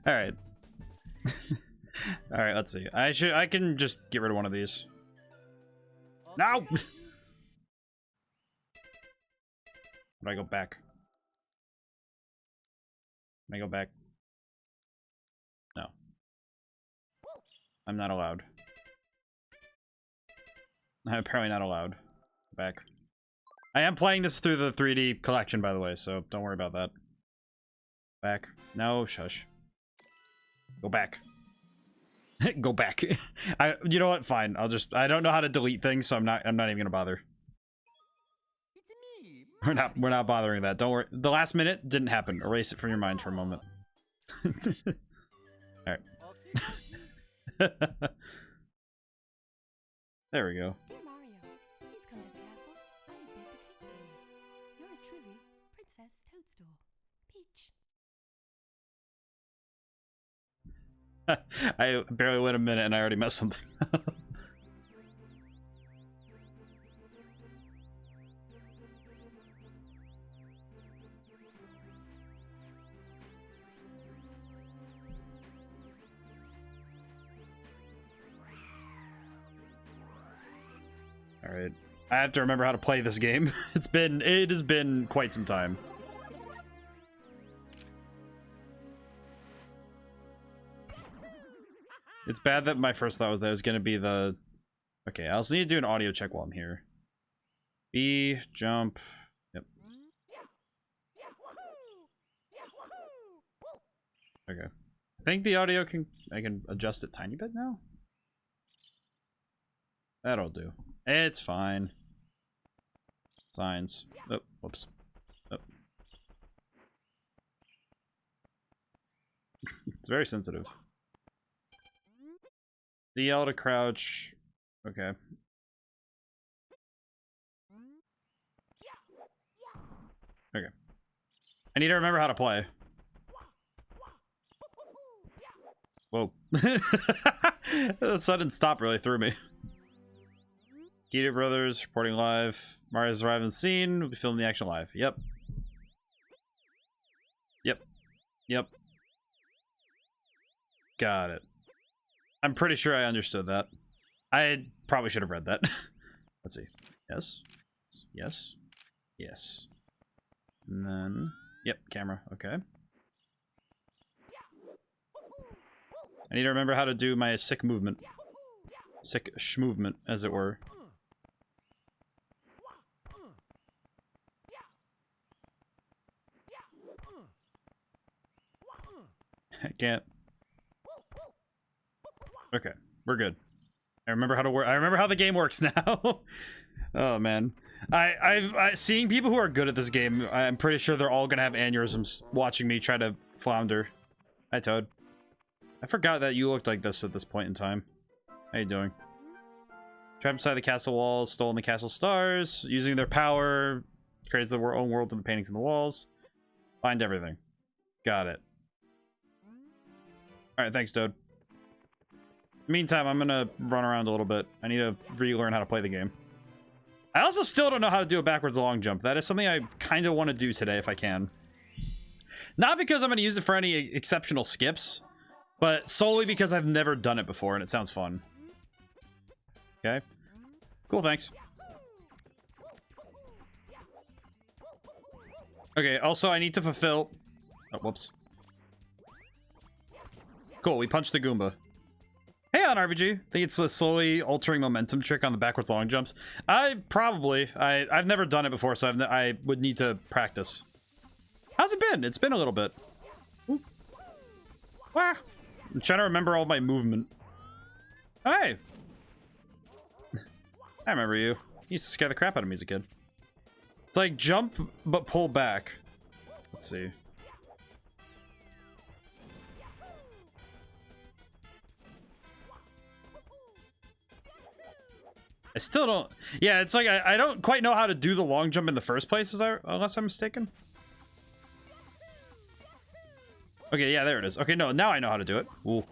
All right. All right, let's see. I can just get rid of one of these. No. Can I go back? Can I go back? No. I'm not allowed. I'm apparently not allowed. Back. I am playing this through the 3D collection, by the way, so don't worry about that. Back. No, shush. Go back. Go back. You know what? Fine. I don't know how to delete things, so I'm not even gonna bother. We're not bothering that. Don't worry. The last minute didn't happen. Erase it from your mind for a moment. Alright. There we go. Dear Mario, please come to the castle. I baked a cake for you. Yours truly, Princess Toadstool. Peach. I barely went a minute and I already messed something up. Alright. I have to remember how to play this game. It has been quite some time. It's bad that my first thought was that it was gonna be the... Okay, I also need to do an audio check while I'm here. B, jump. Yep. Okay. I think the audio I can adjust it a tiny bit now. That'll do. It's fine. Signs. Oh, whoops. Oh. It's very sensitive. DL to crouch. Okay. Okay. I need to remember how to play. Whoa. The sudden stop really threw me. Keto Brothers reporting live. Mario's arrived on the scene. We'll be filming the action live. Yep. Yep. Yep. Got it. I'm pretty sure I understood that. I probably should have read that. Let's see. Yes. Yes. Yes. And then... Yep, camera. Okay. I need to remember how to do my sick movement. Sick sh-movement, as it were. I can't. Okay, we're good. I remember how to work. I remember how the game works now. Oh man, seeing people who are good at this game. I'm pretty sure they're all gonna have aneurysms watching me try to flounder. Hi Toad. I forgot that you looked like this at this point in time. How you doing? Trapped inside the castle walls, stolen the castle stars, using their power, creates their own world in the paintings on the walls. Find everything. Got it. Alright, thanks, Toad. Meantime, I'm gonna run around a little bit. I need to relearn how to play the game. I also still don't know how to do a backwards long jump. That is something I kind of want to do today if I can. Not because I'm going to use it for any exceptional skips, but solely because I've never done it before and it sounds fun. Okay. Cool, thanks. Okay, also I need to fulfill... Oh, whoops. Cool, we punched the Goomba. Hey on RPG. I think it's a slowly altering momentum trick on the backwards long jumps. I've never done it before, so I would need to practice. How's it been? It's been a little bit. Ooh. Wah. I'm trying to remember all my movement. Hey! I remember you. You used to scare the crap out of me as a kid. It's like jump, but pull back. Let's see. I still don't... Yeah, it's like I don't quite know how to do the long jump in the first place, unless I'm mistaken. Okay, yeah, there it is. Okay, no, now I know how to do it. Ooh.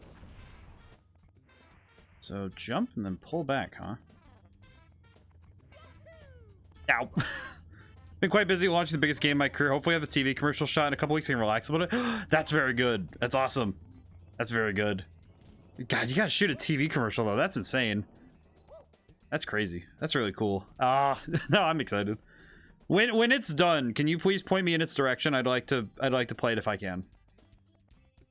So jump and then pull back, huh? Ow. Been quite busy launching the biggest game of my career. Hopefully I have the TV commercial shot in a couple weeks and relax about it. That's very good. That's awesome. That's very good. God, you gotta shoot a TV commercial though. That's insane. That's crazy. That's really cool. No, I'm excited. When it's done, can you please point me in its direction? I'd like to play it if I can.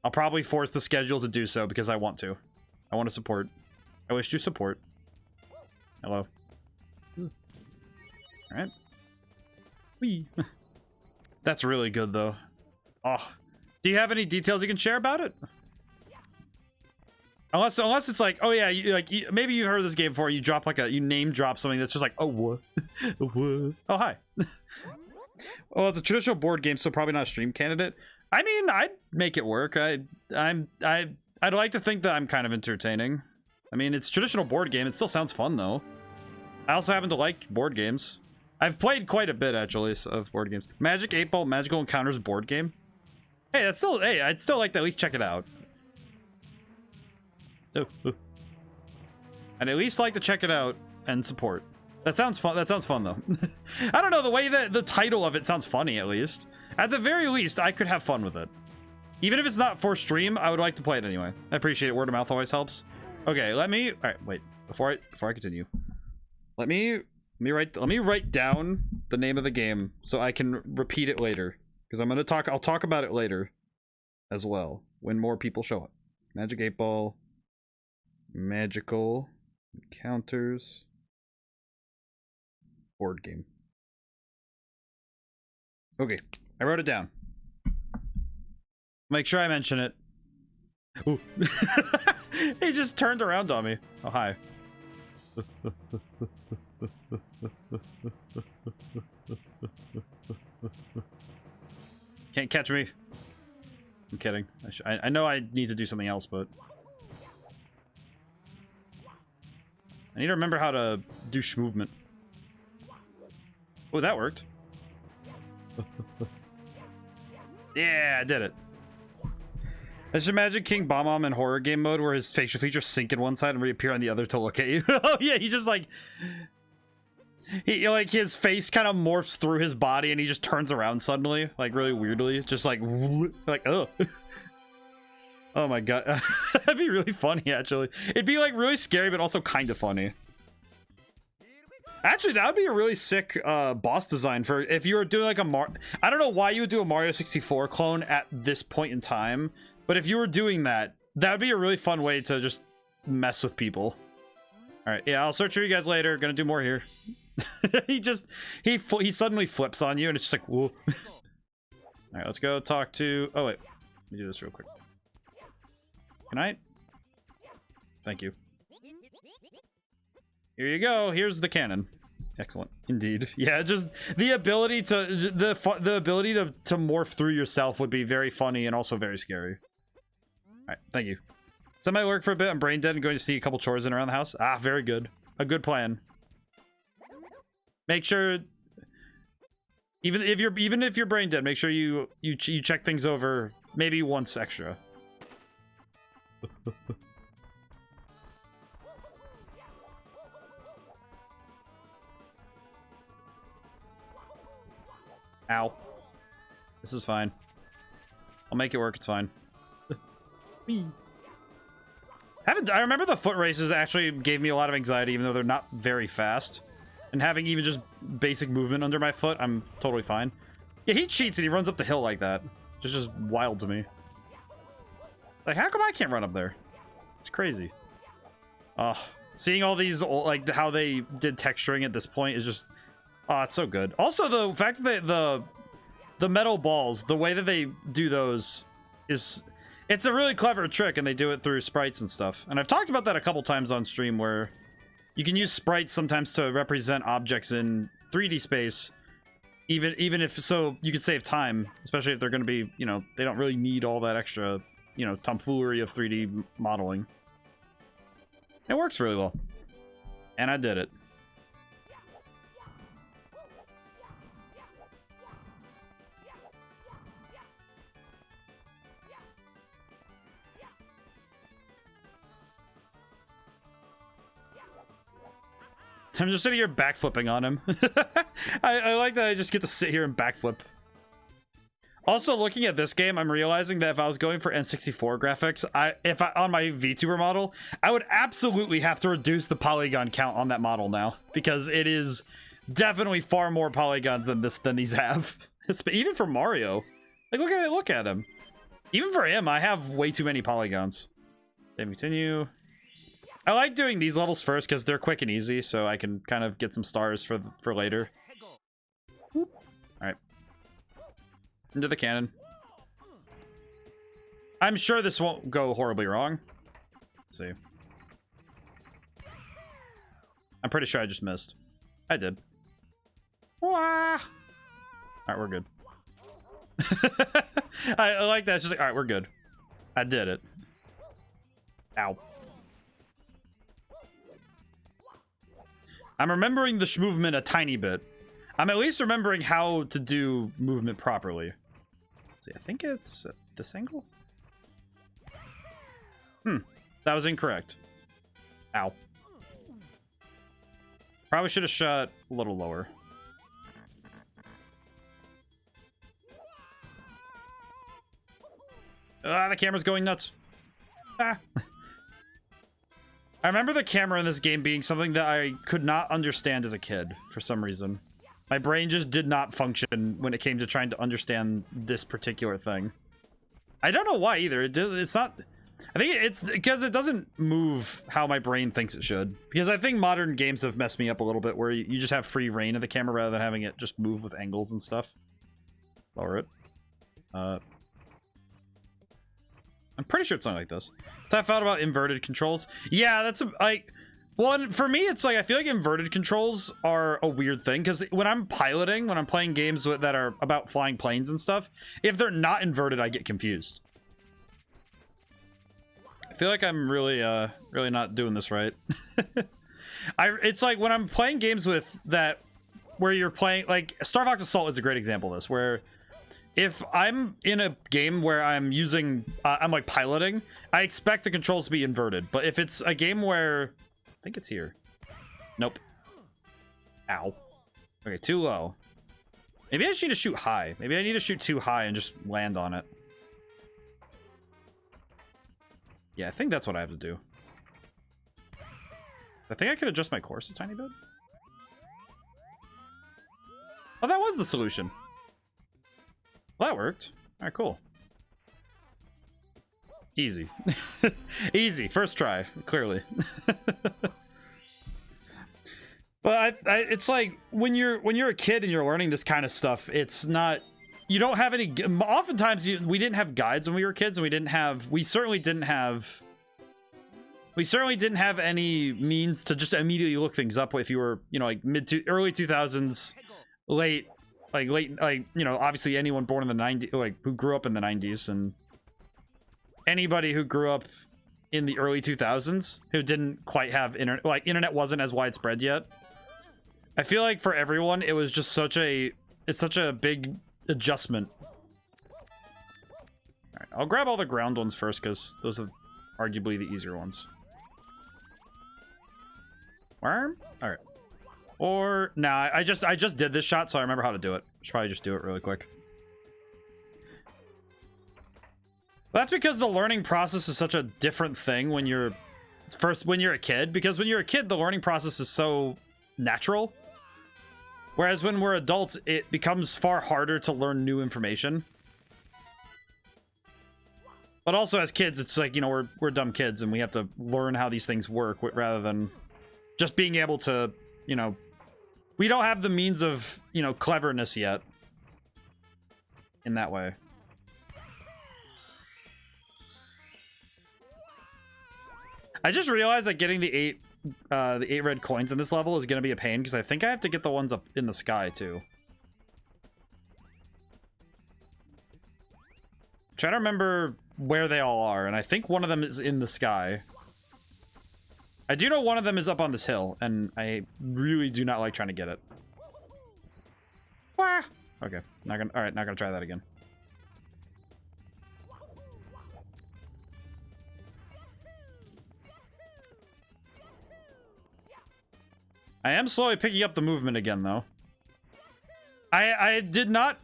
I'll probably force the schedule to do so because I want to. I want to support. I wish to support. Hello. All right. Whee. That's really good though. Oh, do you have any details you can share about it? Unless it's like, oh yeah, maybe you've heard of this game before. You drop like you name drop something that's just like, oh what, what? Oh hi. Well, it's a traditional board game, so probably not a stream candidate. I mean, I'd make it work. I'd like to think that I'm kind of entertaining. I mean, it's a traditional board game. It still sounds fun though. I also happen to like board games. I've played quite a bit actually of board games. Magic 8 Ball Magical Encounters board game. Hey, that's still, hey, I'd still like to at least check it out. I'd at least like to check it out and support. That sounds fun. That sounds fun though. I don't know, the way that the title of it sounds funny at least. At the very least, I could have fun with it. Even if it's not for stream, I would like to play it anyway. I appreciate it. Word of mouth always helps. Okay, all right, wait. Before I continue. Let me write down the name of the game so I can repeat it later. Because I'll talk about it later as well when more people show up. Magic 8 Ball. Magical Encounters board game. Okay, I wrote it down. Make sure I mention it. Ooh. He just turned around on me. Oh, hi. Can't catch me. I'm kidding. I know I need to do something else, but I need to remember how to do movement. Oh, that worked. Yeah, I did it. I just imagine King Bob-omb in horror game mode where his facial features sink in one side and reappear on the other to look at you. Oh yeah, he just like... his face kind of morphs through his body and he just turns around suddenly, like really weirdly. Just like oh. Oh my god. That'd be really funny actually. It'd be like really scary but also kind of funny. Actually, that would be a really sick boss design for if you were doing like I don't know why you would do a Mario 64 clone at this point in time, but if you were doing that, that would be a really fun way to just mess with people. All right, yeah, I'll search for you guys later. Gonna do more here. he suddenly flips on you and it's just like, whoa. All right, let's go talk to, oh wait, let me do this real quick. Good night. Thank you. Here you go. Here's the cannon. Excellent, indeed. Yeah, just the ability to the ability to morph through yourself would be very funny and also very scary. All right, thank you. So that might work for a bit. I'm brain dead and going to see a couple chores in around the house. Ah, very good. A good plan. Make sure, even if you're brain dead, make sure you check things over maybe once extra. Ow. This is fine. I'll make it work, it's fine. I remember the foot races actually gave me a lot of anxiety, even though they're not very fast. And having even just basic movement under my foot, I'm totally fine. Yeah, he cheats and he runs up the hill like that. It's just wild to me. Like, how come I can't run up there? It's crazy. Seeing all these, like, how they did texturing at this point is just... Oh, it's so good. Also, the fact that the metal balls, the way that they do those is... It's a really clever trick, and they do it through sprites and stuff. And I've talked about that a couple times on stream, where you can use sprites sometimes to represent objects in 3D space, even if so you could save time, especially if they're going to be, you know, they don't really need all that extra, you know, tomfoolery of 3D modeling. It works really well, and I did it. I'm just sitting here backflipping on him. I like that I just get to sit here and backflip. Also, looking at this game, I'm realizing that if I was going for N64 graphics, on my VTuber model, I would absolutely have to reduce the polygon count on that model now, because it is definitely far more polygons than these have. Even for Mario, like look at him. Even for him, I have way too many polygons. Then continue. I like doing these levels first because they're quick and easy, so I can kind of get some stars for later. All right. Into the cannon. I'm sure this won't go horribly wrong. Let's see. I'm pretty sure I just missed. I did. Wah! Alright, we're good. I like that. It's just like, alright, we're good. I did it. Ow. I'm remembering the movement a tiny bit. I'm at least remembering how to do movement properly. See, I think it's at this angle. That was incorrect. Ow. Probably should have shot a little lower. Ah, the camera's going nuts. Ah. I remember the camera in this game being something that I could not understand as a kid for some reason. My brain just did not function when it came to trying to understand this particular thing. I don't know why either. It's not... I think it's because it doesn't move how my brain thinks it should. Because I think modern games have messed me up a little bit where you just have free reign of the camera rather than having it just move with angles and stuff. Lower it. I'm pretty sure it's not like this. So I thought about inverted controls. Yeah, that's like... Well, for me, it's like, I feel like inverted controls are a weird thing, because when I'm piloting, when I'm playing games that are about flying planes and stuff, if they're not inverted, I get confused. I feel like I'm really, really not doing this right. It's like, when I'm playing games where you're playing, like, Star Fox Assault is a great example of this, where if I'm in a game where I'm using, I'm like piloting, I expect the controls to be inverted, but if it's a game where... I think it's here. Nope. Ow. Okay, too low. Maybe I just need to shoot high. Maybe I need to shoot too high and just land on it. Yeah, I think that's what I have to do. I think I could adjust my course a tiny bit. Oh, that was the solution. Well, that worked. All right, cool. Easy. Easy. First try, clearly. But it's like when you're a kid and you're learning this kind of stuff, it's not, you don't have any, oftentimes we didn't have guides when we were kids, and we certainly didn't have any means to just immediately look things up if you were, you know, like early 2000s, late, you know, obviously anyone born in the 90s, like who grew up in the 90s, and anybody who grew up in the early 2000s who didn't quite have internet, like internet wasn't as widespread yet. I feel like for everyone it was just such a big adjustment. All right, I'll grab all the ground ones first because those are arguably the easier ones. Worm? All right. Or nah, I just did this shot, so I remember how to do it. Should probably just do it really quick. That's because the learning process is such a different thing when you're a kid, because when you're a kid the learning process is so natural, whereas when we're adults it becomes far harder to learn new information. But also as kids it's like, you know, we're dumb kids and we have to learn how these things work rather than just being able to, you know, we don't have the means of, you know, cleverness yet in that way. I just realized that getting the eight red coins in this level is going to be a pain, because I think I have to get the ones up in the sky too. Try to remember where they all are, and I think one of them is in the sky. I do know one of them is up on this hill, and I really do not like trying to get it. Wah! Okay, not gonna try that again. I am slowly picking up the movement again, though. I do not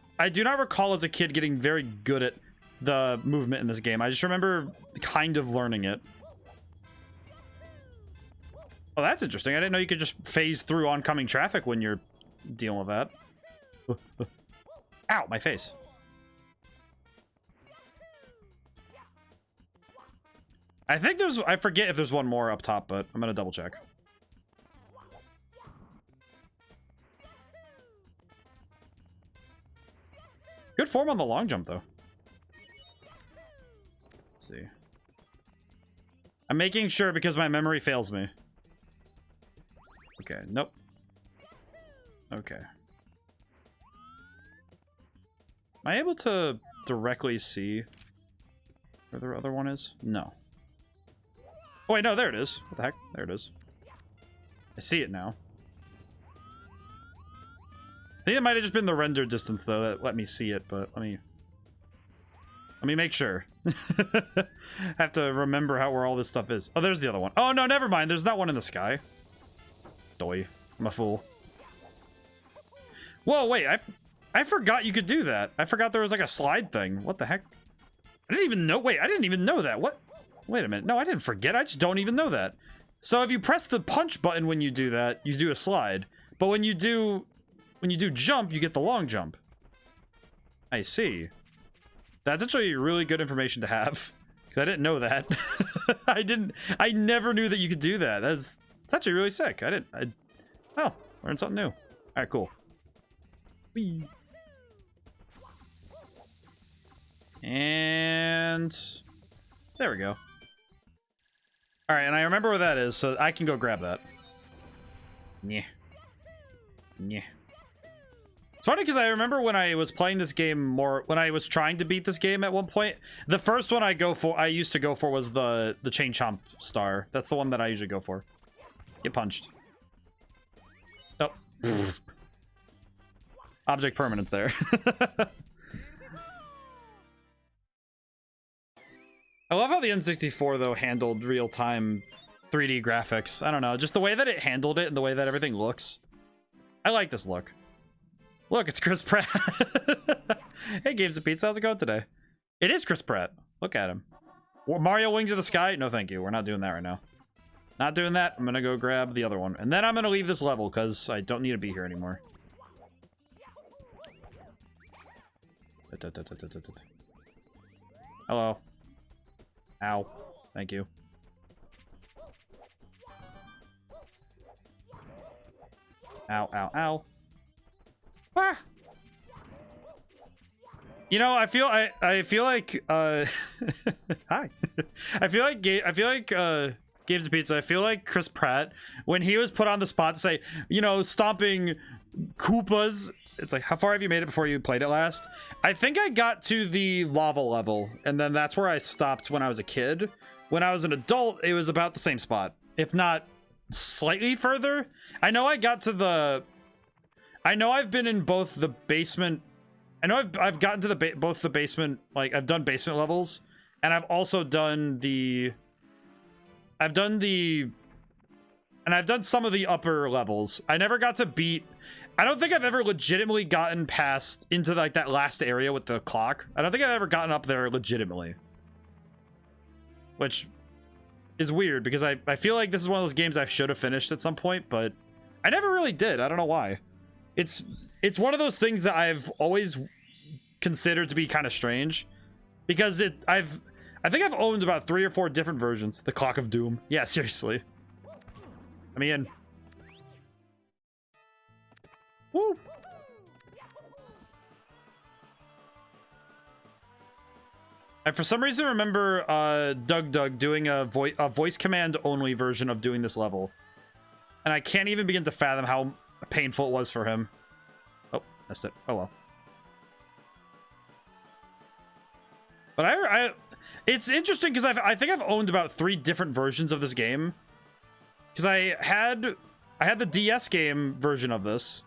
recall as a kid getting very good at the movement in this game. I just remember kind of learning it. Oh, that's interesting. I didn't know you could just phase through oncoming traffic when you're dealing with that. Ow, my face. I think there's... I forget if there's one more up top, but I'm gonna double check. Good form on the long jump, though. Let's see. I'm making sure because my memory fails me. Okay, nope. Okay. Am I able to directly see where the other one is? No. Oh, wait, no, there it is. What the heck? There it is. I see it now. I think it might have just been the render distance, though, that let me see it, but let me make sure. I have to remember where all this stuff is. Oh, there's the other one. Oh, no, never mind. There's not one in the sky. Doy. I'm a fool. Whoa, wait. I forgot you could do that. I forgot there was like a slide thing. What the heck? I didn't even know. Wait, I didn't even know that. What? Wait a minute. No, I didn't forget. I just don't even know that. So if you press the punch button when you do that, you do a slide. But when you do jump, you get the long jump. I see. That's actually really good information to have. Because I didn't know that. I never knew that you could do that. That's actually really sick. Oh, learned something new. Alright, cool. Whee. And there we go. Alright, and I remember where that is, so I can go grab that. Yeah. Yeah. It's funny because I remember when I was playing this game more, when I was trying to beat this game at one point, the first one I used to go for was the Chain Chomp Star. That's the one that I usually go for. Get punched. Oh. Object permanence there. I love how the N64, though, handled real-time 3D graphics. I don't know, just the way that it handled it and the way that everything looks. I like this look. Look, it's Chris Pratt. Hey, Games of Pizza, how's it going today? It is Chris Pratt. Look at him. Mario Wings of the Sky? No, thank you. We're not doing that right now. Not doing that. I'm gonna go grab the other one. And then I'm gonna leave this level, because I don't need to be here anymore. Hello. Ow. Thank you. Ow, ow, ow. Ah! You know, I feel like hi. I feel like Games of Pizza, I feel like Chris Pratt when he was put on the spot to say, you know, stomping Koopas. It's like, how far have you made it before you played it last? I think I got to the lava level, and then that's where I stopped when I was a kid. When I was an adult, it was about the same spot, if not slightly further. I know I got to the... I know I've been in both the basement... I know I've gotten to the both the basement... Like, I've done basement levels, and I've also done the... I've done some of the upper levels. I never got to beat... I don't think I've ever legitimately gotten past into like that last area with the clock. I don't think I've ever gotten up there legitimately. Which is weird because I feel like this is one of those games I should have finished at some point, but I never really did. I don't know why. It's one of those things that I've always considered to be kind of strange because I think I've owned about 3 or 4 different versions. The Clock of Doom. Yeah, seriously. I mean, woo. I for some reason remember Doug doing a voice command only version of doing this level. And I can't even begin to fathom how painful it was for him. Oh, missed it. Oh well. But it's interesting because I think I've owned about 3 different versions of this game. Because I had the DS game version of this.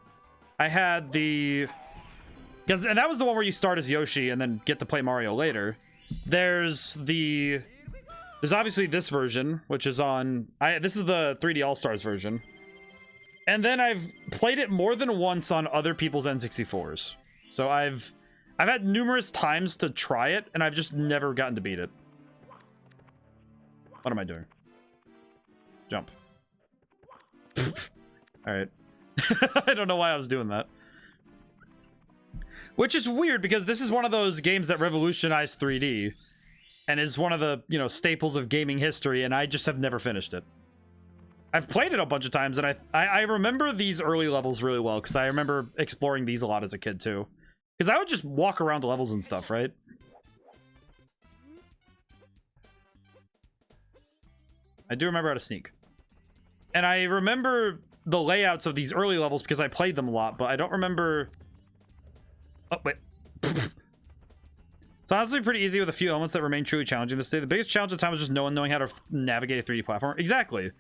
I had the... and that was the one where you start as Yoshi and then get to play Mario later. There's obviously this version, which is on... this is the 3D All-Stars version. And then I've played it more than once on other people's N64s. So I've had numerous times to try it, and I've just never gotten to beat it. What am I doing? Jump. Alright. I don't know why I was doing that. Which is weird, because this is one of those games that revolutionized 3D. And is one of the, you know, staples of gaming history, and I just have never finished it. I've played it a bunch of times, and I remember these early levels really well, because I remember exploring these a lot as a kid, too. Because I would just walk around levels and stuff, right? I do remember how to sneak. And I remember the layouts of these early levels because I played them a lot, but I don't remember... Oh, wait. It's honestly pretty easy with a few elements that remain truly challenging this day. The biggest challenge at the time was just no one knowing how to navigate a 3D platform. Exactly.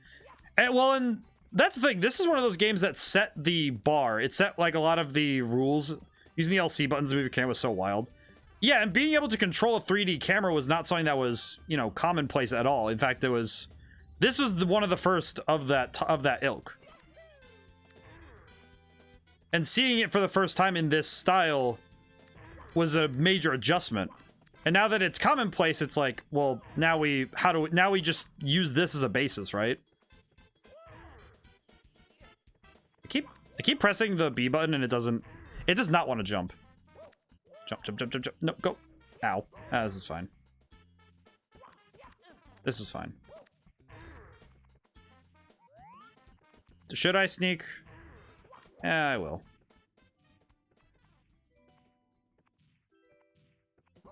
And, well, and that's the thing. This is one of those games that set the bar. It set, like, a lot of the rules. Using the LC buttons to move your camera was so wild. Yeah, and being able to control a 3D camera was not something that was, you know, commonplace at all. In fact, it was... This was one of the first of that ilk. And seeing it for the first time in this style was a major adjustment. And now that it's commonplace, it's like, well, now we just use this as a basis, right? I keep pressing the B button and it does not want to jump. Jump, jump, jump, jump, jump. No, go. Ow. Ah, this is fine. This is fine. Should I sneak? Yeah, I will.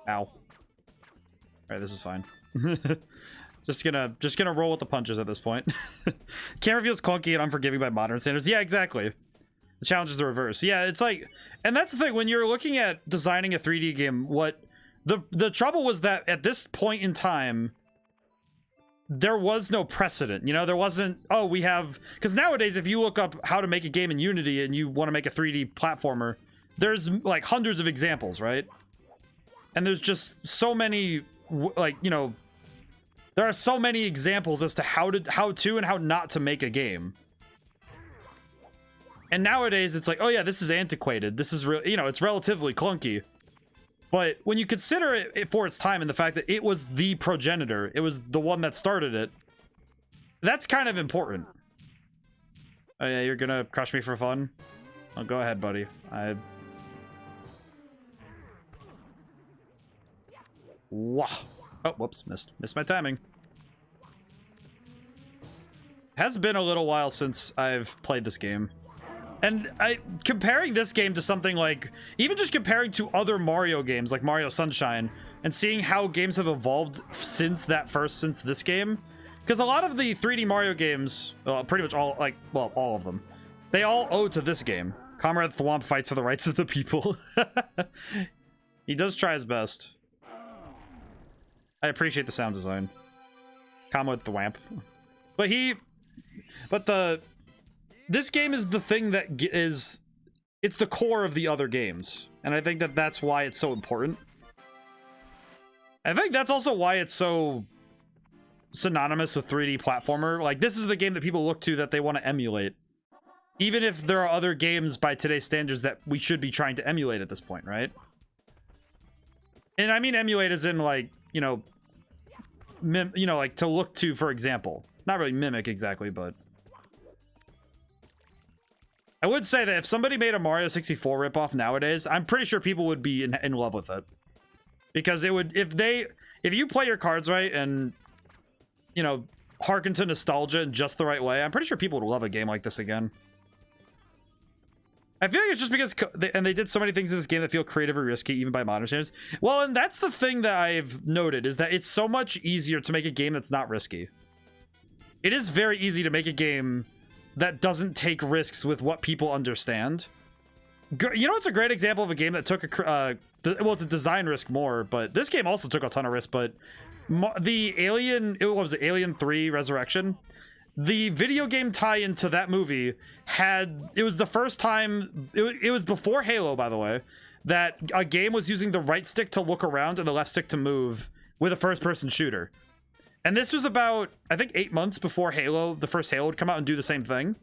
Ow. Alright, this is fine. just gonna roll with the punches at this point. Camera feels clunky and unforgiving by modern standards. Yeah, exactly. The challenge is the reverse. Yeah, it's like, and that's the thing, when you're looking at designing a 3D game, what the trouble was that at this point in time, there was no precedent. You know, there wasn't, oh, we have, because nowadays if you look up how to make a game in Unity and you want to make a 3D platformer, there's like hundreds of examples, right? And there's just so many, like, you know, there are so many examples as to how to and how not to make a game. And nowadays it's like, oh yeah, this is antiquated. This is real, you know, it's relatively clunky. But when you consider it for its time and the fact that it was the progenitor, it was the one that started it, that's kind of important. Oh yeah, you're gonna crush me for fun? Oh, go ahead, buddy. Wow. Oh, whoops, missed my timing. Has been a little while since I've played this game. And comparing this game to something like, even just comparing to other Mario games like Mario Sunshine and seeing how games have evolved since this game, because a lot of the 3D Mario games, well, pretty much all, like, well, all of them, they all owe to this game. Comrade Thwomp fights for the rights of the people. He does try his best. I appreciate the sound design. Comrade Thwomp. This game is the thing that it's the core of the other games. And I think that that's why it's so important. I think that's also why it's so synonymous with 3D platformer. Like, this is the game that people look to that they want to emulate. Even if there are other games by today's standards that we should be trying to emulate at this point, right? And I mean emulate as in, like, you know, like to look to, for example. Not really mimic exactly, but... I would say that if somebody made a Mario 64 ripoff nowadays, I'm pretty sure people would be in love with it. Because it would, if you play your cards right and, you know, hearken to nostalgia in just the right way, I'm pretty sure people would love a game like this again. I feel like it's just because, they did so many things in this game that feel creative or risky, even by modern standards. Well, and that's the thing that I've noted, is that it's so much easier to make a game that's not risky. It is very easy to make a game that doesn't take risks with what people understand. You know what's a great example of a game that took well, it's a design risk more, but this game also took a ton of risk, but the Alien, what was it, Alien 3 Resurrection? The video game tie-in to that movie it was the first time, it was before Halo, by the way, that a game was using the right stick to look around and the left stick to move with a first-person shooter. And this was about, I think, 8 months before Halo, the first Halo, would come out and do the same thing.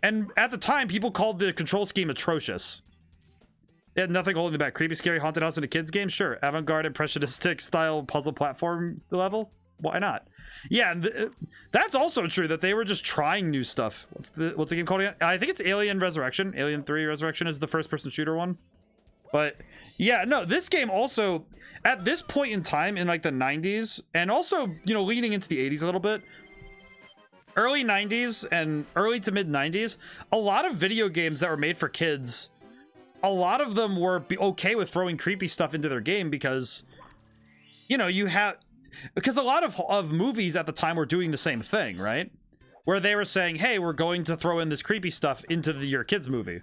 And at the time, people called the control scheme atrocious. It had nothing holding back. Creepy, scary, haunted house in a kid's game? Sure. Avant-garde, impressionistic style puzzle platform level? Why not? Yeah, and that's also true, that they were just trying new stuff. What's the game called again? I think it's Alien Resurrection. Alien 3 Resurrection is the first-person shooter one. But yeah, no, this game also, at this point in time in like the 90s, and also, you know, leading into the 80s a little bit, early 90s and early to mid 90s, a lot of video games that were made for kids, a lot of them were okay with throwing creepy stuff into their game because, you know, because a lot of movies at the time were doing the same thing, right? Where they were saying, hey, we're going to throw in this creepy stuff into your kids movie.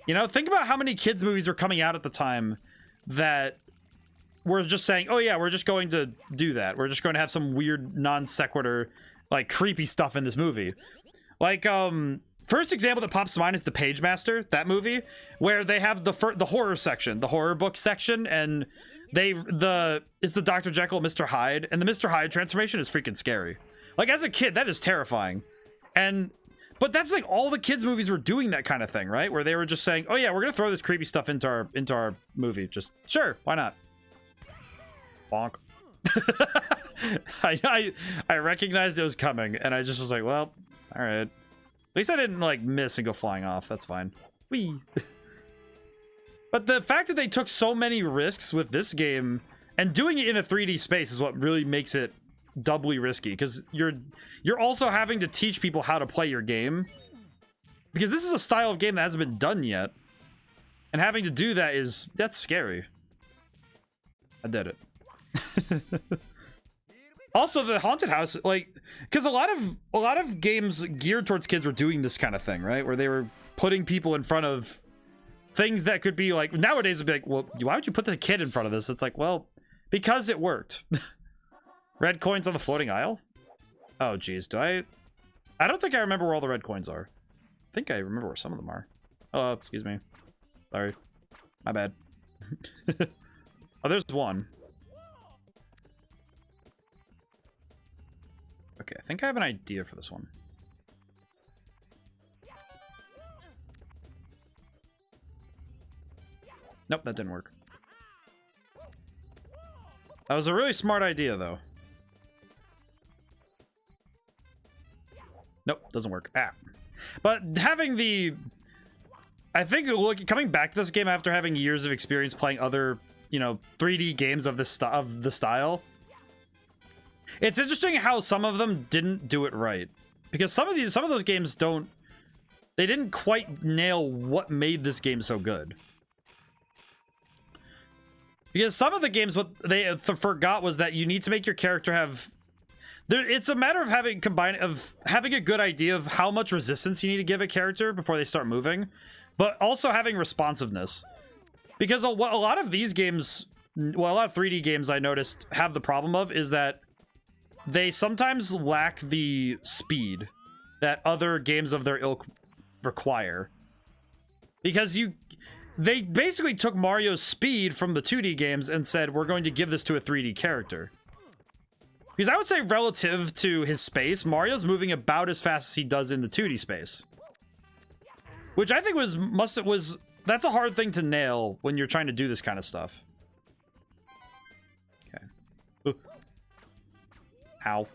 You know, think about how many kids movies were coming out at the time that were just saying, oh yeah, we're just going to do that. We're just going to have some weird non sequitur, like creepy stuff in this movie. Like, first example that pops to mind is The Page Master, that movie, where they have the horror section, the horror book section, and it's the Dr. Jekyll, Mr. Hyde, and the Mr. Hyde transformation is freaking scary. Like, as a kid, that is terrifying. But that's like all the kids movies were doing that kind of thing, right? Where they were just saying, oh yeah, we're gonna throw this creepy stuff into our movie. Just sure, why not? Bonk. I recognized it was coming, and I just was like, well, all right. At least I didn't like miss and go flying off. That's fine. Whee. But the fact that they took so many risks with this game and doing it in a 3D space is what really makes it doubly risky, because you're also having to teach people how to play your game, because this is a style of game that hasn't been done yet, and having to do that's scary. I did it. Also, the haunted house, like, because a lot of games geared towards kids were doing this kind of thing, right? Where they were putting people in front of things that could be like, nowadays would be like, well, why would you put the kid in front of this? It's like, well, because it worked. Red coins on the floating aisle? Oh, geez. I don't think I remember where all the red coins are. I think I remember where some of them are. Oh, excuse me. Sorry. My bad. Oh, there's one. Okay, I think I have an idea for this one. Nope, that didn't work. That was a really smart idea, though. Nope, doesn't work. Ah. But having I think coming back to this game after having years of experience playing other, you know, 3D games of the style, it's interesting how some of them didn't do it right. Because some of those games they didn't quite nail what made this game so good. Because some of the games, what they forgot was that you need to make your character have... It's a matter of having a good idea of how much resistance you need to give a character before they start moving, but also having responsiveness. Because what a lot of these games, well, a lot of 3D games I noticed have the problem of is that they sometimes lack the speed that other games of their ilk require. Because they basically took Mario's speed from the 2D games and said, we're going to give this to a 3D character. Because I would say relative to his space, Mario's moving about as fast as he does in the 2D space. Which I think that's a hard thing to nail when you're trying to do this kind of stuff. Okay. Ooh. Ow.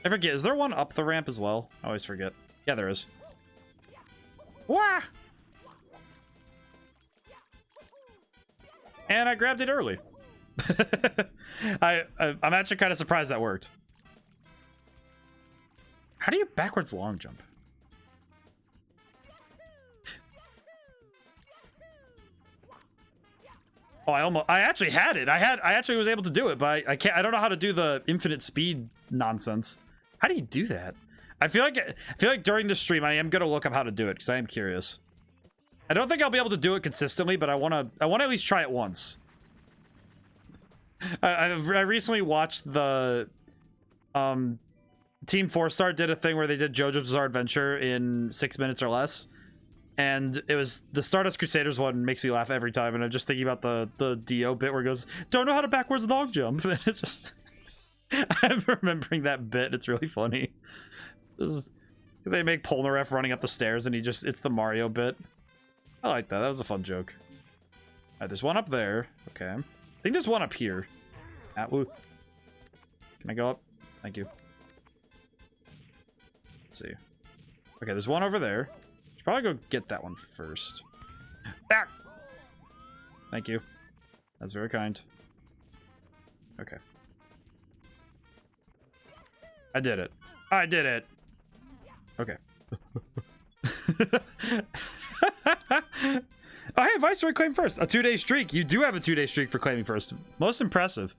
I forget, is there one up the ramp as well? I always forget. Yeah, there is. Wah! And I grabbed it early. I'm actually kind of surprised that worked. How do you backwards long jump? Oh, I actually had it. I actually was able to do it, but I can't. I don't know how to do the infinite speed nonsense. How do you do that? I feel like during the stream I am gonna look up how to do it because I am curious. I don't think I'll be able to do it consistently, but I wanna at least try it once. I recently watched the Team 4-Star did a thing where they did JoJo's Bizarre Adventure in 6 minutes or less, and it was the Stardust Crusaders one makes me laugh every time, and I'm just thinking about the Dio bit where it goes, don't know how to backwards long jump, and it just I'm remembering that bit. It's really funny. Because they make Polnareff running up the stairs and it's the Mario bit. I like that. That was a fun joke. Alright, there's one up there. Okay. I think there's one up here. Woo. Can I go up? Thank you. Let's see. Okay, there's one over there. Should probably go get that one first. Ah! Thank you. That's very kind. Okay. I did it. I did it. Okay. Oh, hey, Viceroy claimed first. A 2-day streak. You do have a 2-day streak for claiming first. Most impressive.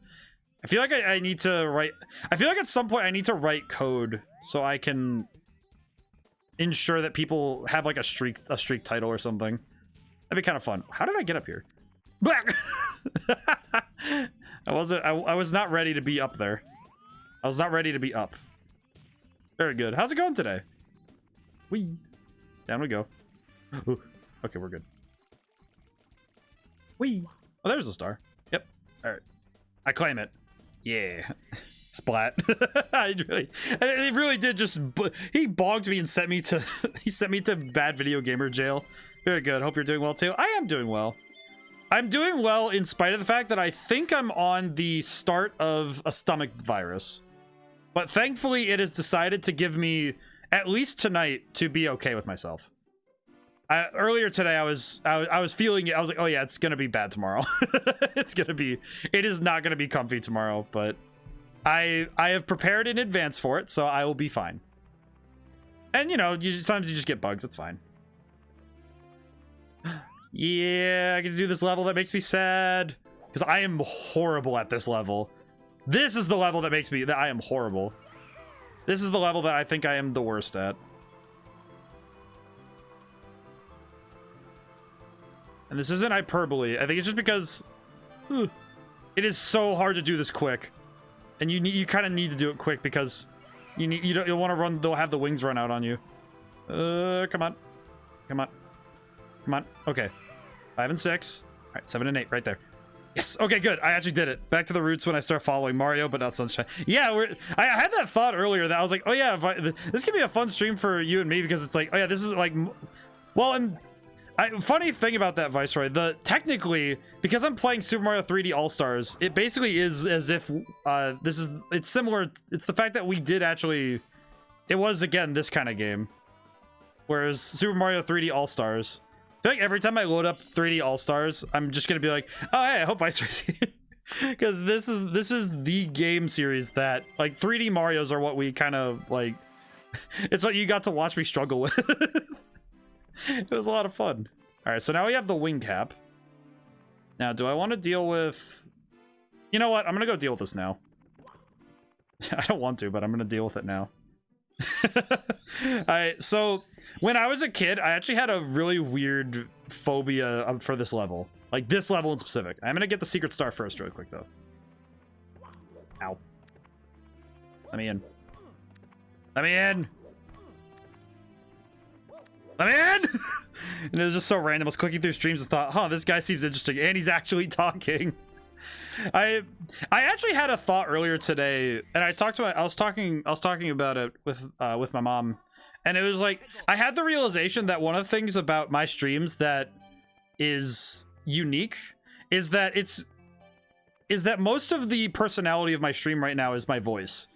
I feel like I need to write... I feel like at some point I need to write code so I can ensure that people have like a streak title or something. That'd be kind of fun. How did I get up here? I was not ready to be up there. I was not ready to be up. Very good. How's it going today? Whee. Down we go. Ooh. Okay, we're good. Whee. Oh, there's a star. Yep. All right. I claim it. Yeah. Splat. It really did just... He bogged me and sent me to... He sent me to bad video gamer jail. Very good. Hope you're doing well, too. I am doing well. I'm doing well in spite of the fact that I think I'm on the start of a stomach virus. But thankfully, it has decided to give me, at least tonight, to be okay with myself. Earlier today, I was feeling it. I was like, oh yeah, it's gonna be bad tomorrow. It is not gonna be comfy tomorrow, but I have prepared in advance for it, so I will be fine. And you know, sometimes you just get bugs. It's fine. Yeah, I get to do this level that makes me sad because I am horrible at this level. This is the level that makes me that I am horrible. This is the level that I think I am the worst at. And this isn't hyperbole. I think it's just because it is so hard to do this quick, and you kind of need to do it quick because you'll want to run. They'll have the wings run out on you. Come on, come on, come on. Okay, 5 and 6. All right, 7 and 8, right there. Yes. Okay, good. I actually did it. Back to the roots when I start following Mario, but not Sunshine. Yeah, I had that thought earlier that I was like, oh yeah, this could be a fun stream for you and me because it's like, oh yeah, this is like, well, and. Funny thing about that, Viceroy, technically, because I'm playing Super Mario 3D All-Stars, it basically is as if it's similar. It's the fact that we did actually, it was, again, this kind of game. Whereas Super Mario 3D All-Stars, I feel like every time I load up 3D All-Stars, I'm just going to be like, oh, hey, I hope Viceroy's here. Because this is the game series that, like, 3D Marios are what we kind of, like, it's what you got to watch me struggle with. It was a lot of fun. All right, so now we have the wing cap. Now, do I want to deal with... You know what? I'm going to go deal with this now. I don't want to, but I'm going to deal with it now. All right, so when I was a kid, I actually had a really weird phobia for this level. Like, this level in specific. I'm going to get the secret star first really quick, though. Ow. Let me in. Let me in! Let me in! And it was just so random. I was clicking through streams and thought, huh, this guy seems interesting, and he's actually talking. I actually had a thought earlier today, and I was talking about it with my mom, and it was like I had the realization that one of the things about my streams that is unique is that most of the personality of my stream right now is my voice,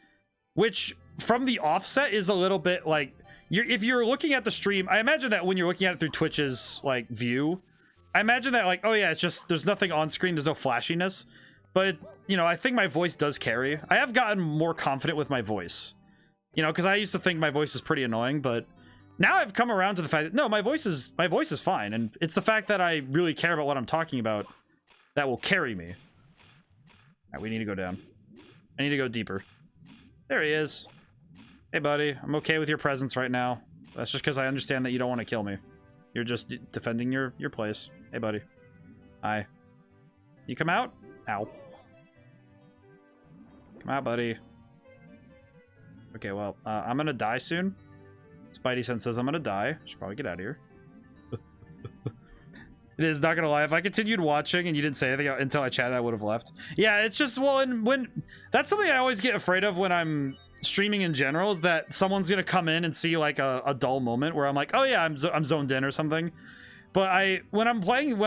which from the offset is a little bit like. If you're looking at the stream, I imagine that when you're looking at it through Twitch's like view, I imagine that like, oh yeah, it's just there's nothing on screen, there's no flashiness, but you know, I think my voice does carry. I have gotten more confident with my voice, you know, because I used to think my voice is pretty annoying, but now I've come around to the fact that no, my voice is fine, and it's the fact that I really care about what I'm talking about that will carry me. All right, we need to go down. I need to go deeper. There he is. Hey, buddy, I'm okay with your presence right now. That's just because I understand that you don't want to kill me. You're just defending your place. Hey, buddy. Hi. You come out? Ow. Come out, buddy. Okay, well, I'm gonna die soon. Spidey sense says I'm gonna die. Should probably get out of here. It is, not gonna lie. If I continued watching and you didn't say anything until I chatted, I would have left. Yeah, it's just, well, and when... That's something I always get afraid of when I'm streaming in general is that someone's gonna come in and see like a dull moment where I'm like, oh yeah, I'm zoned in or something. But when I'm playing,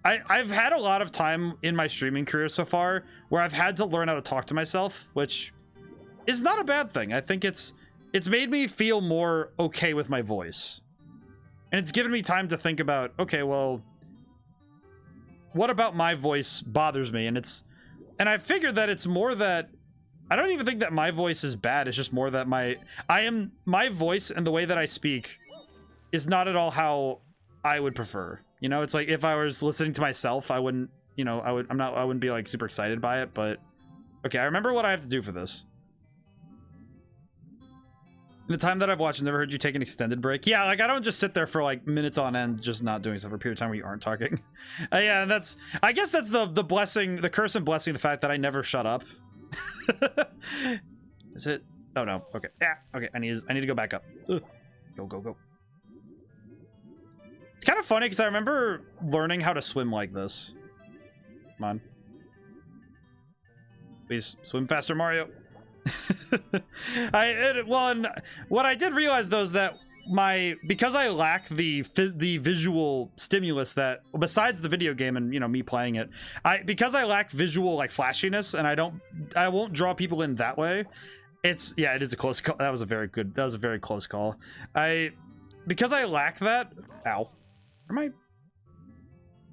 I've had a lot of time in my streaming career so far where I've had to learn how to talk to myself, which is not a bad thing. I think it's made me feel more okay with my voice. And it's given me time to think about, okay, well, what about my voice bothers me? And I figured that it's more that I don't even think that my voice is bad. It's just more that my voice and the way that I speak is not at all how I would prefer. You know, it's like if I was listening to myself, I wouldn't, you know, I wouldn't be like super excited by it, but okay, I remember what I have to do for this. In the time that I've watched, I've never heard you take an extended break. Yeah, like I don't just sit there for like minutes on end just not doing stuff for a period of time where you aren't talking. Yeah, I guess that's the blessing, the curse and blessing, the fact that I never shut up. Is it? Oh no. Okay. Yeah. Okay. I need to go back up. Ugh. Go. It's kind of funny because I remember learning how to swim like this. Come on. Please swim faster, Mario. And what I did realize though is that because I lack the visual stimulus that besides the video game and, you know, me playing it, because I lack visual like flashiness and I won't draw people in that way. It is a close call. That was a very close call. Because I lack that. Ow.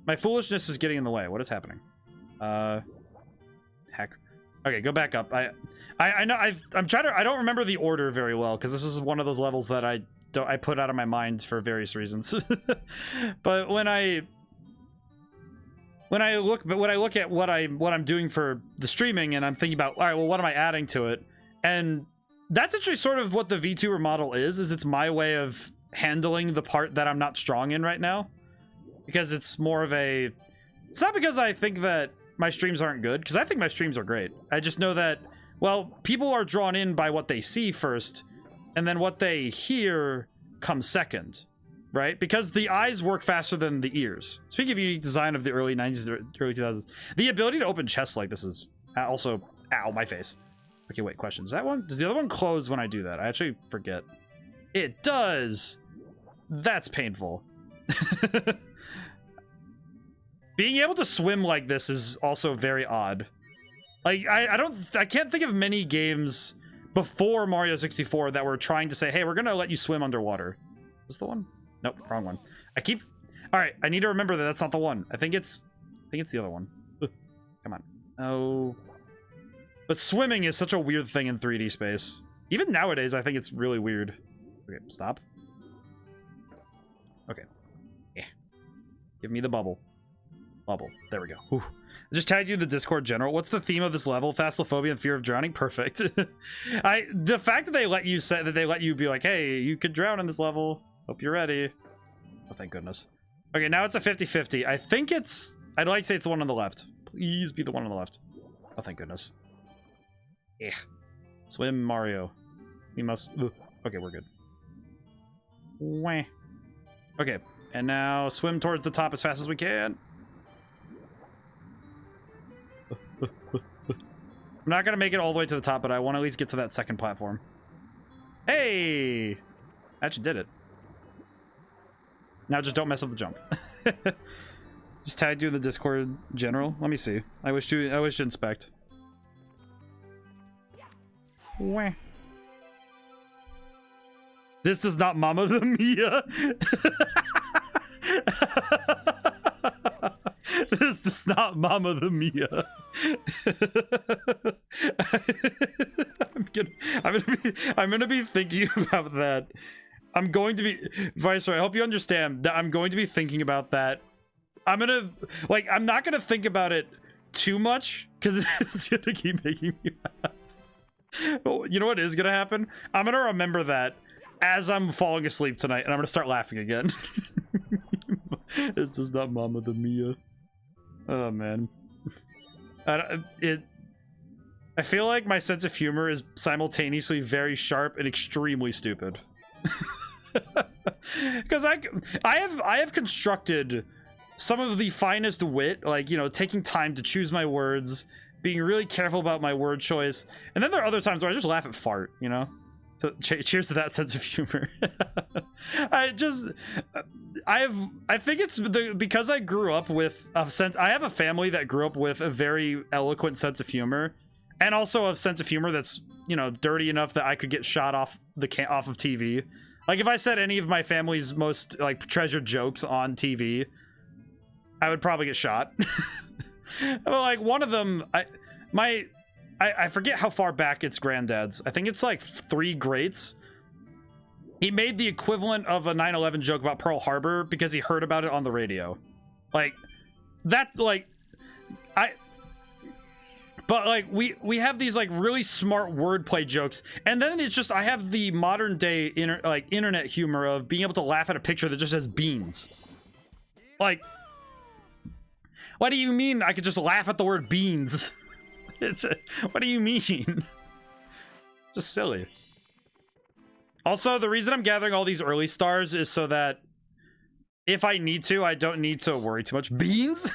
My foolishness is getting in the way. What is happening? Heck. Okay, go back up. I know I'm trying to. I don't remember the order very well because this is one of those levels that I put out of my mind for various reasons. But when I look at what I'm doing for the streaming and I'm thinking about, all right, well, what am I adding to it? And that's actually sort of what the VTuber model is it's my way of handling the part that I'm not strong in right now, because it's more of it's not because I think that my streams aren't good, because I think my streams are great. I just know that, well, people are drawn in by what they see first, and then what they hear comes second, right? Because the eyes work faster than the ears. Speaking of unique design of the early 90s, early 2000s, the ability to open chests like this is also... Ow, my face. Okay, wait, question. Does the other one close when I do that? I actually forget. It does! That's painful. Being able to swim like this is also very odd. Like, I can't think of many games before Mario 64 that were trying to say, hey, we're gonna let you swim underwater. Is this the one? Nope, wrong one. All right, I need to remember that that's not the one. I think it's the other one. Ugh, come on. Oh. But swimming is such a weird thing in 3D space. Even nowadays, I think it's really weird. Okay, stop. Okay. Yeah. Give me the bubble. Bubble. There we go. Whew. I just tagged you in the Discord general. What's the theme of this level? Thalassophobia and fear of drowning? Perfect. The fact that they let you be like, hey, you could drown in this level. Hope you're ready. Oh, thank goodness. Okay, now it's a 50-50. I think I'd like to say it's the one on the left. Please be the one on the left. Oh, thank goodness. Yeah. Swim, Mario. We must... Okay, we're good. Wah. Okay, and now swim towards the top as fast as we can. I'm not gonna make it all the way to the top, but I want to at least get to that second platform. Hey! I actually did it. Now just don't mess up the jump. Just tagged you in the Discord general. Let me see. I wish to inspect. Wah. This is not Mama the Mia. This is not Mama the Mia. I'm gonna be thinking about that. I'm going to be, Viceroy, I hope you understand that I'm going to be thinking about that. I'm not gonna think about it too much because it's gonna keep making me laugh. You know what is gonna happen? I'm gonna remember that as I'm falling asleep tonight, and I'm gonna start laughing again. This is not Mama the Mia. Oh man. I feel like my sense of humor is simultaneously very sharp and extremely stupid. Because I have constructed some of the finest wit, like, you know, taking time to choose my words being really careful about my word choice. And then there are other times where I just laugh at fart, you know? So cheers to that sense of humor. I think it's because I grew up with a sense. I have a family that grew up with a very eloquent sense of humor, and also a sense of humor that's, you know, dirty enough that I could get shot off off of TV. Like if I said any of my family's most like treasured jokes on TV, I would probably get shot. Well, like one of them, I forget how far back it's granddad's. I think it's like 3 greats. He made the equivalent of a 9/11 joke about Pearl Harbor because he heard about it on the radio. Like that, like but like we have these like really smart wordplay jokes, and then it's just I have the modern day internet humor of being able to laugh at a picture that just says beans. Like, what do you mean I could just laugh at the word beans? What do you mean? Just silly. Also, the reason I'm gathering all these early stars is so that if I need to, I don't need to worry too much. Beans?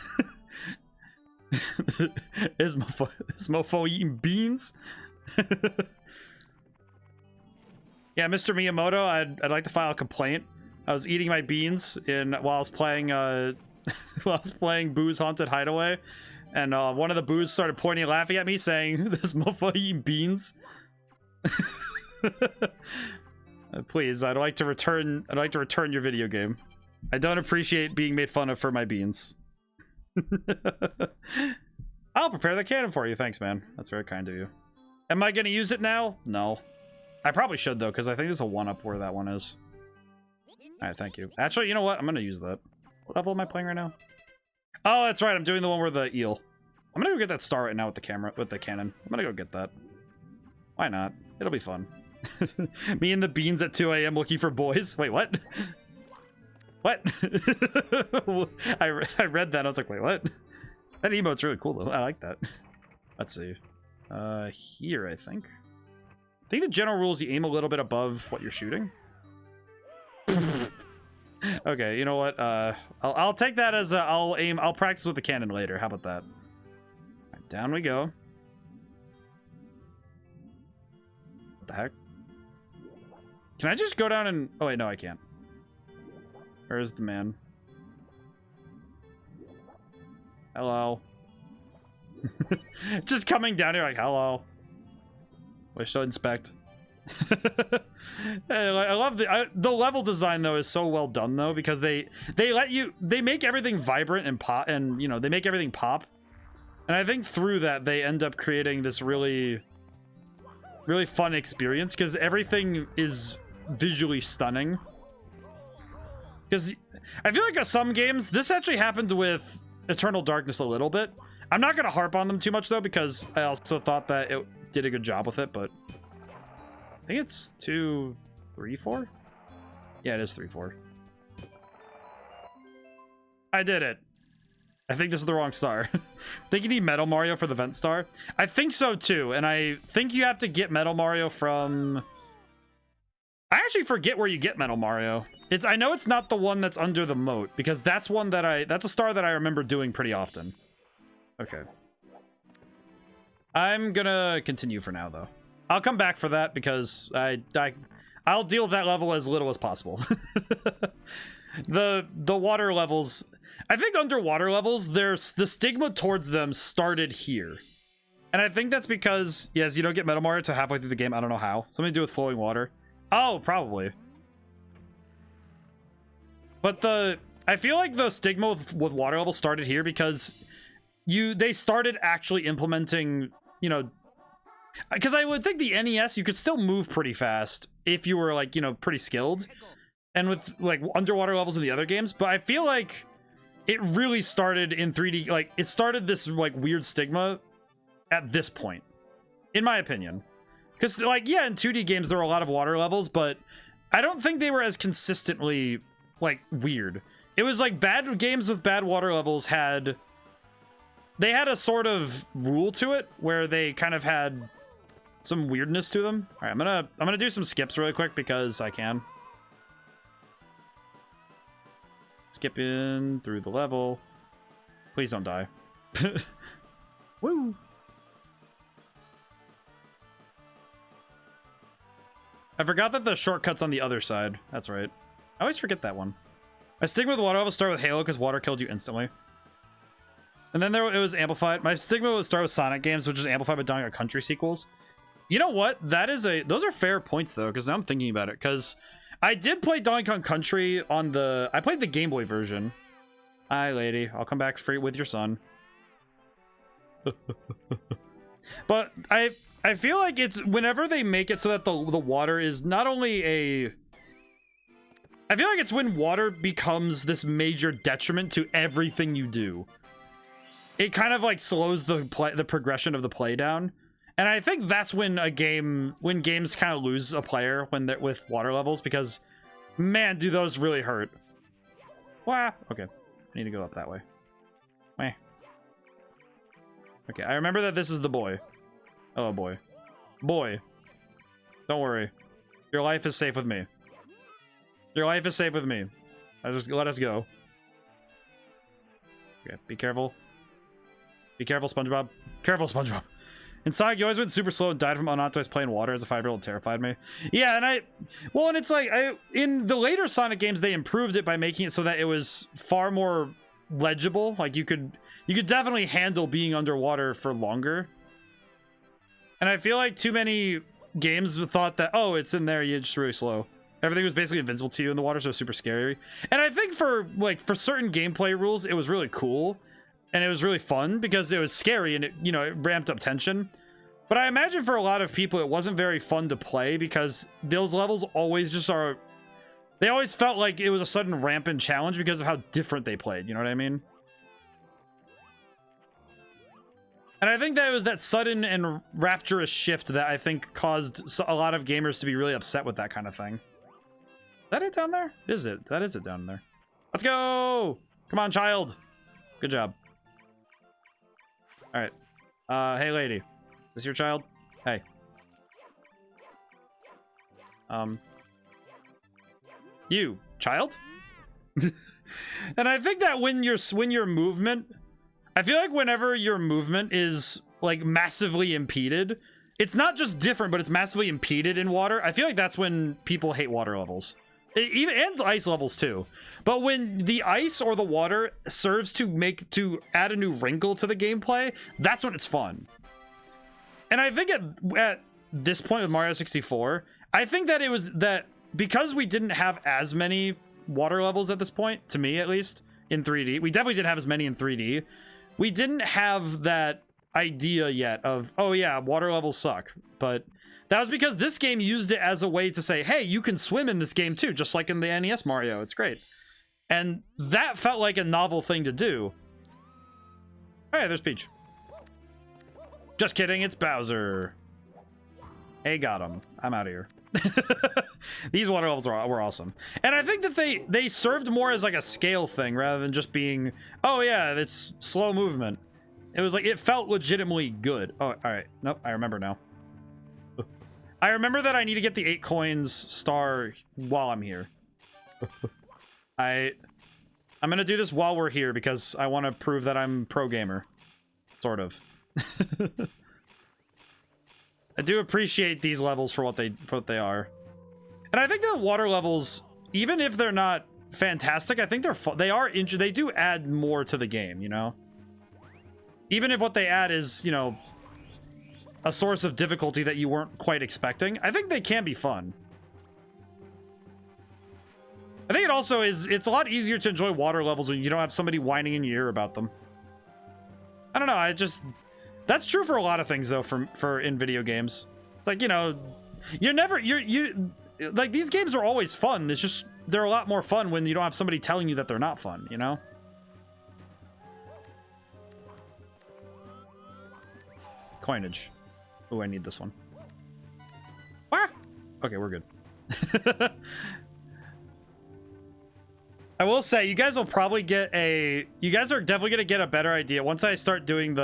Is mofo eating beans? Yeah, Mr. Miyamoto, I'd like to file a complaint. I was eating my beans while I was playing Boo's Haunted Hideaway, and one of the Boos started pointing and laughing at me, saying, "This mofo eating beans." Please, I'd like to return your video game. I don't appreciate being made fun of for my beans. I'll prepare the cannon for you. Thanks, man. That's very kind of you. Am I gonna use it now? No. I probably should though, because I think there's a 1-up where that one is. Alright, thank you. Actually, you know what? I'm gonna use that. What level am I playing right now? Oh, that's right. I'm doing the one where the eel. I'm gonna go get that star right now with the camera, with the cannon. I'm gonna go get that. Why not? It'll be fun. Me and the beans at 2 a.m. looking for boys. Wait, what? What? I read that. I was like, wait, what? That emote's really cool, though. I like that. Let's see. Here, I think. I think the general rule is you aim a little bit above what you're shooting. Okay, you know what? I'll take that as I'll practice with the cannon later. How about that? All right, down we go. What the heck? Can I just go down and... Oh, wait, no, I can't. Where's the man? Hello. Just coming down here like, hello. Wish to inspect. I love the level design though is so well done though, because they make everything vibrant and pop, and you know, they make everything pop. And I think through that they end up creating this really fun experience, because everything is visually stunning. Because I feel like some games, this actually happened with Eternal Darkness a little bit. I'm not going to harp on them too much though, because I also thought that it did a good job with it, but I think it's 2, 3, 4? Yeah, it is 3, 4. I did it. I think this is the wrong star. I think you need Metal Mario for the vent star. I think so too, and I think you have to get Metal Mario from... I actually forget where you get Metal Mario. I know it's not the one that's under the moat, because that's one that that's a star that I remember doing pretty often. Okay. I'm gonna continue for now though. I'll come back for that because I'll deal with that level as little as possible. The water levels, I think underwater levels, there's the stigma towards them started here. And I think that's because, yes, you don't get Metal Mario until halfway through the game. I don't know how. Something to do with flowing water. Oh, probably. But I feel like the stigma with water levels started here because they started actually implementing, you know, because I would think the NES, you could still move pretty fast if you were like, you know, pretty skilled. And with like underwater levels in the other games, but I feel like it really started in 3D, like it started this like weird stigma at this point, in my opinion. Because like, yeah, in 2D games, there were a lot of water levels, but I don't think they were as consistently like weird. It was like bad games with bad water levels had a sort of rule to it where they kind of had some weirdness to them. All right, I'm gonna do some skips really quick because I can. Skipping through the level. Please don't die. Woo. I forgot that the shortcut's on the other side. That's right. I always forget that one. My stigma with water level started with Halo because water killed you instantly. And then it was amplified. My stigma would start with Sonic games, which is amplified by Donkey Kong Country sequels. You know what? Those are fair points though, because now I'm thinking about it. Because I did play Donkey Kong Country on I played the Game Boy version. Hi, lady. I'll come back free with your son. But I feel like it's whenever they make it so that the water is not only a... I feel like it's when water becomes this major detriment to everything you do. It kind of like slows the progression of the play down. And I think that's when games kind of lose a player when they're with water levels, because man, do those really hurt. Wow. Okay. I need to go up that way. Meh. Okay, I remember that this is the boy. Oh boy. Boy. Don't worry. Your life is safe with me. Your life is safe with me. Just let us go. Okay, be careful. Be careful, SpongeBob. Careful, SpongeBob. In Sonic, you always went super slow and died from unauthorized play in water as a 5-year-old. Terrified me. Yeah, and and it's like, in the later Sonic games, they improved it by making it so that it was far more legible. Like, you could definitely handle being underwater for longer. And I feel like too many games thought that, oh, it's in there, you're just really slow. Everything was basically invincible to you in the water, so it was super scary. And I think for certain gameplay rules, it was really cool. And it was really fun because it was scary and it ramped up tension. But I imagine for a lot of people, it wasn't very fun to play because those levels always just are... They always felt like it was a sudden rampant challenge because of how different they played. You know what I mean? And I think that it was that sudden and rapturous shift that I think caused a lot of gamers to be really upset with that kind of thing. Is that it down there? Is it? That is it down there. Let's go! Come on, child. Good job. All right. Hey, lady. Is this your child? Hey. You, child? And I think that when your movement, I feel like whenever your movement is like massively impeded, it's not just different, but it's massively impeded in water. I feel like that's when people hate water levels. Even and ice levels too. But when the ice or the water serves to add a new wrinkle to the gameplay, that's when it's fun. And I think at this point with Mario 64, I think that it was that because we didn't have as many water levels at this point, to me at least, in 3D. We definitely didn't have as many in 3D. We didn't have that idea yet of, oh yeah, water levels suck. But that was because this game used it as a way to say, hey, you can swim in this game too, just like in the NES Mario. It's great. And that felt like a novel thing to do. Hey, there's Peach. Just kidding, it's Bowser. Hey, got him. I'm out of here. These water levels were awesome. And I think that they served more as like a scale thing rather than just being, oh yeah, it's slow movement. It was like, it felt legitimately good. Oh, all right. Nope, I remember now. I remember that I need to get the 8 coins star while I'm here. I'm gonna do this while we're here because I want to prove that I'm pro gamer. Sort of. I do appreciate these levels for what they are. And I think the water levels, even if they're not fantastic, I think they're fun. They do add more to the game, you know? Even if what they add is, you know, a source of difficulty that you weren't quite expecting, I think they can be fun. I think it also is, it's a lot easier to enjoy water levels when you don't have somebody whining in your ear about them. I don't know, that's true for a lot of things though, for in video games. It's like, you know, like these games are always fun. It's just, they're a lot more fun when you don't have somebody telling you that they're not fun, you know? Coinage. Oh, I need this one. Ah! Okay, we're good. I will say, you guys will probably get you guys are definitely going to get a better idea once I start doing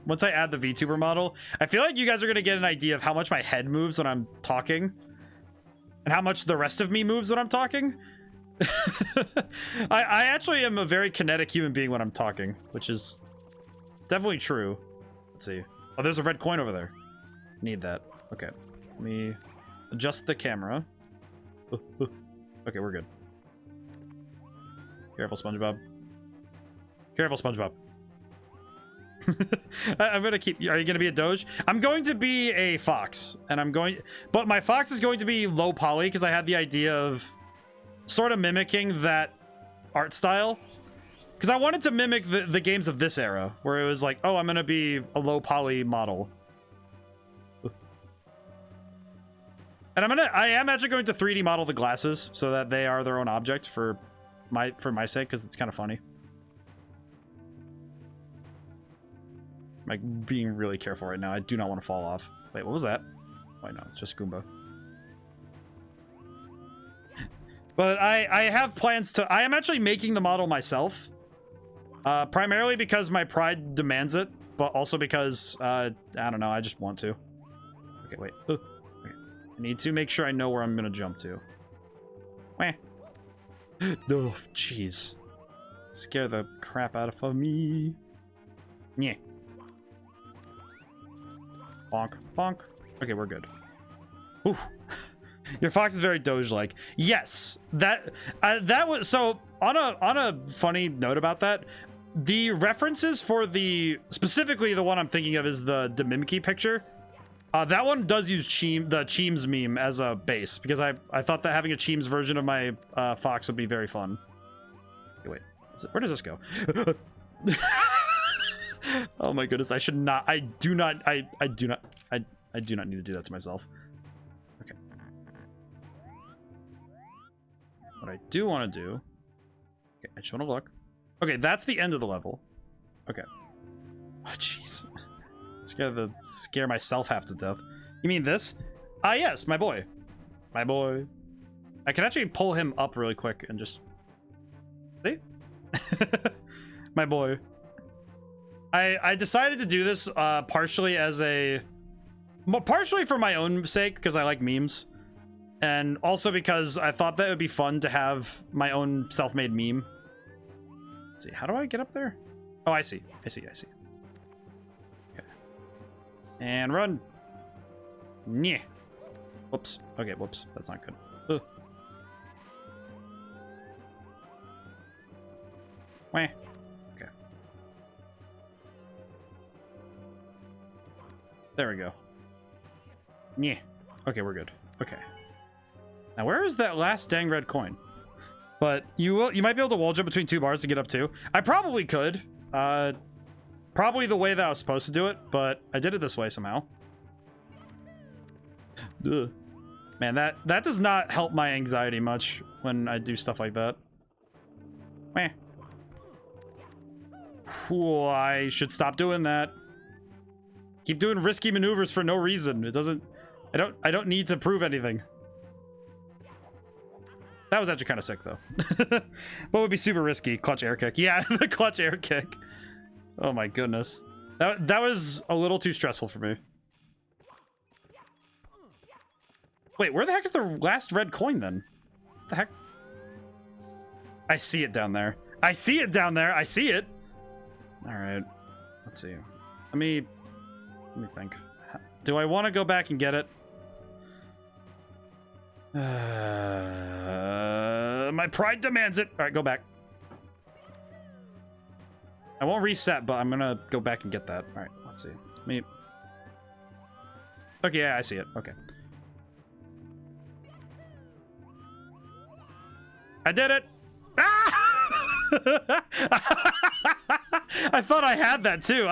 once I add the VTuber model. I feel like you guys are going to get an idea of how much my head moves when I'm talking and how much the rest of me moves when I'm talking. I actually am a very kinetic human being when I'm talking, which is, it's definitely true. Let's see. Oh, there's a red coin over there. Need that. Okay. Let me Adjust the camera. Okay, we're good. Careful, SpongeBob. Careful, SpongeBob. I'm gonna keep. Are you gonna be a Doge? I'm going to be a fox, and I'm going. But my fox is going to be low poly because I had the idea of sort of mimicking that art style. Because I wanted to mimic the games of this era, where it was like, oh, I'm gonna be a low poly model. And I am actually going to 3D model the glasses so that they are their own object for my sake, because it's kind of funny. I'm like being really careful right now. I do not want to fall off. Wait, what was that? Wait, no, it's just Goomba. But I have plans to. I am actually making the model myself, primarily because my pride demands it, but also because I don't know. I just want to. Okay, wait. Okay. I need to make sure I know where I'm gonna jump to. Wah. Oh, jeez. Scare the crap out of me. Yeah. Bonk, bonk. Okay, we're good. Ooh. Your fox is very Doge-like. Yes, that was so. On a funny note about that, the references for specifically the one I'm thinking of is the Mimikyu picture. That one does use the Cheems meme as a base because I thought that having a Cheems version of my fox would be very fun. Okay, wait, where does this go? Oh my goodness, I should not. I do not need to do that to myself. Okay. What I do want to do. Okay, I just want to look. Okay, that's the end of the level. Okay. Oh jeez. Scare myself half to death. You mean this? Ah, yes, my boy. My boy. I can actually pull him up really quick and just... See? My boy. I decided to do this partially as a... Partially for my own sake, because I like memes. And also because I thought that it would be fun to have my own self-made meme. Let's see, how do I get up there? Oh, I see. I see. Okay. And run. Yeah. Whoops. Okay, whoops. That's not good. Ugh. Wah. Okay. There we go. Yeah. Okay, we're good. Okay. Now, where is that last dang red coin? But you might be able to wall jump between 2 bars to get up to. I probably could. Probably the way that I was supposed to do it, but I did it this way somehow. Ugh. Man, that does not help my anxiety much when I do stuff like that. Meh. Ooh, I should stop doing that. Keep doing risky maneuvers for no reason. It doesn't... I don't need to prove anything. That was actually kind of sick, though. What would be super risky? Clutch air kick. Yeah, the clutch air kick. Oh my goodness. That was a little too stressful for me. Wait, where the heck is the last red coin, then? What the heck? I see it down there. I see it down there. I see it. All right. Let's see. Let me think. Do I want to go back and get it? My pride demands it. All right, go back. I won't reset, but I'm gonna go back and get that. All right, let's see. Okay, yeah, I see it. Okay. I did it. Ah! I thought I had that too.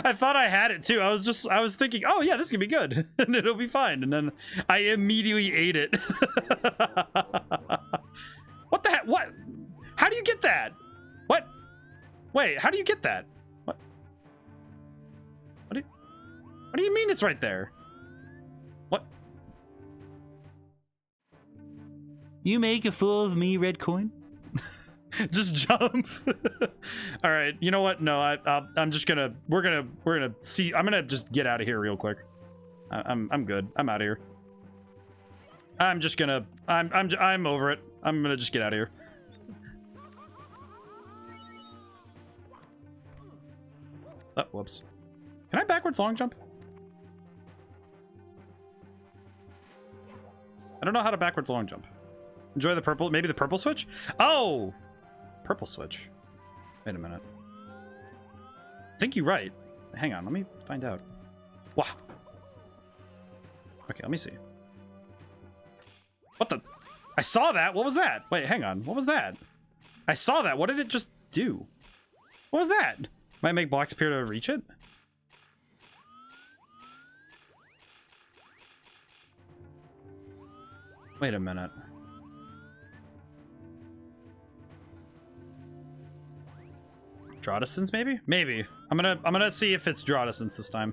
I thought I had it too. I was thinking, oh yeah, this can be good and it'll be fine. And then I immediately ate it. What the heck? What? How do you get that? What? Wait, how do you get that? What? What do you mean it's right there? What? You make a fool of me, red coin? Just jump. All right, you know what? No, I'm just gonna. We're gonna see. I'm gonna just get out of here real quick. I'm good. I'm out of here. I'm just gonna. I'm over it. I'm gonna just get out of here. Oh, whoops. Can I backwards long jump? I don't know how to backwards long jump. Enjoy the purple, maybe the purple switch? Oh! Purple switch. Wait a minute. I think you're right. Hang on, let me find out. Wow. Okay, let me see. What the? I saw that. What was that? Wait, hang on. What was that? I saw that. What did it just do? What was that? Might make blocks appear to reach it? Wait a minute. Draw distance, maybe? Maybe. I'm gonna see if it's draw distance this time.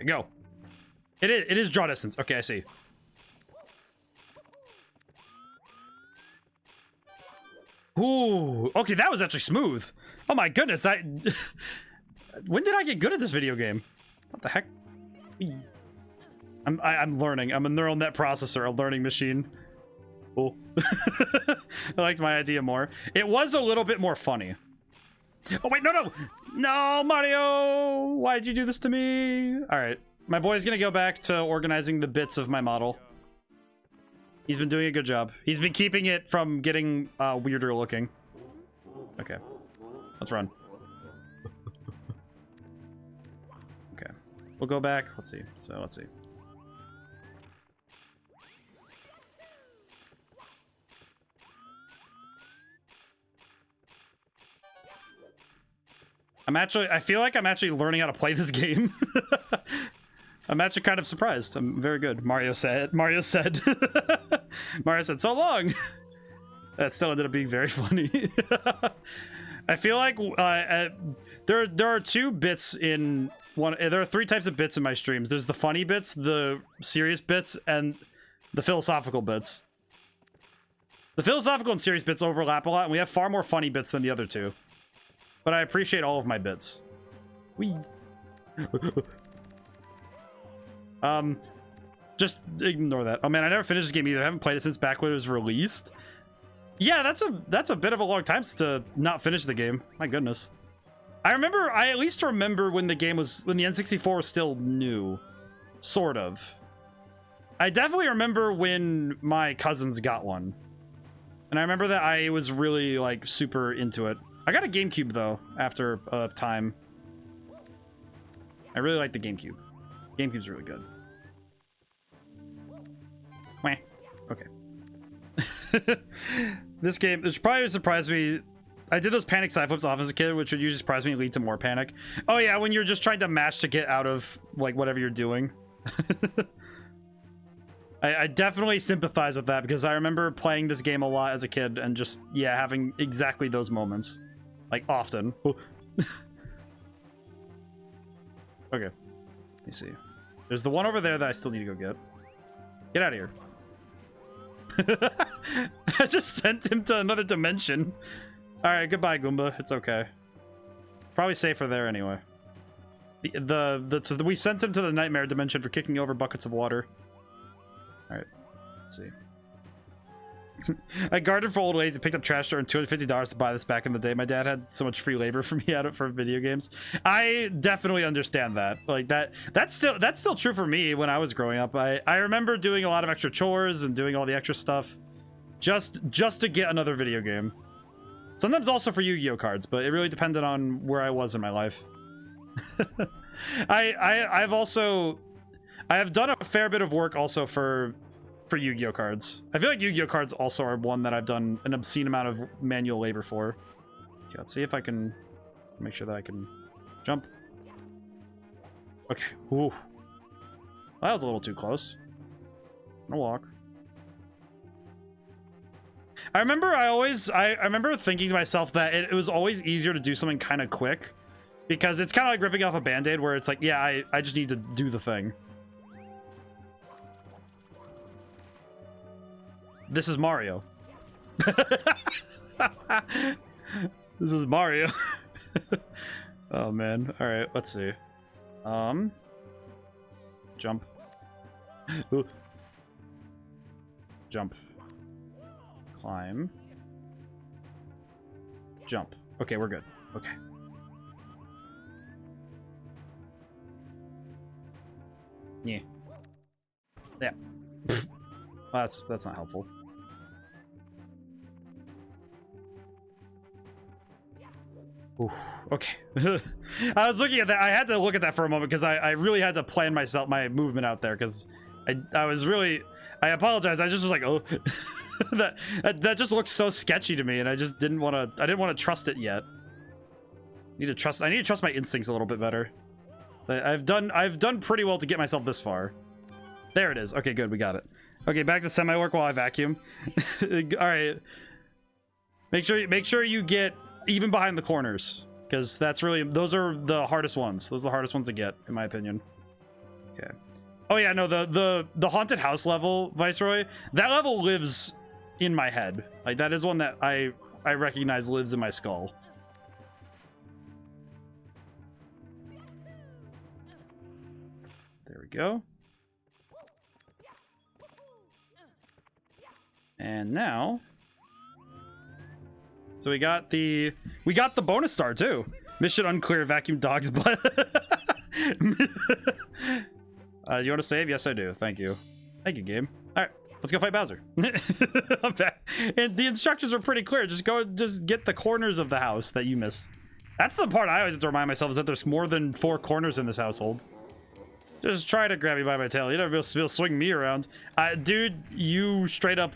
Go. It is draw distance. Okay, I see. Ooh, okay, that was actually smooth. Oh my goodness, when did I get good at this video game? What the heck? I'm learning. I'm a neural net processor, a learning machine. Oh. I liked my idea more. It was a little bit more funny. Oh wait, no, Mario! Why'd you do this to me? All right, my boy's gonna go back to organizing the bits of my model. He's been doing a good job. He's been keeping it from getting weirder looking. Okay, let's run. Okay, we'll go back. Let's see. So let's see. I feel like I'm actually learning how to play this game. I'm actually kind of surprised. I'm very good. Mario said, Mario said, so long. That still ended up being very funny. I feel like there are two bits in one. There are three types of bits in my streams. There's the funny bits, the serious bits, and the philosophical bits. The philosophical and serious bits overlap a lot, and we have far more funny bits than the other two. But I appreciate all of my bits. Whee. Just ignore that. Oh man, I never finished this game either. I haven't played it since back when it was released. Yeah, that's a bit of a long time to not finish the game. My goodness. I at least remember when the N64 was still new. Sort of. I definitely remember when my cousins got one. And I remember that I was really, like, super into it. I got a GameCube, though, after a time. I really like the GameCube. GameCube's really good. Meh. Okay. This game, which probably surprised me. I did those panic side flips off as a kid, which would usually surprise me and lead to more panic. Oh yeah, when you're just trying to mash to get out of, like, whatever you're doing. I definitely sympathize with that, because I remember playing this game a lot as a kid and just, yeah, having exactly those moments. Like, often. Okay. Let me see. There's the one over there that I still need to go get. Get out of here. I just sent him to another dimension. Alright, goodbye, Goomba. It's okay. Probably safer there anyway. We sent him to the nightmare dimension for kicking over buckets of water. Alright. Let's see. I guarded for old ladies and picked up trash and $250 to buy this back in the day. My dad had so much free labor for me for video games. I definitely understand that. Like that's still true for me when I was growing up. I remember doing a lot of extra chores and doing all the extra stuff just to get another video game. Sometimes also for Yu-Gi-Oh cards, but it really depended on where I was in my life. I have done a fair bit of work also for Yu-Gi-Oh cards. I feel like Yu-Gi-Oh cards also are one that I've done an obscene amount of manual labor for. Okay, let's see if I can make sure that I can jump. Okay. Ooh. That was a little too close. I'm gonna walk. I remember I remember thinking to myself that it was always easier to do something kind of quick, because it's kind of like ripping off a band-aid where it's like, yeah, I just need to do the thing. This is Mario. This is Mario. Oh man. All right, let's see. Jump. Ooh. Jump. Climb. Jump. Okay, we're good. Okay. Yeah. Yeah. Well, that's not helpful. Ooh, okay. I was looking at that. I had to look at that for a moment because I really had to plan my movement out there because I was really, I apologize. I just was like, oh, that just looked so sketchy to me, and I just didn't want to. I didn't want to trust it yet. I need to trust my instincts a little bit better. I've done pretty well to get myself this far. There it is. Okay, good. We got it. Okay, back to semi-work while I vacuum. All right. Make sure you get even behind the corners, because that's really, those are the hardest ones. Those are the hardest ones to get, in my opinion. Okay. Oh yeah, no, the haunted house level, Viceroy, that level lives in my head. Like, that is one that I recognize lives in my skull. There we go. And now, so we got the bonus star too. Mission unclear, vacuum dog's butt. Do you want to save? Yes, I do. Thank you. Thank you, game. All right, let's go fight Bowser. I'm back. And the instructions are pretty clear. Just get the corners of the house that you miss. That's the part I always have to remind myself, is that there's more than 4 corners in this household. Just try to grab me by my tail. You never be able to swing me around. Dude, you straight up...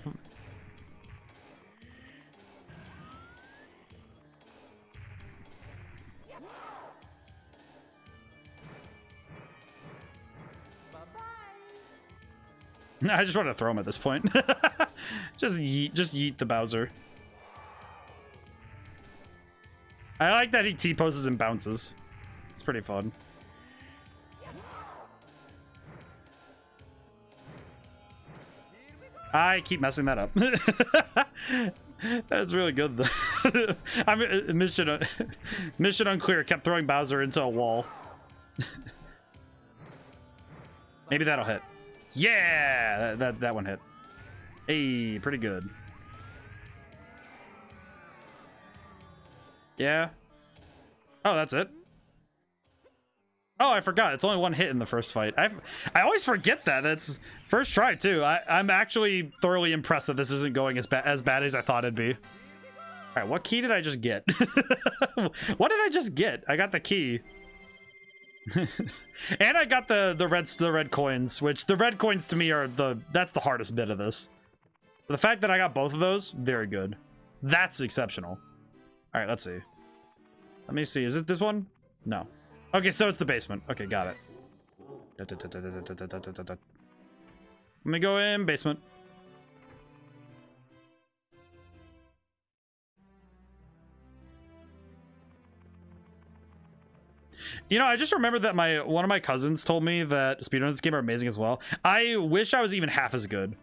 I just want to throw him at this point. just yeet the Bowser. I like that he T-poses and bounces. It's pretty fun. I keep messing that up. That's really good though. Mission unclear. Kept throwing Bowser into a wall. Maybe that'll hit. Yeah, that one hit. Hey, pretty good. Yeah. Oh, that's it. Oh, I forgot. It's only 1 hit in the first fight. I always forget that. It's first try too. I'm actually thoroughly impressed that this isn't going as bad as I thought it'd be. All right, what key did I just get? What did I just get? I got the key. And I got the red coins, which the red coins to me are that's the hardest bit of this. The fact that I got both of those, very good. That's exceptional. All right, let's see. Let me see. Is it this one? No. Okay, so it's the basement. Okay, got it. Let me go in basement. You know, I just remembered that one of my cousins told me that speedruns this game are amazing as well. I wish I was even half as good.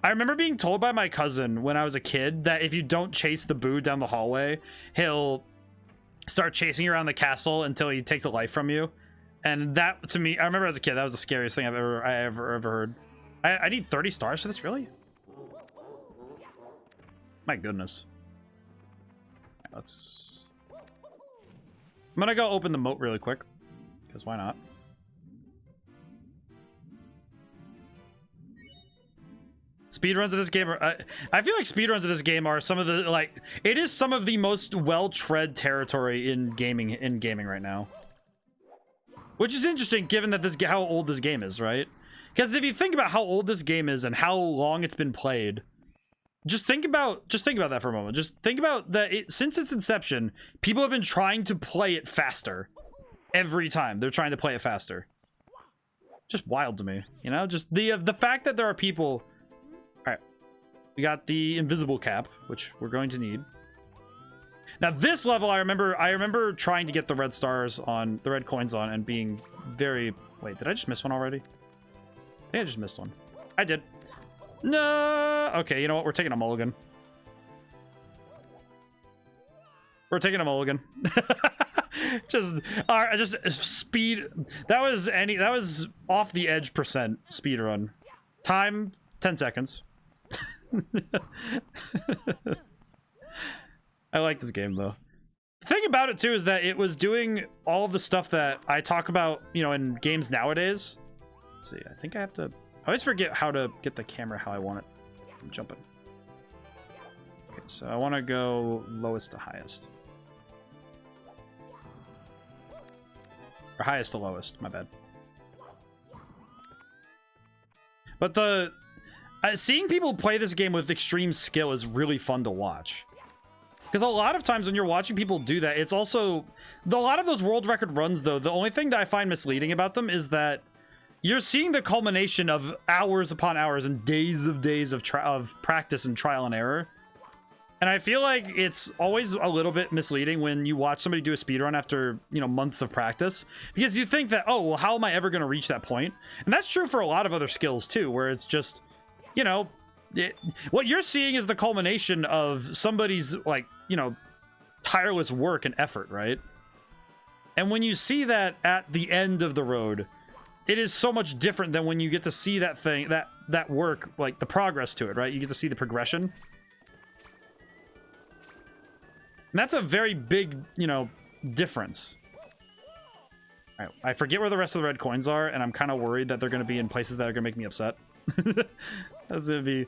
I remember being told by my cousin when I was a kid that if you don't chase the Boo down the hallway, he'll start chasing you around the castle until he takes a life from you. And that, to me, I remember as a kid, that was the scariest thing I ever heard. I need 30 stars for this, really? My goodness. Let's... I'm gonna go open the moat really quick, because why not? Speedruns of this game are... I feel like speedruns of this game are some of the, like... It is some of the most well-tread territory in gaming right now. Which is interesting, given that how old this game is, right? Because if you think about how old this game is and how long it's been played... Just think about that for a moment. Just think about that. Since its inception, people have been trying to play it faster. Every time they're trying to play it faster. Just wild to me, you know. Just the fact that there are people. All right, we got the invisible cap, which we're going to need. Now this level, I remember trying to get the red stars on, the red coins on, and being very. Wait, did I just miss one already? I think I just missed one. I did. No. Okay, you know what? We're taking a mulligan. We're taking a mulligan. Just speed. That was off the edge percent speed run. Time 10 seconds. I like this game though. The thing about it too is that it was doing all of the stuff that I talk about, you know, in games nowadays. Let's see. I think I have to. I always forget how to get the camera how I want it. I'm jumping. Okay, so I want to go lowest to highest. Or highest to lowest, my bad. But the... seeing people play this game with extreme skill is really fun to watch. Because a lot of times when you're watching people do that, it's also... a lot of those world record runs, though, the only thing that I find misleading about them is that you're seeing the culmination of hours upon hours and days of practice and trial and error. And I feel like it's always a little bit misleading when you watch somebody do a speedrun after, you know, months of practice. Because you think that, oh, well, how am I ever going to reach that point? And that's true for a lot of other skills, too, where it's just, you know, what you're seeing is the culmination of somebody's, like, you know, tireless work and effort, right? And when you see that at the end of the road, it is so much different than when you get to see that thing, that work, like the progress to it, right? You get to see the progression. And that's a very big, you know, difference. All right, I forget where the rest of the red coins are, and I'm kind of worried that they're going to be in places that are going to make me upset. That's going to be...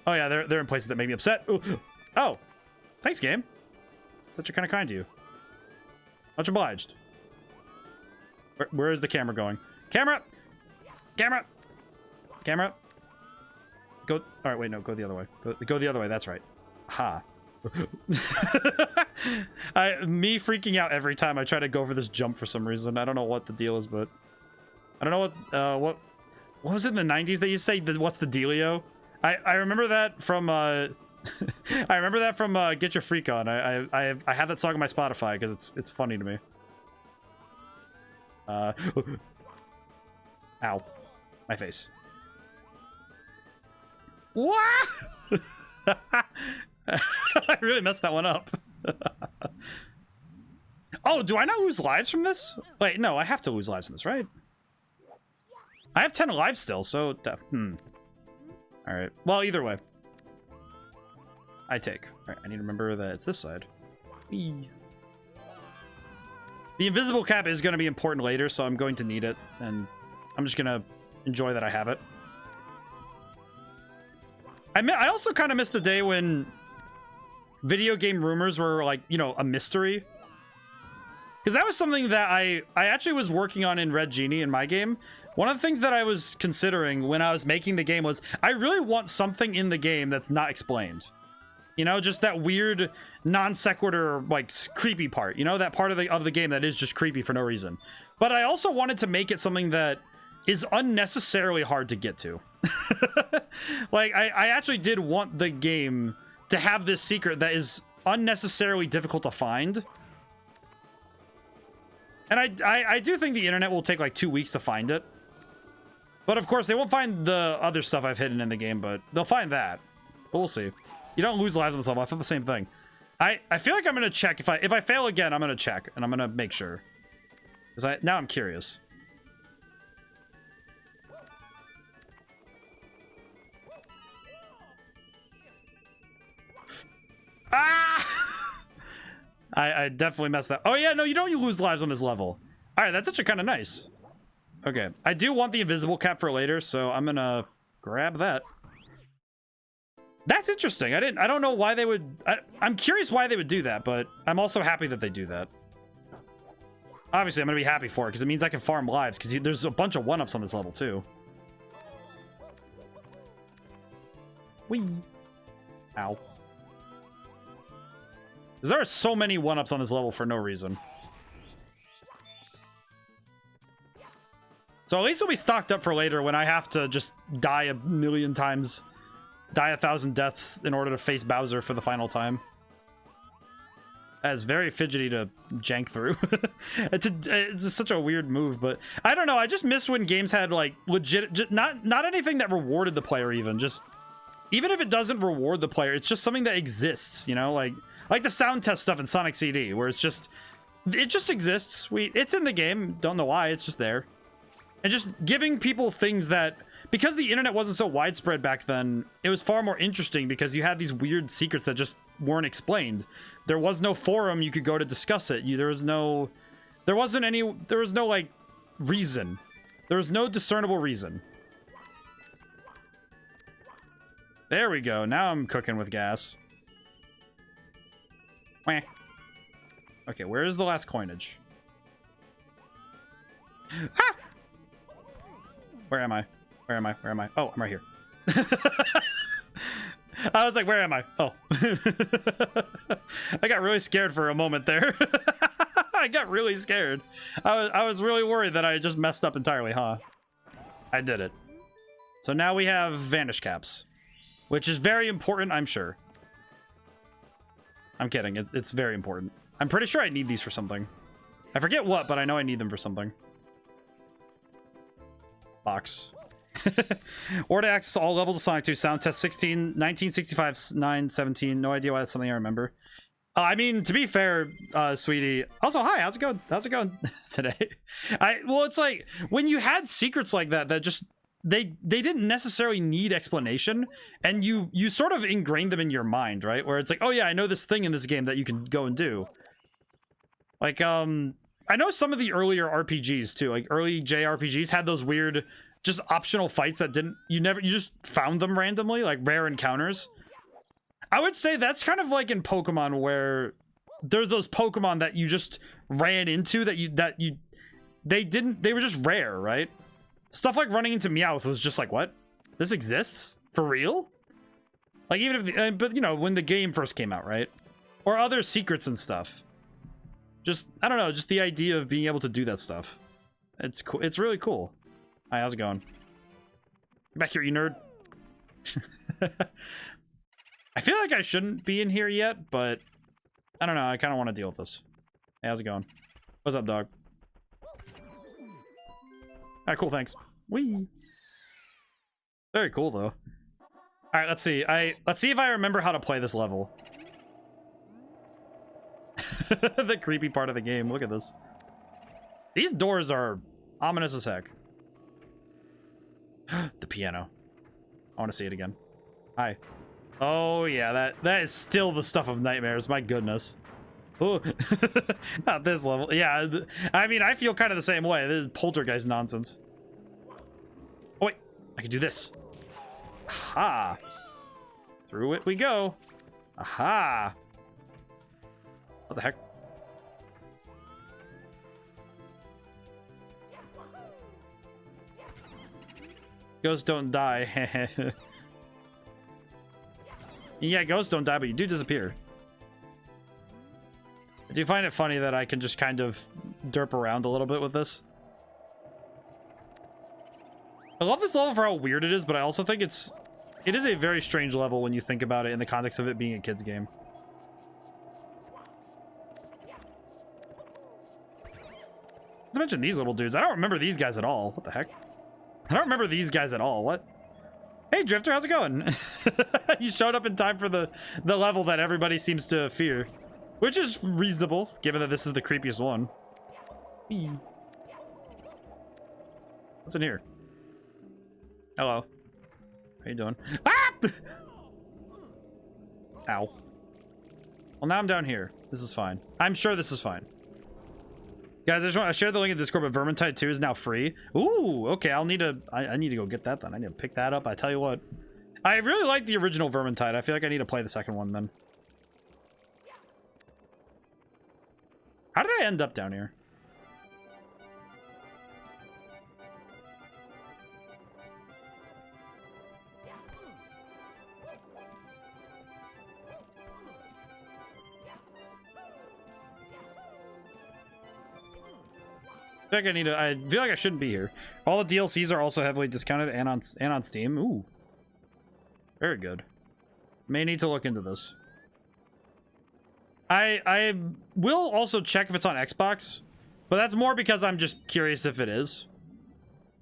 Oh, yeah, they're in places that make me upset. Oh, thanks, game. Such a kind of kind to you. Much obliged. Where is the camera going? Camera! Camera! Camera! Go. All right, wait, no, go the other way. Go the other way. That's right. Ha. Me freaking out every time I try to go for this jump for some reason. I don't know what the deal is, but I don't know what was it in the 90s that you say? What's the dealio? I remember that from I remember that from Get Your Freak On. I have that song on my Spotify because it's funny to me. Ow, my face. What? I really messed that one up. Oh, do I not lose lives from this? Wait, no, I have to lose lives from this, right? I have 10 lives still, so... Alright, well, either way. I take. Alright, I need to remember that it's this side. Whee. The invisible cap is going to be important later, so I'm going to need it, and I'm just going to enjoy that I have it. I also kind of miss the day when video game rumors were, like, you know, a mystery. Because that was something that I actually was working on in Red Genie in my game. One of the things that I was considering when I was making the game was, I really want something in the game that's not explained. You know, just that weird non sequitur, like, creepy part. You know, that part of the game that is just creepy for no reason. But I also wanted to make it something that is unnecessarily hard to get to. Like, I actually did want the game to have this secret that is unnecessarily difficult to find. And I do think the internet will take like 2 weeks to find it. But of course, they won't find the other stuff I've hidden in the game, but they'll find that. But we'll see. You don't lose lives on this level. I thought the same thing. I feel like I'm going to check. If I fail again, I'm going to check. And I'm going to make sure. Because now I'm curious. Ah! I definitely messed that. Oh yeah, no, you don't. You lose lives on this level. All right, that's actually kind of nice. Okay, I do want the invisible cap for later, so I'm gonna grab that. That's interesting. I don't know why they would. I'm curious why they would do that, but I'm also happy that they do that. Obviously, I'm gonna be happy for it because it means I can farm lives. Because there's a bunch of 1-ups on this level too. Whee! Ow. There are so many 1-ups on this level for no reason. So at least we'll be stocked up for later when I have to just die a million times. Die 1,000 deaths in order to face Bowser for the final time. That is very fidgety to jank through. It's such a weird move, but I don't know. I just miss when games had like legit, not anything that rewarded the player even. Just even if it doesn't reward the player, it's just something that exists, you know, like the sound test stuff in Sonic CD, where it just exists. It's in the game. Don't know why. It's just there. And just giving people things that, because the internet wasn't so widespread back then, it was far more interesting because you had these weird secrets that just weren't explained. There was no forum you could go to discuss it. There was no like reason. There was no discernible reason. There we go. Now I'm cooking with gas. Wah. Okay, where is the last coinage? Ah! Where am I? Where am I? Where am I? Oh, I'm right here. I was like, where am I? Oh. I got really scared for a moment there. I got really scared. I was really worried that I just messed up entirely, huh? I did it. So now we have vanish caps, which is very important, I'm sure. I'm kidding. It's very important. I'm pretty sure I need these for something. I forget what, but I know I need them for something. Box. Order access to all levels of Sonic 2. Sound test 16, 1965, 9, 17. No idea why that's something I remember. I mean, to be fair, sweetie. Also, hi, how's it going? How's it going today? Well, it's like when you had secrets like that just they didn't necessarily need explanation, and you sort of ingrained them in your mind, right? Where it's like, oh yeah, I know this thing in this game that you can go and do. Like, I know some of the earlier RPGs too, like early JRPGs had those weird, just optional fights that you just found them randomly, like rare encounters. I would say that's kind of like in Pokemon, where there's those Pokemon that you just ran into they were just rare, right? Stuff like running into Meowth was just like, what? This exists? For real? Like, even if but you know, when the game first came out, right? Or other secrets and stuff. Just, I don't know, just the idea of being able to do that stuff. It's cool. It's really cool. Hi, how's it going? Get back here, you nerd. I feel like I shouldn't be in here yet, but I don't know. I kind of want to deal with this. Hey, how's it going? What's up, dog? Alright, cool, thanks. Whee! Very cool, though. Alright, let's see. Let's see if I remember how to play this level. The creepy part of the game. Look at this. These doors are ominous as heck. The piano. I want to see it again. Hi. Oh yeah, that is still the stuff of nightmares. My goodness. Oh, not this level. Yeah, I mean, I feel kind of the same way. This is poltergeist nonsense. Oh wait, I can do this. Aha! Through it we go. Aha! What the heck? Ghosts don't die. Yeah, ghosts don't die, but you do disappear. I do find it funny that I can just kind of derp around a little bit with this. I love this level for how weird it is, but I also think it is a very strange level when you think about it in the context of it being a kid's game. Not to mention these little dudes. I don't remember these guys at all. What the heck? I don't remember these guys at all. What? Hey, Drifter, how's it going? You showed up in time for the level that everybody seems to fear. Which is reasonable, given that this is the creepiest one. What's in here? Hello. How you doing? Ah! Ow. Well, now I'm down here. This is fine. I'm sure this is fine. Guys, I just want to share the link in Discord, but Vermintide 2 is now free. Ooh, okay, I need to go get that then. I need to pick that up. I tell you what. I really like the original Vermintide. I feel like I need to play the second one then. How did I end up down here? I feel like I shouldn't be here. All the DLCs are also heavily discounted and on Steam. Ooh. Very good. May need to look into this. I will also check if it's on Xbox, but that's more because I'm just curious if it is.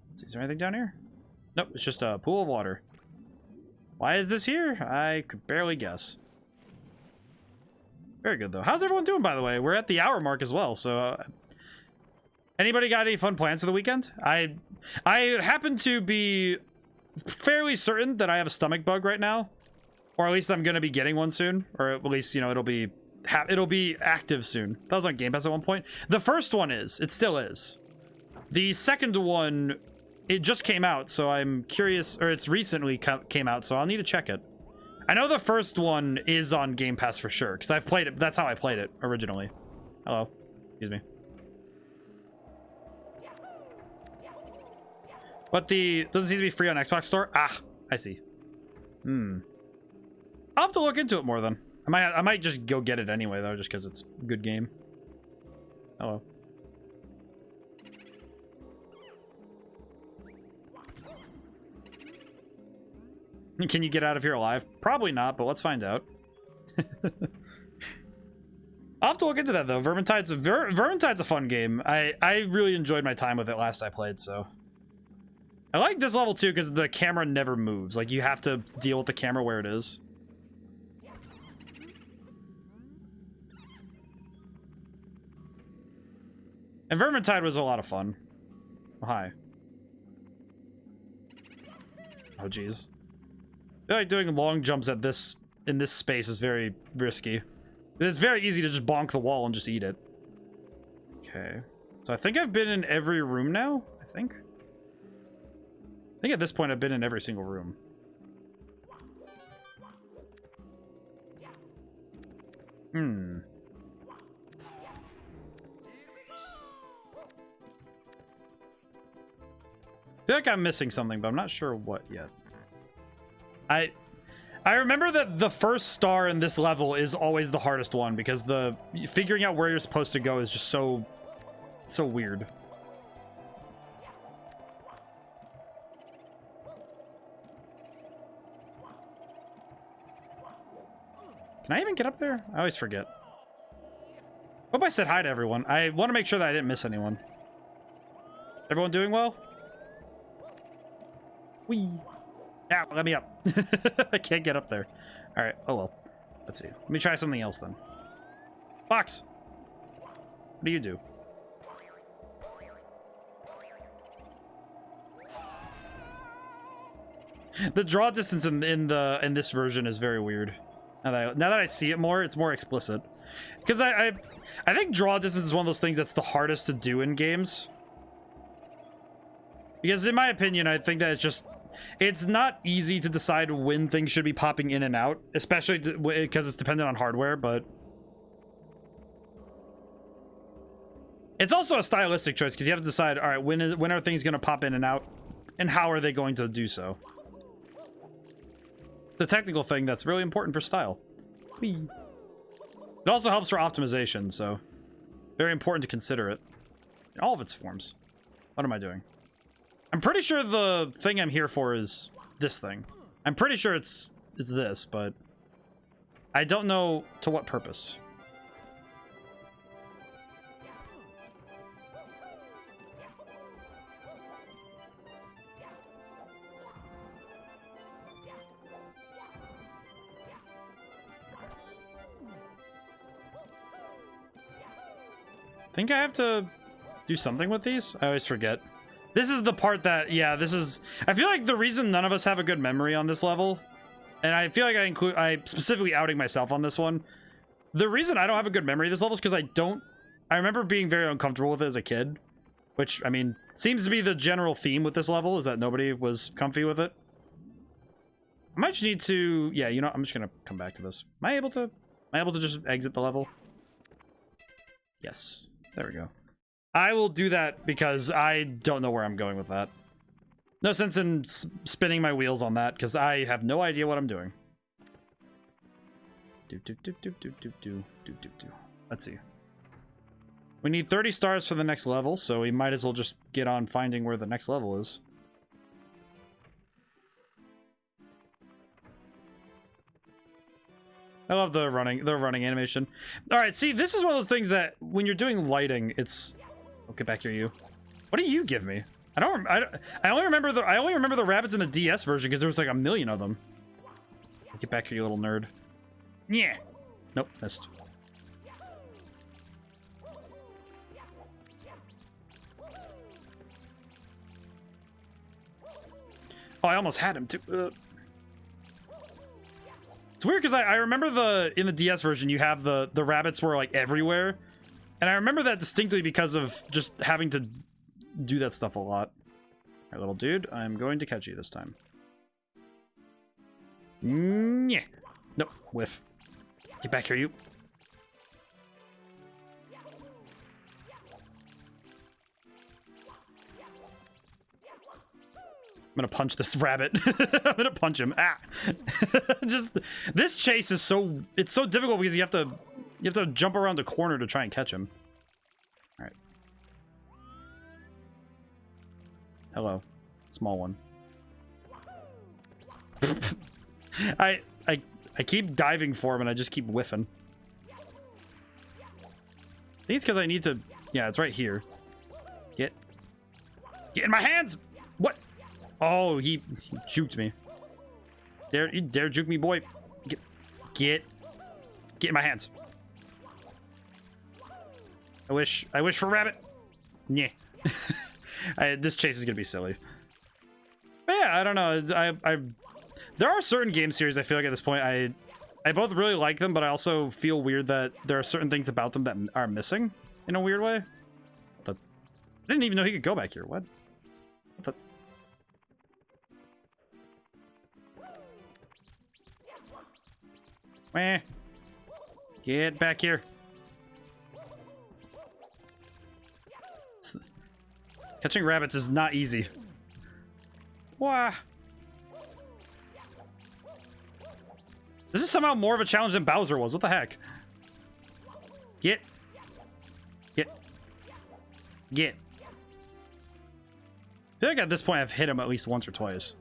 Let's see, is there anything down here? Nope, it's just a pool of water. Why is this here? I could barely guess. Very good, though. How's everyone doing, by the way? We're at the hour mark as well, so... Anybody got any fun plans for the weekend? I happen to be fairly certain that I have a stomach bug right now. Or at least I'm going to be getting one soon. Or at least, you know, it'll be active soon. That was on Game Pass at one point. The first one is. It still is. The second one, it just came out, so I'm curious. Or it's recently came out, so I'll need to check it. I know the first one is on Game Pass for sure, because I've played it. That's how I played it originally. Hello. Excuse me. But the doesn't seem to be free on Xbox Store. Ah, I see. I'll have to look into it more then. I might just go get it anyway though, just because it's a good game. Hello. Can you get out of here alive? Probably not, but let's find out. I'll have to look into that though. Vermintide's a fun game. I really enjoyed my time with it last I played, so. I like this level too because the camera never moves. Like you have to deal with the camera where it is. And Vermintide was a lot of fun. Oh, hi. Oh geez. I feel like doing long jumps at this in this space is very risky. It's very easy to just bonk the wall and just eat it. Okay. So I think I've been in every room now, I think at this point I've been in every single room. I feel like I'm missing something, but I'm not sure what yet. I remember that the first star in this level is always the hardest one because the figuring out where you're supposed to go is just so weird. Can I even get up there? I always forget. Hope I said hi to everyone. I want to make sure that I didn't miss anyone. Everyone doing well? Whee! Ow, let me up. I can't get up there. All right. Oh well. Let's see. Let me try something else then. Fox. What do you do? The draw distance in this version is very weird. Now that I see it more, it's more explicit. Because I think draw distance is one of those things that's the hardest to do in games. Because in my opinion, I think that it's not easy to decide when things should be popping in and out, especially because it's dependent on hardware, but it's also a stylistic choice because you have to decide, all right, when are things going to pop in and out and how are they going to do so? It's a technical thing that's really important for style. Whee. It also helps for optimization, so very important to consider it in all of its forms. What am I doing? I'm pretty sure the thing I'm here for is this thing. I'm pretty sure it's this, but I don't know to what purpose. I think I have to do something with these? I always forget. This is the part that, yeah, this is... I feel like the reason none of us have a good memory on this level, and I feel like I'm specifically outing myself on this one. The reason I don't have a good memory of this level is because I remember being very uncomfortable with it as a kid, which, I mean, seems to be the general theme with this level, is that nobody was comfy with it. I might just need to... Yeah, you know, I'm just gonna come back to this. Am I able to just exit the level? Yes. There we go. I will do that because I don't know where I'm going with that. No sense in spinning my wheels on that because I have no idea what I'm doing. Let's see. We need 30 stars for the next level, so we might as well just get on finding where the next level is. I love the running animation. All right, see, this is one of those things that when you're doing lighting, it's... Oh, get back here, you. What do you give me? I only remember the rabbits in the DS version because there was like a million of them. Get back here, you little nerd. Yeah. Nope, missed. Oh, I almost had him too. It's weird because I remember in the DS version you have the rabbits were like everywhere, and I remember that distinctly because of just having to do that stuff a lot. All right, little dude, I'm going to catch you this time. Yeah. No, whiff. Get back here, you. I'm gonna punch this rabbit. I'm gonna punch him. Ah! Just this chase is so difficult because you have to jump around the corner to try and catch him. All right. Hello, small one. I keep diving for him and I just keep whiffing. I think it's because I need to. Yeah, it's right here. Get in my hands. What? Oh, he juked me. You dare juke me, boy. Get in my hands. I wish for rabbit. Yeah. This chase is gonna be silly. But yeah, I don't know. There are certain game series I feel like at this point I both really like them, but I also feel weird that there are certain things about them that are missing in a weird way. I didn't even know he could go back here. What? Meh. Get back here. Catching rabbits is not easy. Wah. This is somehow more of a challenge than Bowser was. What the heck? Get. I feel like at this point I've hit him at least once or twice.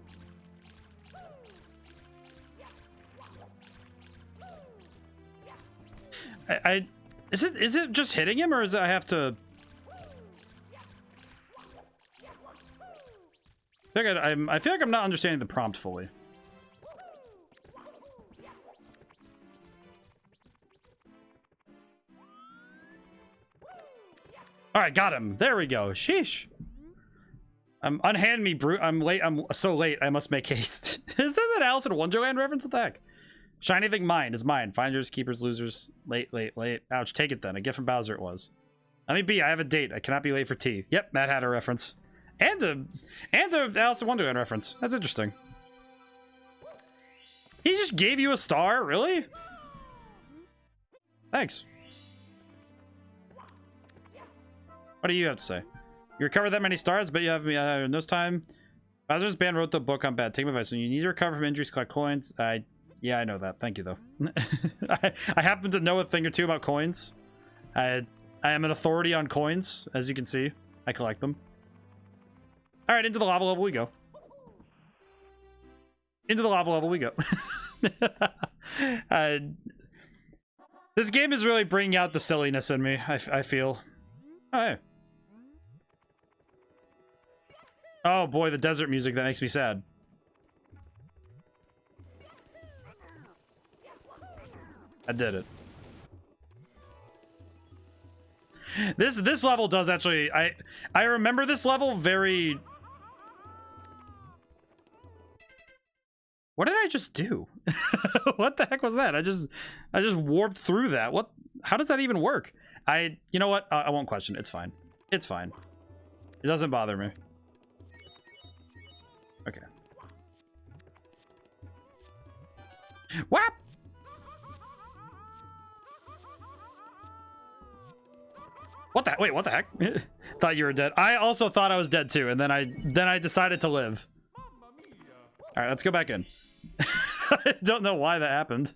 Is it just hitting him, or is it I have to? I feel like I'm not understanding the prompt fully. All right, got him. There we go. Sheesh. Unhand me, brute. I'm late. I'm so late. I must make haste. Is this an Alice in Wonderland reference? What the heck? Shiny thing mine is mine. Finders, keepers, losers. Late. Ouch, take it then. A gift from Bowser it was. Let me be. I have a date. I cannot be late for tea. Yep, Mad Hatter reference. And a Alice in Wonderland reference. That's interesting. He just gave you a star? Really? Thanks. What do you have to say? You recovered that many stars, but you have in no time. Bowser's band wrote the book on bad. Take my advice. When you need to recover from injuries, collect coins. Yeah, I know that. Thank you, though. I happen to know a thing or two about coins. I am an authority on coins, as you can see. I collect them. All right, into the lava level we go. Into the lava level we go. This game is really bringing out the silliness in me, I feel. Oh, hey. Oh boy, the desert music, that makes me sad. I did it. This level does actually, I remember this level very... What did I just do? What the heck was that? I just warped through that. What? How does that even work? You know what? I won't question. It's fine. It's fine. It doesn't bother me. Okay. Whap! What the? Wait, what the heck? Thought you were dead. I also thought I was dead too, and then I decided to live. All right, let's go back in. I don't know why that happened.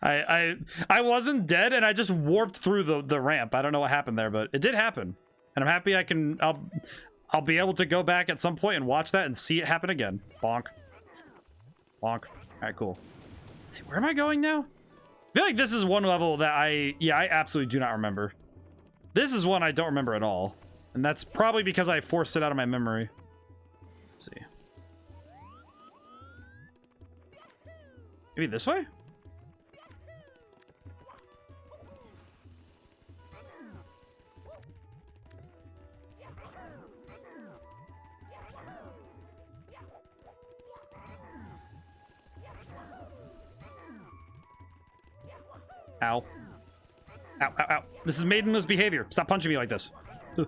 I wasn't dead, and I just warped through the ramp. I don't know what happened there, but it did happen, and I'm happy I'll be able to go back at some point and watch that and see it happen again. Bonk. Bonk. All right, cool. Let's see, where am I going now? I feel like this is one level that I absolutely do not remember. This is one I don't remember at all, and that's probably because I forced it out of my memory. Let's see. Maybe this way? Ow. Ow, ow, ow. This is maidenless behavior. Stop punching me like this. Ugh.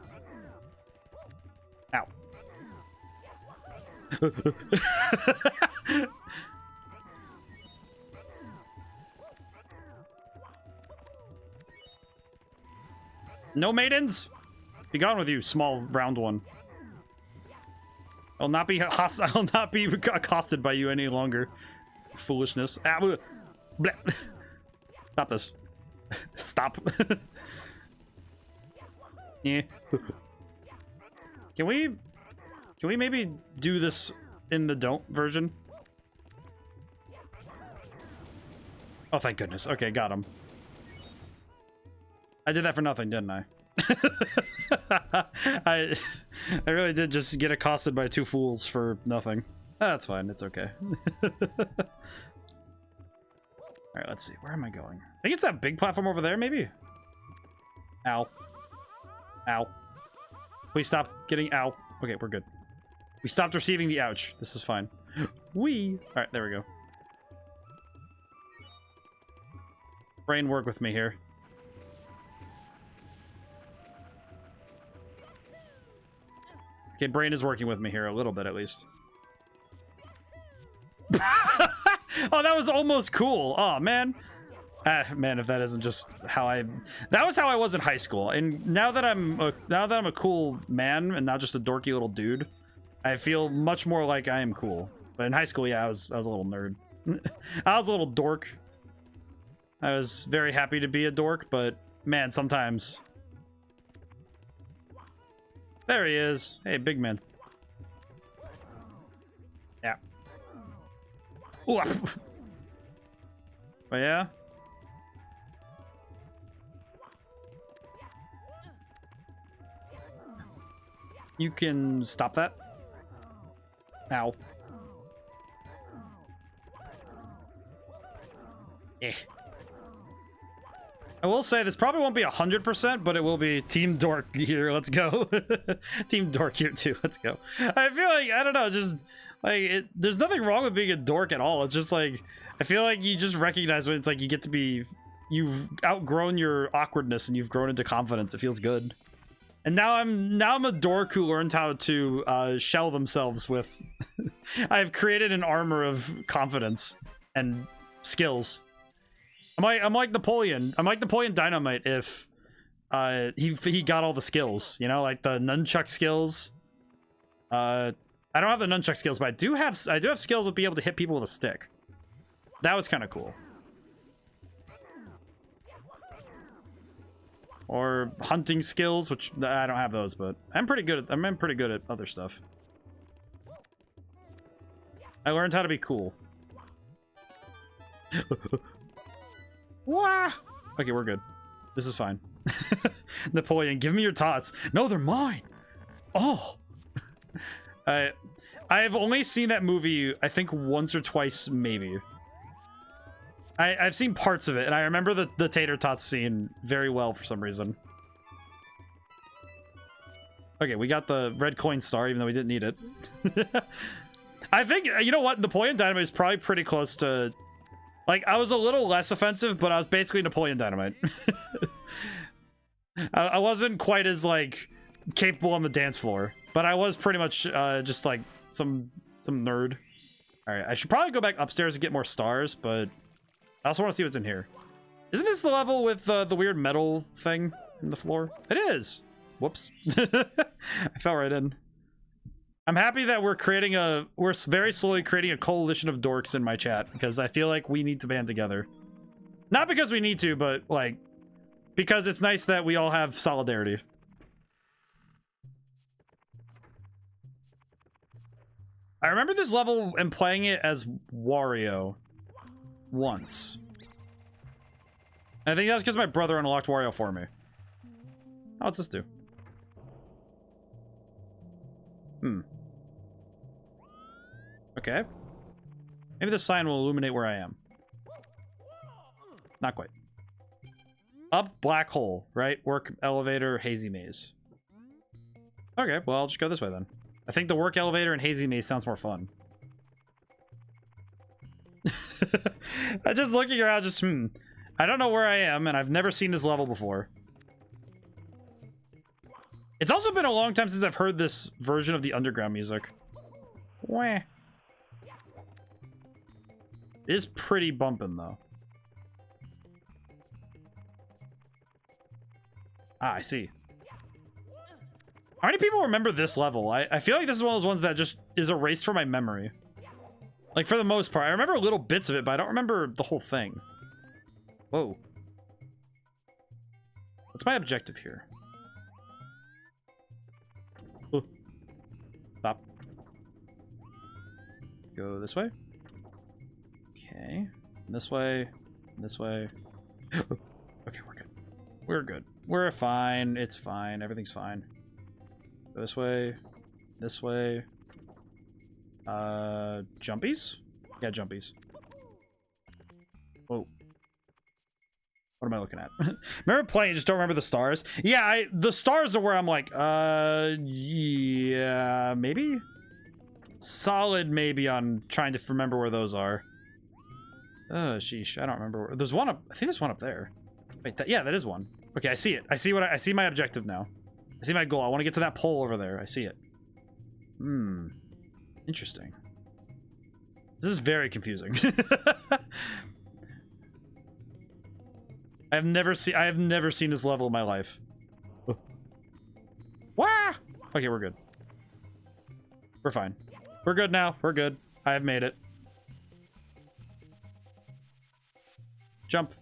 Ow. No maidens? Be gone with you, small round one. I'll not be hostile. I'll not be accosted by you any longer. Foolishness. Ah, bleh. Bleh. Stop this. Stop. Yeah. Can we maybe do this in the don't version? Oh, thank goodness. Okay, got him. I did that for nothing, didn't I? I really did just get accosted by two fools for nothing. That's fine. It's okay. All right, let's see. Where am I going? I think it's that big platform over there, maybe? Ow. Ow. Please stop getting ow. Okay, we're good. We stopped receiving the ouch. This is fine. Wee. All right, there we go. Brain, work with me here. Okay, brain is working with me here a little bit, at least. Oh, that was almost cool. Oh, man. Man, if that isn't just how I... That was how I was in high school. And now that I'm a cool man and not just a dorky little dude, I feel much more like I am cool. But in high school, yeah, I was a little nerd. I was a little dork. I was very happy to be a dork, but man, sometimes... There he is. Hey, big man. Yeah. Ooh, but yeah. You can stop that. Ow. Eh. I will say this probably won't be 100%, but it will be Team Dork here. Let's go. Team Dork here too. Let's go. I feel like, I don't know, just like there's nothing wrong with being a dork at all. It's just like I feel like you just recognize when it's like you get to be, you've outgrown your awkwardness and you've grown into confidence. It feels good. And now I'm a dork who learned how to shell themselves with. I've created an armor of confidence and skills. I'm like Napoleon. I'm like Napoleon Dynamite if he got all the skills, you know, like the nunchuck skills. I don't have the nunchuck skills, but I do have skills with being able to hit people with a stick. That was kind of cool. Or hunting skills, which I don't have those, but I'm pretty good at other stuff. I learned how to be cool. Wah! Okay, we're good. This is fine. Napoleon, give me your tots. No, they're mine. Oh. I've only seen that movie, I think, once or twice, maybe. I've seen parts of it, and I remember the tater tots scene very well for some reason. Okay, we got the red coin star, even though we didn't need it. I think, you know what? Napoleon Dynamite is probably pretty close to... Like, I was a little less offensive, but I was basically Napoleon Dynamite. I wasn't quite as, like, capable on the dance floor. But I was pretty much just, like, some nerd. Alright, I should probably go back upstairs and get more stars, but... I also want to see what's in here. Isn't this the level with the weird metal thing in the floor? It is! Whoops. I fell right in. I'm happy that we're very slowly creating a coalition of dorks in my chat, because I feel like we need to band together. Not because we need to, but, like, because it's nice that we all have solidarity. I remember this level and playing it as Wario once. And I think that's because my brother unlocked Wario for me. Oh, what's this do? Okay. Maybe the sign will illuminate where I am. Not quite. Up, black hole, right? Work elevator, hazy maze. Okay, well, I'll just go this way then. I think the work elevator and hazy maze sounds more fun. I'm just looking around, just, I don't know where I am, and I've never seen this level before. It's also been a long time since I've heard this version of the underground music. Wah. It is pretty bumpin', though. Ah, I see. How many people remember this level? I feel like this is one of those ones that just is erased from my memory. Like, for the most part. I remember little bits of it, but I don't remember the whole thing. Whoa. What's my objective here? Oh. Stop. Go this way. Okay. This way. This way. Okay, we're good. We're good. We're fine. It's fine. Everything's fine. Go this way. This way. Jumpies? Yeah, jumpies. Whoa. What am I looking at? Remember playing, just don't remember the stars? Yeah, the stars are where I'm like, yeah, maybe? Solid maybe on trying to remember where those are. Sheesh, I don't remember. There's one up, I think there's one up there. Wait, yeah, that is one. Okay, I see it. I see my objective now. I see my goal. I want to get to that pole over there. I see it. Hmm. Interesting. This is very confusing. I have never seen this level in my life. Wah! Okay, we're good. We're fine. We're good now. We're good. I have made it. Jump.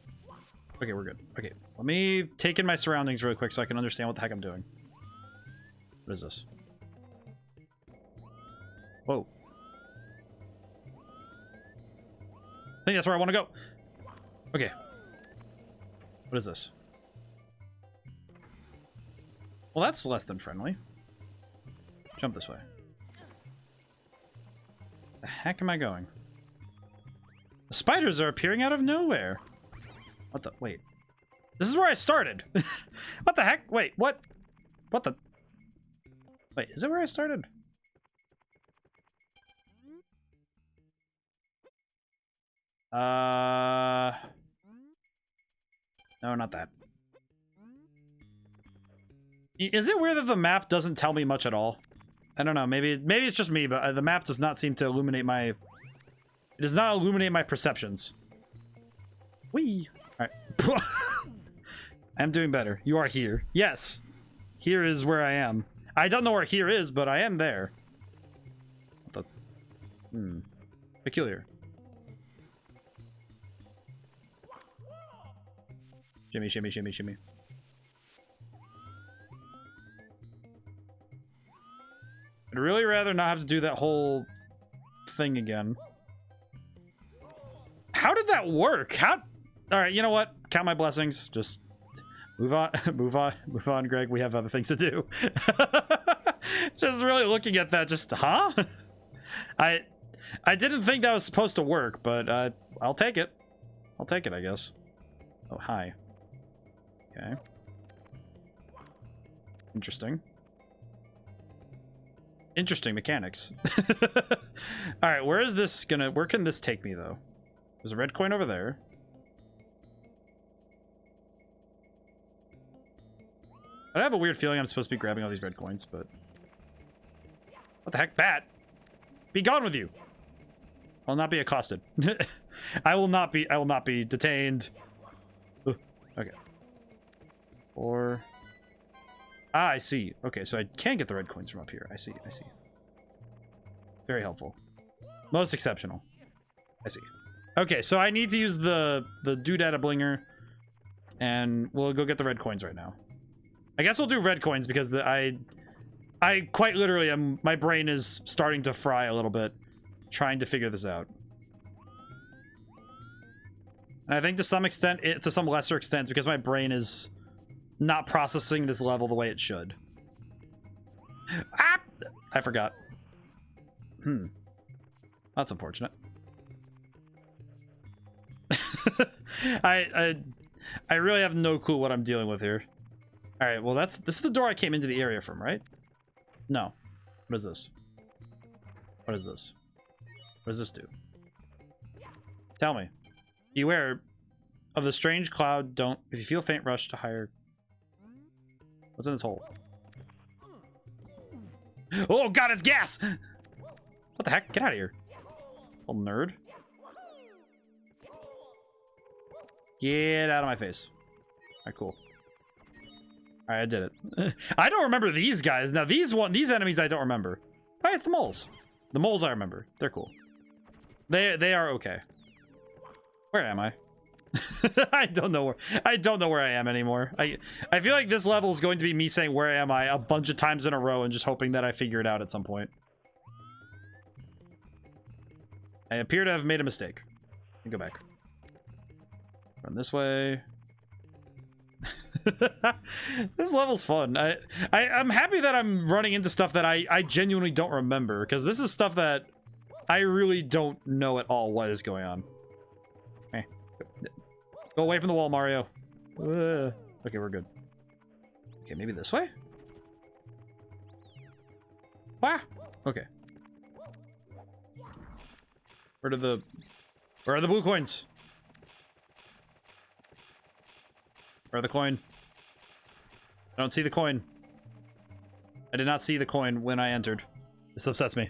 Okay, we're good. Okay, let me take in my surroundings really quick so I can understand what the heck I'm doing. What is this? Whoa. I think that's where I want to go. Okay. What is this? Well, that's less than friendly. Jump this way. The heck am I going? The spiders are appearing out of nowhere. What the? Wait. This is where I started. What the heck? Wait, what? What the? Wait, is it where I started? No, not that. Is it weird that the map doesn't tell me much at all? I don't know. Maybe it's just me, but the map does not seem to illuminate my... It does not illuminate my perceptions. Whee! Alright. I'm doing better. You are here. Yes. Here is where I am. I don't know where here is, but I am there. What the... Peculiar. Shimmy, shimmy, shimmy, shimmy. I'd really rather not have to do that whole thing again. How did that work? How... Alright, you know what? Count my blessings. Just move on, move on, move on, Greg. We have other things to do. Just really looking at that, just, huh? I didn't think that was supposed to work, but I'll take it. I'll take it, I guess. Oh, hi. Okay. Interesting. Interesting mechanics. Alright, where is this gonna... Where can this take me, though? There's a red coin over there. I have a weird feeling I'm supposed to be grabbing all these red coins, but... What the heck? Bat! Be gone with you! I'll not be accosted. I will not be detained. Okay. Or... Ah, I see. Okay, so I can get the red coins from up here. I see, I see. Very helpful. Most exceptional. I see. Okay, so I need to use the doodada blinger, and we'll go get the red coins right now. I guess we'll do red coins because I quite literally am... My brain is starting to fry a little bit, trying to figure this out. And I think to some extent, to some lesser extent, because my brain is not processing this level the way it should. Ah! I forgot. That's unfortunate. I really have no clue what I'm dealing with here. All right, well this is the door I came into the area from, right? No. What is this? What is this? What does this do? Tell me. Beware of the strange cloud. Don't... If you feel faint rush to higher... What's in this hole? Oh god, it's gas! What the heck? Get out of here. Little nerd. Get out of my face. Alright, cool. All right, I did it. I don't remember these guys. Now these enemies I don't remember. Oh, it's the moles. The moles I remember. They're cool. They are okay. Where am I? I don't know where I am anymore. I feel like this level is going to be me saying where am I a bunch of times in a row and just hoping that I figure it out at some point. I appear to have made a mistake. Let me go back. Run this way. This level's fun. I'm happy that I'm running into stuff that I genuinely don't remember, because this is stuff that I really don't know at all what is going on. Okay. Go away from the wall, Mario. Okay, we're good. Okay, maybe this way? Ah! Okay. Where are the blue coins? Where are the coin? I don't see the coin. I did not see the coin when I entered. This upsets me.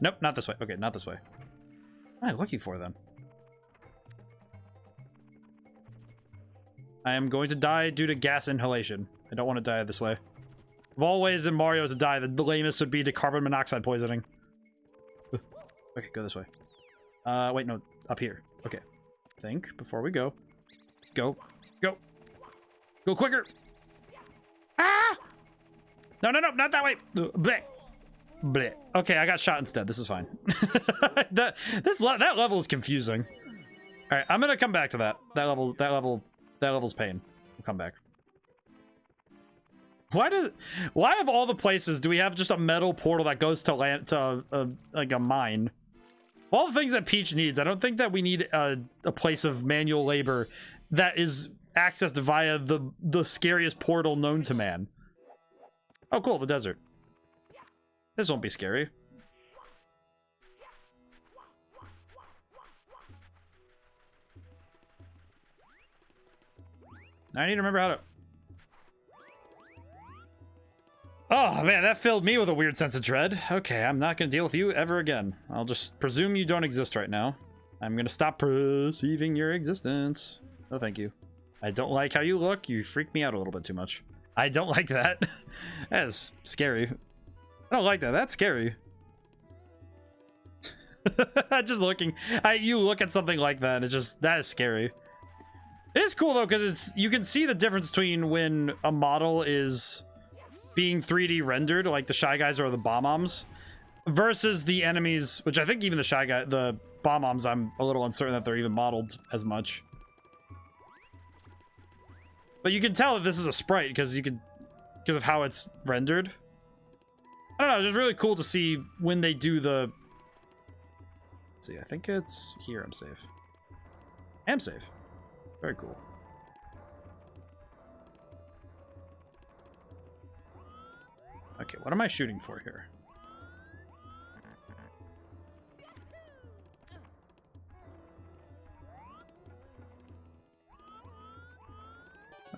Nope, not this way. Okay, not this way. What am I looking for then? I am going to die due to gas inhalation. I don't want to die this way. Of all ways in Mario to die, the lamest would be to carbon monoxide poisoning. Okay, go this way. Wait, no, up here. Okay. Think before we go. Go. Go. Go quicker. Ah! No, no, no, not that way. Bleh. Bleh. Okay, I got shot instead. This is fine. that level is confusing. All right, I'm gonna come back to that. That level's pain. We'll come back. Why of all the places do we have just a metal portal that goes to land like a mine? All the things that Peach needs, I don't think that we need a place of manual labor that is accessed via the scariest portal known to man. Oh, cool, the desert. This won't be scary. I need to remember how to... Oh, man, that filled me with a weird sense of dread. Okay, I'm not going to deal with you ever again. I'll just presume you don't exist right now. I'm going to stop perceiving your existence. Oh, thank you. I don't like how you look. You freak me out a little bit too much. I don't like that. That is scary. I don't like that. That's scary. Just looking. You look at something like that, it's just... That is scary. It is cool, though, because you can see the difference between when a model is being 3D rendered, like the Shy Guys or the Bomb-Oms, versus the enemies, which I think even the Bomb-Oms, I'm a little uncertain that they're even modeled as much. But you can tell that this is a sprite because of how it's rendered. I don't know, it's just really cool to see when they do the... Let's see, I think it's here. I'm safe. I'm safe. Very cool. Okay, what am I shooting for here?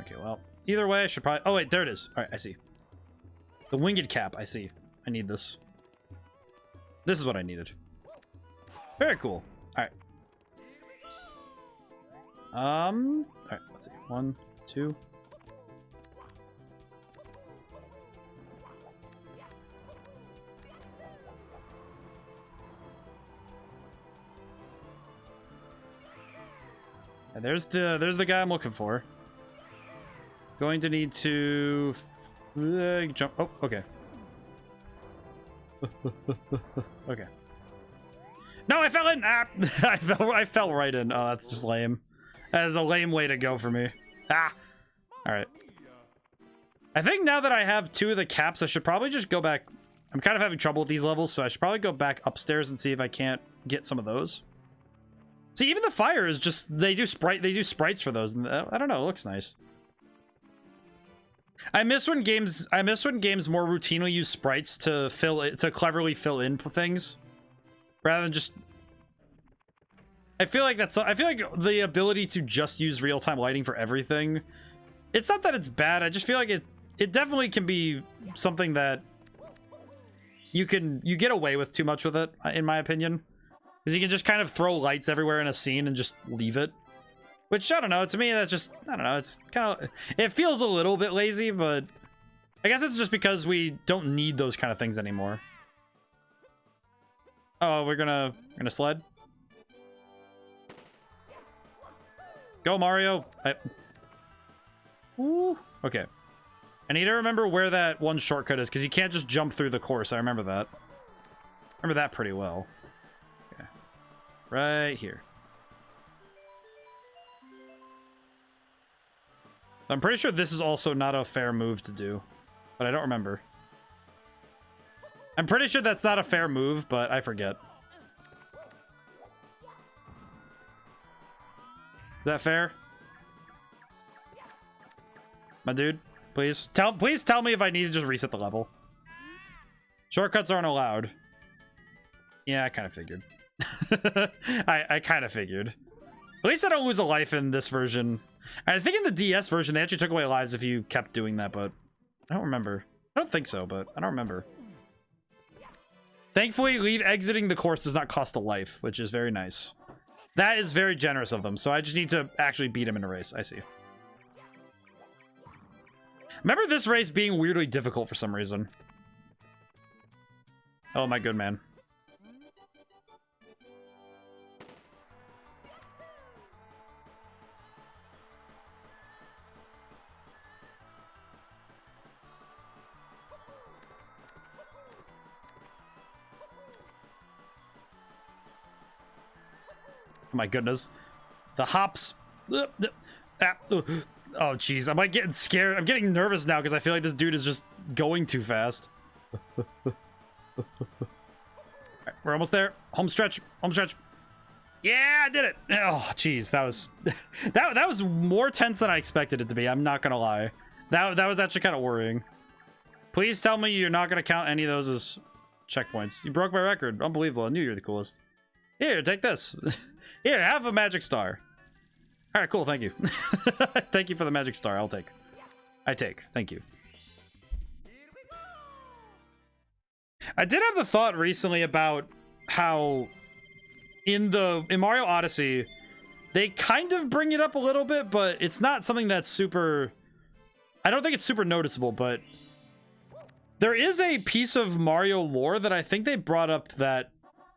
Okay, well, either way, I should probably... Oh, wait, there it is. All right, I see. The winged cap, I see. I need this. This is what I needed. Very cool. All right. All right, let's see. 1, 2. And there's the guy I'm looking for. Going to need to jump. Oh, okay. Okay. No, I fell in. Ah, I fell right in. Oh, that's just lame. That is a lame way to go for me. Ah. All right. I think now that I have 2 of the caps, I should probably just go back. I'm kind of having trouble with these levels, so I should probably go back upstairs and see if I can't get some of those. See, even the fire is just they do sprites for those, and I don't know, it looks nice. I miss when games more routinely use sprites to cleverly fill in things rather than just... I feel like the ability to just use real-time lighting for everything, it's not that it's bad, I just feel like it definitely can be something that you get away with too much with it, in my opinion. Because you can just kind of throw lights everywhere in a scene and just leave it. Which, I don't know, to me, that's just, I don't know, it's kind of, it feels a little bit lazy, but I guess it's just because we don't need those kind of things anymore. Oh, we're gonna sled? Go, Mario! Ooh, okay. I need to remember where that one shortcut is, because you can't just jump through the course. I remember that. I remember that pretty well. Okay. Right here. I'm pretty sure this is also not a fair move to do, but I don't remember. I'm pretty sure that's not a fair move, but I forget. Is that fair? My dude, please tell me if I need to just reset the level. Shortcuts aren't allowed. Yeah, I kind of figured. I kind of figured. At least I don't lose a life in this version. I think in the DS version, they actually took away lives if you kept doing that, but I don't remember. I don't think so, but I don't remember. Thankfully, exiting the course does not cost a life, which is very nice. That is very generous of them, so I just need to actually beat him in a race. I see. Remember this race being weirdly difficult for some reason. Oh my good man. Oh my goodness. The hops. Oh, jeez. I'm like getting scared. I'm getting nervous now because I feel like this dude is just going too fast. Right, we're almost there. Home stretch. Home stretch. Yeah, I did it. Oh, jeez. That was that was more tense than I expected it to be. I'm not gonna lie. That was actually kind of worrying. Please tell me you're not gonna count any of those as checkpoints. You broke my record. Unbelievable. I knew you were the coolest. Here, take this. Here, have a magic star. All right, cool. Thank you. Thank you for the magic star. I'll take. I take. Thank you. I did have the thought recently about how in Mario Odyssey, they kind of bring it up a little bit, but it's not something that's super... I don't think it's super noticeable, but there is a piece of Mario lore that I think they brought up that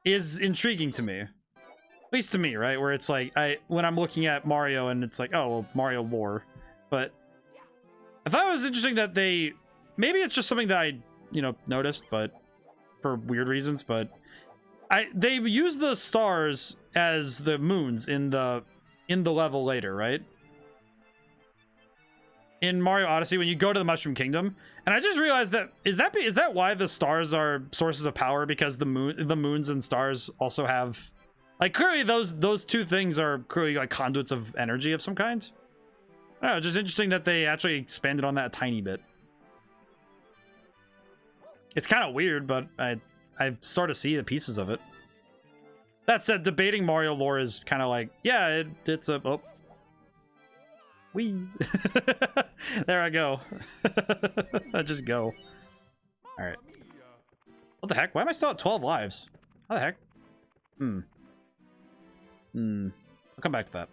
is intriguing to me. At least to me, right? Where it's like, when I'm looking at Mario and it's like, oh, well, Mario lore. But I thought it was interesting that they... Maybe it's just something that I, noticed, but for weird reasons, but they use the stars as the moons in the level later, right? In Mario Odyssey, when you go to the Mushroom Kingdom, and I just realized that is that why the stars are sources of power? Because the moons and stars also have, like, clearly those two things are clearly like conduits of energy of some kind. I don't know, just interesting that they actually expanded on that a tiny bit. It's kind of weird, but I start to see the pieces of it. That said, debating Mario lore is kind of like, yeah, it's a... Oh. Whee! There I go. I just go. Alright. What the heck? Why am I still at 12 lives? How the heck? I'll come back to that.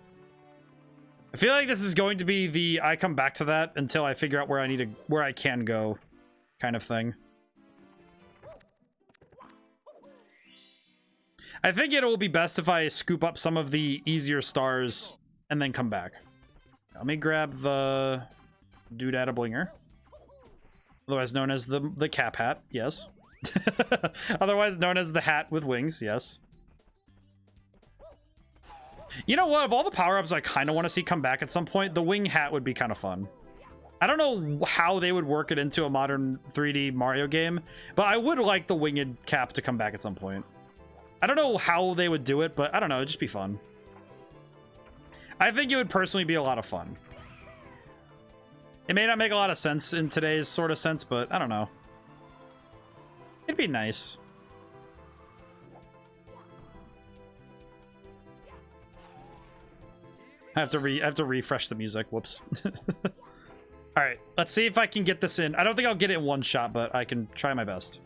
I feel like this is going to be the I come back to that until I figure out where I can go kind of thing. I think it will be best if I scoop up some of the easier stars and then come back. Let me grab the Doodada Blinger. Otherwise known as the cap hat, yes. Otherwise known as the hat with wings, yes. You know what? Of all the power-ups I kind of want to see come back at some point, the wing hat would be kind of fun. I don't know how they would work it into a modern 3D Mario game, but I would like the winged cap to come back at some point. I don't know how they would do it, but I don't know, it'd just be fun. I think it would personally be a lot of fun. It may not make a lot of sense in today's sort of sense, but I don't know. It'd be nice. I have to refresh the music. Whoops. All right, let's see if I can get this in. I don't think I'll get it in one shot, but I can try my best.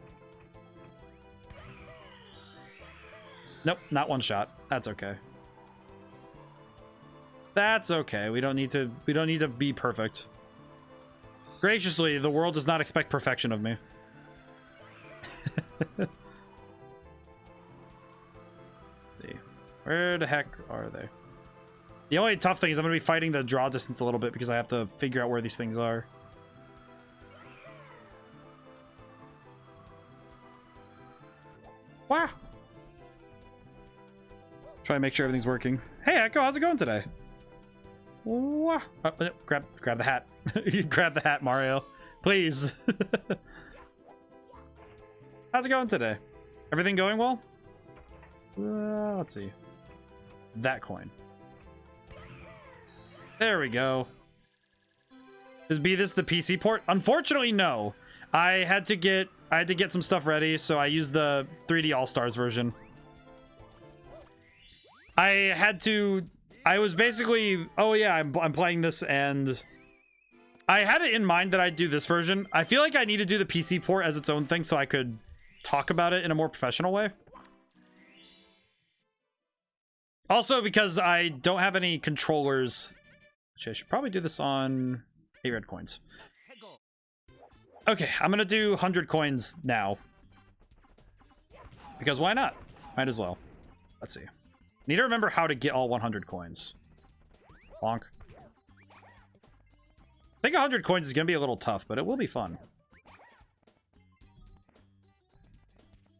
Nope, not one shot. That's okay. That's okay. We don't need to be perfect. Graciously, the world does not expect perfection of me. See. Where the heck are they? The only tough thing is I'm going to be fighting the draw distance a little bit because I have to figure out where these things are. Wow. Try to make sure everything's working. Hey, Echo, how's it going today? Wow. Oh, grab the hat. Grab the hat, Mario. Please. How's it going today? Everything going well? Let's see. That coin. There we go. Is this the PC port? Unfortunately, no. I had to get some stuff ready, so I used the 3D All-Stars version. I was basically, oh yeah, I'm playing this, and I had it in mind that I'd do this version. I feel like I need to do the PC port as its own thing so I could talk about it in a more professional way. Also, because I don't have any controllers. Actually, I should probably do this on 8 red coins. Okay, I'm gonna do 100 coins now. Because why not? Might as well. Let's see. Need to remember how to get all 100 coins. Bonk. I think 100 coins is gonna be a little tough, but it will be fun.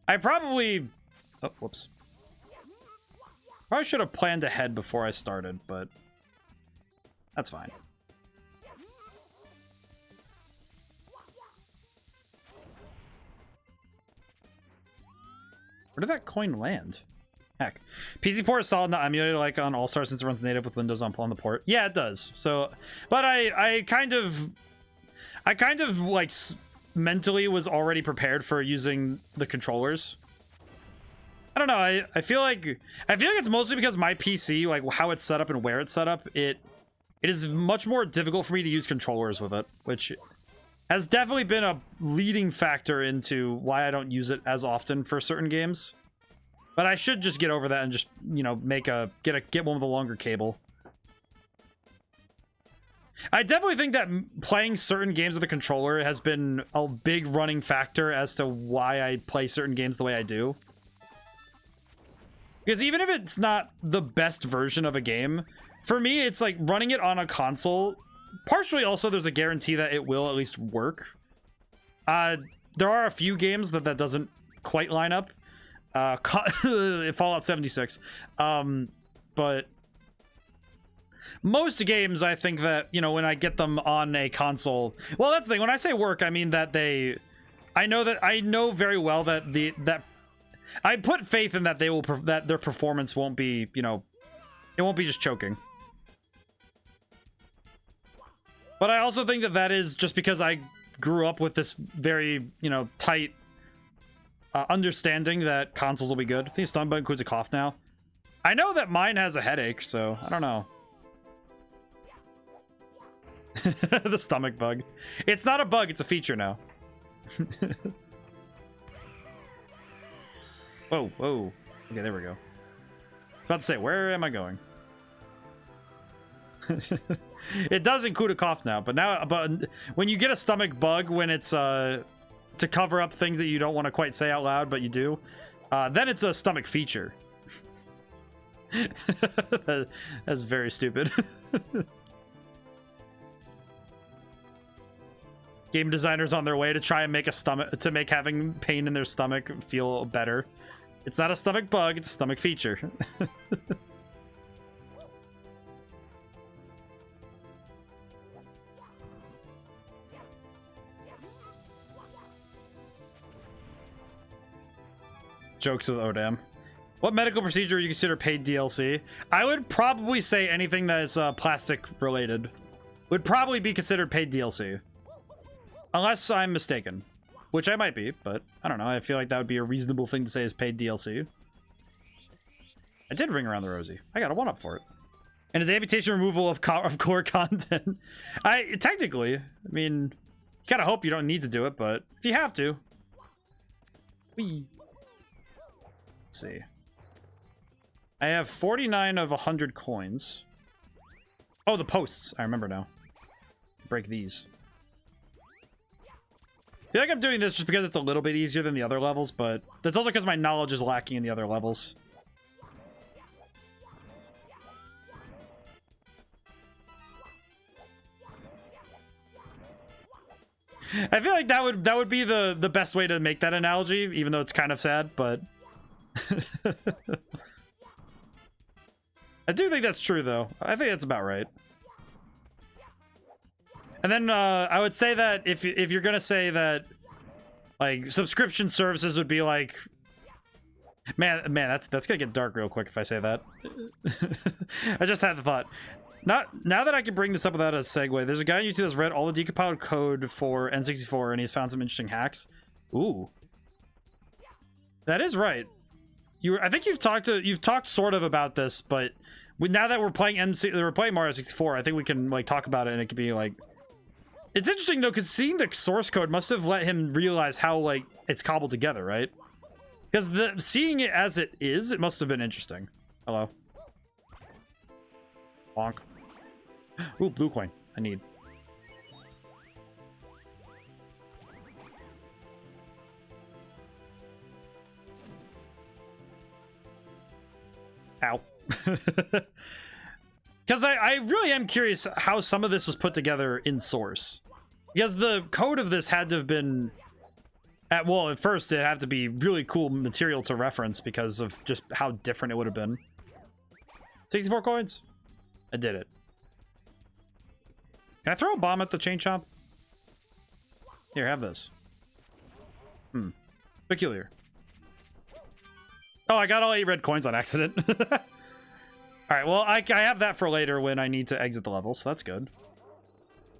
I probably... Oh, whoops. Probably should have planned ahead before I started, but... that's fine. Where did that coin land? Heck. PC port is solid, not emulated like on All-Star since it runs native with Windows on the port. Yeah, it does. So, but I kind of like mentally was already prepared for using the controllers. I don't know. I feel like it's mostly because my PC, like how it's set up and where it's set up, it is much more difficult for me to use controllers with it, which has definitely been a leading factor into why I don't use it as often for certain games. But I should just get over that and just, you know, get one with a longer cable. I definitely think that playing certain games with a controller has been a big running factor as to why I play certain games the way I do. Because even if it's not the best version of a game, for me, it's like running it on a console. Partially also, there's a guarantee that it will at least work. There are a few games that doesn't quite line up. Fallout 76. But most games, I think that, you know, when I get them on a console... well, that's the thing. When I say work, I mean that I know very well that I put faith in that that their performance won't be, you know, it won't be just choking. But I also think that is just because I grew up with this very, you know, tight understanding that consoles will be good. I think stun bug includes a cough now. I know that mine has a headache, so I don't know. The stomach bug. It's not a bug, it's a feature now. Whoa, whoa. Okay, there we go. About to say, where am I going? It does include a cough now, but when you get a stomach bug, when it's to cover up things that you don't want to quite say out loud, but you do, then it's a stomach feature. That's very stupid. Game designers on their way to try and make having pain in their stomach feel better. It's not a stomach bug, it's a stomach feature. Jokes with ODaM. What medical procedure would you consider paid DLC? I would probably say anything that is plastic related would probably be considered paid DLC. Unless I'm mistaken. Which I might be, but I don't know. I feel like that would be a reasonable thing to say is paid DLC. I did ring around the rosy. I got a 1-up for it. And is amputation removal of core content? Technically, I mean, you kind of hope you don't need to do it, but if you have to. Whee. Let's see. I have 49 of 100 coins. Oh, the posts. I remember now. Break these. I feel like I'm doing this just because it's a little bit easier than the other levels, but that's also because my knowledge is lacking in the other levels. I feel like that would be the best way to make that analogy, even though it's kind of sad, but I do think that's true though. I think that's about right. And then I would say that if you're gonna say that like subscription services would be like, man, that's gonna get dark real quick if I say that. I just had the thought. Now that I can bring this up without a segue, there's a guy on YouTube that's read all the decompiled code for N64 and he's found some interesting hacks. Ooh, that is right. I think you've talked sort of about this, but now that we're playing Mario 64, I think we can like talk about it, and it could be like, it's interesting though, because seeing the source code must have let him realize how like it's cobbled together, right? Because seeing it as it is, it must have been interesting. Hello. Bonk. Ooh, blue coin. I need. Ow. Because I really am curious how some of this was put together in source. Because the code of this had to have been... well, at first it had to be really cool material to reference because of just how different it would have been. 64 coins? I did it. Can I throw a bomb at the chain chomp? Here, have this. Peculiar. Oh, I got all 8 red coins on accident. Alright, well, I have that for later when I need to exit the level, so that's good.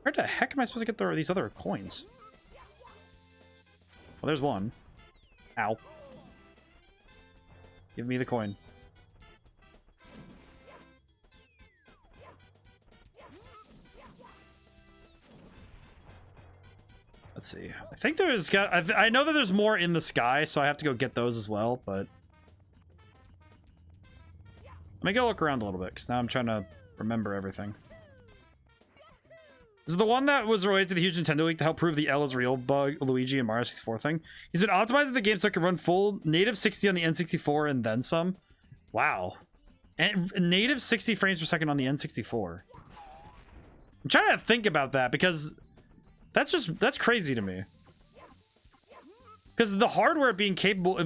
Where the heck am I supposed to get these other coins? Well, there's one. Ow. Give me the coin. Let's see. I think there's I know that there's more in the sky, so I have to go get those as well, but... Let me go look around a little bit, because now I'm trying to remember everything. This is the one that was related to the huge Nintendo leak to help prove the L is real bug, Luigi and Mario 64 thing. He's been optimizing the game so it can run full native 60 on the N64 and then some. Wow. And native 60 frames per second on the N64. I'm trying to think about that, because that's crazy to me. Because the hardware being capable of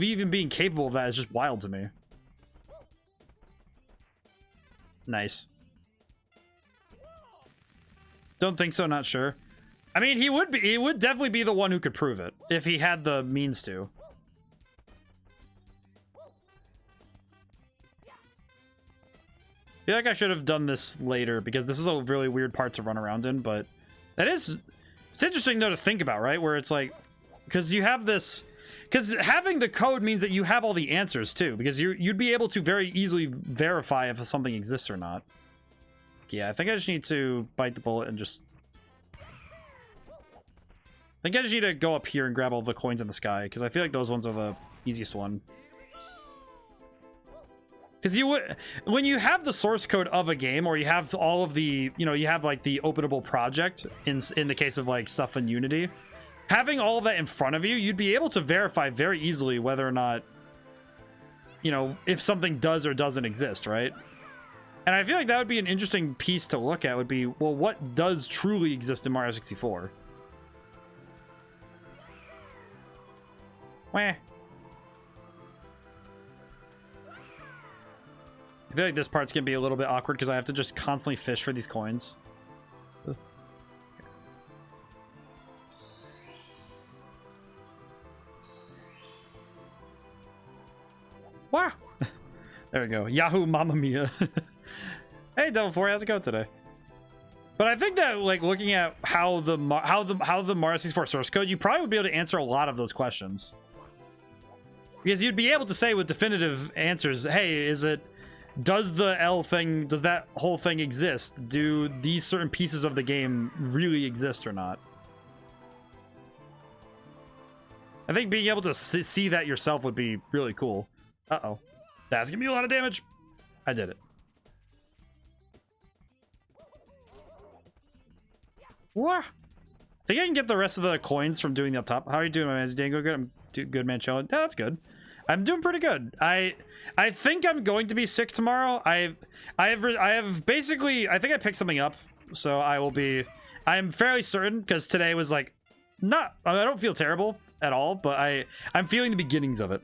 that is just wild to me. Nice. Don't think so, not sure. I mean, he would definitely be the one who could prove it if he had the means to. I feel like I should have done this later because this is a really weird part to run around in, but it's interesting though to think about, right? Where it's like, because you have this, because having the code means that you have all the answers too, because you'd be able to very easily verify if something exists or not. Yeah, I think I just need to bite the bullet and just... I think I just need to go up here and grab all the coins in the sky, because I feel like those ones are the easiest one. Because when you have the source code of a game, or you have all of the, you have like the openable project, in the case of like stuff in Unity, having all of that in front of you, you'd be able to verify very easily whether or not, if something does or doesn't exist, right? And I feel like that would be an interesting piece to look at, would be, well, what does truly exist in Mario 64? Wah. I feel like this part's gonna be a little bit awkward because I have to just constantly fish for these coins. Wow! There we go. Yahoo Mamma Mia. Hey Devil 4, how's it going today? But I think that like looking at how the Mario 64 source code, you probably would be able to answer a lot of those questions. Because you'd be able to say with definitive answers, hey, does that whole thing exist? Do these certain pieces of the game really exist or not? I think being able to see that yourself would be really cool. Uh-oh. That's gonna be a lot of damage. I did it. What? Think I can get the rest of the coins from doing the up top. How are you doing, man? Is Dango good? I'm good, man. Chilling. Yeah, that's good. I'm doing pretty good. I think I'm going to be sick tomorrow. I have basically, I think I picked something up, so I'm fairly certain, because today was like I don't feel terrible at all, but I'm feeling the beginnings of it.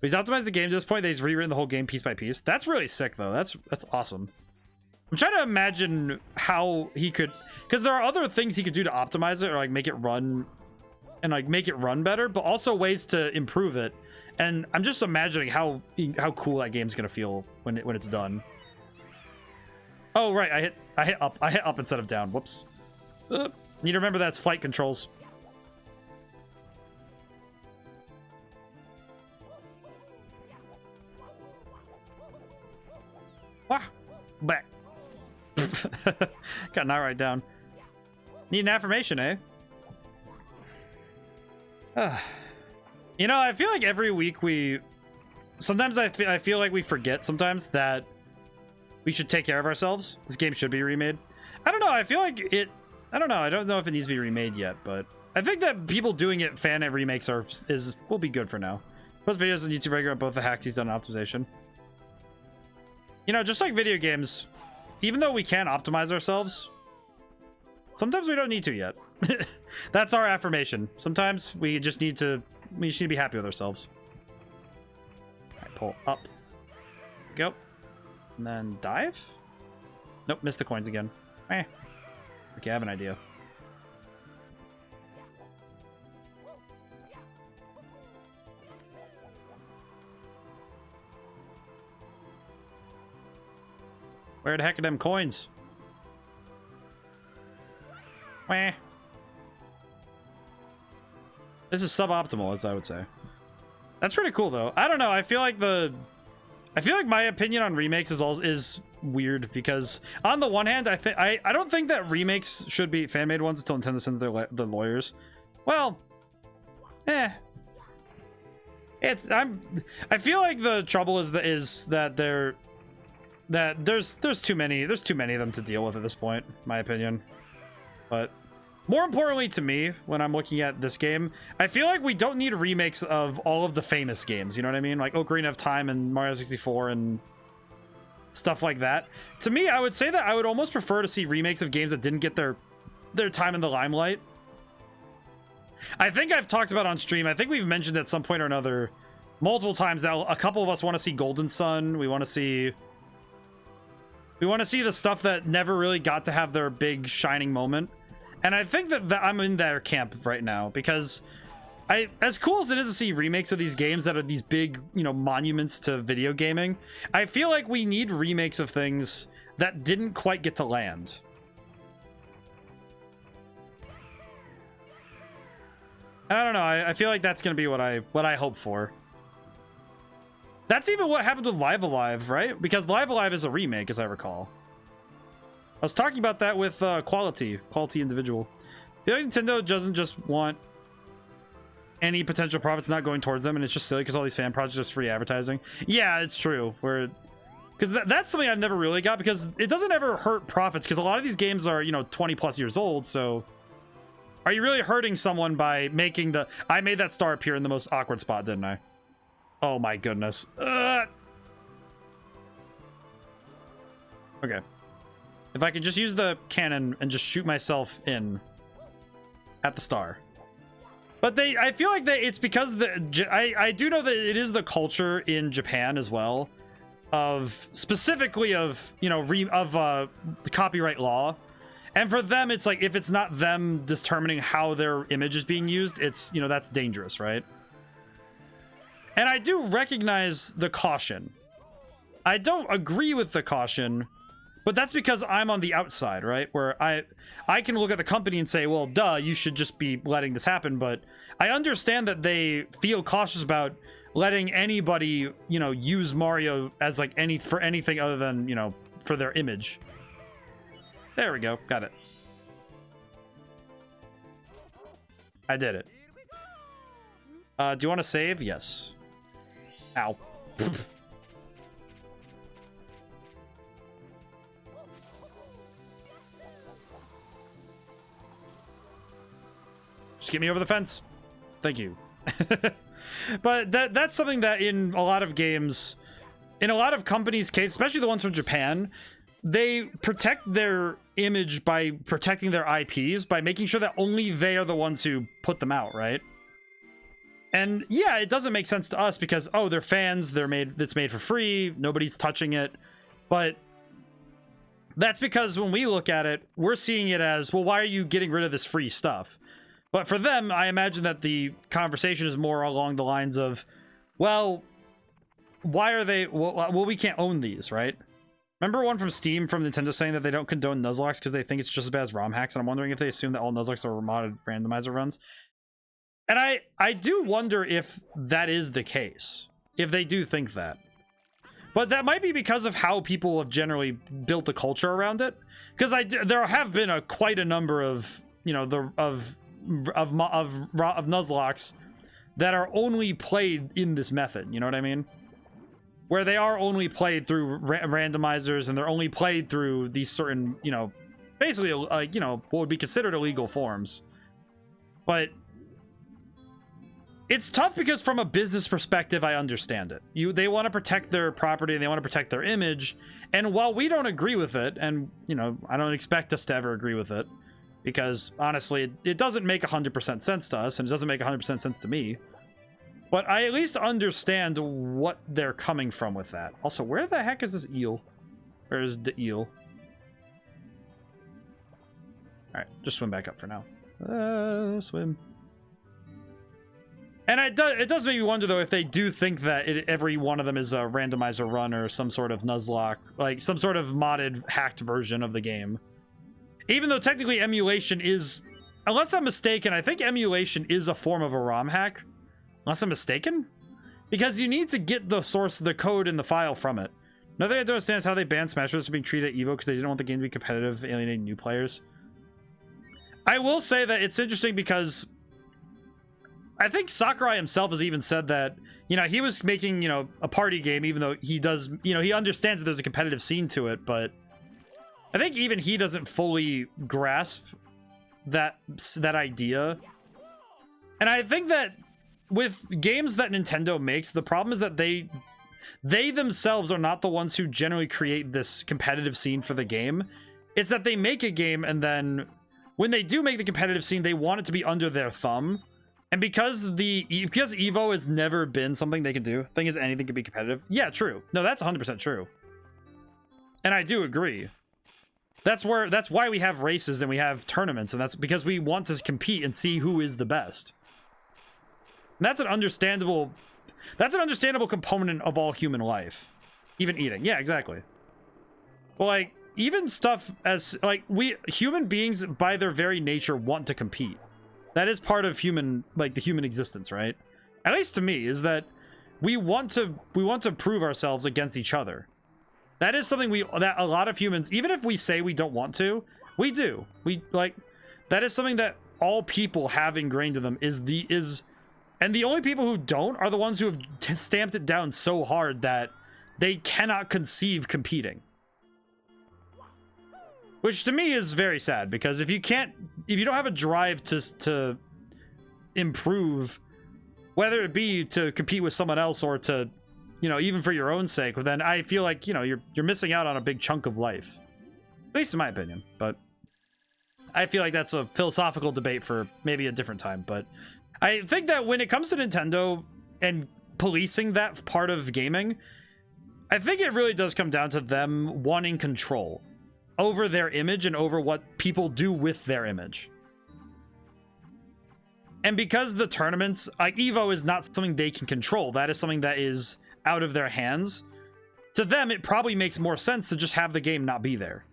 But he's optimized the game to this point. He's rewritten the whole game piece by piece. That's really sick though. That's awesome. I'm trying to imagine how he could, because there are other things he could do to optimize it or like make it run and like make it run better, but also ways to improve it. And I'm just imagining how cool that game's gonna feel when it's done. Oh right, I hit up instead of down. Whoops. Need to remember that's flight controls. Wah, back. Got not right down. Need an affirmation, eh? You know, I feel like every week sometimes I feel like we forget sometimes that we should take care of ourselves. This game should be remade. I don't know. I feel like I don't know. I don't know if it needs to be remade yet, but I think that people doing it fan remakes will be good for now. Post videos on YouTube regular on both the hacks he's done and optimization. You know, just like video games, even though we can optimize ourselves, sometimes we don't need to yet. That's our affirmation. Sometimes we just need to be happy with ourselves. All right, pull up. Go. And then dive? Nope, missed the coins again. Okay, I have an idea. Where the heck are them coins? Wah. This is suboptimal, as I would say. That's pretty cool, though. I don't know. I feel like my opinion on remakes is weird, because on the one hand, I don't think that remakes should be fan-made ones until Nintendo sends the lawyers. Well, I feel like the trouble is that there's too many of them to deal with at this point, in my opinion. But more importantly to me, when I'm looking at this game, I feel like we don't need remakes of all of the famous games, you know what I mean? Like Ocarina of Time and Mario 64 and stuff like that. To me, I would say that I would almost prefer to see remakes of games that didn't get their time in the limelight. I think I've talked about on stream, I think we've mentioned at some point or another multiple times that a couple of us want to see Golden Sun. We want to see the stuff that never really got to have their big shining moment. And I think that I'm in their camp right now, because as cool as it is to see remakes of these games that are these big, you know, monuments to video gaming, I feel like we need remakes of things that didn't quite get to land. I don't know. I feel like that's going to be what I hope for. That's even what happened with Live Alive, right? Because Live Alive is a remake, as I recall. I was talking about that with Quality Individual. I feel like Nintendo doesn't just want any potential profits not going towards them, and it's just silly because all these fan projects are just free advertising. Yeah, it's true. Because that's something I've never really got, because it doesn't ever hurt profits, because a lot of these games are, you know, 20 plus years old, so are you really hurting someone by making I made that star appear in the most awkward spot, didn't I? Oh my goodness. Okay. If I could just use the cannon and just shoot myself in at the star. But I feel like it's because I do know that it is the culture in Japan as well, of specifically of, you know, the copyright law. And for them, it's like, if it's not them determining how their image is being used, it's, you know, that's dangerous, right? And I do recognize the caution. I don't agree with the caution, but that's because I'm on the outside, right? Where I can look at the company and say, well, duh, you should just be letting this happen. But I understand that they feel cautious about letting anybody, you know, use Mario as like for anything other than, you know, for their image. There we go. Got it. I did it. Do you want to save? Yes. Ow. Just get me over the fence. Thank you. But that's something that in a lot of games, in a lot of companies' case, especially the ones from Japan, they protect their image by protecting their IPs by making sure that only they are the ones who put them out, right? And yeah, it doesn't make sense to us because, oh, they're fans, it's made for free, nobody's touching it. But that's because when we look at it, we're seeing it as, well, why are you getting rid of this free stuff? But for them, I imagine that the conversation is more along the lines of, well, why are they, well, we can't own these, right? Remember one from Steam from Nintendo saying that they don't condone Nuzlocke because they think it's just as bad as ROM hacks, and I'm wondering if they assume that all Nuzlocke are modded randomizer runs. And I do wonder if that is the case, if they do think that. But that might be because of how people have generally built the culture around it. Because there have been quite a number of, you know, of Nuzlocks that are only played in this method. You know what I mean? Where they are only played through randomizers, and they're only played through these certain, you know, basically, you know, what would be considered illegal forms. But it's tough because from a business perspective, I understand it. They want to protect their property, and they want to protect their image. And while we don't agree with it, and, you know, I don't expect us to ever agree with it, because honestly, it doesn't make 100% sense to us, and it doesn't make 100% sense to me. But I at least understand what they're coming from with that. Also, where the heck is this eel? Where is the eel? Alright, just swim back up for now. Swim. And it does make me wonder, though, if they do think that every one of them is a randomizer run or some sort of Nuzlocke, like some sort of modded, hacked version of the game. Even though technically emulation is, unless I'm mistaken, I think emulation is a form of a ROM hack. Unless I'm mistaken? Because you need to get the source, the code, and the file from it. Another thing I don't understand is how they banned Smash Bros. From being treated at EVO because they didn't want the game to be competitive, alienating new players. I will say that it's interesting because I think Sakurai himself has even said that, you know, he was making, you know, a party game, even though he does, you know, he understands that there's a competitive scene to it, but I think even he doesn't fully grasp that idea. And I think that with games that Nintendo makes, the problem is that they themselves are not the ones who generally create this competitive scene for the game. It's that they make a game, and then when they do make the competitive scene, they want it to be under their thumb. And because Evo has never been something they can do, thing is anything can be competitive. Yeah, true. No, that's 100% true. And I do agree. That's why we have races and we have tournaments, and that's because we want to compete and see who is the best. And that's an understandable component of all human life. Even eating. Yeah, exactly. Well, like, even stuff as, like, human beings by their very nature want to compete. That is part of human, like, the human existence, right? At least to me, is that we want to prove ourselves against each other. That is something that a lot of humans, even if we say we don't want to, we do. That is something that all people have ingrained in them and the only people who don't are the ones who have stamped it down so hard that they cannot conceive competing. Which to me is very sad, because if you don't have a drive to improve, whether it be to compete with someone else or to, you know, even for your own sake, then I feel like, you know, you're missing out on a big chunk of life. At least in my opinion. But I feel like that's a philosophical debate for maybe a different time. But I think that when it comes to Nintendo and policing that part of gaming, I think it really does come down to them wanting control over their image and over what people do with their image. And because the tournaments, like EVO, is not something they can control, that is something that is out of their hands, to them it probably makes more sense to just have the game not be there.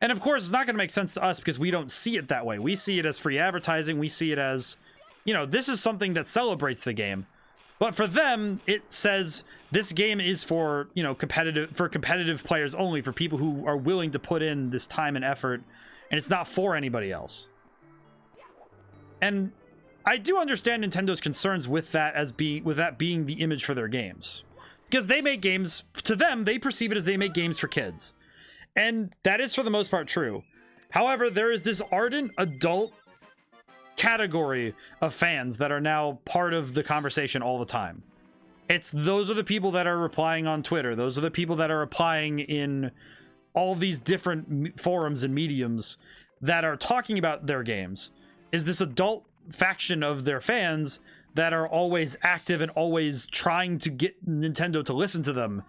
And of course, it's not going to make sense to us because we don't see it that way. We see it as free advertising. We see it as, you know, this is something that celebrates the game. But for them, it says this game is for, you know, competitive players only, for people who are willing to put in this time and effort, and it's not for anybody else. And I do understand Nintendo's concerns with that being the image for their games. Because they make games, to them, they perceive it as they make games for kids. And that is for the most part true. However, there is this ardent adult category of fans that are now part of the conversation all the time. Those are the people that are replying on Twitter. Those are the people that are replying in all these different forums and mediums that are talking about their games. Is this adult faction of their fans that are always active and always trying to get Nintendo to listen to them,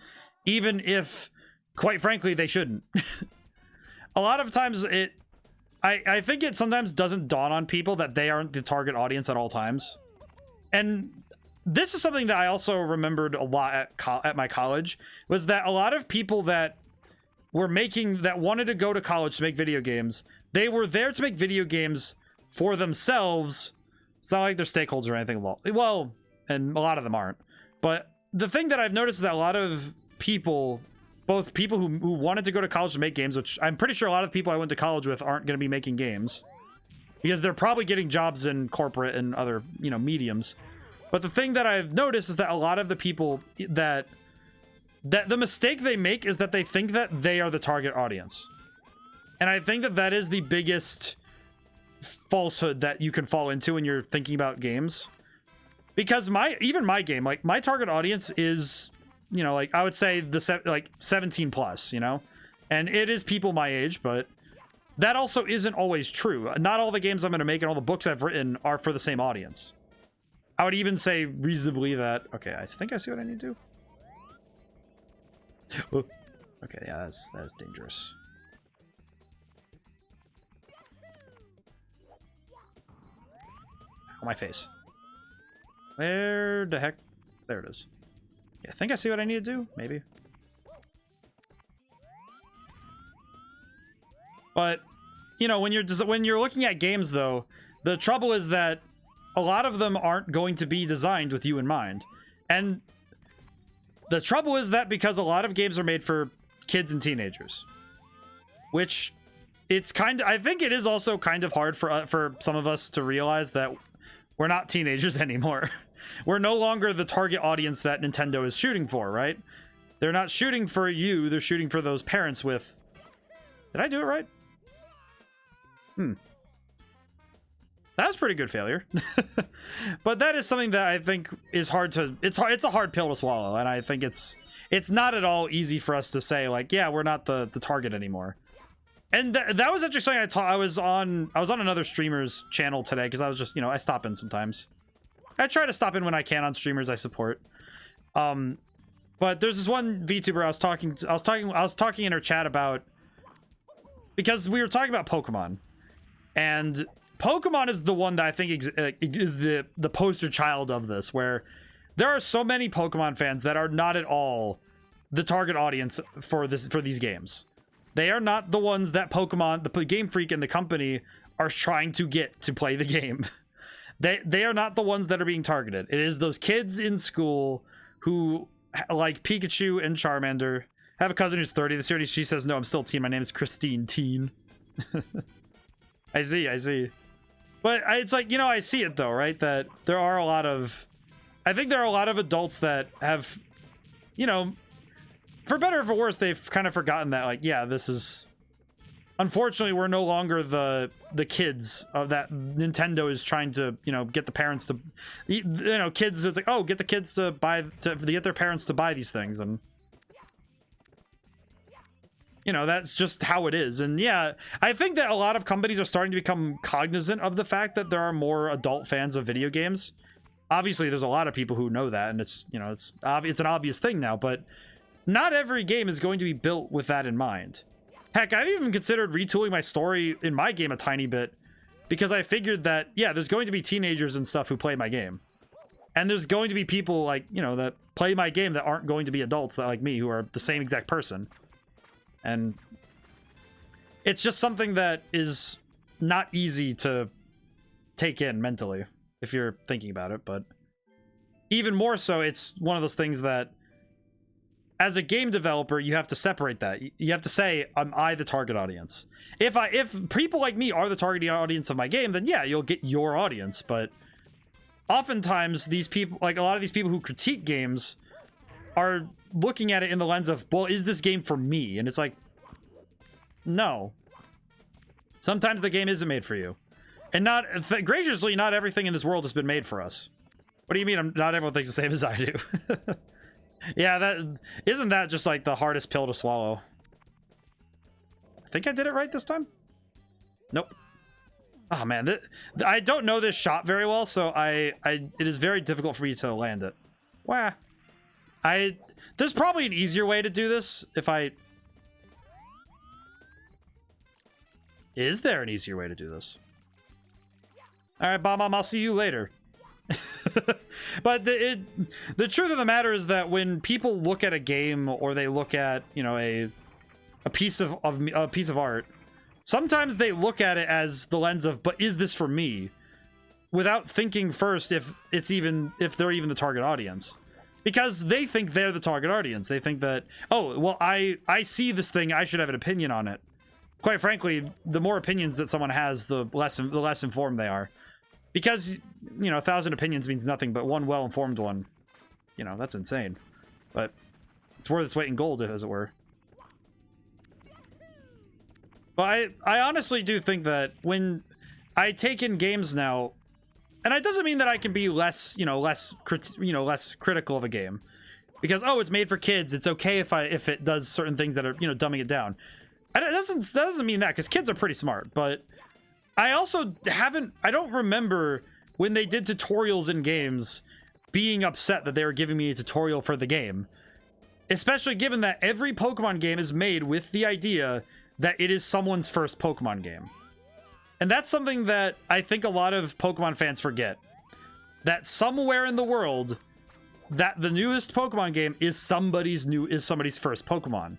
even if, quite frankly, they shouldn't. A lot of times I think it sometimes doesn't dawn on people that they aren't the target audience at all times. And this is something that I also remembered a lot at my college, was that a lot of people that wanted to go to college to make video games, they were there to make video games for themselves. It's not like they're stakeholders or anything. Well, and a lot of them aren't. But the thing that I've noticed is that a lot of people, both people who wanted to go to college to make games, which I'm pretty sure a lot of people I went to college with aren't going to be making games, because they're probably getting jobs in corporate and other, mediums. But the thing that I've noticed is that a lot of the people that the mistake they make is that they think that they are the target audience. And I think that that is the biggest falsehood that you can fall into when you're thinking about games. Because even my game, like, my target audience is, like, I would say 17 plus, and it is people my age, but that also isn't always true. Not all the games I'm going to make and all the books I've written are for the same audience. I would even say reasonably that, okay, I think I see what I need to do. Okay, yeah, that's dangerous. On my face. Where the heck? There it is. Yeah, I think I see what I need to do, maybe. But, when you're looking at games, though, the trouble is that a lot of them aren't going to be designed with you in mind. And the trouble is that because a lot of games are made for kids and teenagers, which I think it is also kind of hard for some of us to realize that we're not teenagers anymore. We're no longer the target audience that Nintendo is shooting for, right? They're not shooting for you, they're shooting for those parents with... Did I do it right? That was a pretty good failure. But that is something that I think is hard to... It's a hard pill to swallow, and I think it's not at all easy for us to say, like, yeah, we're not the target anymore. And that was actually something I was on another streamer's channel today, because I was just, I stop in sometimes. I try to stop in when I can on streamers I support. But there's this one VTuber I was talking in her chat about, because we were talking about Pokemon, and Pokemon is the one that I think is the poster child of this, where there are so many Pokemon fans that are not at all the target audience for these games. They are not the ones that Pokemon, the Game Freak and the company are trying to get to play the game. They are not the ones that are being targeted. It is those kids in school who like Pikachu and Charmander. I have a cousin who's 30 this year, and she says, no, I'm still teen. My name is Christine Teen. I see. But it's like, I see it though, right? That there are a lot of... I think there are a lot of adults that have, for better or for worse, they've kind of forgotten that, like, yeah, this is... Unfortunately, we're no longer the kids of that Nintendo is trying to, get the parents to... kids, it's like, oh, get the kids to get their parents to buy these things, and... that's just how it is. And yeah, I think that a lot of companies are starting to become cognizant of the fact that there are more adult fans of video games. Obviously, there's a lot of people who know that, and it's an obvious thing now, but not every game is going to be built with that in mind. Heck, I've even considered retooling my story in my game a tiny bit, because I figured that, yeah, there's going to be teenagers and stuff who play my game. And there's going to be people like, that play my game that aren't going to be adults that like me, who are the same exact person. And it's just something that is not easy to take in mentally, if you're thinking about it. But even more so, it's one of those things that, as a game developer, you have to separate that. You have to say, am I the target audience? If people like me are the target audience of my game, then yeah, you'll get your audience. But oftentimes, these people, like a lot of these people who critique games, are looking at it in the lens of, well, is this game for me? And it's like, no. Sometimes the game isn't made for you. And graciously, not everything in this world has been made for us. What do you mean not everyone thinks the same as I do? Yeah, isn't that just like the hardest pill to swallow? I think I did it right this time? Nope. Oh man, I don't know this shot very well, so it is very difficult for me to land it. Wah. There's probably an easier way to do this if I... Is there an easier way to do this? Alright, Bomb, I'll see you later. But the truth of the matter is that when people look at a game or they look at, you know, a piece of art, sometimes they look at it as the lens of, but is this for me? Without thinking first if they're even the target audience. Because they think they're the target audience. They think that, oh, well, I see this thing, I should have an opinion on it. Quite frankly, the more opinions that someone has, the less informed they are. Because, you know, 1,000 opinions means nothing but one well-informed one. You know, that's insane. But it's worth its weight in gold, as it were. But I honestly do think that when I take in games now, and it doesn't mean that I can be less critical of a game, because oh, it's made for kids, it's okay if it does certain things that are, you know, dumbing it down. That doesn't mean that, because kids are pretty smart. But I also I don't remember when they did tutorials in games being upset that they were giving me a tutorial for the game, especially given that every Pokemon game is made with the idea that it is someone's first Pokemon game. And that's something that I think a lot of Pokemon fans forget. That somewhere in the world, that the newest Pokemon game is somebody's first Pokemon.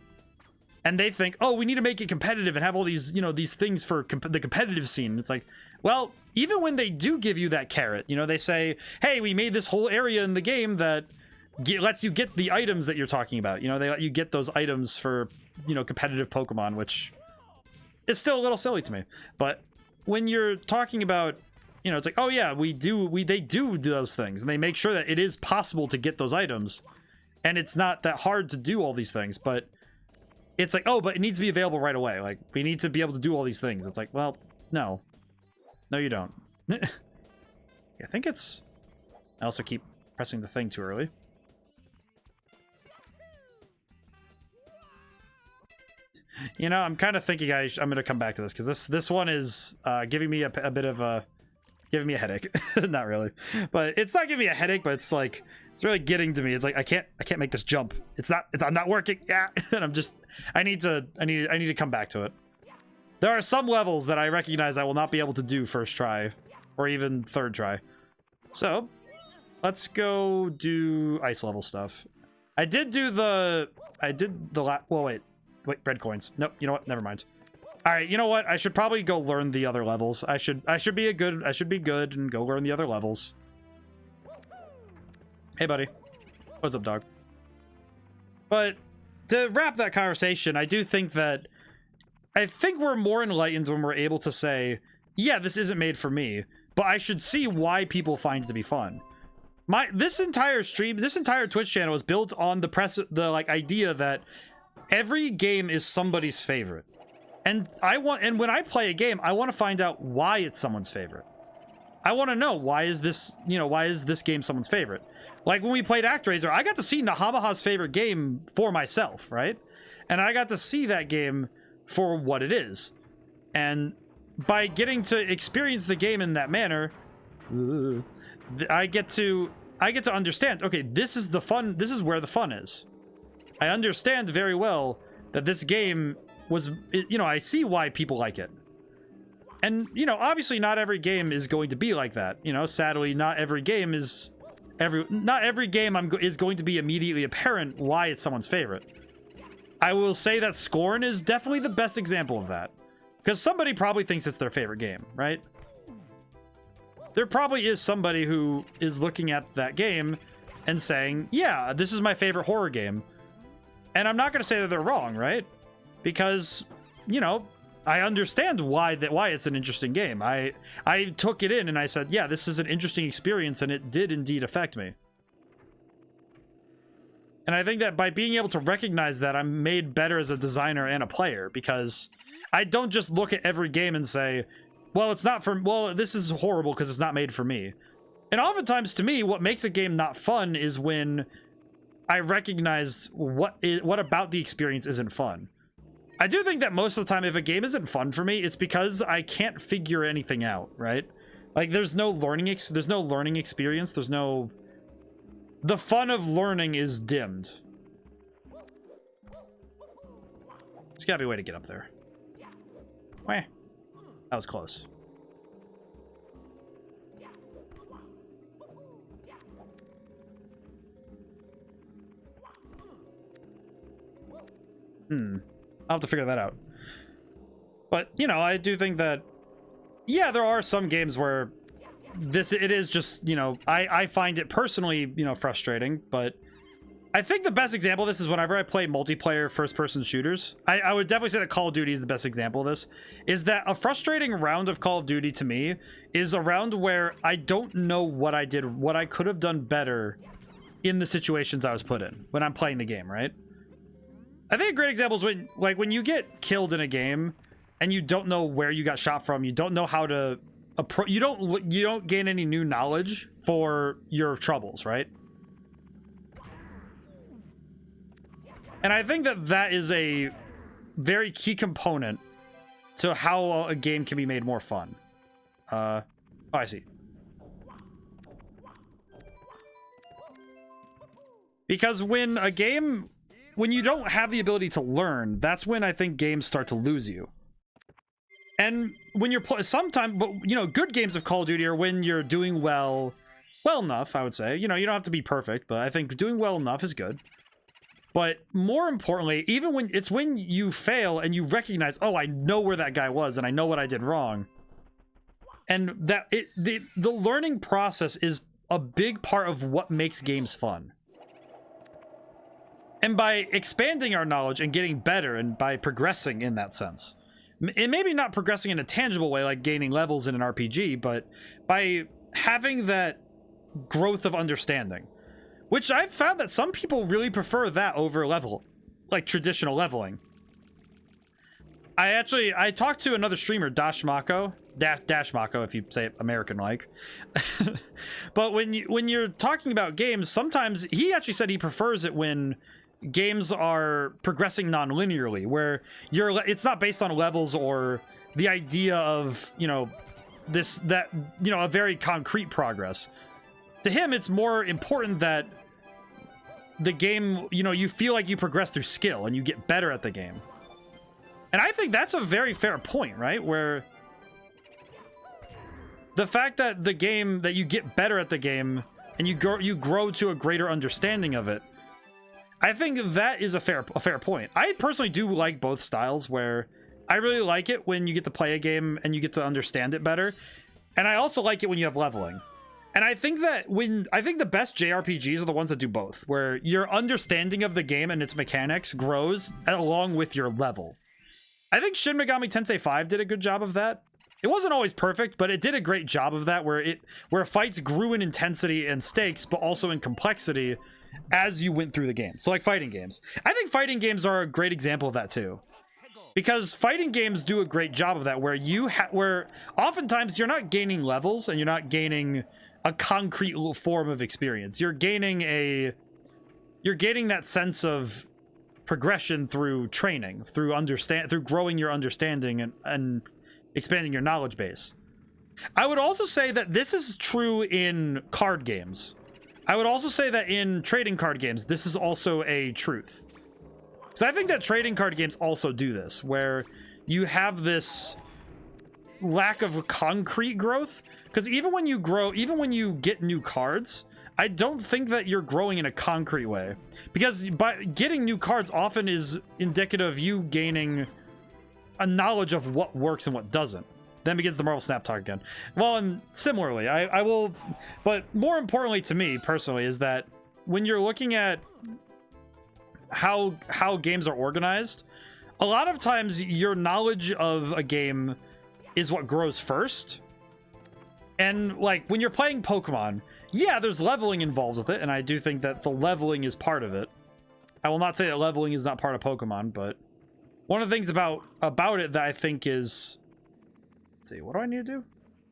And they think, oh, we need to make it competitive and have all these, you know, these things for the competitive scene. It's like, well, even when they do give you that carrot, you know, they say, hey, we made this whole area in the game that lets you get the items that you're talking about. You know, they let you get those items for, you know, competitive Pokemon, which is still a little silly to me. But when you're talking about, you know, it's like, oh yeah, they do those things, and they make sure that it is possible to get those items, and it's not that hard to do all these things. But it's like, oh, but it needs to be available right away. Like, we need to be able to do all these things. It's like, well, no, you don't. I think it's... I also keep pressing the thing too early. You know, I'm kind of thinking I'm going to come back to this, because this one is giving me a bit of a... giving me a headache. Not really. But it's not giving me a headache, but it's like... It's really getting to me. It's like, I can't make this jump. I'm not working. Yeah. And I need to come back to it. There are some levels that I recognize I will not be able to do first try, or even third try. So, let's go do ice level stuff. I did well, wait, red coins. Nope, you know what? Never mind. All right, you know what? I should probably go learn the other levels. I should be good and go learn the other levels. Hey, buddy. What's up, dog? But to wrap that conversation, I think we're more enlightened when we're able to say, yeah, this isn't made for me, but I should see why people find it to be fun. This entire Twitch channel is built on the idea that every game is somebody's favorite. And when I play a game, I want to find out why it's someone's favorite. I want to know, why is this game someone's favorite? Like when we played ActRaiser, I got to see Nahamaha's favorite game for myself, right? And I got to see that game for what it is. And by getting to experience the game in that manner, I get to understand, okay, this is the fun, this is where the fun is. I understand very well that this game was, you know, I see why people like it. And, you know, obviously not every game is going to be like that. You know, sadly, not every game is going to be immediately apparent why it's someone's favorite. I will say that Scorn is definitely the best example of that. Because somebody probably thinks it's their favorite game, right? There probably is somebody who is looking at that game and saying, yeah, this is my favorite horror game. And I'm not going to say that they're wrong, right? Because, you know, I understand why it's an interesting game. I took it in and I said, yeah, this is an interesting experience, and it did indeed affect me. And I think that by being able to recognize that, I'm made better as a designer and a player, because I don't just look at every game and say, well, it's not for, well, this is horrible because it's not made for me. And oftentimes, to me, what makes a game not fun is when I recognize what about the experience isn't fun. I do think that most of the time, if a game isn't fun for me, it's because I can't figure anything out, right? Like, there's no learning experience. There's no... The fun of learning is dimmed. There's gotta be a way to get up there. Wah. That was close. I'll have to figure that out. But, you know, I do think that, yeah, there are some games where it is just, you know, I find it personally, you know, frustrating, but I think the best example of this is whenever I play multiplayer first-person shooters. I would definitely say that Call of Duty is the best example of this, is that a frustrating round of Call of Duty to me is a round where I don't know what I did, what I could have done better in the situations I was put in when I'm playing the game, right? I think a great example is when you get killed in a game and you don't know where you got shot from, you don't know how to you don't gain any new knowledge for your troubles, right? And I think that that is a very key component to how a game can be made more fun. Oh, I see. Because when you don't have the ability to learn, that's when I think games start to lose you. And when you're sometimes, but you know, good games of Call of Duty are when you're doing well enough, I would say. You know, you don't have to be perfect, but I think doing well enough is good. But more importantly, even when you fail and you recognize, oh, I know where that guy was and I know what I did wrong. And that the learning process is a big part of what makes games fun. And by expanding our knowledge and getting better and by progressing in that sense, and maybe not progressing in a tangible way like gaining levels in an RPG, but by having that growth of understanding, which I've found that some people really prefer that over like traditional leveling. I talked to another streamer, Dash Mako if you say it American like. But when you're talking about games, sometimes he actually said he prefers it when games are progressing non-linearly, where it's not based on levels or the idea of, you know, a very concrete progress. To him, it's more important that the game, you know, you feel like you progress through skill and you get better at the game. And I think that's a very fair point, right? Where the fact that that you get better at the game and you grow to a greater understanding of it, I think that is a fair point. I personally do like both styles, where I really like it when you get to play a game and you get to understand it better. And I also like it when you have leveling. And I think that the best JRPGs are the ones that do both, where your understanding of the game and its mechanics grows along with your level. I think Shin Megami Tensei 5 did a good job of that. It wasn't always perfect, but it did a great job of that, where fights grew in intensity and stakes, but also in complexity as you went through the game. So like fighting games. I think fighting games are a great example of that too. Because fighting games do a great job of that, where oftentimes you're not gaining levels and you're not gaining a concrete form of experience. You're gaining that sense of progression through training, through growing your understanding and expanding your knowledge base. I would also say that this is true in card games. I would also say that in trading card games, this is also a truth. Because I think that trading card games also do this, where you have this lack of concrete growth. Because even when you get new cards, I don't think that you're growing in a concrete way. Because by getting new cards often is indicative of you gaining a knowledge of what works and what doesn't. Then begins the Marvel Snap talk again. Well, and similarly, I will... But more importantly to me, personally, is that when you're looking at how games are organized, a lot of times your knowledge of a game is what grows first. And, like, when you're playing Pokemon, yeah, there's leveling involved with it, and I do think that the leveling is part of it. I will not say that leveling is not part of Pokemon, but one of the things about it that I think is Let's see, what do I need to do?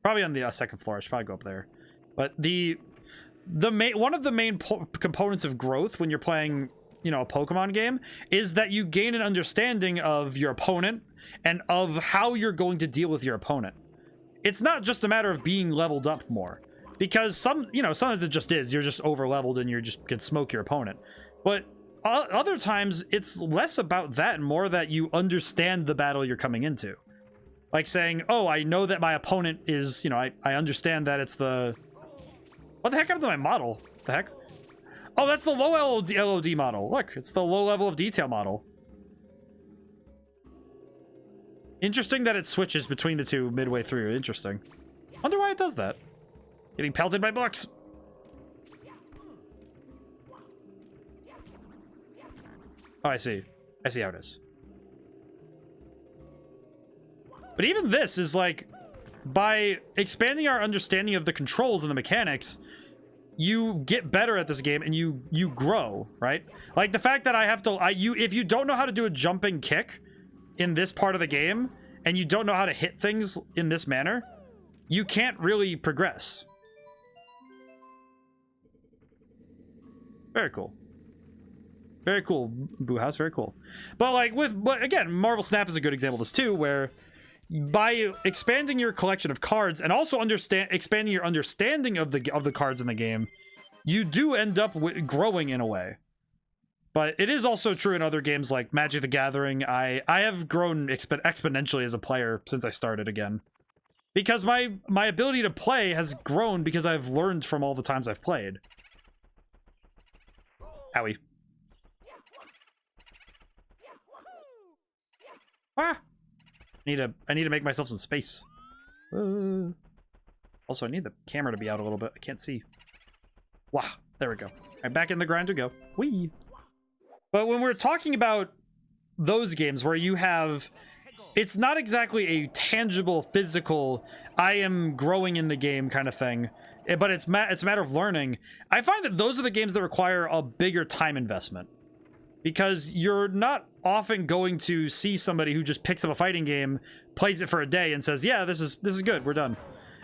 Probably on the second floor. I should probably go up there. But one of the main components of growth when you're playing, you know, a Pokemon game is that you gain an understanding of your opponent and of how you're going to deal with your opponent. It's not just a matter of being leveled up more, because sometimes it just is. You're just over leveled and you just can smoke your opponent. But other times it's less about that and more that you understand the battle you're coming into. Like saying, oh, I know that my opponent is, you know, I understand that it's the... What the heck happened to my model? What the heck? Oh, that's the low LOD model. Look, it's the low level of detail model. Interesting that it switches between the two midway through. Interesting. Wonder why it does that. Getting pelted by books. Oh, I see. I see how it is. But even this is like, by expanding our understanding of the controls and the mechanics, you get better at this game and you grow, right? Like the fact that I have to, if you don't know how to do a jumping kick in this part of the game and you don't know how to hit things in this manner, you can't really progress. Very cool. Very cool, Boo House, very cool. But like but again, Marvel Snap is a good example of this too, where by expanding your collection of cards and also expanding your understanding of the cards in the game, you do end up growing in a way. But it is also true in other games like Magic the Gathering. I have grown exponentially as a player since I started again, because my ability to play has grown because I've learned from all the times I've played. Owie. Ah! I need to make myself some space. Also, I need the camera to be out a little bit. I can't see. Wow, there we go. All right, back in the grind we go. Whee! But when we're talking about those games where you have... It's not exactly a tangible, physical, I am growing in the game kind of thing, but it's a matter of learning. I find that those are the games that require a bigger time investment. Because you're not often going to see somebody who just picks up a fighting game, plays it for a day, and says, yeah, this is good, we're done.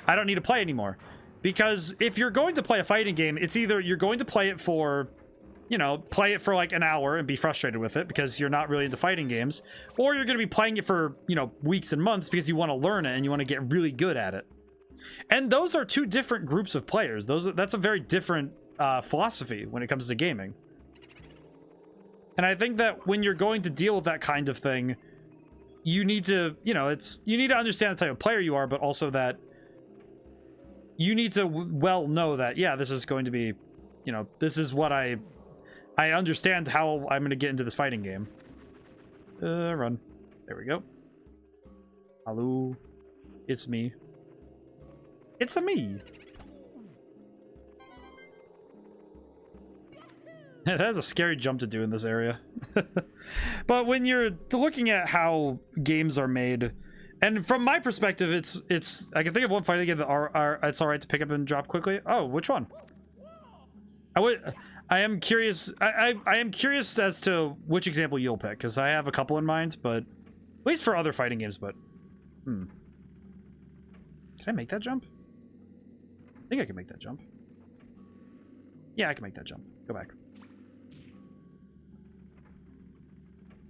I don't need to play anymore. Because if you're going to play a fighting game, it's either you're going to play it for, you know, play it for like an hour and be frustrated with it because you're not really into fighting games, or you're going to be playing it for, you know, weeks and months because you want to learn it and you want to get really good at it. And those are two different groups of players. That's a very different philosophy when it comes to gaming. And I think that when you're going to deal with that kind of thing, you need to, you know, you need to understand the type of player you are, but also that you need to well know that, yeah, this is going to be, you know, this is what I understand how I'm going to get into this fighting game. Run. There we go. Hello. It's me. It's a me. That is a scary jump to do in this area. But when you're looking at how games are made, and from my perspective, it's I can think of one fighting game that it's all right to pick up and drop quickly. Oh, which one? I am curious. I am curious as to which example you'll pick, because I have a couple in mind, but at least for other fighting games. But can I make that jump? I think I can make that jump. Yeah, I can make that jump. Go back.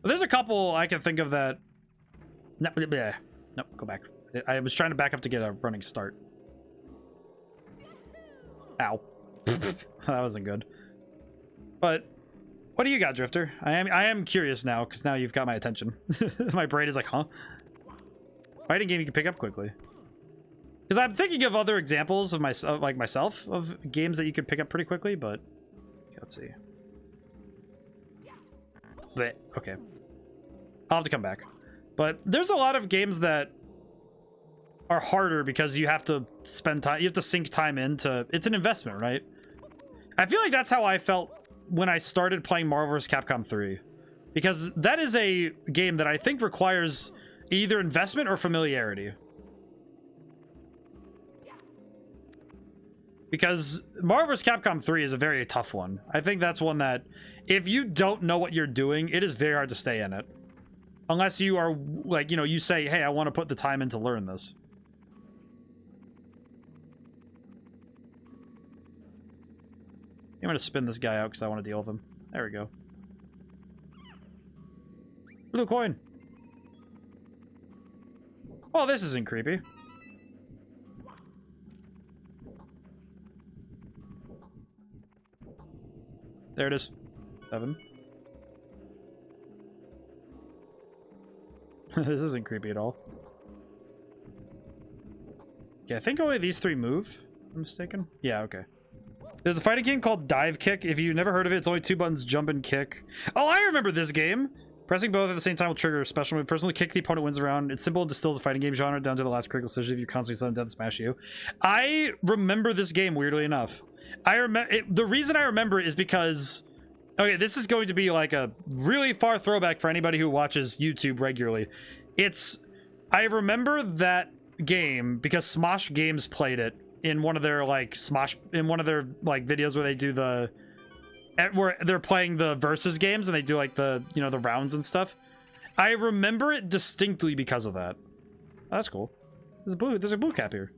There's a couple I can think of that... No, go back. I was trying to back up to get a running start. Ow. That wasn't good. But what do you got, Drifter? I am curious now, because now you've got my attention. My brain is like, huh? Fighting game you can pick up quickly. Because I'm thinking of other examples of myself, of games that you could pick up pretty quickly, but... Let's see. Blech. Okay. I'll have to come back. But there's a lot of games that are harder because you have to spend time, you have to sink time into, it's an investment, right? I feel like that's how I felt when I started playing Marvel vs. Capcom 3. Because that is a game that I think requires either investment or familiarity. Because Marvel vs. Capcom 3 is a very tough one. I think that's one that, if you don't know what you're doing, it is very hard to stay in it. Unless you are, like, you know, you say, hey, I want to put the time in to learn this. I'm gonna spin this guy out because I want to deal with him. There we go. Blue coin. Oh, this isn't creepy. There it is. 7. This isn't creepy at all. Okay, I think only these 3 move. If I'm mistaken. Yeah, okay. There's a fighting game called Dive Kick. If you've never heard of it, it's only 2 buttons, jump and kick. Oh, I remember this game. Pressing both at the same time will trigger a special move. Personally, kick the opponent wins the round. It's simple and distills a fighting game genre down to the last critical decision. If you constantly sudden death smash you. I remember this game, weirdly enough. The reason I remember it is because... Okay, this is going to be like a really far throwback for anybody who watches YouTube regularly. I remember that game because Smosh Games played it in one of their like videos where they do where they're playing the versus games and they do like the the rounds and stuff. I remember it distinctly because of that. Oh, that's cool. There's a blue cap here.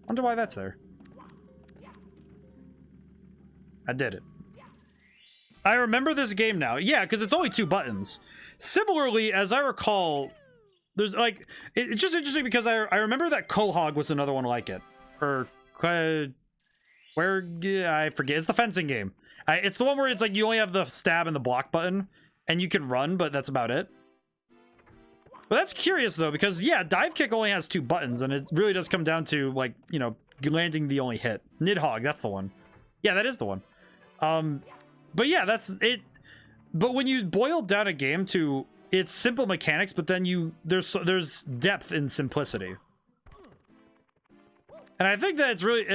Wonder why that's there. I did it. I remember this game now. Yeah, because it's only 2 buttons. Similarly, as I recall, there's like it's just interesting because I remember that Quahog was another one like it. Or I forget. It's the fencing game. It's the one where it's like you only have the stab and the block button, and you can run, but that's about it. But that's curious though, because yeah, dive kick only has 2 buttons, and it really does come down to like landing the only hit. Nidhogg, that's the one. Yeah, that is the one. But yeah, that's it. But when you boil down a game to its simple mechanics, but then there's depth in simplicity. And I think that it's really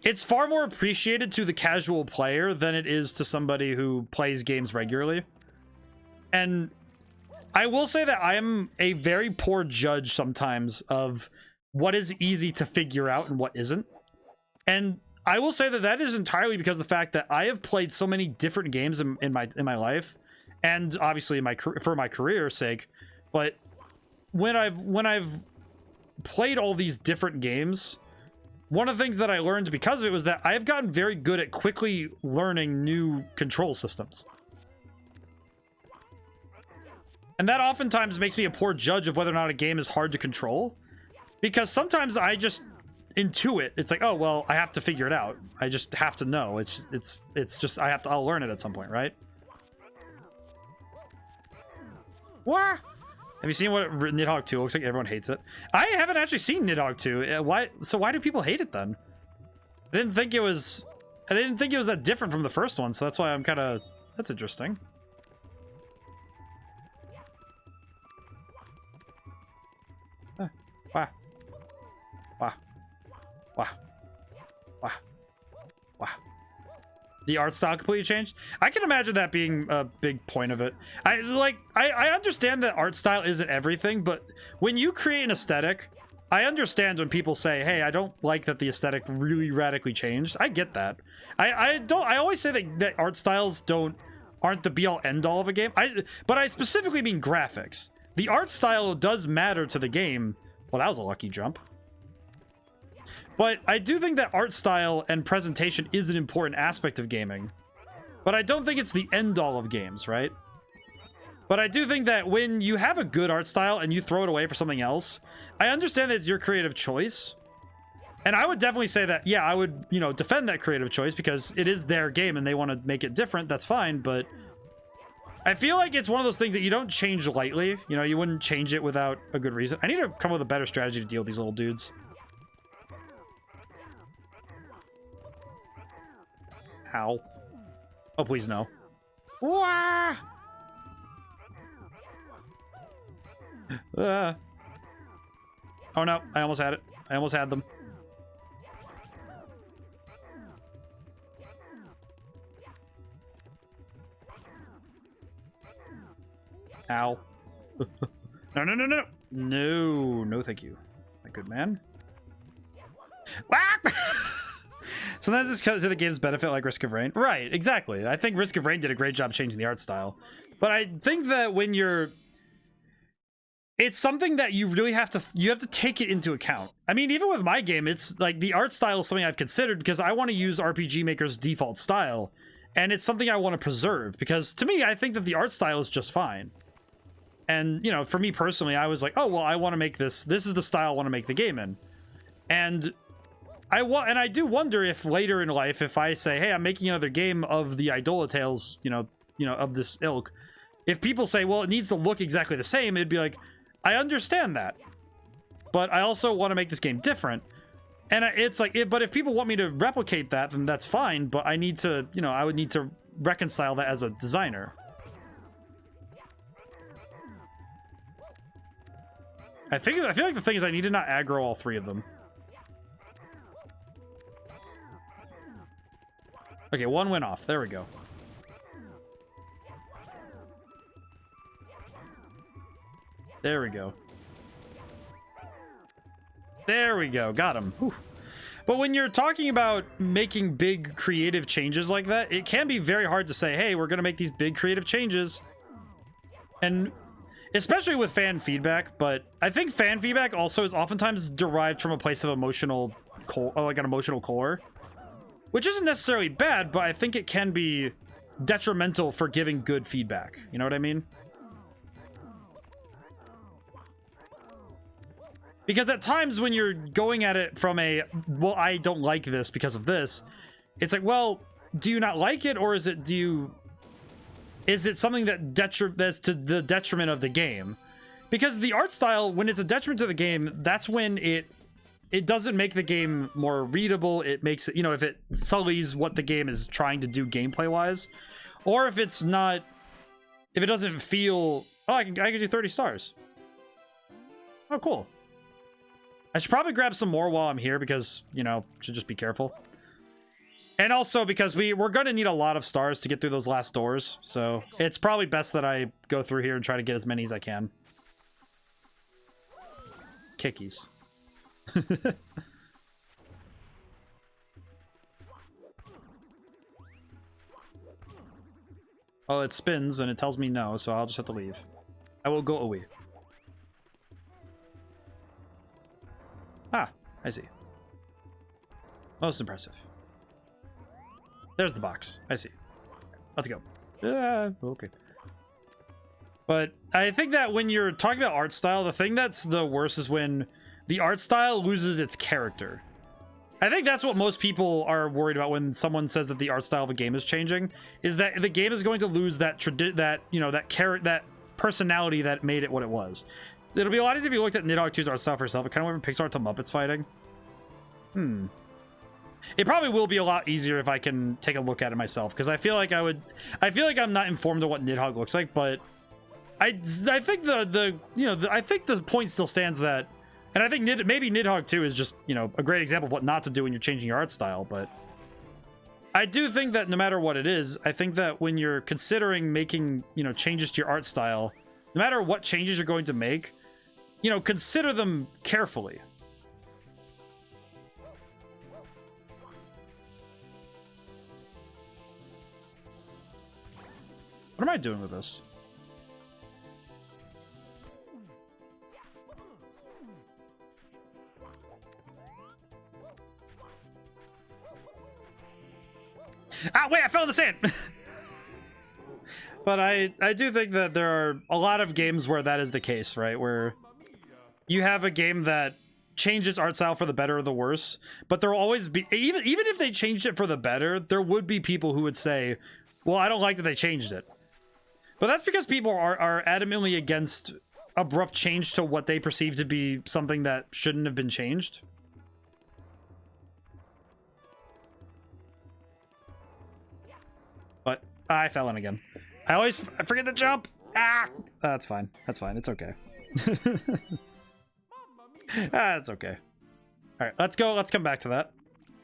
it's far more appreciated to the casual player than it is to somebody who plays games regularly. And I will say that I am a very poor judge sometimes of what is easy to figure out and what isn't. And I will say that that is entirely because of the fact that I have played so many different games in my life, and obviously for my career's sake. But when I've played all these different games, one of the things that I learned because of it was that I have gotten very good at quickly learning new control systems. And that oftentimes makes me a poor judge of whether or not a game is hard to control, because sometimes I just intuit. It's like, oh well, I have to figure it out. I just have to know. It's just I'll learn it at some point, right? What? Have you seen what Nidhogg 2 looks like? Everyone hates it. I haven't actually seen Nidhogg 2. Why? So why do people hate it then? I didn't think it was that different from the first one, so that's why I'm kind of... That's interesting. Wow. Wow. Wow. Wow. Wow. The art style completely changed? I can imagine that being a big point of it. I understand that art style isn't everything, but when you create an aesthetic, I understand when people say, hey, I don't like that the aesthetic really radically changed. I get that. I always say that art styles aren't the be all end all of a game. But I specifically mean graphics. The art style does matter to the game. Well, that was a lucky jump. But I do think that art style and presentation is an important aspect of gaming. But I don't think it's the end all of games, right? But I do think that when you have a good art style and you throw it away for something else, I understand that it's your creative choice. And I would definitely say that, yeah, I would, defend that creative choice because it is their game and they want to make it different. That's fine, but I feel like it's one of those things that you don't change lightly. You wouldn't change it without a good reason. I need to come up with a better strategy to deal with these little dudes. Ow. Oh, please no. Wah! Oh no, I almost had it. I almost had them. Ow. No, no, no, no. No, no thank you. My good man. Sometimes it's to the game's benefit, like Risk of Rain. Right, exactly. I think Risk of Rain did a great job changing the art style. But I think that when you're it's something that you really have to take it into account. I mean, even with my game, it's like the art style is something I've considered because I want to use RPG Maker's default style, and it's something I want to preserve because to me, I think that the art style is just fine. And, you know, for me personally, I was like, oh, well, I want to make this is the style I want to make the game in. And I do wonder if later in life, if I say, hey, I'm making another game of the Idola Tales, you know, of this ilk, if people say, well, it needs to look exactly the same, it'd be like, I understand that, but I also want to make this game different. And it's like, but if people want me to replicate that, then that's fine, but I need to, you know, I would need to reconcile that as a designer. I feel like the thing is I need to not aggro all three of them. Okay, one went off. There we go. There we go. There we go. Got him. Whew. But when you're talking about making big creative changes like that, it can be very hard to say, hey, we're going to make these big creative changes. And especially with fan feedback, but I think fan feedback also is oftentimes derived from a place of emotional core, like an emotional core, which isn't necessarily bad, but I think it can be detrimental for giving good feedback. You know what I mean? Because at times when you're going at it from a, well, I don't like this because of this, it's like, well, do you not like it, or is it, is it something that's to the detriment of the game? Because the art style, when it's a detriment to the game, that's when it doesn't make the game more readable. It makes it, you know, if it sullies what the game is trying to do gameplay wise, or if it's not, if it doesn't feel, oh, I can do 30 stars. Oh, cool. I should probably grab some more while I'm here because, you know, should just be careful. And also because we're going to need a lot of stars to get through those last doors. So it's probably best that I go through here and try to get as many as I can. Kickies. Oh, it spins and it tells me no, so I'll just have to leave. I will go away. Ah, I see. Most impressive. There's the box. I see. Let's go. Okay. But I think that when you're talking about art style, the thing that's the worst is when the art style loses its character. I think that's what most people are worried about when someone says that the art style of a game is changing, is that the game is going to lose that that personality that made it what it was. So it'll be a lot easier if you looked at Nidhogg 2's art style for itself. It kind of went from Pixar to Muppets fighting. It probably will be a lot easier if I can take a look at it myself, because I feel like I'm not informed of what Nidhogg looks like, but I think I think the point still stands that, and I think maybe Nidhogg 2 is just, you know, a great example of what not to do when you're changing your art style, but I do think that no matter what it is, I think that when you're considering making, you know, changes to your art style, no matter what changes you're going to make, you know, consider them carefully. What am I doing with this? Ah, wait, I fell in the sand! But I do think that there are a lot of games where that is the case, right? Where you have a game that changes art style for the better or the worse, but there will always be, even if they changed it for the better, there would be people who would say, well, I don't like that they changed it. But that's because people are adamantly against abrupt change to what they perceive to be something that shouldn't have been changed. But I fell in again. I forget to jump. Ah, that's fine. That's fine. It's okay. That's okay. All right, let's go. Let's come back to that.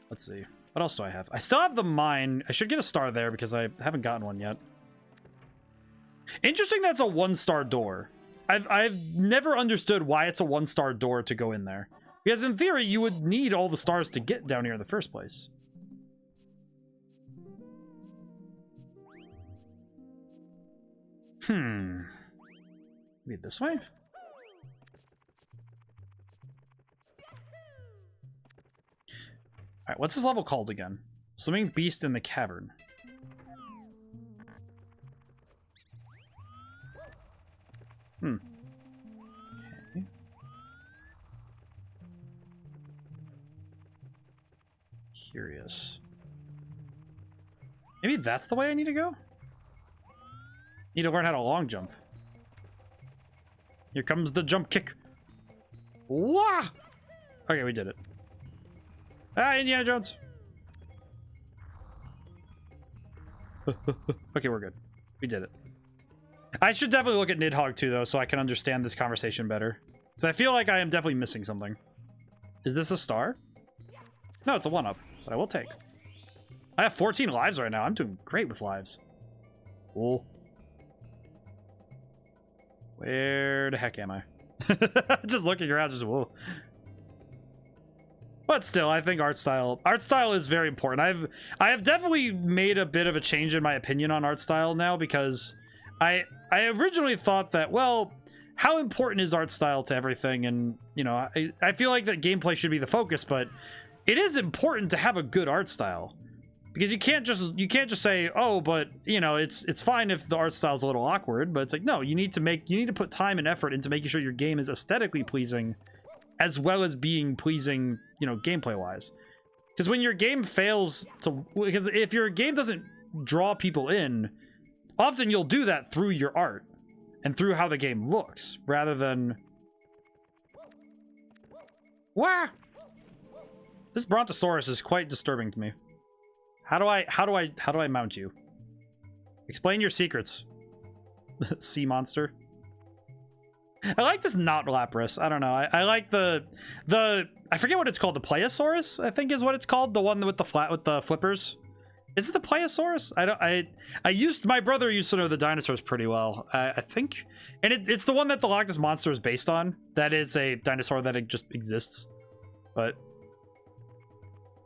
Let's see. What else do I have? I still have the mine. I should get a star there because I haven't gotten one yet. Interesting that's a 1-star door. I've never understood why it's a 1-star door to go in there. Because in theory, you would need all the stars to get down here in the first place. Maybe this way? right, what's this level called again? Swimming Beast in the Cavern. Hmm. Okay. Curious. Maybe that's the way I need to go? Need to learn how to long jump. Here comes the jump kick. Wah! Okay, we did it. Ah, Indiana Jones. Okay, we're good. We did it. I should definitely look at Nidhogg too, though, so I can understand this conversation better. Because I feel like I am definitely missing something. Is this a star? No, it's a 1-up, but I will take. I have 14 lives right now. I'm doing great with lives. Cool. Where the heck am I? Just looking around, just whoa. But still, I think art style is very important. I have definitely made a bit of a change in my opinion on art style now, because I originally thought that, well, how important is art style to everything? And, you know, I feel like that gameplay should be the focus, but it is important to have a good art style. Because you can't just say, oh, but you know, it's fine if the art style is a little awkward, but it's like, no, you need to put time and effort into making sure your game is aesthetically pleasing, as well as being pleasing, you know, gameplay wise. Because when your game fails to, because if your game doesn't draw people in, often you'll do that through your art and through how the game looks, rather than. Wah! This Brontosaurus is quite disturbing to me. How do I mount you? Explain your secrets. Sea monster. I like this not Lapras. I don't know. I like the I forget what it's called. The Plesiosaurus, I think is what it's called. The one with the flippers. Is it the Plesiosaurus? My brother used to know the dinosaurs pretty well. I think, and it's the one that the Loch Ness Monster is based on. That is a dinosaur that just exists. But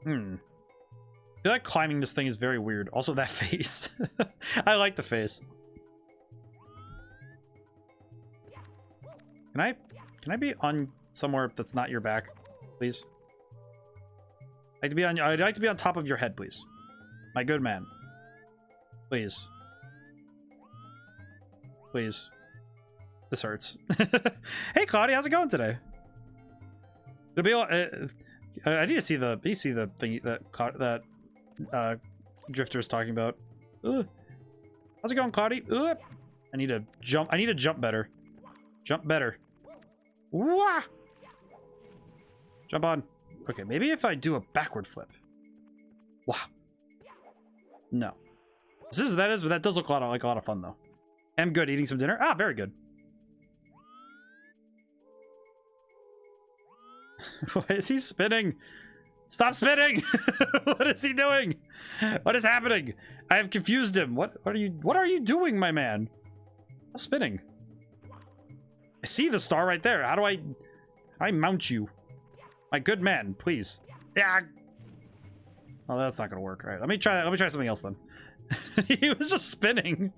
I feel like climbing this thing is very weird. Also, that face. I like the face. Can I be on somewhere that's not your back, please? I'd like to be on top of your head, please. My good man. Please. Please. This hurts. Hey, Claudia, how's it going today? It'll be all, I need to see the thing that Drifter's talking about. Ugh. How's it going, Claudia? Ugh. I need to jump better. Jump better. Wah! Jump on. Okay, maybe if I do a backward flip. Wow. No. That does look like a lot of fun though. I'm good. Eating some dinner. Ah, very good. Why is he spinning? Stop spinning! What is he doing? What is happening? I have confused him. What are you doing, my man? Stop spinning. I see the star right there. How do I mount you? My good man, please. Yeah. Oh, that's not gonna work. All right, let me try that. Let me try something else then. He was just spinning.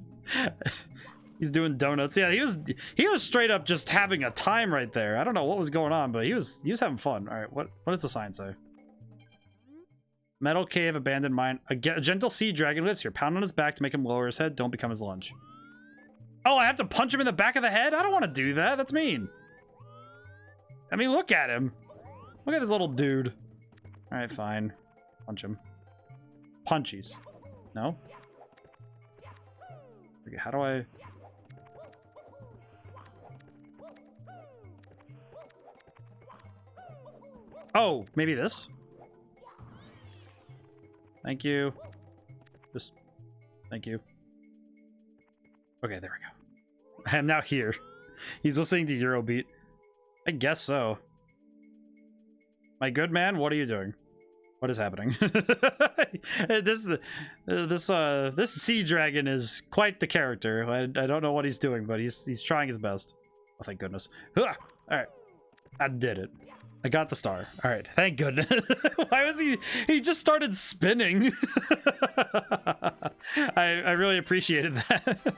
He's doing donuts. Yeah, he was straight up just having a time right there. I don't know what was going on, but he was having fun. All right, what does the sign say? Metal cave, abandoned mine. A gentle sea dragon lives here. Pound on his back to make him lower his head. Don't become his lunch. Oh, I have to punch him in the back of the head? I don't want to do that. That's mean. I mean, look at him. Look at this little dude. All right, fine. Punch him. Punchies. No? Okay, how do I... Oh, maybe this? Thank you. Just... Thank you. Okay, there we go. I am now here. He's listening to Eurobeat. I guess so. My good man, what are you doing? What is happening? This sea dragon is quite the character. I don't know what he's doing, but he's trying his best. Oh, thank goodness. All right, I did it. I got the star. All right, thank goodness. Why was he just started spinning? I really appreciated that.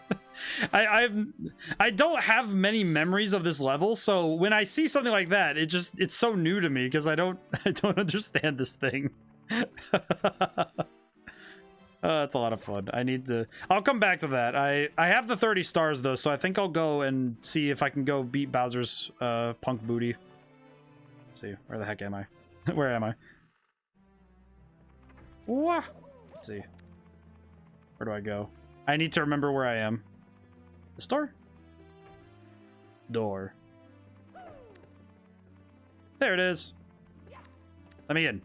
I don't have many memories of this level, so when I see something like that, it's so new to me because I don't understand this thing. That's a lot of fun. I'll come back to that. I have the 30 stars though, so I think I'll go and see if I can go beat Bowser's punk booty. Let's see, where the heck am I? Where am I? Wah! Let's see. Where do I go? I need to remember where I am. The store? Door. There it is. Let me in.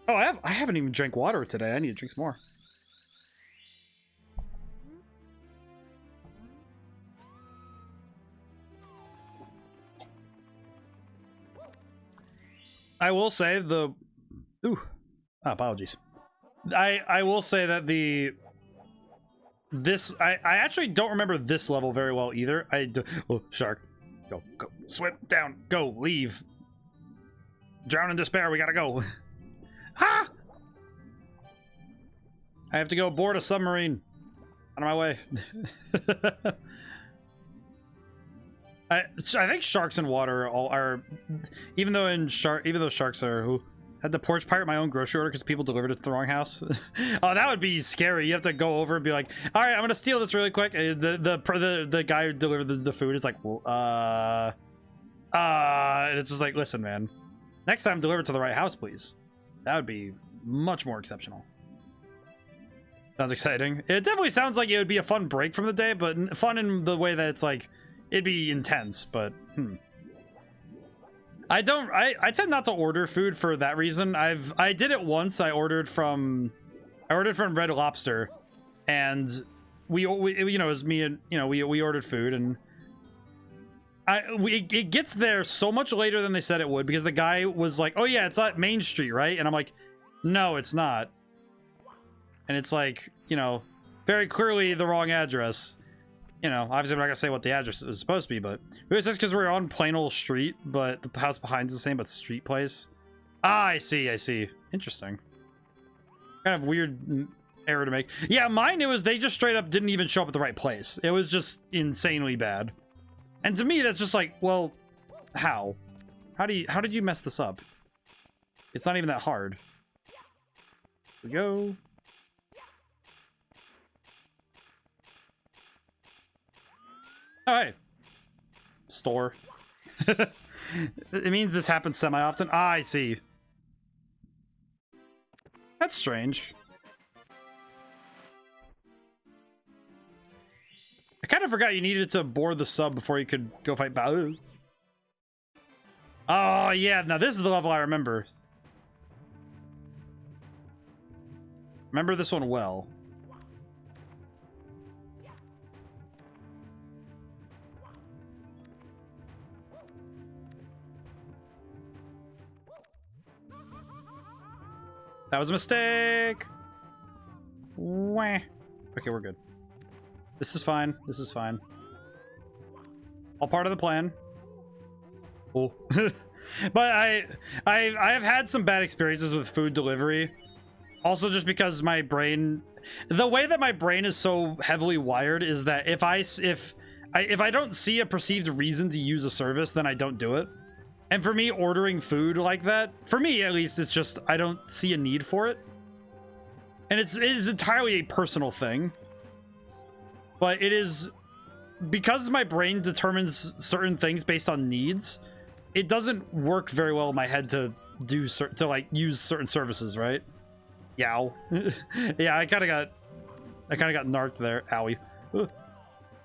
Oh, I haven't even drank water today. I need to drink some more. I will say the... Ooh. Apologies. I will say that I actually don't remember this level very well either. Oh, shark. Go. Swim down. Go. Leave. Drown in despair. We gotta go. Ah! I have to go board a submarine. Out of my way. I think sharks in water are even though sharks are who had to porch pirate my own grocery order because people delivered it to the wrong house. Oh, that would be scary. You have to go over and be like, all right, I'm gonna steal this really quick. The guy who delivered the food is like, well, and it's just like, listen, man, next time deliver it to the right house, please. That would be much more exceptional. Sounds exciting. It definitely sounds like it would be a fun break from the day, but fun in the way that it's like, it'd be intense, but I tend not to order food for that reason. I did it once. I ordered from Red Lobster, and we you know, it was me and, you know, we ordered food, and it gets there so much later than they said it would, because the guy was like, oh yeah, it's at Main Street, right? And I'm like, no, it's not. And it's like, you know, very clearly the wrong address. You know, obviously I'm not gonna say what the address is supposed to be, but it was just because we're on plain old street, but the house behind is the same, but street place. Ah, I see. Interesting. Kind of weird error to make. Yeah, mine, it was they just straight up didn't even show up at the right place. It was just insanely bad. And to me, that's just like, well, how? How did you mess this up? It's not even that hard. Here we go. Oh, hey. Store. It means this happens semi-often. Ah, I see. That's strange. I kind of forgot you needed to board the sub before you could go fight Balu. Oh, yeah. Now, this is the level I remember. Remember this one well. That was a mistake. Wah. Okay, we're good. This is fine. This is fine. All part of the plan. Cool. But I have had some bad experiences with food delivery. Also, just because my brain, the way that my brain is so heavily wired is that if I don't see a perceived reason to use a service, then I don't do it. And for me, ordering food like that, for me at least, it's just I don't see a need for it. And it is entirely a personal thing. But it is because my brain determines certain things based on needs. It doesn't work very well in my head to like use certain services, right? Yow. Yeah, I kind of got narked there. Owie. Ugh.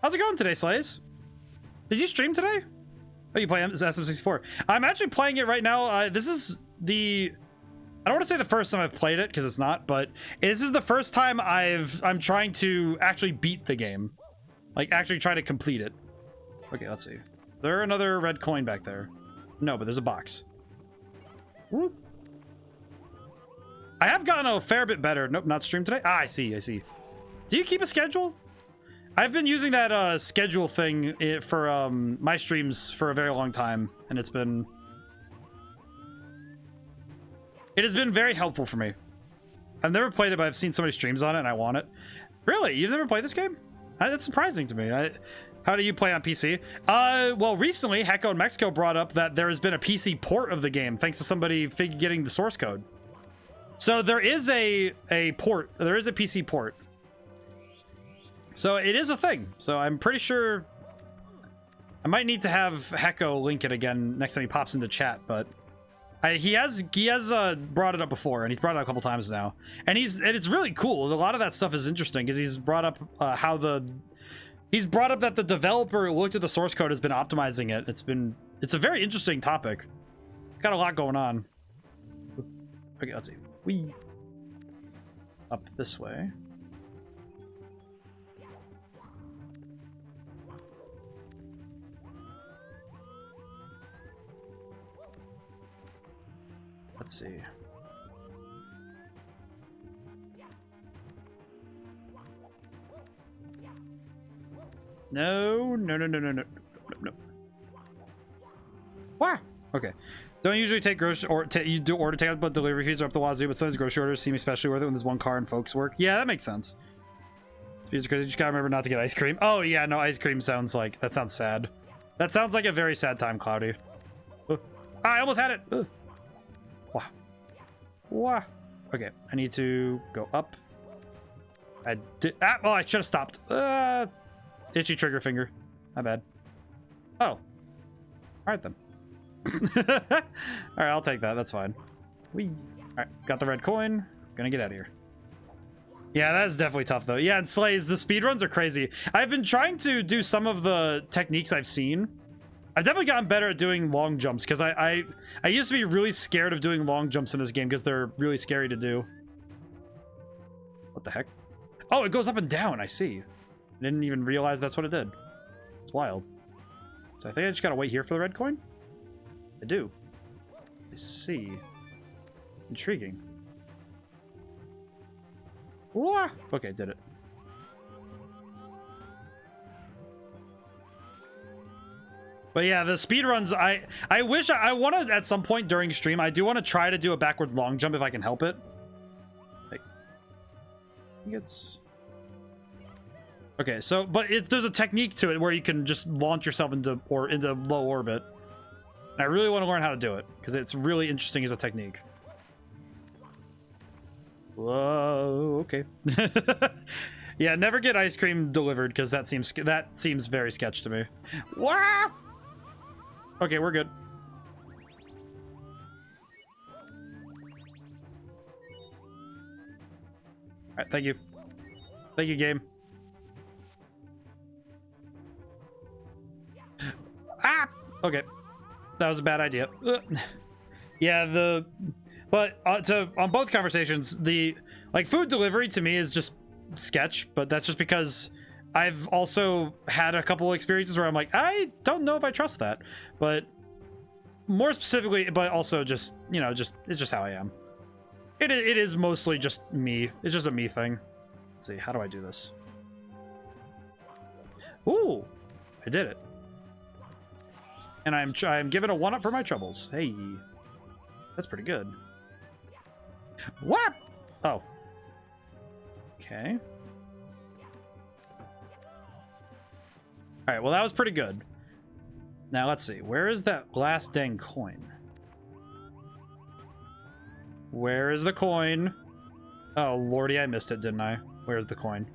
How's it going today, Slays? Did you stream today? Oh, you play SM64. I'm actually playing it right now. This is the... I don't want to say the first time I've played it, because it's not, but this is the first time I'm trying to actually beat the game. Like, actually try to complete it. Okay, let's see. There another red coin back there? No, but there's a box. Whoop. I have gotten a fair bit better. Nope, not streamed today. Ah, I see. Do you keep a schedule? I've been using that schedule thing for my streams for a very long time, and it has been very helpful for me. I've never played it, but I've seen so many streams on it, and I want it. Really? You've never played this game? That's surprising to me. How do you play on PC? Well, recently, Hecko in Mexico brought up that there has been a PC port of the game, thanks to somebody getting the source code. So there is a port. There is a PC port. So it is a thing. So I'm pretty sure I might need to have Hecko link it again next time he pops into chat, but he has brought it up before, and he's brought it up a couple times now, and it's really cool. A lot of that stuff is interesting because he's brought up he's brought up that the developer looked at the source code, has been optimizing it. It's a very interesting topic. Got a lot going on. Okay, let's see. We up this way. Let's see. No. Wow. Okay. Don't usually take grocery or you do order takeout, but delivery fees are up the wazoo. But sometimes grocery orders seem especially worth it when there's one car and folks work. Yeah, that makes sense. Because you just gotta remember not to get ice cream. Oh yeah, no, ice cream sounds like that sounds sad. That sounds like a very sad time, Cloudy. I almost had it. Wow. Wow. Okay, I need to go up. I did. Oh, I should have stopped. Itchy trigger finger. My bad. Oh. All right then. All right, I'll take that. That's fine. Whee. All right, got the red coin. Gonna get out of here. Yeah, that's definitely tough though. Yeah, and Slays, the speedruns are crazy. I've been trying to do some of the techniques I've seen. I've definitely gotten better at doing long jumps because I used to be really scared of doing long jumps in this game because they're really scary to do. What the heck? Oh, it goes up and down. I see. I didn't even realize that's what it did. It's wild. So I think I just gotta wait here for the red coin? I do. I see. Intriguing. What? Okay, did it. But yeah, the speedruns, I wish I want to, at some point during stream, I do want to try to do a backwards long jump if I can help it. Like, I think it's... Okay, so, but there's a technique to it where you can just launch yourself into low orbit. And I really want to learn how to do it, because it's really interesting as a technique. Whoa, okay. Yeah, never get ice cream delivered, because that seems very sketch to me. Wow! Okay, we're good. Alright, thank you. Thank you, game. Ah! Okay. That was a bad idea. Yeah, but on both conversations, like food delivery to me is just sketch, but that's just because I've also had a couple experiences where I'm like, I don't know if I trust that. But more specifically, but also just, you know, it's just how I am. It is mostly just me. It's just a me thing. Let's see, how do I do this? Ooh, I did it. And I'm given a 1-up for my troubles. Hey, that's pretty good. What? Oh. Okay. All right, well, that was pretty good. Now, let's see. Where is that last dang coin? Where is the coin? Oh, lordy, I missed it, didn't I? Where's the coin?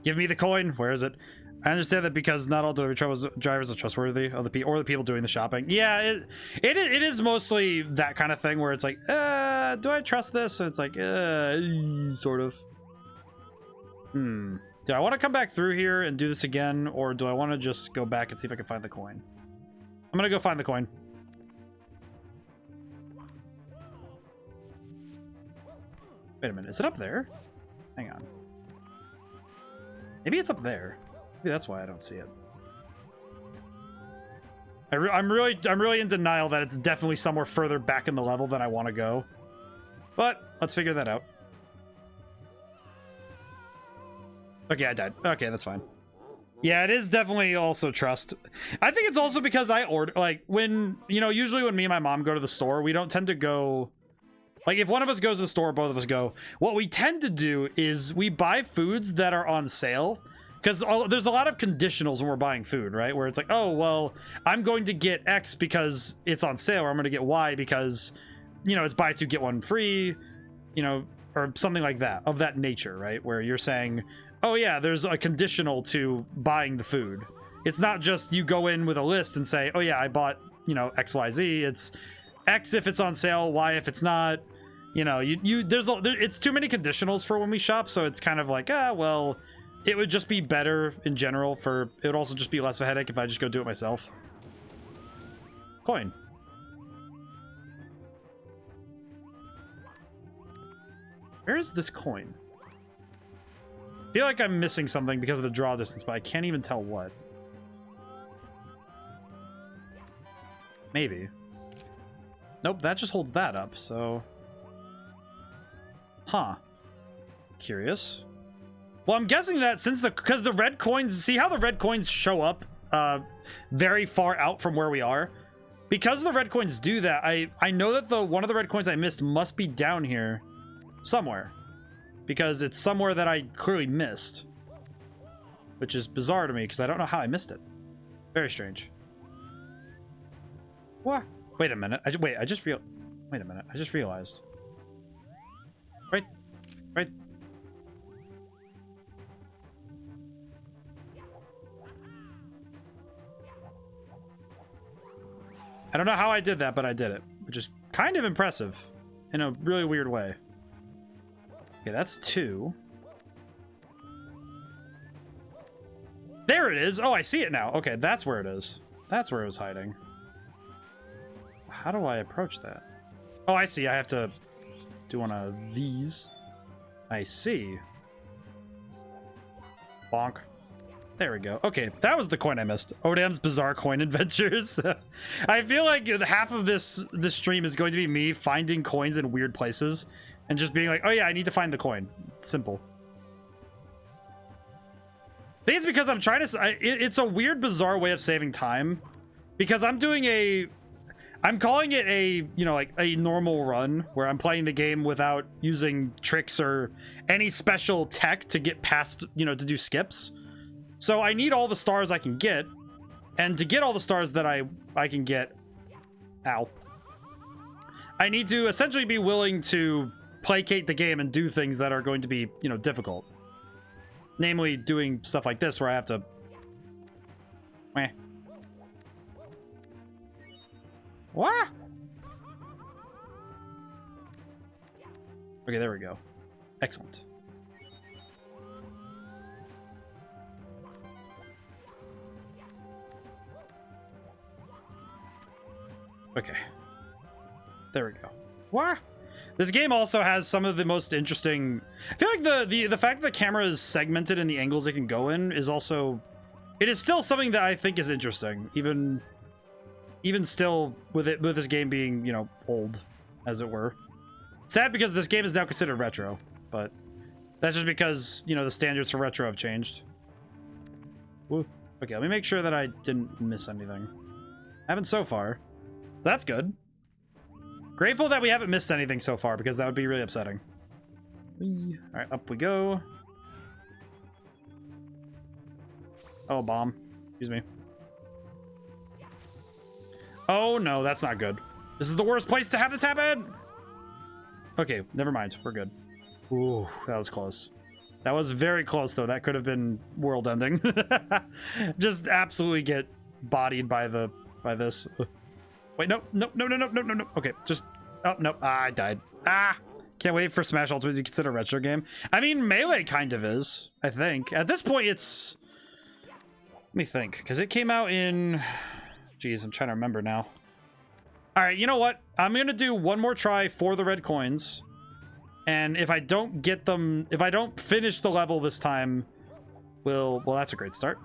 Give me the coin. Where is it? I understand that because not all delivery drivers are trustworthy, or the people doing the shopping. Yeah, it is mostly that kind of thing where it's like, do I trust this? And it's like, sort of. Do I want to come back through here and do this again, or do I want to just go back and see if I can find the coin? I'm gonna go find the coin. Wait a minute, is it up there? Hang on. Maybe it's up there. Maybe that's why I don't see it. I'm really in denial that it's definitely somewhere further back in the level than I want to go. But let's figure that out. Okay, I died. Okay, that's fine. Yeah, it is definitely also trust. I think it's also because I order, like, when, you know, usually when me and my mom go to the store, we don't tend to go, like, if one of us goes to the store, both of us go. What we tend to do is we buy foods that are on sale. Because there's a lot of conditionals when we're buying food, right? Where it's like, oh, well, I'm going to get X because it's on sale, or I'm going to get Y because, you know, it's buy two, get one free. you know, or something like that, of that nature, right? Where you're saying, oh yeah, there's a conditional to buying the food. It's not just you go in with a list and say, oh yeah, I bought, you know, XYZ. It's X if it's on sale, Y if it's not. You know, it's too many conditionals for when we shop, so it's kind of like, well, it would just be better in general for, it would also just be less of a headache if I just go do it myself. Coin. Where is this coin? I feel like I'm missing something because of the draw distance, but I can't even tell what. Maybe. Nope, that just holds that up, so... Huh. Curious. Well, I'm guessing that since because the red coins, see how the red coins show up very far out from where we are? Because the red coins do that, I know that one of the red coins I missed must be down here somewhere. Because it's somewhere that I clearly missed. Which is bizarre to me, because I don't know how I missed it. Very strange. What? Wait a minute. Wait a minute. I just realized. Right. I don't know how I did that, but I did it, which is kind of impressive in a really weird way. Okay, that's 2. There it is. Oh, I see it now. Okay, that's where it is. That's where it was hiding. How do I approach that? Oh, I see. I have to do one of these. I see. Bonk. There we go. Okay, that was the coin I missed. ODaM's Bizarre Coin Adventures. I feel like half of this stream is going to be me finding coins in weird places and just being like, oh yeah, I need to find the coin. It's simple. I think it's because I'm trying to... It's a weird, bizarre way of saving time. Because I'm doing I'm calling it a, you know, like a normal run where I'm playing the game without using tricks or any special tech to get past, you know, to do skips. So I need all the stars I can get, and to get all the stars that I can get, I need to essentially be willing to placate the game and do things that are going to be, you know, difficult. Namely, doing stuff like this where I have to... What? Okay, there we go. Excellent. Okay. There we go. What? This game also has some of the most interesting... I feel like the fact that the camera is segmented in the angles it can go in is also... It is still something that I think is interesting, even still with this game being, you know, old, as it were. Sad because this game is now considered retro, but that's just because, you know, the standards for retro have changed. Woo. Okay, let me make sure that I didn't miss anything. Haven't so far. That's good. Grateful that we haven't missed anything so far, because that would be really upsetting. Whee. All right, up we go. Oh, bomb. Excuse me. Oh no, that's not good. This is the worst place to have this happen! Okay, never mind. We're good. Ooh, that was close. That was very close, though. That could have been world ending. Just absolutely get bodied by this. Wait, no. Okay, just... Oh, no. Ah, I died. Ah! Can't wait for Smash Ultimate to be considered a retro game. I mean, Melee kind of is, I think. At this point, it's... Let me think, because it came out in... Jeez, I'm trying to remember now. All right, you know what? I'm going to do one more try for the red coins. And if I don't get them... If I don't finish the level this time, well, that's a great start.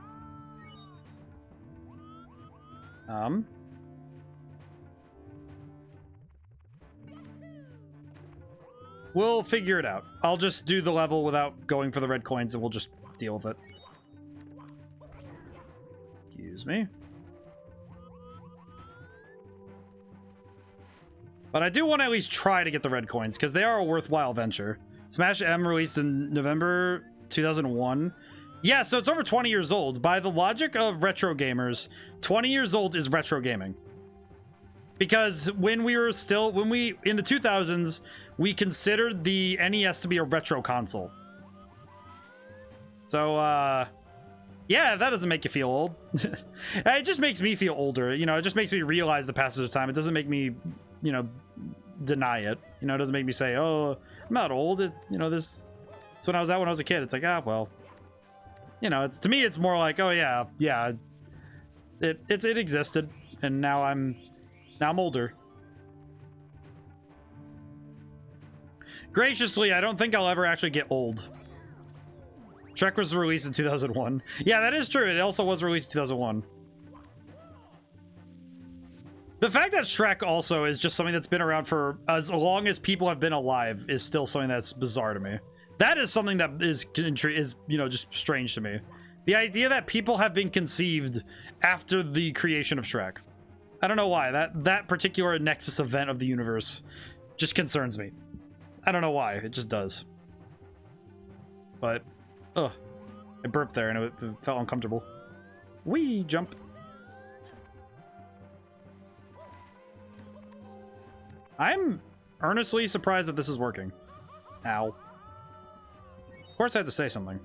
We'll figure it out. I'll just do the level without going for the red coins, and we'll just deal with it. Excuse me. But I do want to at least try to get the red coins, because they are a worthwhile venture. Smash M released in November 2001. Yeah, so it's over 20 years old. By the logic of retro gamers, 20 years old is retro gaming. Because in the 2000s, we considered the NES to be a retro console. So, yeah, that doesn't make you feel old. It just makes me feel older. You know, it just makes me realize the passage of time. It doesn't make me, you know, deny it. You know, it doesn't make me say, oh, I'm not old. You know, this is when I was a kid. It's like, ah, well, you know, it's, to me, it's more like, oh yeah, it existed, and now I'm older. Graciously, I don't think I'll ever actually get old. Shrek was released in 2001. Yeah, that is true. It also was released in 2001. The fact that Shrek also is just something that's been around for as long as people have been alive is still something that's bizarre to me. That is something that is you know, just strange to me. The idea that people have been conceived after the creation of Shrek. I don't know why. That particular Nexus event of the universe just concerns me. I don't know why. It just does. But, ugh. I burped there and it felt uncomfortable. Whee! Jump. I'm earnestly surprised that this is working. Ow. Of course I had to say something.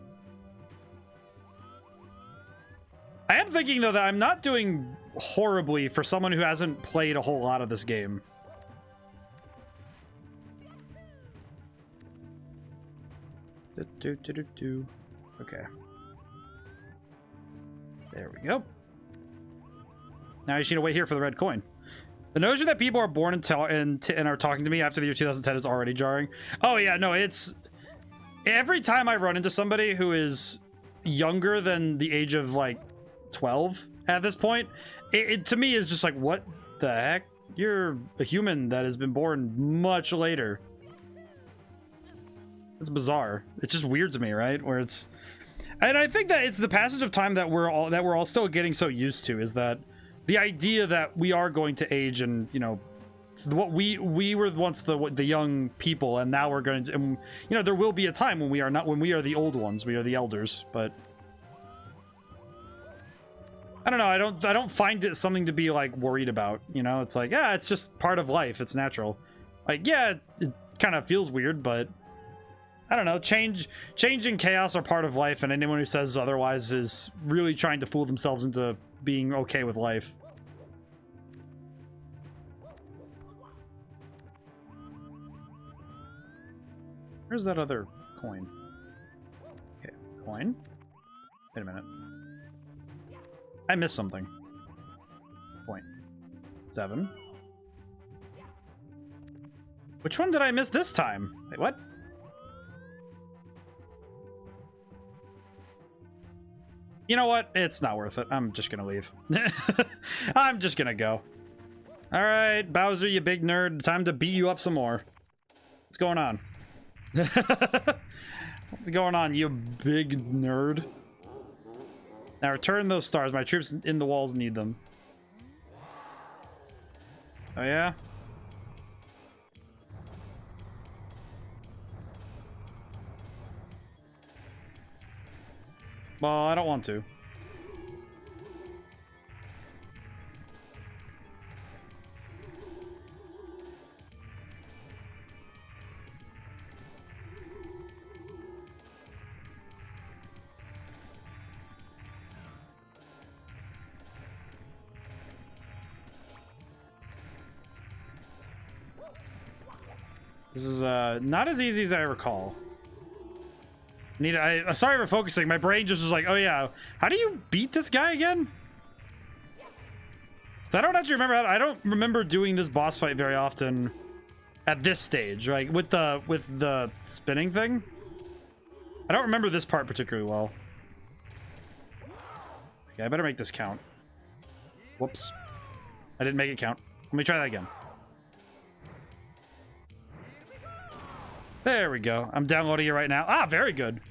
I am thinking, though, that I'm not doing horribly for someone who hasn't played a whole lot of this game. Okay. There we go. Now I just need to wait here for the red coin. The notion that people are born and are talking to me after the year 2010 is already jarring. Oh yeah, no, it's... Every time I run into somebody who is younger than the age of, like, 12 at this point, it to me is just like, what the heck? You're a human that has been born much later. It's bizarre. It's just weird to me, right? Where it's... And I think that it's the passage of time that we're all still getting so used to, is that the idea that we are going to age, and you know, what we were once the young people, and now we're going to, and, you know, there will be a time when we are not, when we are the old ones, we are the elders. But I don't know, I don't find it something to be like worried about, you know. It's like, yeah, it's just part of life, it's natural. Like, yeah, it kind of feels weird, but I don't know, change and chaos are part of life, and anyone who says otherwise is really trying to fool themselves into being okay with life. Where's that other coin? Okay, coin. Wait a minute. I missed something. 0.7. Which one did I miss this time? Wait, what? You know what? It's not worth it. I'm just gonna leave. I'm just gonna go. Alright, Bowser, you big nerd. Time to beat you up some more. What's going on? What's going on, you big nerd? Now return those stars. My troops in the walls need them. Oh yeah? Well, I don't want to. This is not as easy as I recall. Sorry for focusing. My brain just was like, oh yeah, how do you beat this guy again? So I don't actually remember. I don't remember doing this boss fight very often at this stage, right? With the spinning thing. I don't remember this part particularly well. Okay, I better make this count. Whoops. I didn't make it count. Let me try that again. There we go. I'm downloading it right now. Ah, very good.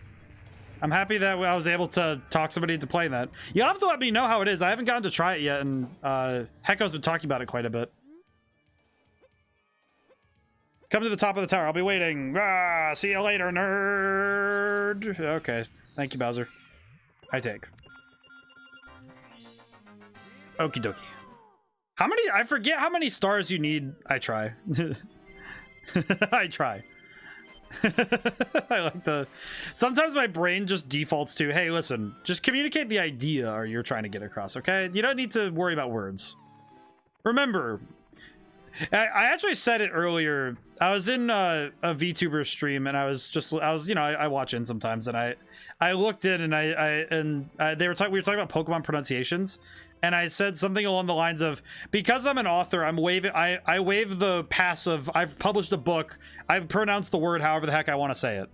I'm happy that I was able to talk somebody into playing that. You'll have to let me know how it is. I haven't gotten to try it yet, and Hecko's been talking about it quite a bit. Come to the top of the tower. I'll be waiting. Ah, see you later, nerd. Okay. Thank you, Bowser. I take. Okie dokie. How many? I forget how many stars you need. I try. I try. I like the... Sometimes my brain just defaults to, hey, listen, just communicate the idea or you're trying to get across, okay? You don't need to worry about words. Remember, I actually said it earlier. I was in a VTuber stream and I was, you know, I watch in sometimes, and I looked in and we were talking about Pokemon pronunciations. And I said something along the lines of, because I'm an author, I waive the pass of, I've published a book, I pronounce the word however the heck I want to say it.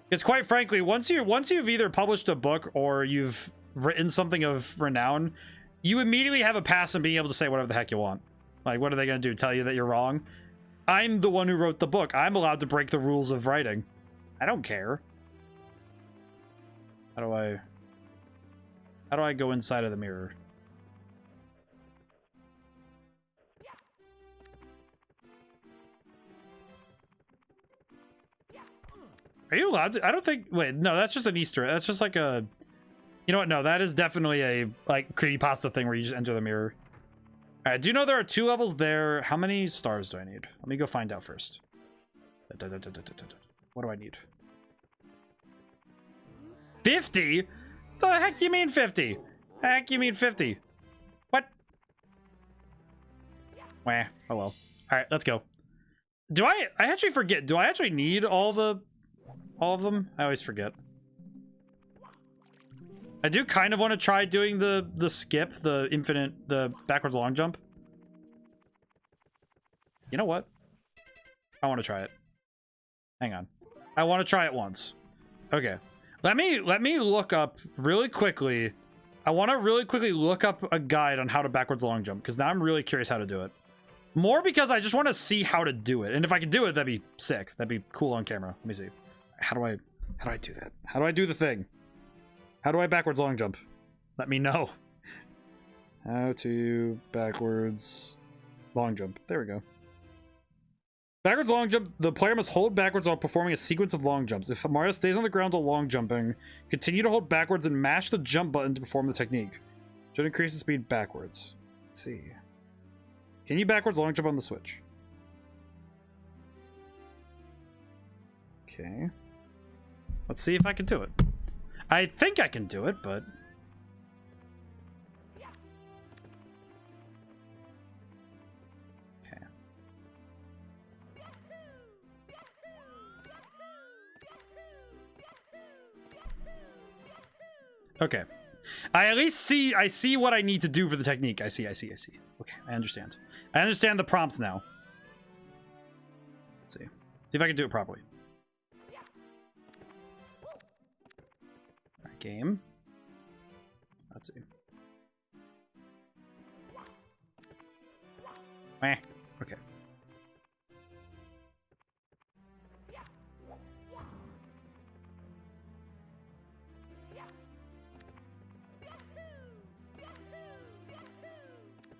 Because quite frankly, once you've either published a book or you've written something of renown, you immediately have a pass on being able to say whatever the heck you want. Like, what are they going to do? Tell you that you're wrong? I'm the one who wrote the book. I'm allowed to break the rules of writing. I don't care. How do I go inside of the mirror? Are you allowed to? I don't think... Wait, no, that's just an Easter. That's just like a... You know what? No, that is definitely a, like, creepypasta thing where you just enter the mirror. Alright, do you know there are 2 levels there? How many stars do I need? Let me go find out first. What do I need? 50? The heck you mean 50? Heck you mean 50? What? Wah. Oh well. Alright, let's go. Do I actually forget. Do I actually need all of them? I always forget. I do kind of want to try doing the skip, the backwards long jump. You know what? I want to try it. Hang on. I want to try it once. Okay. Let me look up really quickly. I want to really quickly look up a guide on how to backwards long jump, because now I'm really curious how to do it. More because I just want to see how to do it. And if I could do it, that'd be sick. That'd be cool on camera. Let me see. How do I do that? How do I do the thing? How do I backwards long jump? Let me know. How to backwards long jump. There we go. Backwards long jump. The player must hold backwards while performing a sequence of long jumps. If Mario stays on the ground while long jumping, continue to hold backwards and mash the jump button to perform the technique. Should increase the speed backwards. Let's see. Can you backwards long jump on the Switch? Okay. Let's see if I can do it. I think I can do it, but... Okay. Okay. I see what I need to do for the technique. I see. Okay, I understand. I understand the prompt now. Let's see. See if I can do it properly. Alright, game. Let's see. Meh. Okay.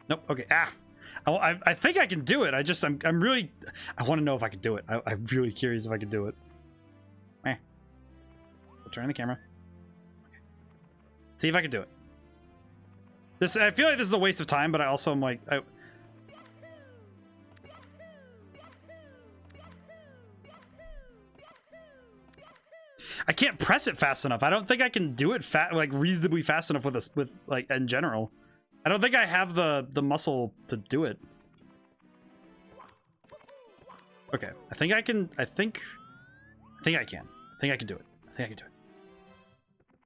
Nope. Okay. Ah. I think I can do it. I'm really... I want to know if I can do it. I'm really curious if I can do it. Eh. We'll turn the camera. Okay. See if I can do it. I feel like this is a waste of time, but I also am like... I can't press it fast enough. I don't think I can do it reasonably fast enough with like in general. I don't think I have the muscle to do it. Okay, I think I can. I think I can. I think I can do it. I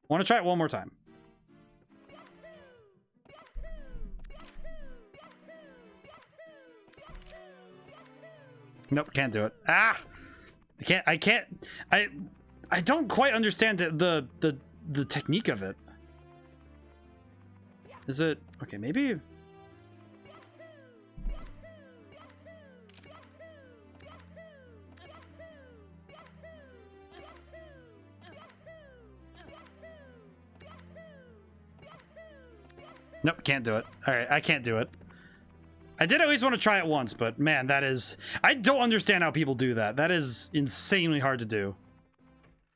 want to try it one more time. Nope, can't do it. Ah, I can't. I don't quite understand the technique of it. Is it... Okay, maybe... Nope, can't do it. Alright, I can't do it. I did at least want to try it once, but man, that is... I don't understand how people do that. That is insanely hard to do.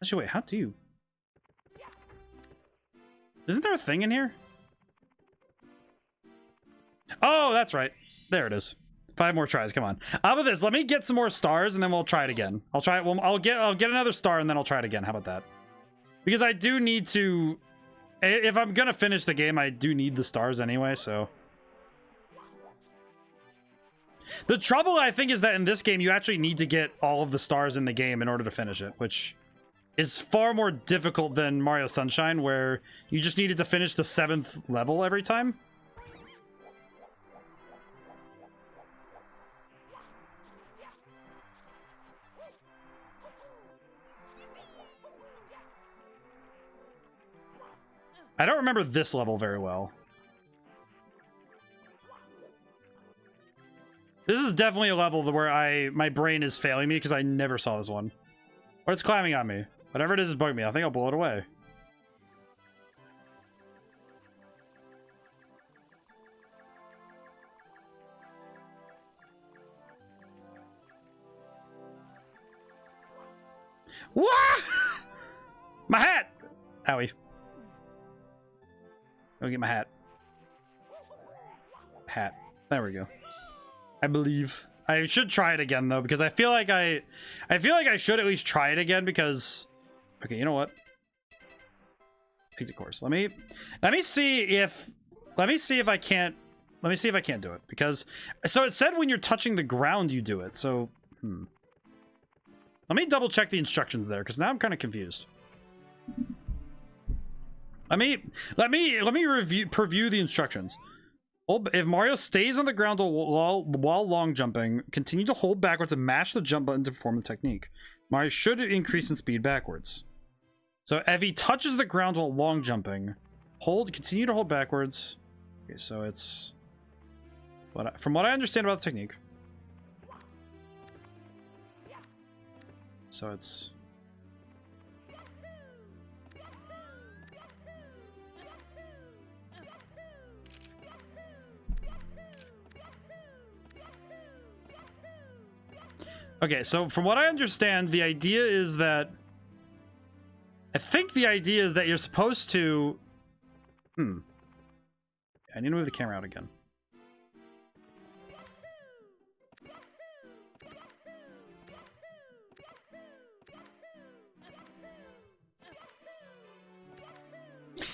Actually, wait, how do you... Isn't there a thing in here? Oh, that's right. There it is. 5 more tries. Come on. How about this? Let me get some more stars and then we'll try it again. I'll try it. Well, I'll get another star and then I'll try it again. How about that? Because I do need to, if I'm gonna finish the game, I do need the stars anyway, so. The trouble, I think, is that in this game, you actually need to get all of the stars in the game in order to finish it, which is far more difficult than Mario Sunshine, where you just needed to finish the 7th level every time. I don't remember this level very well. This is definitely a level where my brain is failing me because I never saw this one. But it's climbing on me. Whatever it is bugging me. I think I'll blow it away. What? My hat! Owie. Go get my hat. Hat. There we go. I believe. I should try it again though, because I feel like I should at least try it again because okay, you know what? Exit course. Let me see if I can't do it, because so it said when you're touching the ground you do it. So let me double check the instructions there, because now I'm kind of confused. Let me preview the instructions. If Mario stays on the ground while long jumping, continue to hold backwards and mash the jump button to perform the technique. Mario should increase in speed backwards. So if he touches the ground while long jumping, continue to hold backwards. Okay, so it's from what I understand about the technique. So it's okay, so from what I understand, the idea is that you're supposed to I need to move the camera out again.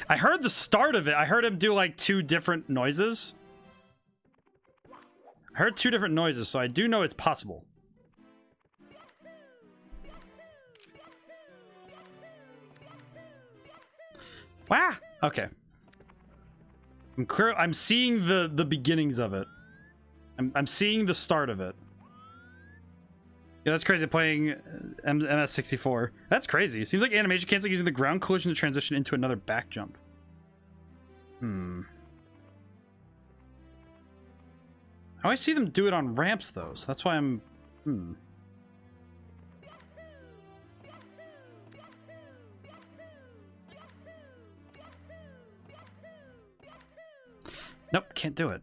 I heard the start of it. I heard him do like 2 different noises. I heard 2 different noises, so I do know it's possible. Wow. Okay. I'm seeing the beginnings of it. I'm seeing the start of it. Yeah, that's crazy. Playing MS64. That's crazy. Seems like animation cancel using the ground collision to transition into another back jump. I always see them do it on ramps though, so that's why I'm Nope, can't do it.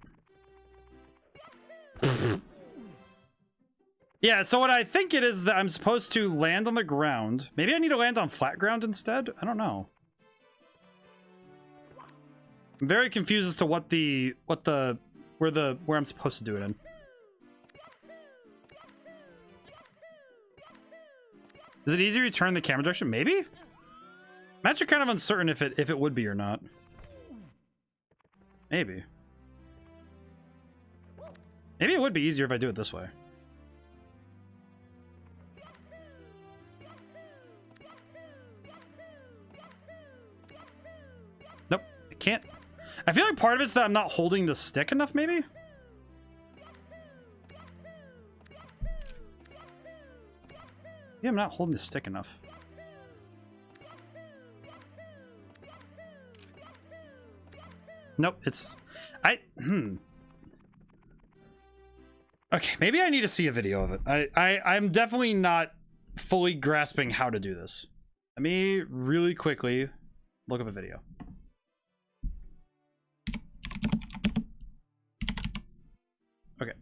Yeah, so what I think it is that I'm supposed to land on the ground. Maybe I need to land on flat ground instead? I don't know. I'm very confused as to where I'm supposed to do it in. Is it easier to turn the camera direction? Maybe? I'm actually kind of uncertain if it would be or not. Maybe. Maybe it would be easier if I do it this way. Nope, I can't. I feel like part of it's that I'm not holding the stick enough, maybe? Yeah, I'm not holding the stick enough. Nope, it's... Okay, maybe I need to see a video of it. I'm definitely not fully grasping how to do this. Let me really quickly look up a video. Okay.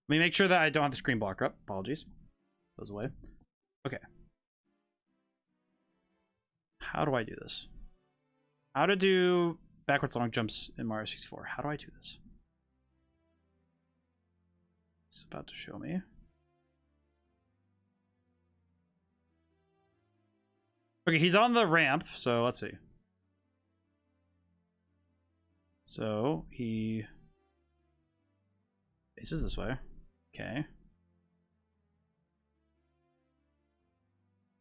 Let me make sure that I don't have the screen blocker up. Apologies. Goes away. Okay. How do I do this? How to do backwards long jumps in Mario 64. How do I do this? It's about to show me. Okay, he's on the ramp, so let's see. So he faces this way. Okay.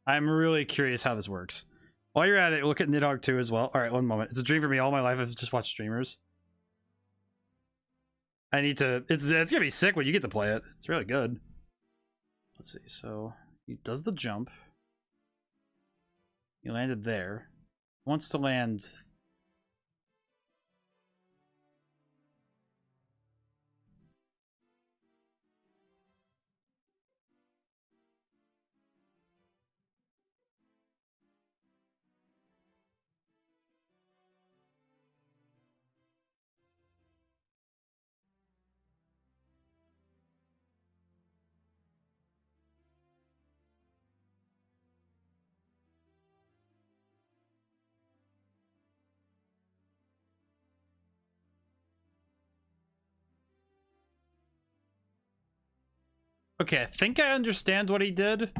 I'm really curious how this works. While you're at it, look at Nidhogg 2 as well. All right, one moment. It's a dream for me. All my life I've just watched streamers. I need to... It's gonna be sick when you get to play it. It's really good. Let's see. So he does the jump. He landed there. Wants to land... Okay, I think I understand what he did.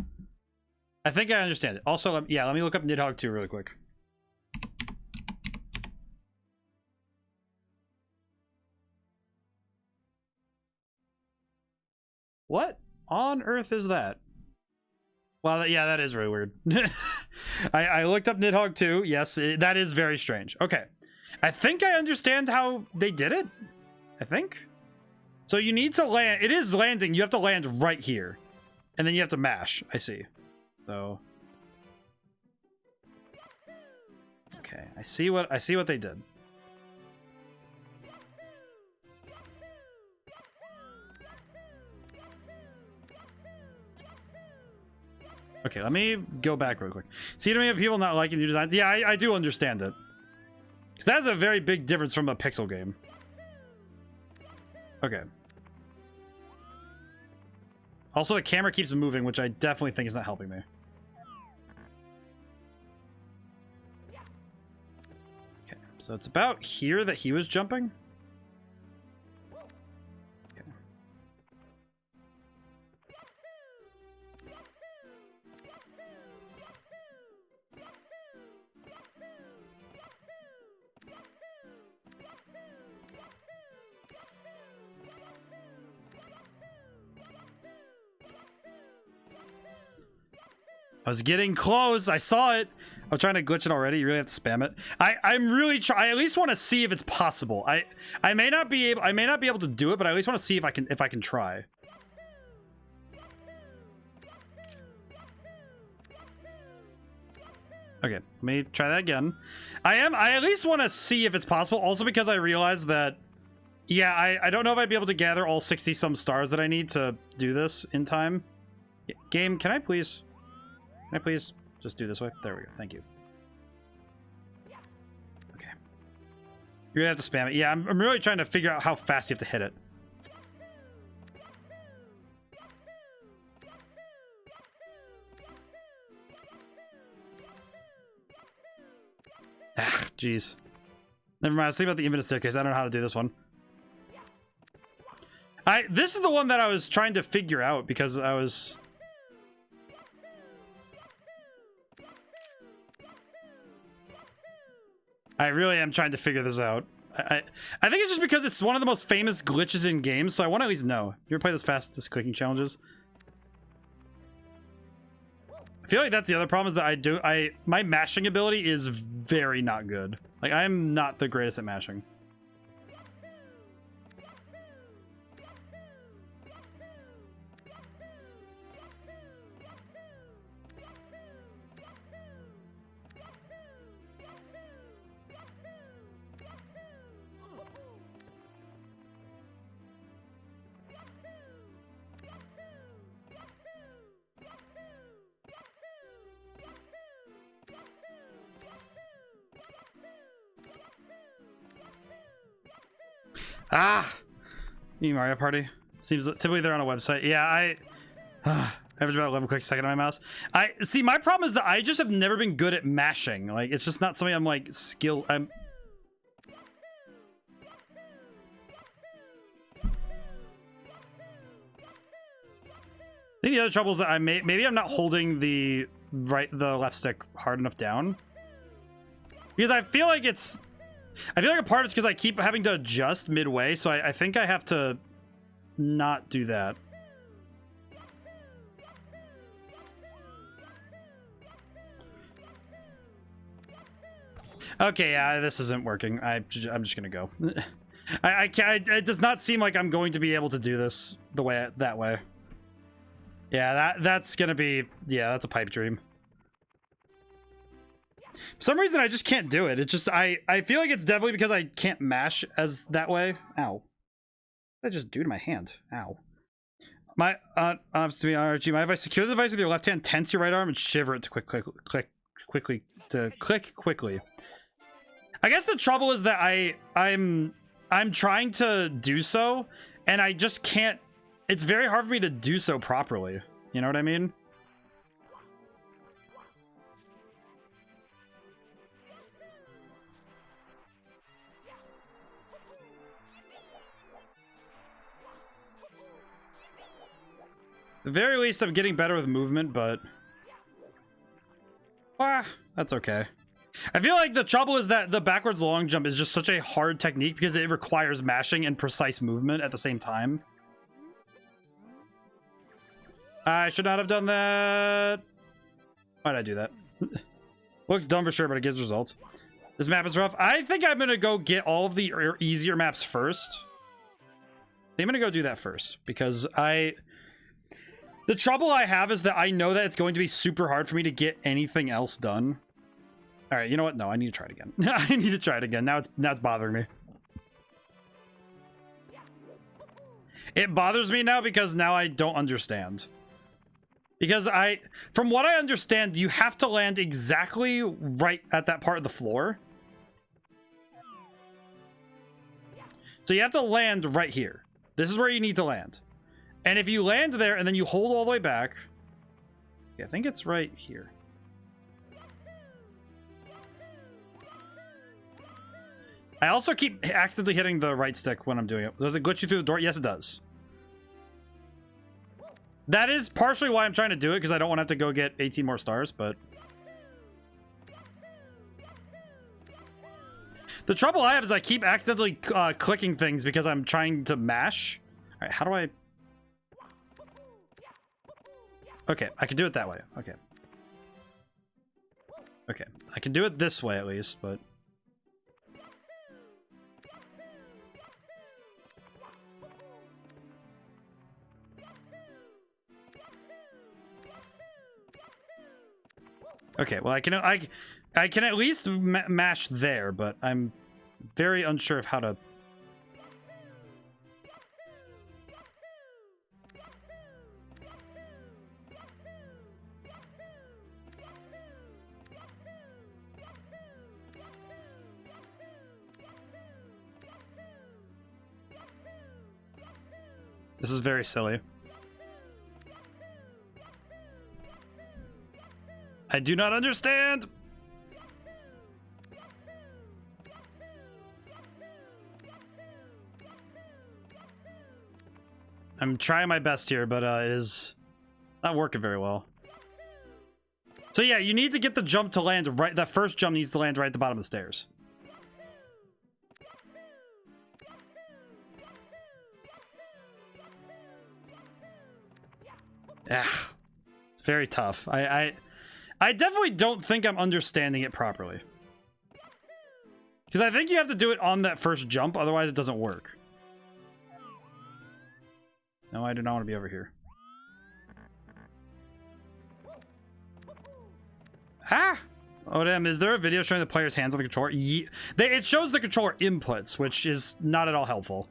I think I understand it. Also, yeah, let me look up Nidhogg 2 really quick. What on earth is that? Well, yeah, that is really weird. I looked up Nidhogg 2. Yes, that is very strange. Okay. I think I understand how they did it. I think. So you need to land. It is landing. You have to land right here. And then you have to mash. I see. So. Okay. I see what they did. Okay, let me go back real quick. See, to me, people not liking new designs. Yeah, I do understand it. Because that's a very big difference from a pixel game. Okay. Also, the camera keeps moving, which I definitely think is not helping me. Okay, so it's about here that he was jumping. Okay. I was getting close. I saw it. I was trying to glitch it already. You really have to spam it. I'm really trying. I at least want to see if it's possible. I may not be able to do it, but I at least want to see if I can try. Okay, let me try that again. I at least want to see if it's possible. Also because I realized that, yeah, I don't know if I'd be able to gather all 60 some stars that I need to do this in time. Game, can I please just do this way? There we go. Thank you. Okay. You're gonna have to spam it. Yeah, I'm really trying to figure out how fast you have to hit it. Ah, jeez. Never mind. I was thinking about the infinite staircase. I don't know how to do this one. This is the one that I was trying to figure out because I was... I really am trying to figure this out. I think it's just because it's one of the most famous glitches in games, so I want to at least know. You ever play those fastest clicking challenges? I feel like that's the other problem is that my mashing ability is very not good. Like, I'm not the greatest at mashing. Ah! New Mario Party. Seems typically they're on a website. Yeah, I average about 11 clicks a second on my mouse. I see, my problem is that I just have never been good at mashing. Like, it's just not something I'm like I'm think the other trouble is that maybe I'm not holding the left stick hard enough down. Because I feel like a part of it's because I keep having to adjust midway, so I think I have to not do that. Okay, yeah, this isn't working. I'm just gonna go. I can't. It does not seem like I'm going to be able to do this that way. Yeah, that's gonna be. Yeah, that's a pipe dream. For some reason, I just can't do it. It's just I feel like it's definitely because I can't mash as that way. Ow! What did I just do to my hand? Ow! My to me, RG. If I secure the device with your left hand, tense your right arm and shiver it to click quickly. I guess the trouble is that I'm trying to do so, and I just can't. It's very hard for me to do so properly. You know what I mean? At the very least, I'm getting better with movement, but that's okay. I feel like the trouble is that the backwards long jump is just such a hard technique because it requires mashing and precise movement at the same time. I should not have done that. Why did I do that? Looks dumb for sure, but it gives results. This map is rough. I think I'm gonna go get all of the easier maps first. I'm gonna go do that first because the trouble I have is that I know that it's going to be super hard for me to get anything else done. All right, you know what? No, I need to try it again. I need to try it again. Now it's bothering me. It bothers me now because now I don't understand. Because from what I understand, you have to land exactly right at that part of the floor. So you have to land right here. This is where you need to land. And if you land there and then you hold all the way back, yeah, I think it's right here. I also keep accidentally hitting the right stick when I'm doing it. Does it glitch you through the door? Yes, it does. That is partially why I'm trying to do it, because I don't want to have to go get 18 more stars, but... The trouble I have is I keep accidentally clicking things because I'm trying to mash. All right, how do I... Okay, I can do it that way. Okay. Okay, I can do it this way at least, but... Okay, well, I can at least mash there, but I'm very unsure of how to... This is very silly. I do not understand. I'm trying my best here, but it is not working very well. So yeah, you need to get the jump to land right. That first jump needs to land right at the bottom of the stairs. Ah, it's very tough. I definitely don't think I'm understanding it properly. Because I think you have to do it on that first jump, otherwise it doesn't work. No, I do not want to be over here. Ah! ODaM, is there a video showing the player's hands on the controller? It shows the controller inputs, which is not at all helpful.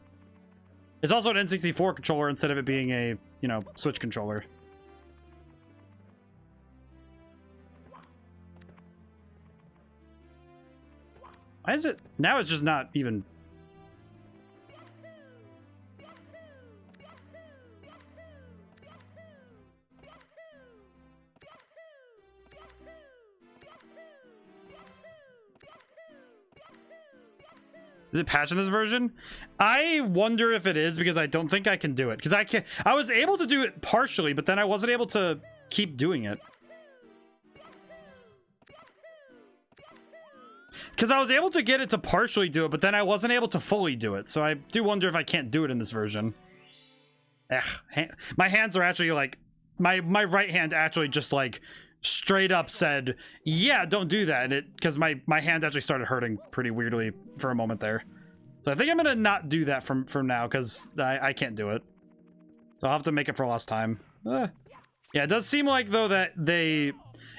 It's also an N64 controller instead of it being a, you know, Switch controller. Why is it? Now it's just not even... Is it patched in this version? I wonder if it is, because I don't think I can do it. Because I was able to do it partially, but then I wasn't able to keep doing it. Because I was able to get it to partially do it, but then I wasn't able to fully do it. So I do wonder if I can't do it in this version. My hands are actually like... My right hand actually just like straight up said, yeah, don't do that. And it, because my hand actually started hurting pretty weirdly for a moment there. So I think I'm gonna not do that from now, because I can't do it. So I'll have to make it for last time. Yeah, it does seem like though that they...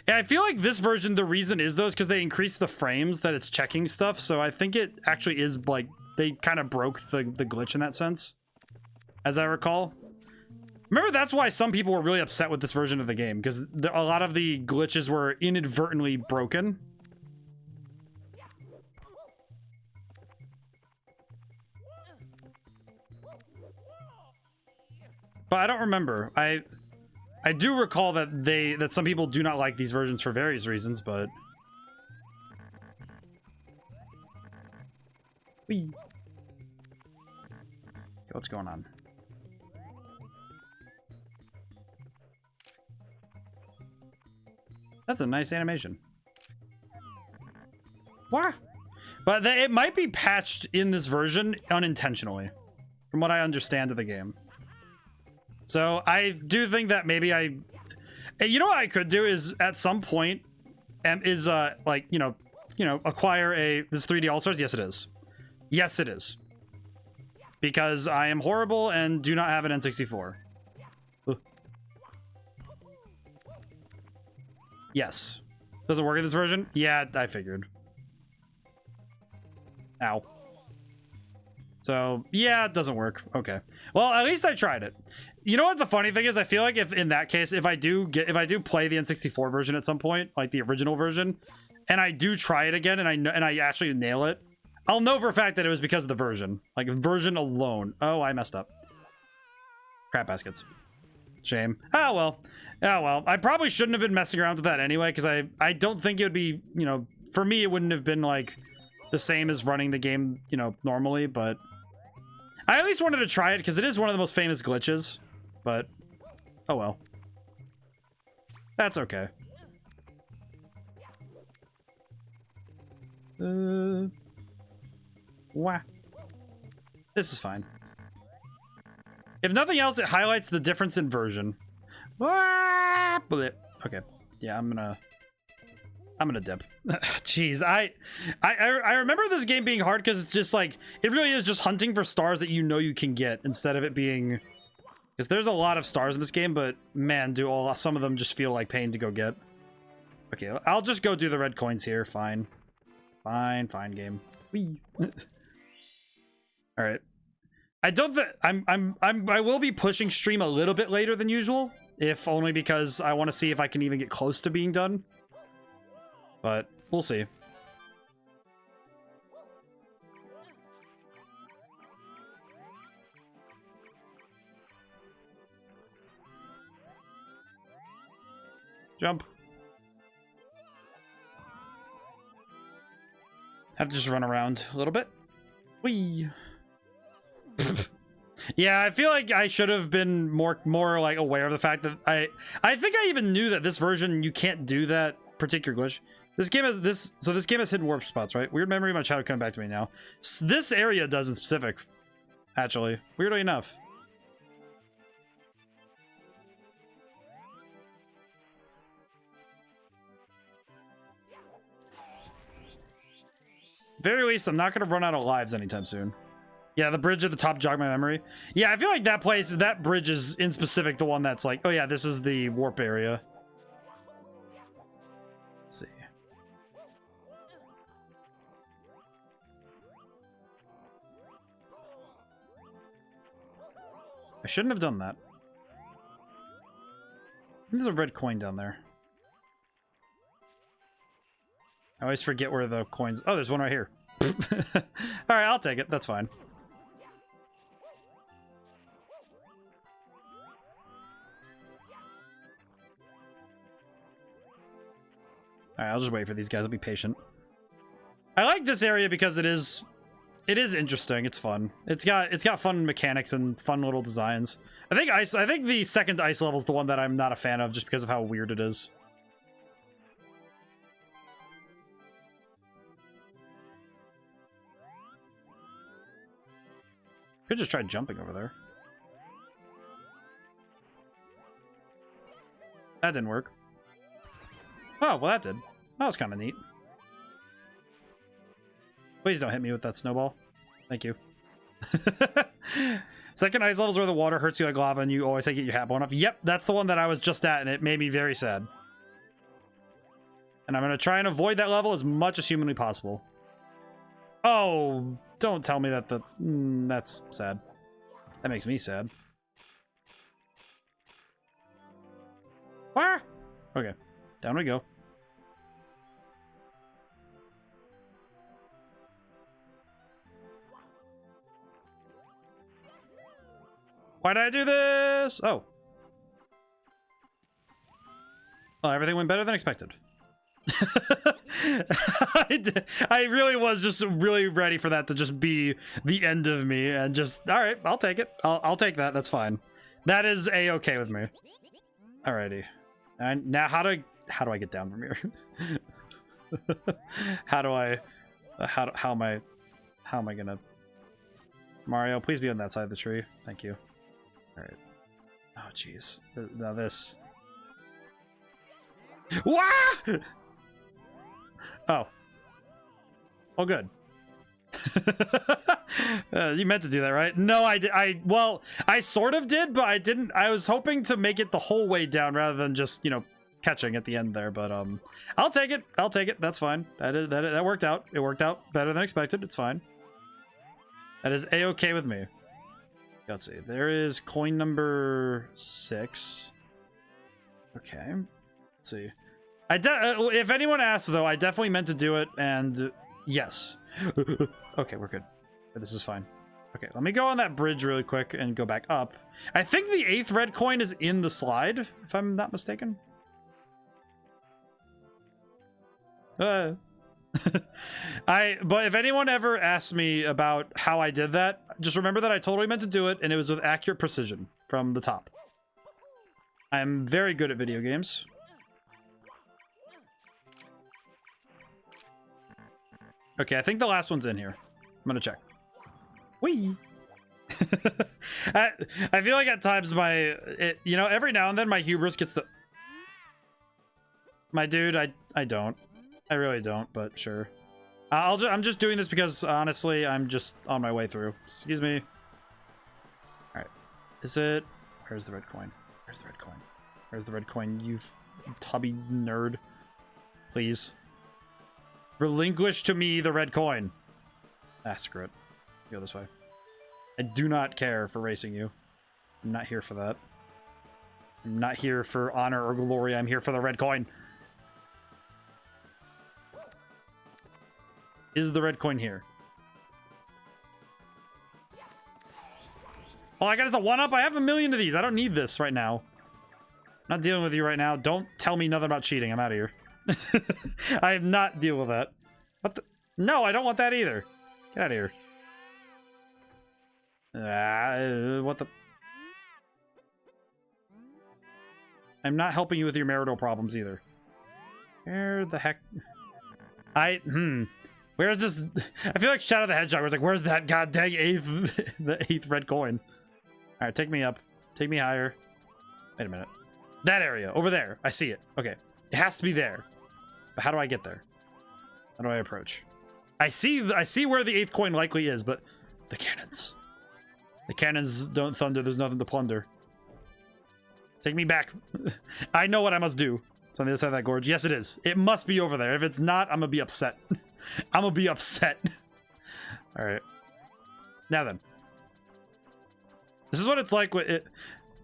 Yeah, I feel like this version, the reason is though, because they increased the frames that it's checking stuff. So I think it actually is like, they kind of broke the glitch in that sense, as I recall. Remember, that's why some people were really upset with this version of the game, because a lot of the glitches were inadvertently broken. But I don't remember. I do recall that some people do not like these versions for various reasons, but... Whee. What's going on? That's a nice animation. What? But it might be patched in this version unintentionally, from what I understand of the game. So I do think that maybe you know what I could do is at some point, like acquire this 3D All Stars. Yes, it is. Yes, it is. Because I am horrible and do not have an N64. Yes. Does it work in this version? Yeah, I figured. Ow. So, yeah, it doesn't work. Okay. Well, at least I tried it. You know what the funny thing is? I feel like if in that case, if I do play the N64 version at some point, like the original version, and I do try it again and I actually nail it, I'll know for a fact that it was because of the version. Like version alone. Oh, I messed up. Crap baskets. Shame. Oh well. Oh well. I probably shouldn't have been messing around with that anyway, because I don't think it would be, for me it wouldn't have been like the same as running the game, normally, but I at least wanted to try it because it is one of the most famous glitches. But oh well. That's okay. Wah. This is fine. If nothing else, it highlights the difference in version. Wah! Okay. Yeah, I'm gonna dip. Jeez, I remember this game being hard because it's just like, it really is just hunting for stars that you can get instead of it being, because there's a lot of stars in this game, but man, some of them just feel like pain to go get. Okay, I'll just go do the red coins here. Fine, fine game. Whee. All right. I don't think I will be pushing stream a little bit later than usual, if only because I want to see if I can even get close to being done. But we'll see. Jump. Have to just run around a little bit. Whee. Yeah, I feel like I should have been more like aware of the fact that I think I even knew that this version you can't do that particular glitch. This game has this game has hidden warp spots, right? Weird memory of my childhood coming back to me now. This area does in specific, actually. Weirdly enough. Very least, I'm not going to run out of lives anytime soon. Yeah, the bridge at the top jogged my memory. Yeah, I feel like that bridge is in specific the one that's like, oh yeah, this is the warp area. Let's see. I shouldn't have done that. There's a red coin down there. I always forget where the coins... Oh, there's one right here. Alright, I'll take it. That's fine. Alright, I'll just wait for these guys. I'll be patient. I like this area because it is It is interesting. It's fun. It's got fun mechanics and fun little designs. I think the second ice level is the one that I'm not a fan of just because of how weird it is. Could just try jumping over there. That didn't work. Oh, well that did. That was kind of neat. Please don't hit me with that snowball. Thank you. Second ice levels where the water hurts you like lava and you always get your hat blown off. Yep, that's the one that I was just at and it made me very sad. And I'm going to try and avoid that level as much as humanly possible. Oh, don't tell me that that's sad. That makes me sad. Ah! Okay, down we go. Why did I do this? Oh. Well, everything went better than expected. I really was just really ready for that to just be the end of me and just, all right, I'll take it. I'll take that. That's fine. That is a-okay with me. Alrighty. And now how do I get down from here? how am I gonna... Mario, please be on that side of the tree. Thank you. Alright. Oh, jeez. Now this. Wah! Oh. Oh, good. You meant to do that, right? No, I did. Well, I sort of did, but I didn't. I was hoping to make it the whole way down rather than just, you know, catching at the end there. But I'll take it. I'll take it. That's fine. That worked out. It worked out better than expected. It's fine. That is a-okay with me. Let's see. There is coin number 6. Okay. Let's see. If anyone asks, though, I definitely meant to do it, and yes. Okay, we're good. This is fine. Okay, let me go on that bridge really quick and go back up. I think the 8th red coin is in the slide, if I'm not mistaken. But if anyone ever asks me about how I did that, just remember that I totally meant to do it, and it was with accurate precision from the top. I'm very good at video games. Okay, I think the last one's in here. I'm gonna check. Whee! I feel like at times you know, every now and then my hubris gets the... My dude, I don't. I really don't, but sure. I'm just doing this because, honestly, I'm just on my way through. Excuse me. Alright. Is it... Where's the red coin? Where's the red coin? Where's the red coin, you tubby nerd? Please. Relinquish to me the red coin. Ah, screw it. Go this way. I do not care for racing you. I'm not here for that. I'm not here for honor or glory. I'm here for the red coin. Is the red coin here? Oh, I got it as a 1-up? I have a million of these. I don't need this right now. I'm not dealing with you right now. Don't tell me nothing about cheating. I'm out of here. I am not dealing with that. What the? No, I don't want that either. Get out of here. What the? I'm not helping you with your marital problems either. Where the heck? Where's this? I feel like Shadow the Hedgehog was like, where's that god dang the 8th red coin? Alright, take me up. Take me higher. Wait a minute. That area, over there. I see it. Okay. It has to be there. But how do I get there? How do I approach? I see where the 8th coin likely is, but the cannons. The cannons don't thunder. There's nothing to plunder. Take me back. I know what I must do. It's on the other side of that gorge. Yes, it is. It must be over there. If it's not, I'm gonna be upset. I'm gonna be upset. All right. Now then. This is what it's like with it.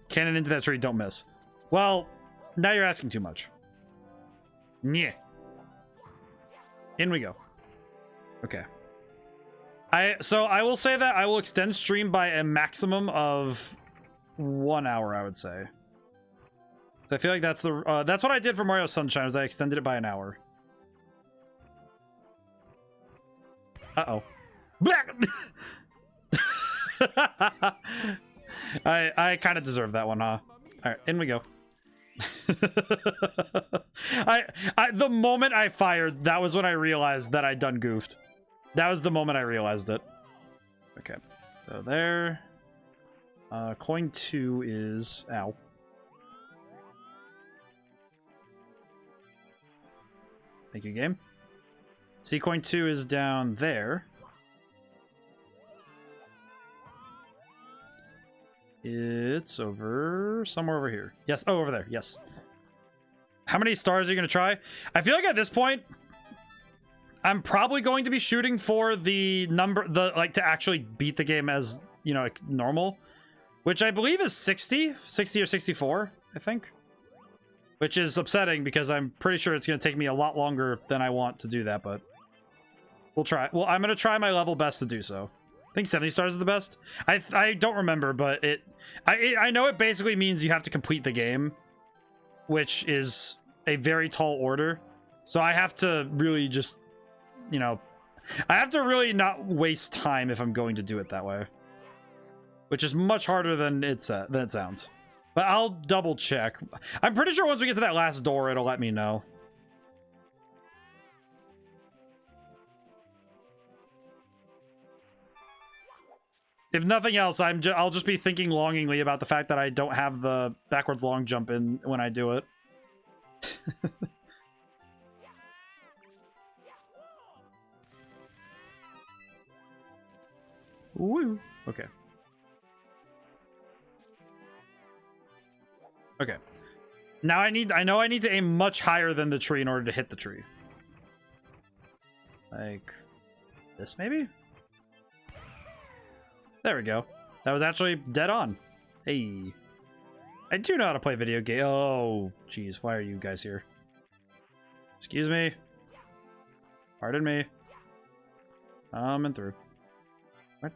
Cannon into that tree. Don't miss. Well, now you're asking too much. Yeah. In we go. Okay. So I will say that I will extend stream by a maximum of 1 hour, I would say. So I feel like that's what I did for Mario Sunshine, is I extended it by an hour. Uh-oh. I kind of deserve that one, huh? All right, in we go. The moment I fired, that was when I realized that I'd done goofed. That was the moment I realized it. Okay, so there. Coin 2 is... Ow. Thank you, game. See, coin 2 is down there. It's over... somewhere over here. Yes, oh, over there, yes. How many stars are you going to try? I feel like at this point, I'm probably going to be shooting for the number... like, to actually beat the game as, you know, like, normal. Which I believe is 60? 60 or 64, I think. Which is upsetting because I'm pretty sure it's going to take me a lot longer than I want to do that, but... We'll try. Well, I'm going to try my level best to do so. I think 70 stars is the best. I don't remember, but I know it basically means you have to complete the game, which is a very tall order. So I have to really just, you know, I have to really not waste time if I'm going to do it that way, which is much harder than it sounds. But I'll double check. I'm pretty sure once we get to that last door, it'll let me know. If nothing else, I'll just be thinking longingly about the fact that I don't have the backwards long jump in when I do it. Woo. Okay. Okay. Now I know I need to aim much higher than the tree in order to hit the tree. Like this, maybe? There we go. That was actually dead on. Hey. I do know how to play video game. Oh, jeez. Why are you guys here? Excuse me. Pardon me. And through. Where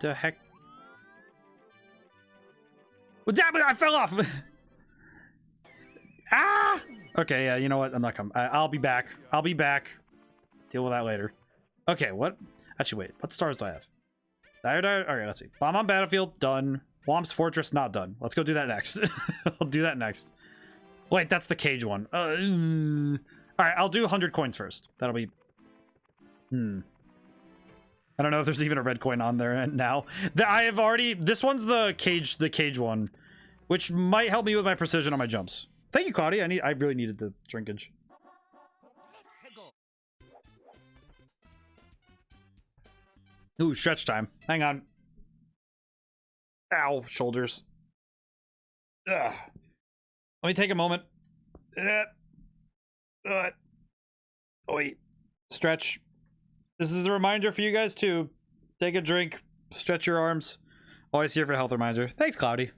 the heck? Well, damn it! I fell off! Ah! Okay, yeah, you know what? I'm not coming. I'll be back. I'll be back. Deal with that later. Okay, what? Actually, wait. What stars do I have? Alright, let's see. Bomb on battlefield, done. Womp's Fortress, not done. Let's go do that next. I'll do that next. Wait, that's the cage one. Alright, I'll do 100 coins first. That'll be... I don't know if there's even a red coin on there now. I have already... This one's the cage one, which might help me with my precision on my jumps. Thank you, Claudia. I really needed the drinkage. Ooh, stretch time. Hang on. Ow, shoulders. Ugh. Let me take a moment. Wait. Stretch. This is a reminder for you guys too. Take a drink. Stretch your arms. Always here for a health reminder. Thanks, Cloudy.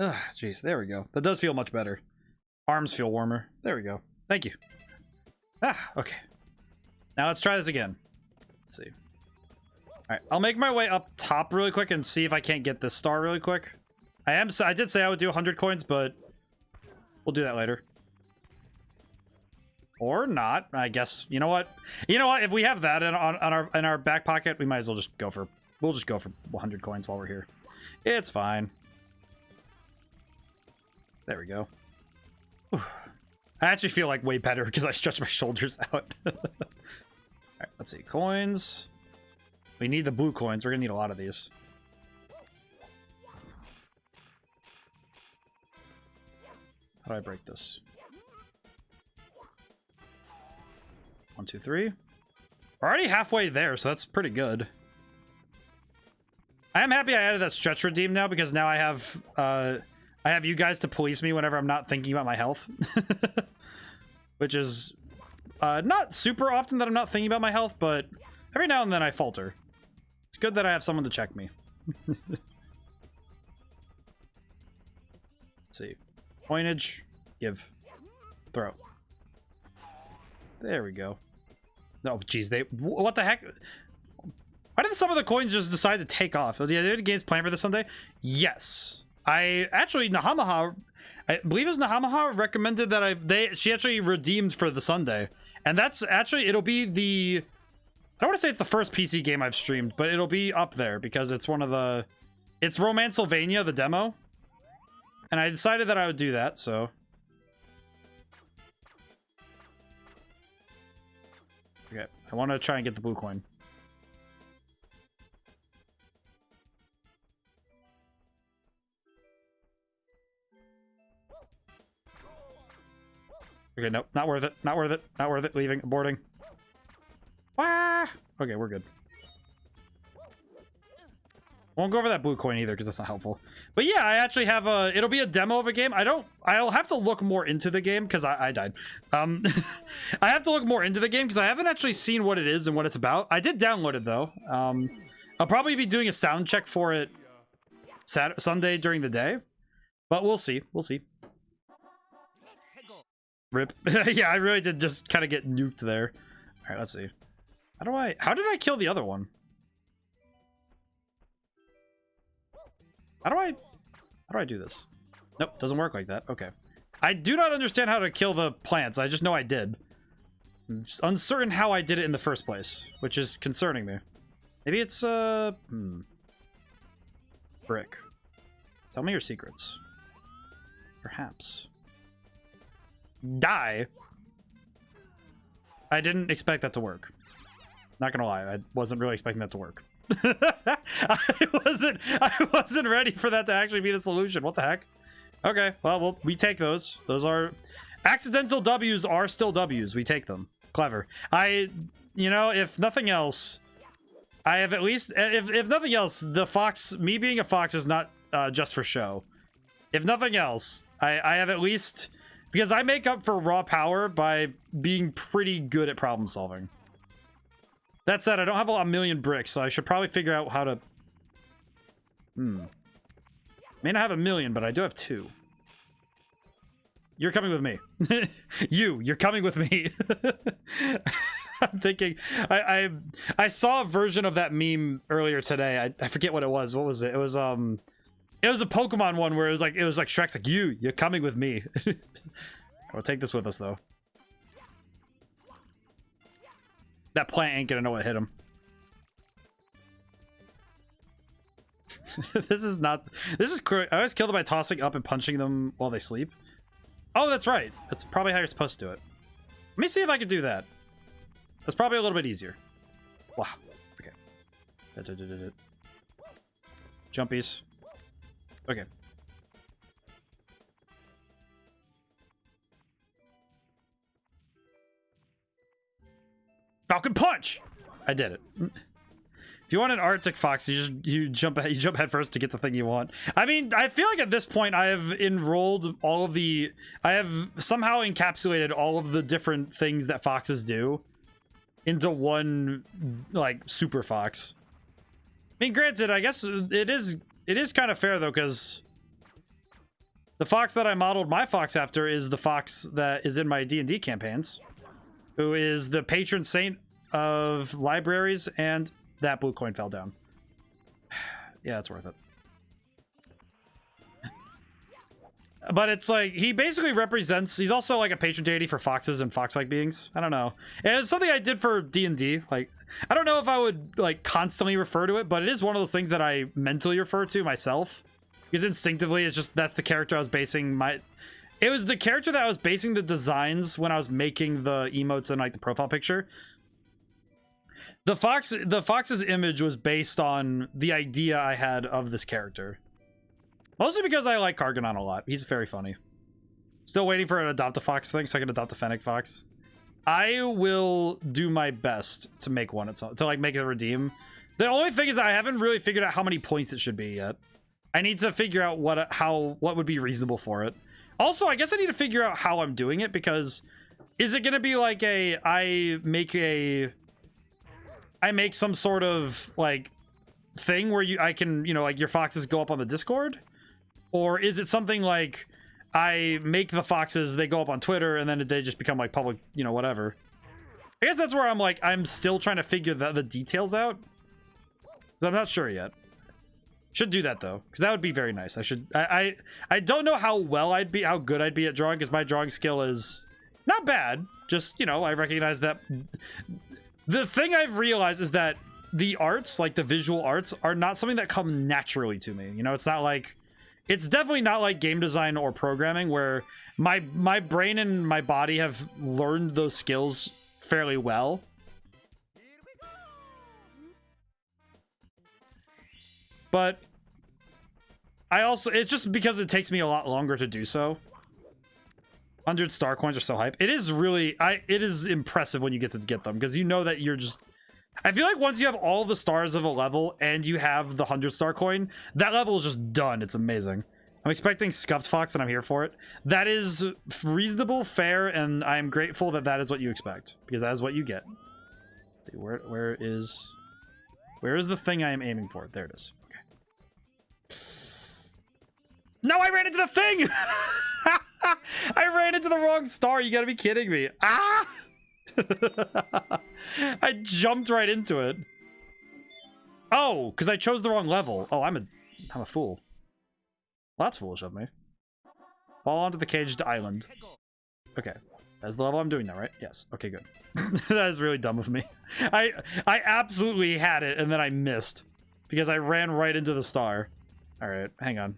Ugh, jeez. There we go. That does feel much better. Arms feel warmer. There we go. Thank you. Ah, okay. Now let's try this again. Let's see. Alright, I'll make my way up top really quick and see if I can't get this star really quick. I did say I would do 100 coins, but we'll do that later. Or not, I guess. You know what? You know what? If we have that in our back pocket, we might as well just go for... We'll just go for 100 coins while we're here. It's fine. There we go. Whew. I actually feel like way better because I stretched my shoulders out. Alright, let's see. Coins. We need the blue coins. We're gonna need a lot of these. How do I break this? 1, 2, 3. We're already halfway there, so that's pretty good. I am happy I added that stretch redeem now because now I have you guys to police me whenever I'm not thinking about my health. Which is not super often that I'm not thinking about my health, but every now and then I falter. It's good that I have someone to check me. Let's see. Coinage. Give. Throw. There we go. Oh, geez. What the heck? Why did some of the coins just decide to take off? Oh, yeah, the game's planned for this Sunday? Yes. Nahamaha, I believe it was Nahamaha recommended that she actually redeemed for the Sunday. And that's actually, it'll be the I don't want to say it's the first PC game I've streamed, but it'll be up there because it's one of the... It's Romancylvania, the demo. And I decided that I would do that, so... Okay, I want to try and get the blue coin. Okay, nope, not worth it, not worth it, not worth it, leaving, aborting. Wah! Okay, we're good. Won't go over that blue coin either because that's not helpful. But yeah, I actually have a... It'll be a demo of a game. I'll have to look more into the game because I died. I have to look more into the game because I haven't actually seen what it is and what it's about. I did download it though. I'll probably be doing a sound check for it Sunday during the day. But we'll see. We'll see. Rip. Yeah, I really did just kind of get nuked there. All right, let's see. How did I kill the other one? How do I do this? Nope, doesn't work like that. Okay. I do not understand how to kill the plants. I just know I did. I'm just uncertain how I did it in the first place, which is concerning me. Maybe it's, Brick. Tell me your secrets. Perhaps. Die? I didn't expect that to work. Not gonna lie, I wasn't really expecting that to work. I wasn't ready for that to actually be the solution. What the heck? Okay, well, we take those. Those are accidental W's are still W's. We take them. Clever. You know, if nothing else, I have at least, if nothing else, the fox, me being a fox is not just for show. If nothing else, I have at least, because I make up for raw power by being pretty good at problem solving. That said, I don't have a million bricks, so I should probably figure out how to... May not have a million, but I do have 2. You're coming with me. You're coming with me. I'm thinking... I saw a version of that meme earlier today. I forget what it was. What was it? It was a Pokemon one where it was like Shrek's like, you're coming with me. We'll take this with us, though. That plant ain't gonna know what hit him. This is I always kill them by tossing up and punching them while they sleep. Oh, that's right. That's probably how you're supposed to do it. Let me see if I can do that. That's probably a little bit easier. Wow. Okay. Jumpies. Okay. Falcon Punch! I did it. If you want an Arctic Fox, you jump head first to get the thing you want. I mean, I feel like at this point I have enrolled all of the... I have somehow encapsulated all of the different things that foxes do into one, like, super fox. I mean, granted, I guess it is kind of fair, though, because the fox that I modeled my fox after is the fox that is in my D&D campaigns, who is the patron saint of libraries, and that blue coin fell down. Yeah, it's worth it. But it's like, he basically represents, he's also like a patron deity for foxes and fox-like beings. I don't know. And it's something I did for D&D. Like, I don't know if I would like constantly refer to it, but it is one of those things that I mentally refer to myself. Because instinctively, it's just, that's the character I was basing my... It was the character that I was basing the designs when I was making the emotes and like the profile picture. The fox's image was based on the idea I had of this character. Mostly because I like Carganon a lot. He's very funny. Still waiting for an adopt a fox thing so I can adopt a fennec fox. I will do my best to make one to like make it redeem. The only thing is I haven't really figured out how many points it should be yet. I need to figure out what would be reasonable for it. Also, I guess I need to figure out how I'm doing it, because is it going to be like I make some sort of like thing where I can, you know, like your foxes go up on the Discord? Or is it something like I make the foxes, they go up on Twitter, and then they just become like public, you know, whatever. I guess that's where I'm like, I'm still trying to figure the details out. 'Cause I'm not sure yet. Should do that though, because that would be very nice. I don't know how good I'd be at drawing, because my drawing skill is not bad. Just, you know, I recognize that The thing I've realized is that the arts, like the visual arts, are not something that come naturally to me. You know, it's not like, it's definitely not like game design or programming where my brain and my body have learned those skills fairly well. But I also, it's just because it takes me a lot longer to do so. 100 star coins are so hype. It is really, it is impressive when you get them, because you know that you're just, I feel like once you have all the stars of a level and you have the 100 star coin, that level is just done. It's amazing. I'm expecting Scuffed Fox and I'm here for it. That is reasonable, fair, and I'm grateful that that is what you expect, because that is what you get. Let's see, where is the thing I am aiming for? There it is. Okay. No, I ran into the thing! I ran into the wrong star. You gotta be kidding me. Ah! I jumped right into it. Oh, because I chose the wrong level. Oh, I'm a fool. Well, that's foolish of me. Fall onto the caged island. Okay. That's the level I'm doing now, right? Yes. Okay, good. That is really dumb of me. I absolutely had it, and then I missed. Because I ran right into the star. Alright, hang on.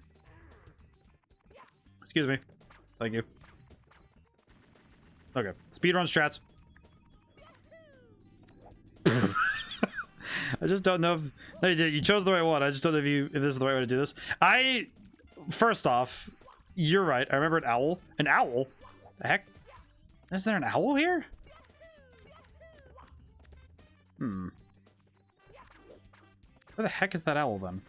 Excuse me. Thank you. Okay. Speedrun strats. I just don't know if... No, you did. You chose the right one. I just don't know if this is the right way to do this. First off, you're right. I remember an owl. An owl? The heck? Is there an owl here? Hmm. Where the heck is that owl then?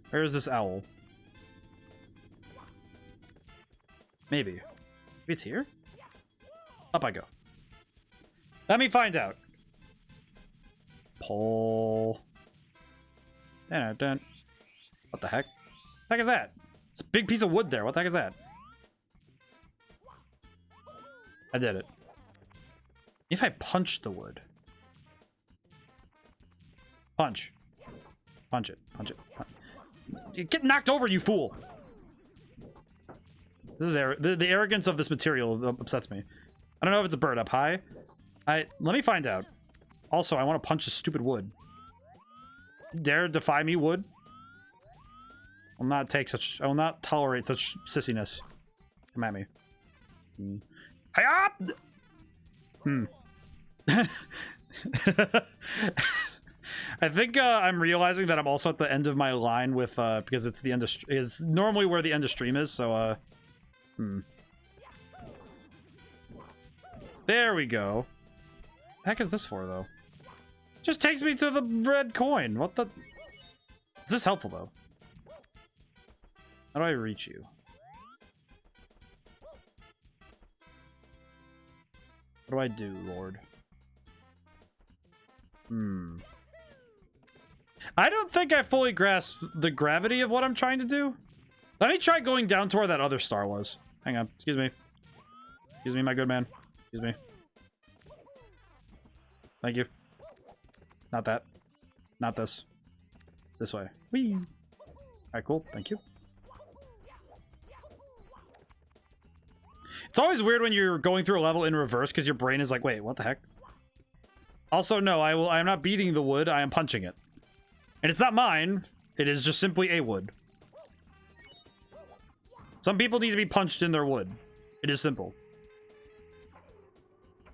Where is this owl? Maybe. Maybe it's here? Up I go. Let me find out. Pull. Dun. What the heck? What the heck is that? It's a big piece of wood there. What the heck is that? I did it. If I punch the wood. Punch. Punch it. Punch it. Get knocked over, you fool! This is the arrogance of this material upsets me. I don't know if it's a bird up high. Let me find out. Also, I want to punch this stupid wood. Dare defy me, wood? I will not tolerate such sissiness. Come at me. Hi-ya! I think I'm realizing that I'm also at the end of my line with because it's the end of is normally where the end of stream is, so there we go. The heck is this for though? Just takes me to the red coin. What the? Is this helpful though? How do I reach you? What do I do, Lord? I don't think I fully grasp the gravity of what I'm trying to do. Let me try going down to where that other star was. Hang on. Excuse me. Excuse me, my good man. Excuse me. Thank you. Not that. Not this. This way. Whee! Alright, cool. Thank you. It's always weird when you're going through a level in reverse because your brain is like, wait, what the heck? Also, no, I am not beating the wood. I am punching it. And it's not mine. It is just simply a wood. Some people need to be punched in their wood. It is simple.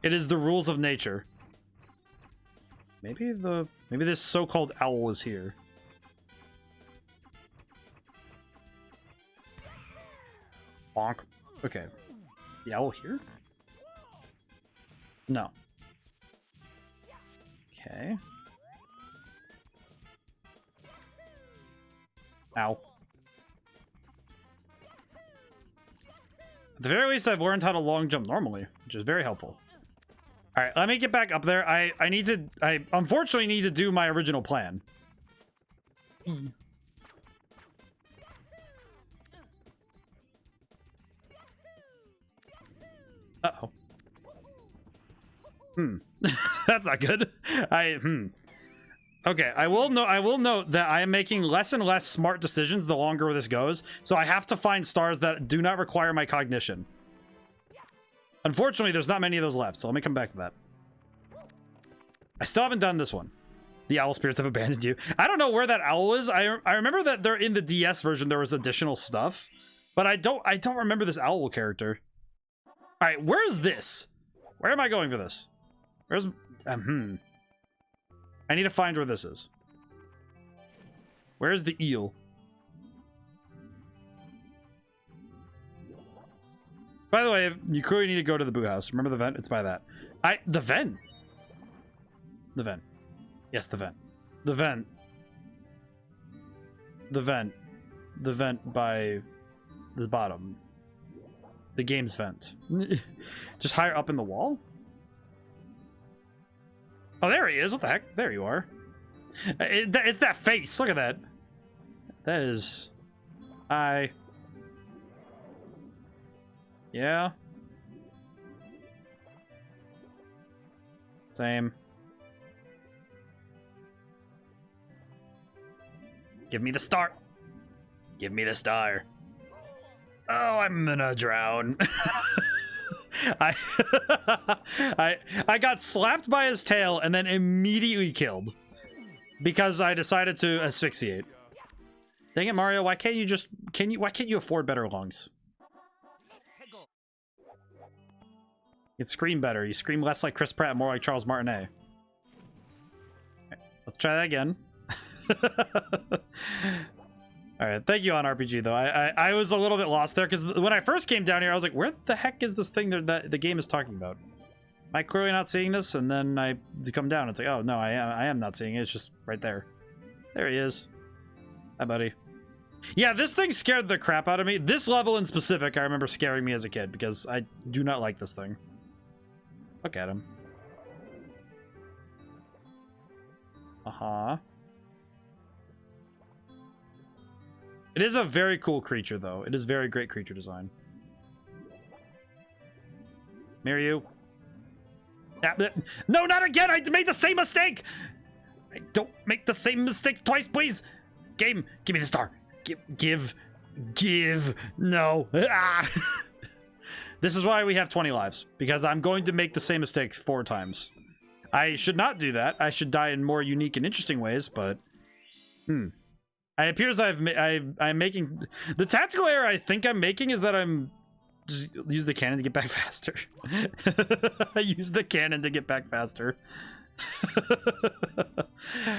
It is the rules of nature. Maybe this so-called owl is here. Bonk. Okay. The owl here? No. Okay. Ow. At the very least, I've learned how to long jump normally, which is very helpful. Alright, let me get back up there. I unfortunately need to do my original plan. Uh-oh. That's not good. Okay, I will note that I am making less and less smart decisions the longer this goes, so I have to find stars that do not require my cognition. Unfortunately, there's not many of those left, so let me come back to that. I still haven't done this one. The owl spirits have abandoned you. I don't know where that owl is. I remember that they're in the DS version. There was additional stuff, but I don't remember this owl character. All right, where is this? Where am I going for this? Where's I need to find where this is. Where's the eel? By the way, you clearly need to go to the Boo House. Remember the vent? It's by that. The vent. The vent. Yes, the vent. The vent. The vent. The vent by the bottom. The game's vent. Just higher up in the wall? Oh, there he is. What the heck? There you are. It's that face. Look at that. That is... Yeah. Same. Give me the star. Give me the star. Oh, I'm gonna drown. I got slapped by his tail and then immediately killed because I decided to asphyxiate. Dang it, Mario! Why can't you just why can't you afford better lungs? You scream better. You scream less like Chris Pratt, more like Charles Martinet. Okay, let's try that again. All right, thank you on RPG though. I was a little bit lost there because when I first came down here, I was like, "Where the heck is this thing that the game is talking about?" Am I clearly not seeing this? And then I come down. It's like, "Oh no, I am not seeing it. It's just right there." There he is. Hi, buddy. Yeah, this thing scared the crap out of me. This level in specific, I remember scaring me as a kid because I do not like this thing. Look at him. Uh-huh. It is a very cool creature, though. It is very great creature design. Marry you. No, not again! I made the same mistake! Don't make the same mistake twice, please! Game, give me the star. Give. No. Ah! This is why we have 20 lives, because I'm going to make the same mistake 4 times. I should not do that. I should die in more unique and interesting ways, but... It appears I'm making... The tactical error I think I'm making is that I'm... Just use the cannon to get back faster. I use the cannon to get back faster.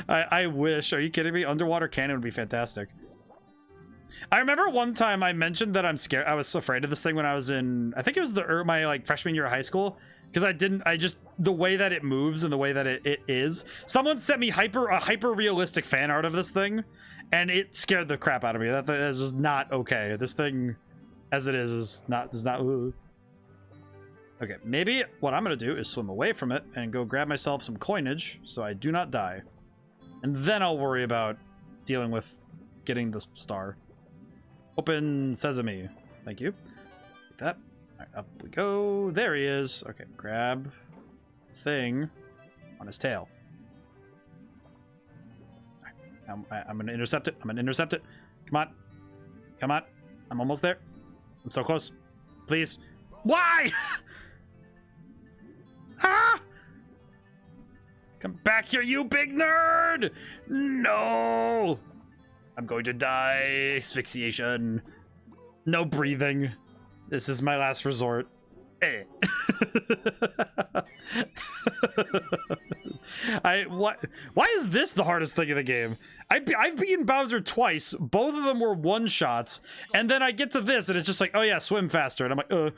I wish. Are you kidding me? Underwater cannon would be fantastic. I remember one time I mentioned that I'm scared. I was so afraid of this thing when I was in, I think it was my like freshman year of high school, because the way that it moves and the way that it is. Someone sent me a hyper realistic fan art of this thing, and it scared the crap out of me. That is just not okay. This thing, as it is not. Ooh. Okay, maybe what I'm gonna do is swim away from it and go grab myself some coinage so I do not die, and then I'll worry about dealing with getting the star. Open sesame. Thank you. Like that. All right, up we go. There he is. Okay, grab thing on his tail. All right, I'm gonna intercept it. Come on. Come on. I'm almost there. I'm so close. Please. Why? Ah! Come back here, you big nerd! No! I'm going to die. Asphyxiation. No breathing. This is my last resort. Eh. Why is this the hardest thing in the game? I've beaten Bowser twice. Both of them were one-shots. And then I get to this and it's just like, oh yeah, swim faster. And I'm like,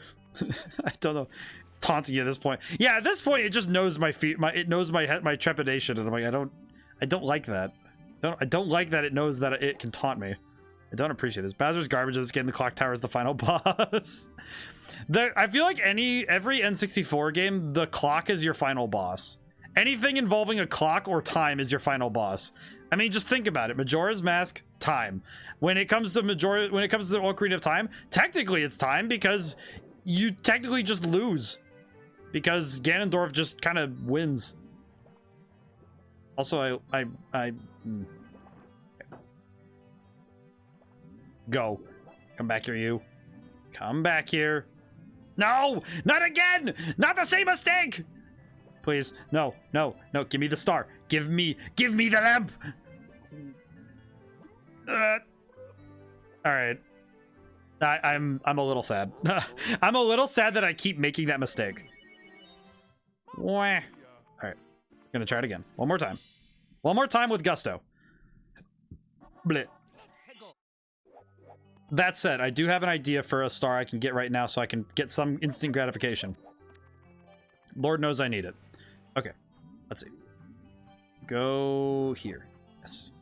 I don't know. It's taunting you at this point. Yeah, at this point it just knows my feet. It knows my trepidation, and I'm like, I don't like that. I don't like that it knows that it can taunt me. I don't appreciate this. Bowser's garbage in this game. The clock tower is the final boss. I feel like every N64 game, the clock is your final boss. Anything involving a clock or time is your final boss. I mean, just think about it. Majora's Mask, time. When it comes to the Ocarina of Time, technically it's time because you technically just lose. Because Ganondorf just kind of wins. Also, Go. Come back here, you. Come back here. No! Not again! Not the same mistake! Please. No, no, no. Give me the star. Give me the lamp! Alright. I'm a little sad. I'm a little sad that I keep making that mistake. Wah. Alright. Gonna try it again. One more time. One more time with gusto. Bleh. That said, I do have an idea for a star I can get right now so I can get some instant gratification. Lord knows I need it. Okay. Let's see. Go here. Yes.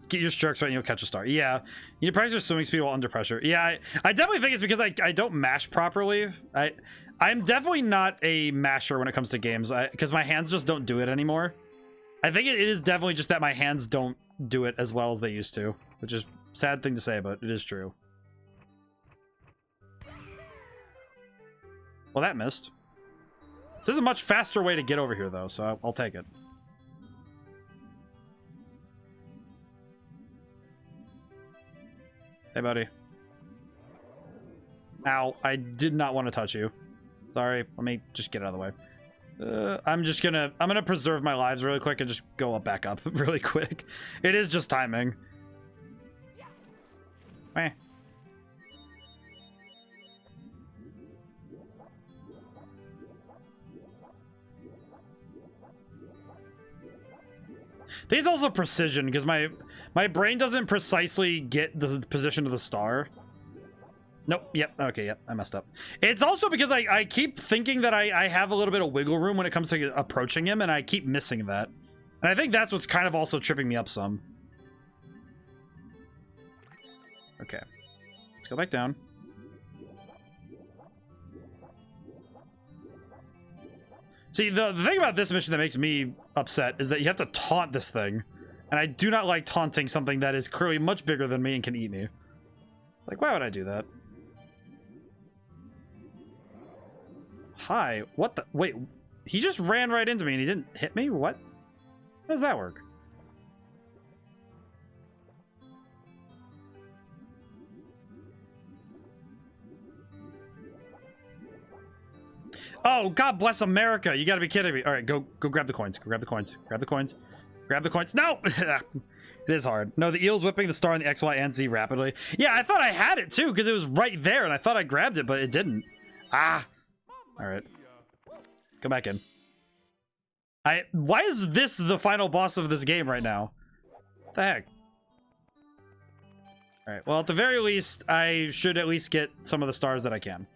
Get your strokes right and you'll catch a star. Yeah. You need to practice your swimming speed while under pressure. Yeah, I definitely think it's because I don't mash properly. I'm definitely not a masher when it comes to games because my hands just don't do it anymore. I think it is definitely just that my hands don't do it as well as they used to, which is a sad thing to say, but it is true. Well, that missed. This is a much faster way to get over here, though, so I'll take it. Hey, buddy. Ow, I did not want to touch you. Sorry, let me just get out of the way. I'm gonna preserve my lives really quick and just go up back up really quick. It is just timing. Eh. I think it's also precision because my brain doesn't precisely get the position of the star. Nope. Yep. Okay. Yep. I messed up. It's also because I keep thinking that I have a little bit of wiggle room when it comes to approaching him, and I keep missing that. And I think that's what's kind of also tripping me up some. Okay. Let's go back down. See, the thing about this mission that makes me upset is that you have to taunt this thing. And I do not like taunting something that is clearly much bigger than me and can eat me. Like, why would I do that? Hi, what the? Wait, he just ran right into me and he didn't hit me? What? How does that work? Oh, God bless America. You gotta be kidding me. All right, go grab the coins. Go grab the coins. Grab the coins. Grab the coins. No! It is hard. No, the eel's whipping the star on the X, Y, and Z rapidly. Yeah, I thought I had it too because it was right there and I thought I grabbed it, but it didn't. Ah. All right. Go back in. Why is this the final boss of this game right now? What the heck? All right. Well, at the very least, I should at least get some of the stars that I can.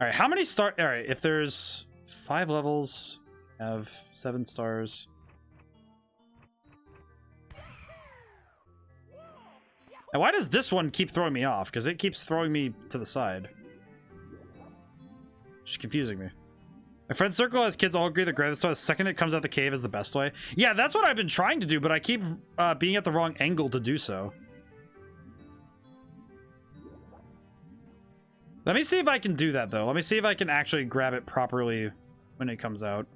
All right. How many stars? All right. If there's 5 levels, I have 7 stars. Now, why does this one keep throwing me off? Because it keeps throwing me to the side. Just confusing me. My friend circle has kids all agree that grab the star the second it comes out the cave is the best way. Yeah, that's what I've been trying to do, but I keep being at the wrong angle to do so. Let me see if I can do that, though. Let me see if I can actually grab it properly when it comes out.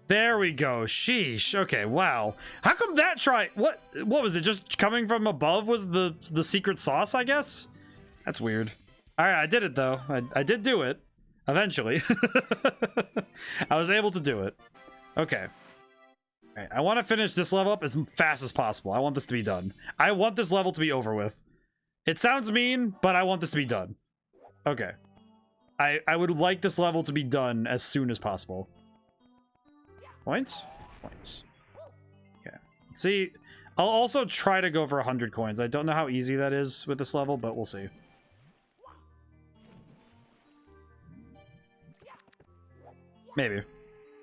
There we go. Sheesh. Okay, wow. How come that what was it? Just coming from above was the secret sauce, I guess? That's weird. All right, I did it though. I did do it eventually. I was able to do it. Okay. All right, I want to finish this level up as fast as possible. I want this to be done. I want this level to be over with. It sounds mean, but I want this to be done. Okay. I would like this level to be done as soon as possible. Points? Points. Okay. Let's see. I'll also try to go for 100 coins. I don't know how easy that is with this level, but we'll see. Maybe.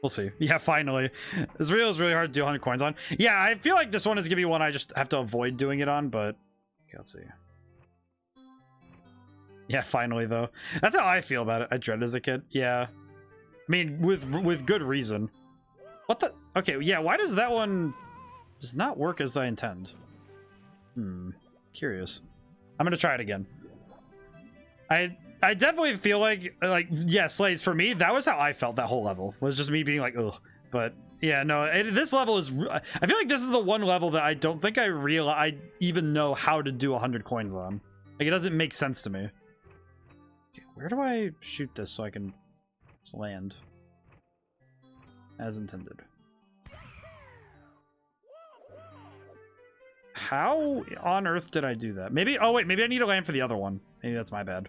We'll see. Yeah, finally. This video is really hard to do 100 coins on. Yeah, I feel like this one is going to be one I just have to avoid doing it on, but... Okay, let's see. Yeah, finally, though. That's how I feel about it. I dread it as a kid. Yeah. I mean, with good reason. What the? Okay, yeah, why does that one does not work as I intend? Curious. I'm gonna try it again. I definitely feel like yeah, Slays, for me, that was how I felt that whole level. Was just me being like, ugh. But yeah, no, this level is... I feel like this is the one level that I don't think I even know how to do 100 coins on. Like, it doesn't make sense to me. Okay, where do I shoot this so I can just land? As intended. How on earth did I do that? Maybe... Oh, wait, maybe I need to land for the other one. Maybe that's my bad.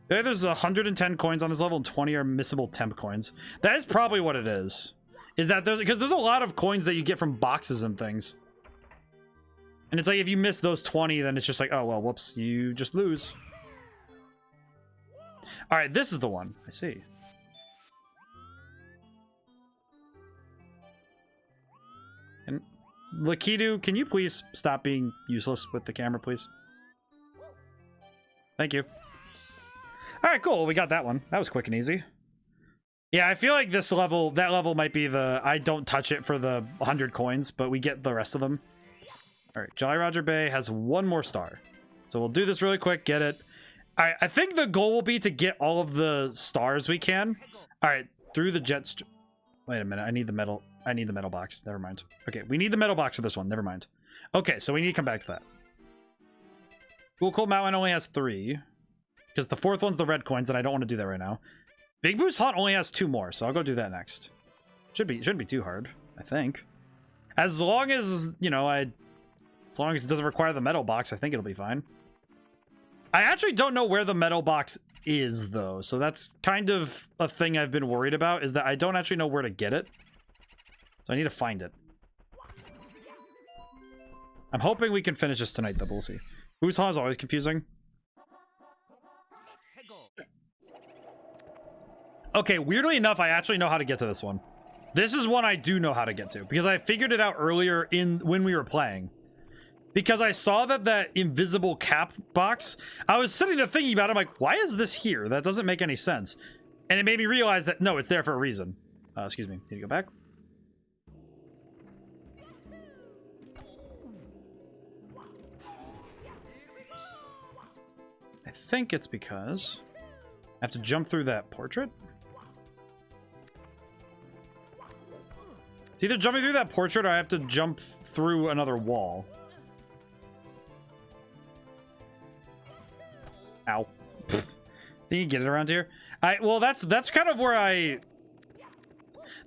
There's 110 coins on this level and 20 are missable temp coins. That is probably what it is. Is that because there's a lot of coins that you get from boxes and things. And it's like if you miss those 20, then it's just like, oh, well, whoops, you just lose. All right, this is the one. I see. And Lakitu, can you please stop being useless with the camera, please? Thank you. All right, cool. We got that one. That was quick and easy. Yeah, I feel like this level, that level might be the I don't touch it for the 100 coins, but we get the rest of them. All right, Jolly Roger Bay has one more star. So we'll do this really quick, get it. All right, I think the goal will be to get all of the stars we can. All right, through the jets. Wait a minute, I need the metal box. Never mind. Okay, we need the metal box for this one. Never mind. Okay, so we need to come back to that. Cool Cold Mountain only has 3. Because the 4th one's the red coins, and I don't want to do that right now. Big Boost Hunt only has 2 more, so I'll go do that next. Shouldn't be too hard, I think. As long as, you know, as long as it doesn't require the metal box, I think it'll be fine. I actually don't know where the metal box is, though, so that's kind of a thing I've been worried about, is that I don't actually know where to get it. So I need to find it. I'm hoping we can finish this tonight, though, but we'll see. Boost Hunt is always confusing. Okay, weirdly enough, I actually know how to get to this one. This is one I do know how to get to, because I figured it out earlier when we were playing. Because I saw that invisible cap box, I was sitting there thinking about it, I'm like, why is this here? That doesn't make any sense. And it made me realize that, no, it's there for a reason. Excuse me, need to go back? I think it's because I have to jump through that portrait. It's either jumping through that portrait or I have to jump through another wall. Ow. Think you can get it around here? Well, that's kind of where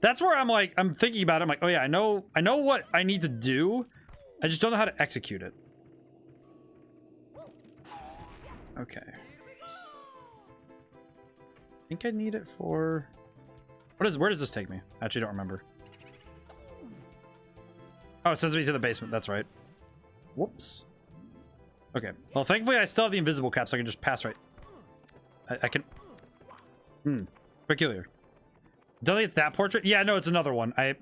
that's where I'm like, I'm thinking about it. I'm like, oh yeah, I know what I need to do. I just don't know how to execute it. Okay. I think I need it for... where does this take me? I actually don't remember. Oh, it sends me to the basement. That's right. Whoops. Okay. Well, thankfully, I still have the invisible cap, so I can just pass right. I can... Peculiar. Don't think it's that portrait? Yeah, no, it's another one. I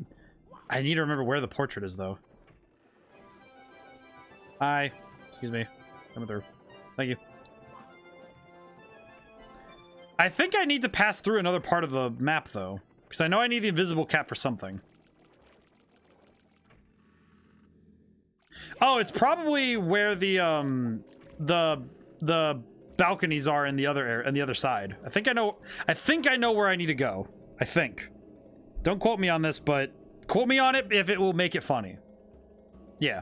need to remember where the portrait is, though. Hi. Excuse me. Coming through. Thank you. I think I need to pass through another part of the map, though. Because I know I need the invisible cap for something. Oh, it's probably where the balconies are in the other side. I think I know where I need to go. I think. Don't quote me on this, but quote me on it if it will make it funny. Yeah,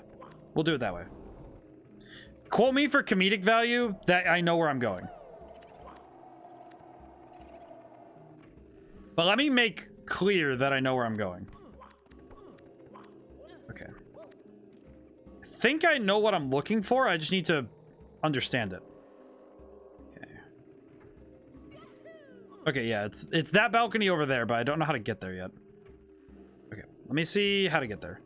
we'll do it that way. Quote me for comedic value that I know where I'm going. But let me make clear that I know where I'm going. Okay. I think I know what I'm looking for. I just need to understand it. Okay. Okay, yeah, it's that balcony over there, but I don't know how to get there yet. Okay, let me see how to get there.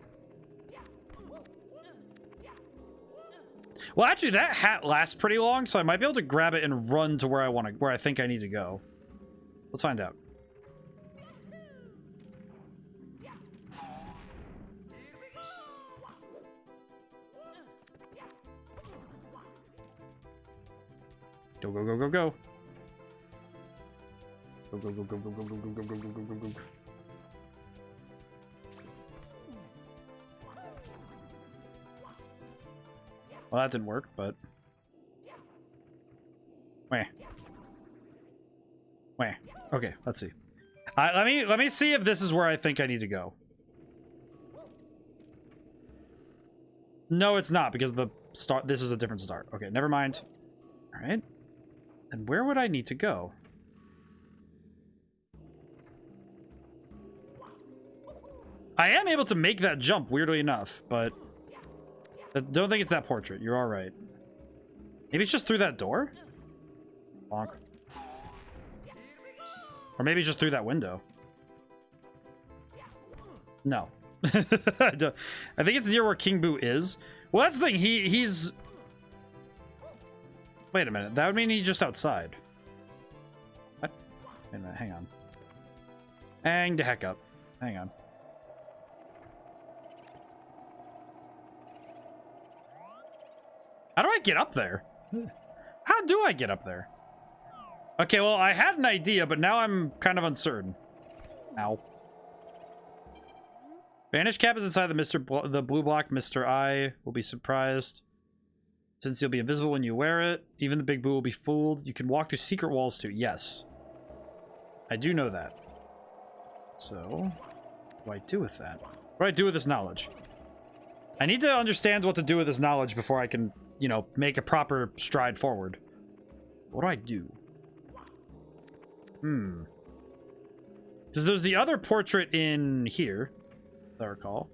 Well, actually, that hat lasts pretty long, so I might be able to grab it and run to where I think I need to go. Let's find out. Go, go, go, go, go. Go, go, go, go, go, go, go, go, go, go, go, go, go. Well, that didn't work, but... Meh. Wait. Okay, let's see. Let me see if this is where I think I need to go. No, it's not, because the start. This is a different start. Okay, never mind. All right. And where would I need to go? I am able to make that jump, weirdly enough, but I don't think it's that portrait. You're all right. Maybe it's just through that door? Bonk. Or maybe it's just through that window. No. I think it's near where King Boo is. Well, that's the thing. He's... Wait a minute. That would mean he's just outside. What? Wait a minute. Hang on. Hang the heck up. Hang on. How do I get up there? How do I get up there? Okay, well, I had an idea, but now I'm kind of uncertain. Ow. Vanish cap is inside the blue block. Mr. I will be surprised, since you'll be invisible when you wear it. Even the big boo will be fooled. You can walk through secret walls too. Yes. I do know that. So, what do I do with that? What do I do with this knowledge? I need to understand what to do with this knowledge before I can, you know, make a proper stride forward. What do I do? Because there's the other portrait in here, if I recall.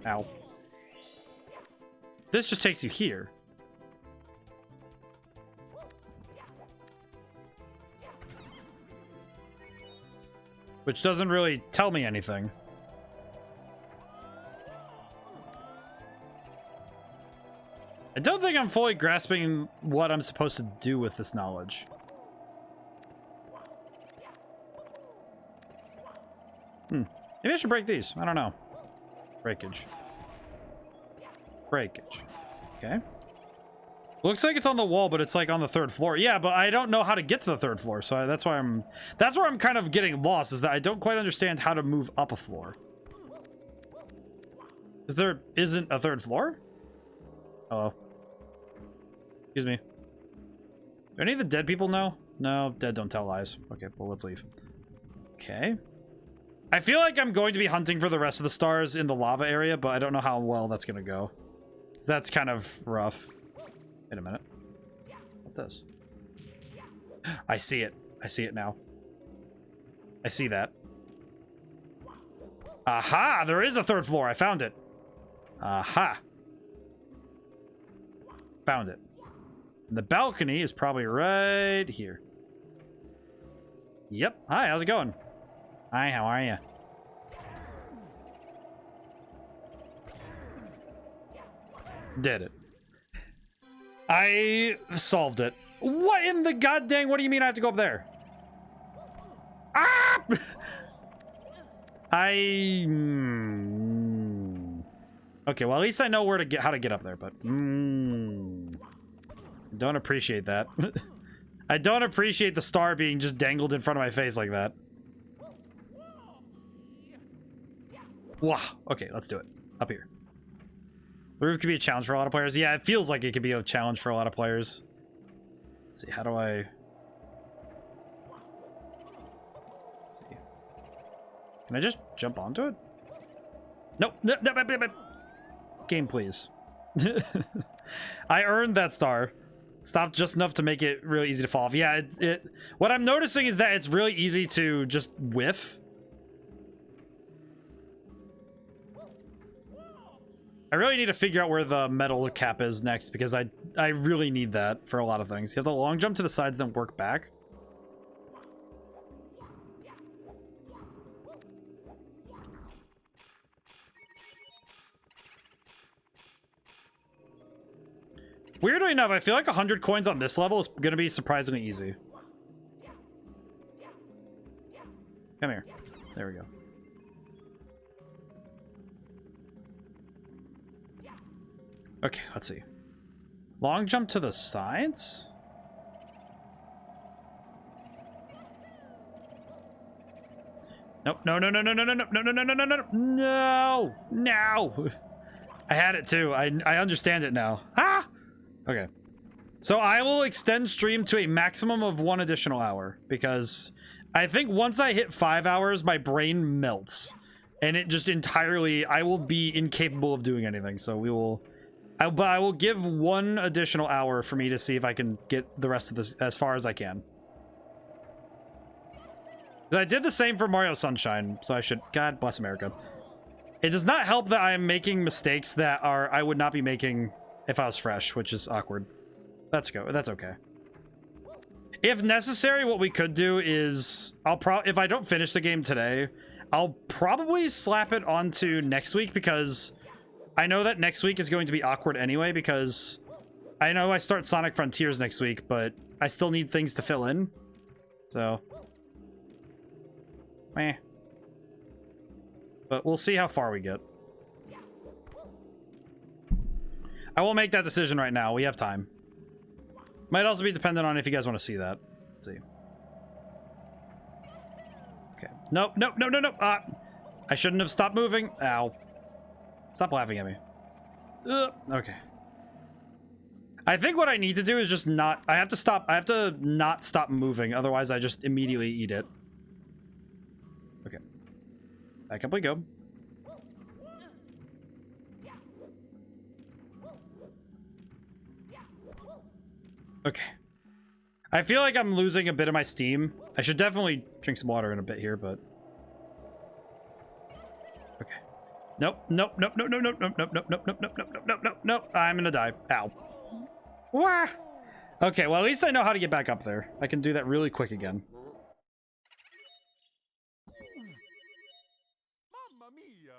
Ow. This just takes you here. Which doesn't really tell me anything. I don't think I'm fully grasping what I'm supposed to do with this knowledge. Maybe I should break these. I don't know. Breakage. Breakage. Okay. Looks like it's on the wall, but it's like on the 3rd floor. Yeah, but I don't know how to get to the 3rd floor, so that's why that's where I'm kind of getting lost, is that I don't quite understand how to move up a floor. Is there isn't a 3rd floor? Hello. Excuse me. Do any of the dead people know? No, dead don't tell lies. Okay, well, let's leave. Okay. I feel like I'm going to be hunting for the rest of the stars in the lava area, but I don't know how well that's going to go. That's kind of rough. Wait a minute. What's this? I see it. I see it now. I see that. Aha! There is a 3rd floor. I found it. Aha! Found it. And the balcony is probably right here. Yep. Hi, how's it going? Hi, how are you? Did it. I solved it. What in the goddamn? What do you mean I have to go up there? Ah! Okay, well, at least I know where to get, how to get up there, but don't appreciate that. I don't appreciate the star being just dangled in front of my face like that. Wow. Okay, let's do it. Up here. The roof could be a challenge for a lot of players. Yeah, it feels like it could be a challenge for a lot of players. Let's see, how do I... Let's see. Can I just jump onto it? Nope. Game, please. I earned that star. Stopped just enough to make it really easy to fall off. Yeah, what I'm noticing is that it's really easy to just whiff. I really need to figure out where the metal cap is next, because I really need that for a lot of things. You have to long jump to the sides, then work back. Weirdly enough, I feel like 100 coins on this level is going to be surprisingly easy. Come here. There we go. Okay, let's see. Long jump to the sides? Nope. No. I had it too. I understand it now. Ah! Okay. So I will extend stream to a maximum of 1 additional hour, because I think once I hit 5 hours, my brain melts. And it just entirely, I will be incapable of doing anything. So we will, but I will give 1 additional hour for me to see if I can get the rest of this as far as I can. I did the same for Mario Sunshine, so I should, God bless America. It does not help that I am making mistakes that I would not be making if I was fresh, which is awkward. That's okay. If necessary, what we could do is if I don't finish the game today, I'll probably slap it onto next week, because I know that next week is going to be awkward anyway, because I know I start Sonic Frontiers next week, but I still need things to fill in. So, meh. But we'll see how far we get. I won't make that decision right now. We have time. Might also be dependent on if you guys want to see that. Let's see. Okay. Nope, nope, no, no, no. I shouldn't have stopped moving. Ow. Stop laughing at me. Okay. I think what I need to do is just not... I have to not stop moving. Otherwise, I just immediately eat it. Okay. Back up we go. Okay. I feel like I'm losing a bit of my steam. I should definitely drink some water in a bit here, but... Okay. Nope, nope, nope, nope, nope, nope, nope, nope, nope, nope, nope, nope, nope, nope, nope, nope. I'm gonna die. Ow. Wah! Okay, well, at least I know how to get back up there. I can do that really quick again.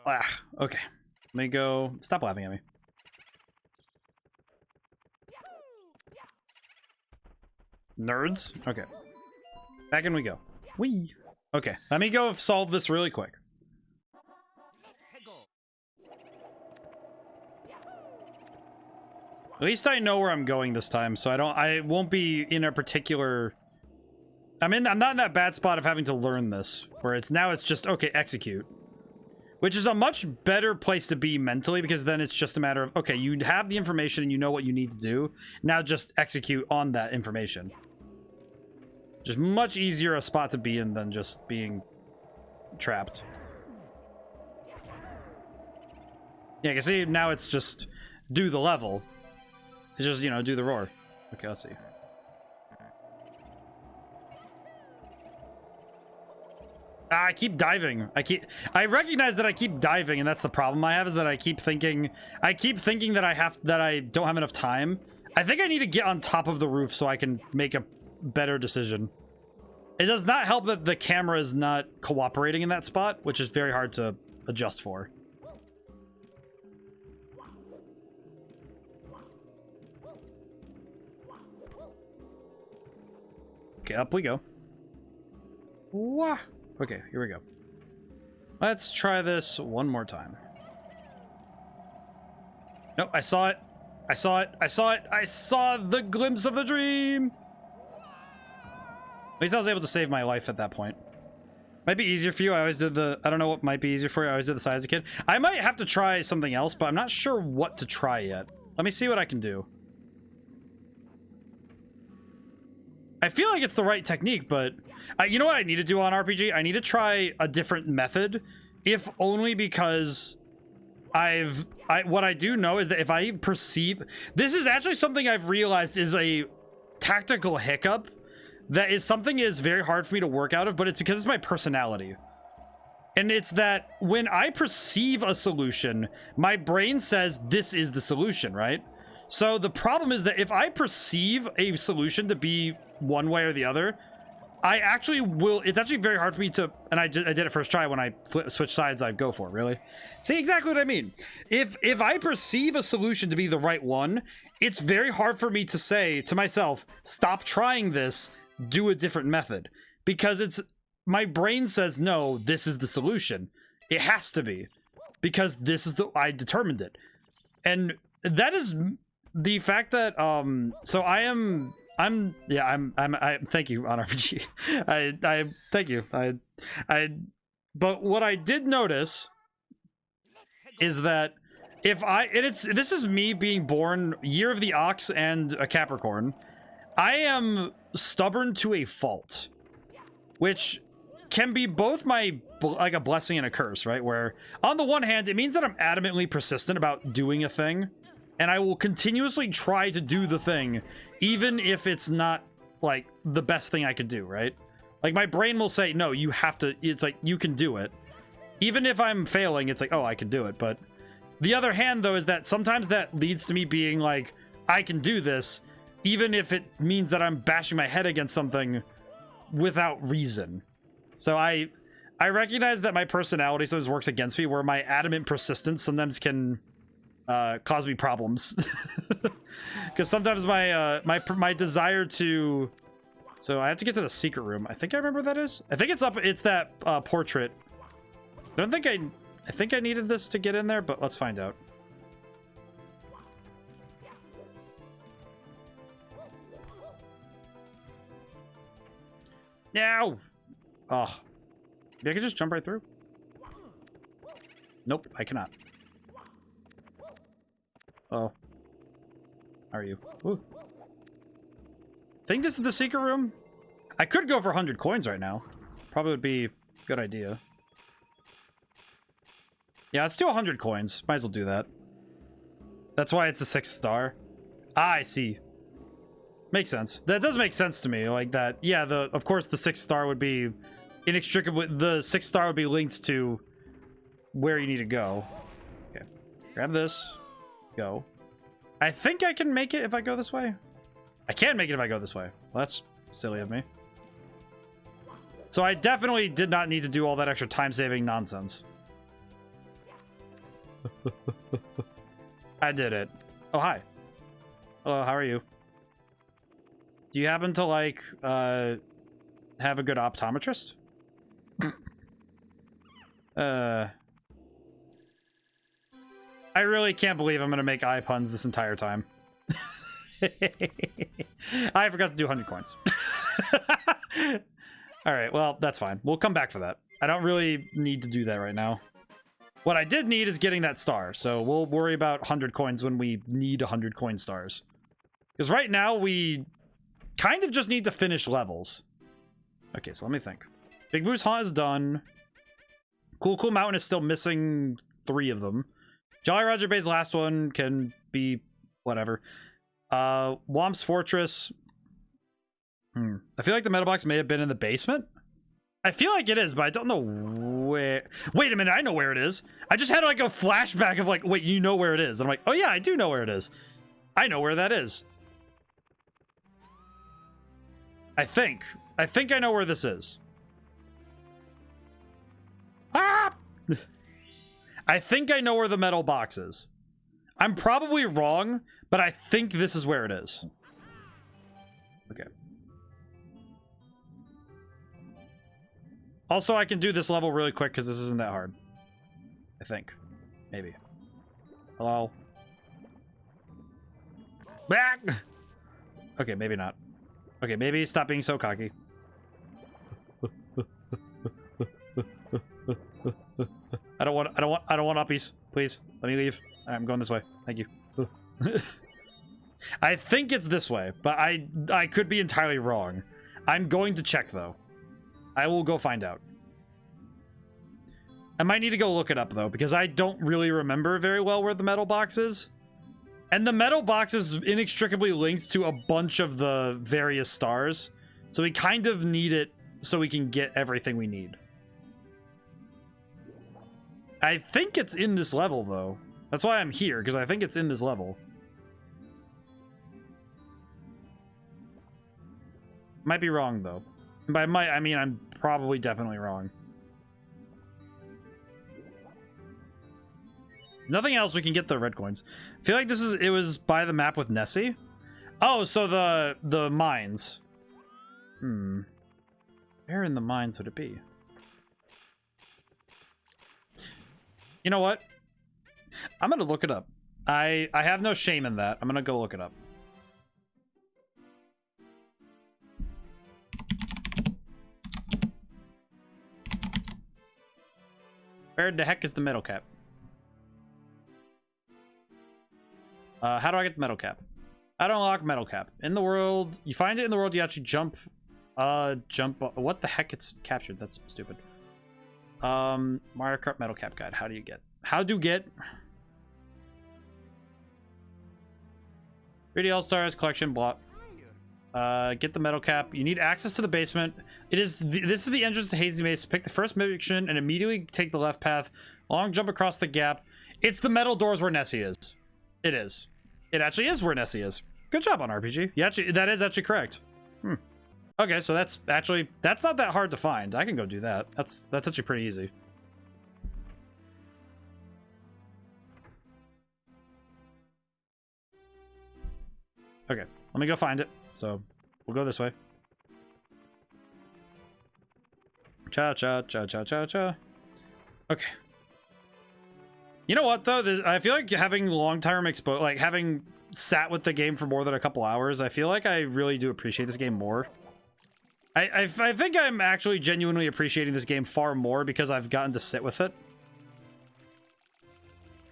Ah, okay. Let me go... Stop laughing at me. Nerds? Okay. Back in we go. Whee! Okay, let me go solve this really quick. At least I know where I'm going this time, so I won't be in a particular... I'm not in that bad spot of having to learn this, where it's just, okay, execute. Which is a much better place to be mentally, because then it's just a matter of, okay, you have the information and you know what you need to do. Now just execute on that information. Just much easier a spot to be in than just being trapped. Yeah, you can see now it's just do the level. It's just, you know, do the roar. Okay, let's see. I keep diving. I recognize that I keep diving, and that's the problem I have, is that I keep thinking that I don't have enough time. I think I need to get on top of the roof so I can make a better decision. It does not help that the camera is not cooperating in that spot, which is very hard to adjust for. Okay, up we go. Wah! Okay, here we go. Let's try this one more time. Nope, I saw it. I saw it. I saw it. I saw the glimpse of the dream. At least I was able to save my life at that point. Might be easier for you. I always did the... I don't know what might be easier for you. I always did the side as a kid. I might have to try something else, but I'm not sure what to try yet. Let me see what I can do. I feel like it's the right technique, but... you know what I need to do on RPG? I need to try a different method, if only because what I do know is that if I perceive... This is actually something I've realized is a tactical hiccup that is something is very hard for me to work out of, but it's because it's my personality. And it's that when I perceive a solution, my brain says this is the solution, right? So the problem is that if I perceive a solution to be one way or the other, I actually will... It's actually very hard for me to... And I did it first try when I switch sides I go for, really. See exactly what I mean. If I perceive a solution to be the right one, it's very hard for me to say to myself, stop trying this, do a different method. Because it's... My brain says, no, this is the solution. It has to be. Because this is the... I determined it. And that is the fact that... So I am... I thank you on RPG. I thank you. But what I did notice is that this is me being born year of the ox and a Capricorn. I am stubborn to a fault, which can be both like a blessing and a curse, right? Where on the one hand, it means that I'm adamantly persistent about doing a thing, and I will continuously try to do the thing, even if it's not like the best thing I could do, right? Like my brain will say, no, you have to, it's like, you can do it. Even if I'm failing, it's like, oh, I can do it. But the other hand, though, is that sometimes that leads to me being like, I can do this, even if it means that I'm bashing my head against something without reason. So I recognize that my personality sometimes works against me, where my adamant persistence sometimes can cause me problems. Because sometimes my desire to... So I have to get to the secret room. I think I remember what that is. I think it's up. It's that portrait. I don't think I think I needed this to get in there, but let's find out. No! Oh. Maybe I can just jump right through? Nope, I cannot. Oh. How are you? Ooh. Think this is the secret room? I could go for 100 coins right now. Probably would be a good idea. Yeah, let's do 100 coins. Might as well do that. That's why it's the 6th star. Ah, I see. Makes sense. That does make sense to me. Like that. Yeah, of course the 6th star would be inextricably... The 6th star would be linked to where you need to go. Okay. Grab this. Go. I think I can make it if I go this way. I can make it if I go this way. Well, that's silly of me. So I definitely did not need to do all that extra time-saving nonsense. I did it. Oh, hi. Hello, how are you? Do you happen to, like, have a good optometrist? I really can't believe I'm gonna make eye puns this entire time. I forgot to do 100 coins. Alright, well, that's fine. We'll come back for that. I don't really need to do that right now. What I did need is getting that star, so we'll worry about 100 coins when we need 100 coin stars. Because right now, we kind of just need to finish levels. Okay, so let me think. Big Boo's Haunt is done. Cool Cool Mountain is still missing 3 of them. Jolly Roger Bay's last one can be whatever. Womp's Fortress. I feel like the metal box may have been in the basement. I feel like it is, but I don't know where. Wait a minute, I know where it is. I just had like a flashback of like, wait, you know where it is. And I'm like, oh yeah, I do know where it is. I know where that is. I think I know where this is. Ah! I think I know where the metal box is. I'm probably wrong, but I think this is where it is. Okay. Also, I can do this level really quick because this isn't that hard. I think. Maybe. Hello? Back! Okay, maybe not. Okay, maybe stop being so cocky. I don't want uppies. Please, let me leave. I'm going this way. Thank you. I think it's this way, but I could be entirely wrong. I'm going to check though. I will go find out. I might need to go look it up though, because I don't really remember very well where the metal box is. And the metal box is inextricably linked to a bunch of the various stars. So we kind of need it so we can get everything we need. I think it's in this level, though. That's why I'm here, because I think it's in this level. Might be wrong, though. By might, I mean I'm probably definitely wrong. Nothing else, we can get the red coins. I feel like it was by the map with Nessie. Oh, so the mines. Where in the mines would it be? You know what? I'm gonna look it up. I have no shame in that. I'm gonna go look it up. Where the heck is the metal cap? How do I get the metal cap? How to unlock metal cap? In the world, you find it in the world, you actually jump. What the heck? It's captured. That's stupid. Mario Kart metal cap guide. How do you get? How do get? 3D All Stars collection block. Get the metal cap. You need access to the basement. This is the entrance to Hazy Maze. Pick the first mission and immediately take the left path. Long jump across the gap. It's the metal doors where Nessie is. It is. It actually is where Nessie is. Good job on RPG. That is actually correct. Okay, so that's not that hard to find. I can go do that. That's actually pretty easy. Okay, let me go find it. So we'll go this way. Cha cha cha cha cha cha. Okay. You know what though? I feel like having long-term exposure, like having sat with the game for more than a couple hours, I feel like I really do appreciate this game more. I think I'm actually genuinely appreciating this game far more because I've gotten to sit with it.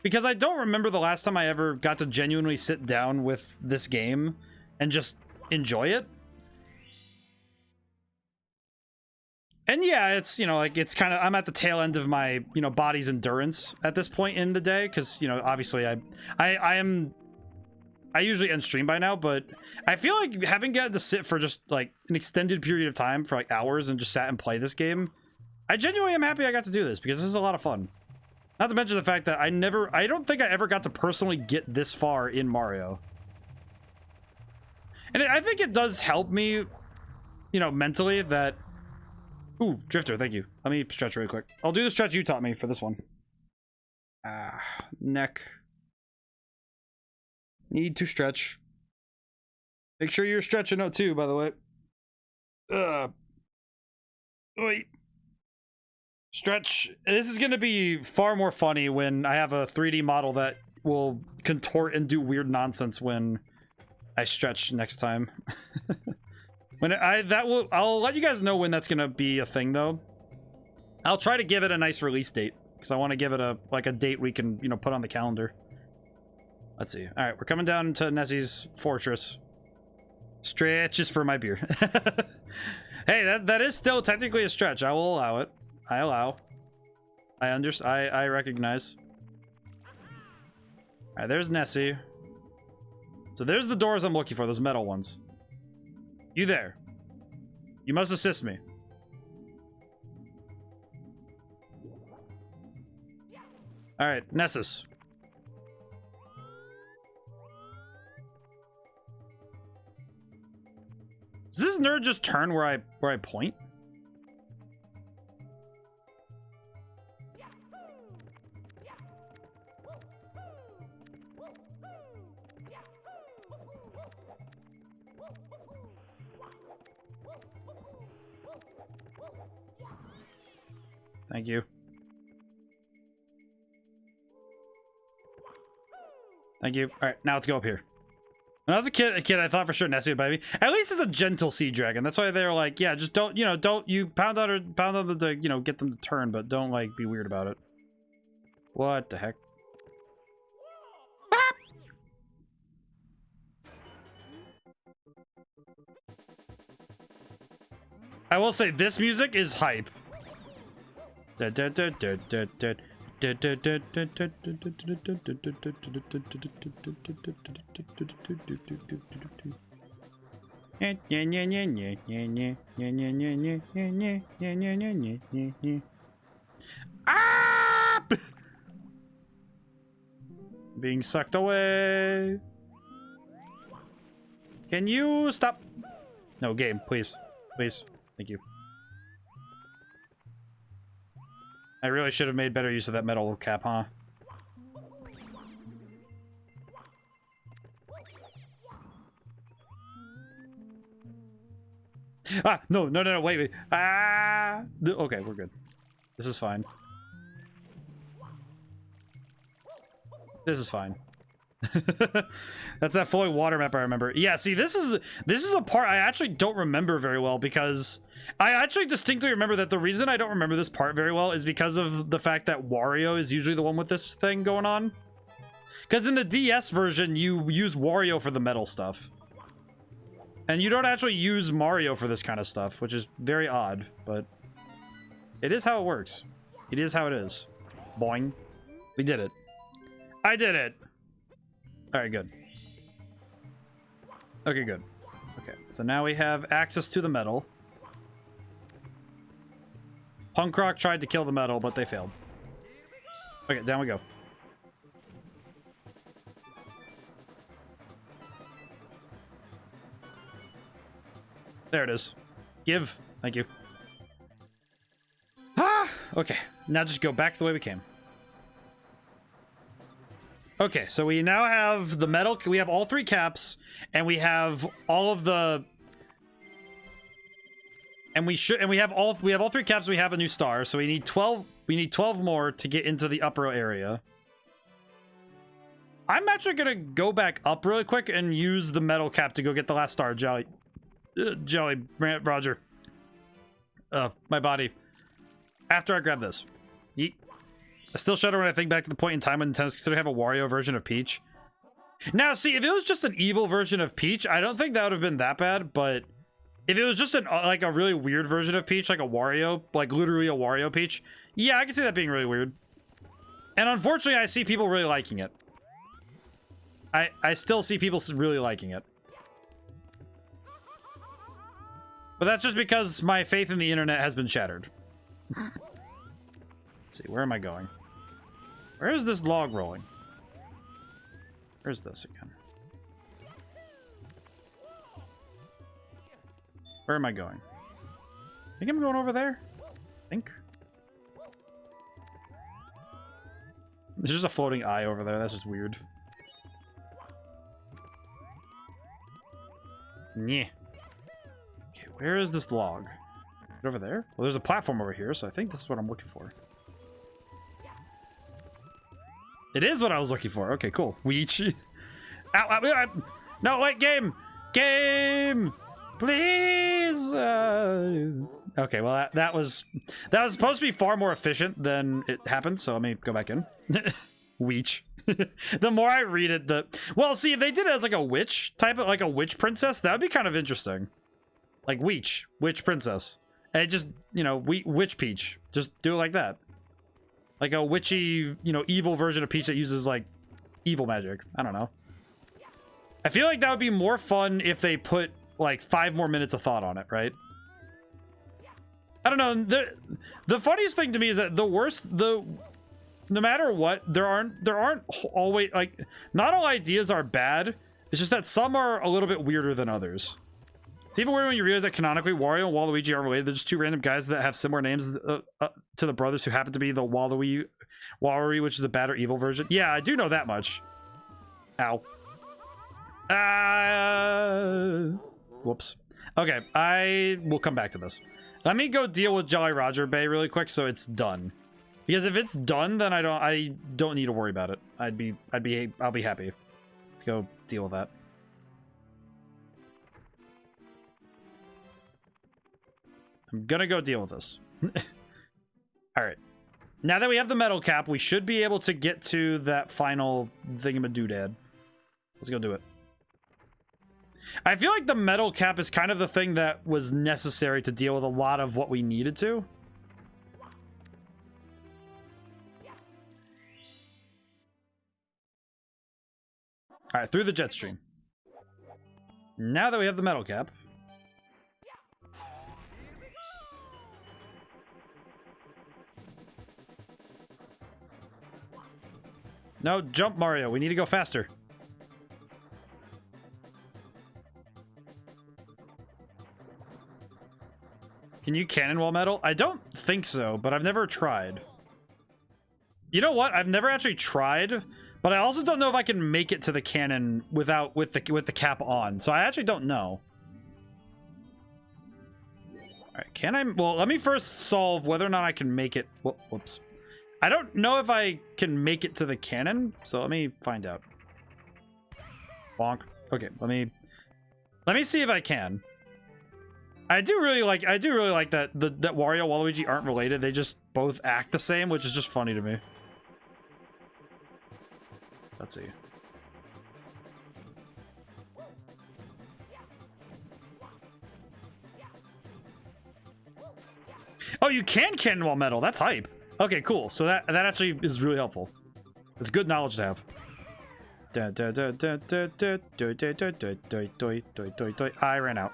Because I don't remember the last time I ever got to genuinely sit down with this game and just enjoy it. And yeah, it's, you know, like, it's kind of, I'm at the tail end of my, you know, body's endurance at this point in the day. Because, you know, obviously I usually end stream by now, but I feel like having gotten to sit for just, like, an extended period of time for, like, hours and just sat and play this game, I genuinely am happy I got to do this because this is a lot of fun. Not to mention the fact that I don't think I ever got to personally get this far in Mario. And I think it does help me, you know, mentally that... Ooh, Drifter, thank you. Let me stretch really quick. I'll do the stretch you taught me for this one. Neck. Need to stretch. Make sure you're stretching out too, by the way. Wait. Stretch. This is going to be far more funny when I have a 3D model that will contort and do weird nonsense when I stretch next time. I'll let you guys know when that's going to be a thing though. I'll try to give it a nice release date because I want to give it a date we can, you know, put on the calendar. Let's see. All right, we're coming down to Nessie's fortress. Stretches for my beer. Hey, that is still technically a stretch. I will allow it. I allow. I understand. I recognize. All right, there's Nessie. So there's the doors I'm looking for, those metal ones. You there. You must assist me. All right, Nessus. Does this nerd just turn where I point? Thank you. Thank you. All right, now let's go up here. When I was a kid, I thought for sure Nessie would bite me. At least it's a gentle sea dragon. That's why they're like, yeah, just don't, you know, you pound on them to, you know, get them to turn, but don't like be weird about it. What the heck? Ah! I will say this music is hype. Ah! Being sucked away. Can you stop? No, game, please. Please. Thank you. I really should have made better use of that metal cap, huh? Ah! No, wait. Ah! Okay, we're good. This is fine. This is fine. That's that flowing water map I remember. Yeah, see, this is a part I actually don't remember very well because I actually distinctly remember that the reason I don't remember this part very well is because of the fact that Wario is usually the one with this thing going on. Because in the DS version, you use Wario for the metal stuff. And you don't actually use Mario for this kind of stuff, which is very odd, but it is how it works. It is how it is. Boing. We did it. I did it! Alright, good. Okay, good. Okay, so now we have access to the metal. Punk Rock tried to kill the metal, but they failed. Okay, down we go. There it is. Give. Thank you. Ah! Okay, now just go back the way we came. Okay, so we now have the metal. We have all 3 caps, and we have all of the. And we have all 3 caps. We have a new star, so we need 12. We need 12 more to get into the upper area. I'm actually gonna go back up really quick and use the metal cap to go get the last star. Jolly Roger. My body. After I grab this. Yeet. I still shudder when I think back to the point in time when Nintendo's considered to have a Wario version of Peach. Now, see, if it was just an evil version of Peach, I don't think that would have been that bad, but if it was just like a really weird version of Peach, like a Wario, like literally a Wario Peach, yeah, I can see that being really weird. And unfortunately, I see people really liking it. I still see people really liking it. But that's just because my faith in the internet has been shattered. Let's see, where am I going? Where is this log rolling? Where's this again? Where am I going? I think I'm going over there. I think. There's just a floating eye over there. That's just weird. Yeah. Okay, where is this log? Is it over there? Well, there's a platform over here, so I think this is what I'm looking for. It is what I was looking for. Okay, cool. We each... Ow, ow, ow, no, wait, game! Game! Please! Okay, well, that was supposed to be far more efficient than it happened, so let me go back in. Weech. The more I read it, well, see, if they did it as like a witch type of, like a witch princess, that would be kind of interesting. Like Weech, witch princess. And it just, you know, witch Peach. Just do it like that. Like a witchy, you know, evil version of Peach that uses, like, evil magic. I don't know. I feel like that would be more fun if they put, like, 5 more minutes of thought on it, right? I don't know. The funniest thing to me is that no matter what, there aren't always, like, not all ideas are bad. It's just that some are a little bit weirder than others. It's even weird when you realize that canonically Wario and Waluigi are related. They're just 2 random guys that have similar names to the brothers who happen to be the Waluigi, which is a bad or evil version. Yeah, I do know that much. Ow. Whoops. Okay, I will come back to this. Let me go deal with Jolly Roger Bay really quick so it's done. Because if it's done, then I don't need to worry about it. I'll be happy. Let's go deal with that. I'm gonna go deal with this. Alright. Now that we have the metal cap, we should be able to get to that final thingamadoodad. Let's go do it. I feel like the metal cap is kind of the thing that was necessary to deal with a lot of what we needed to. Alright, through the jet stream. Now that we have the metal cap. No, jump, Mario. We need to go faster. Can you cannon wall metal? I don't think so, but I've never tried. You know what? I've never actually tried, but I also don't know if I can make it to the cannon with the cap on. So I actually don't know. All right, can I? Well, let me first solve whether or not I can make it. Whoops. I don't know if I can make it to the cannon, so let me find out. Bonk. Okay, let me see if I can. I do really like that that Wario and Waluigi aren't related. They just both act the same, which is just funny to me. Let's see. Oh, you can cannonball metal. That's hype. Okay, cool. So that actually is really helpful. It's good knowledge to have. I ran out.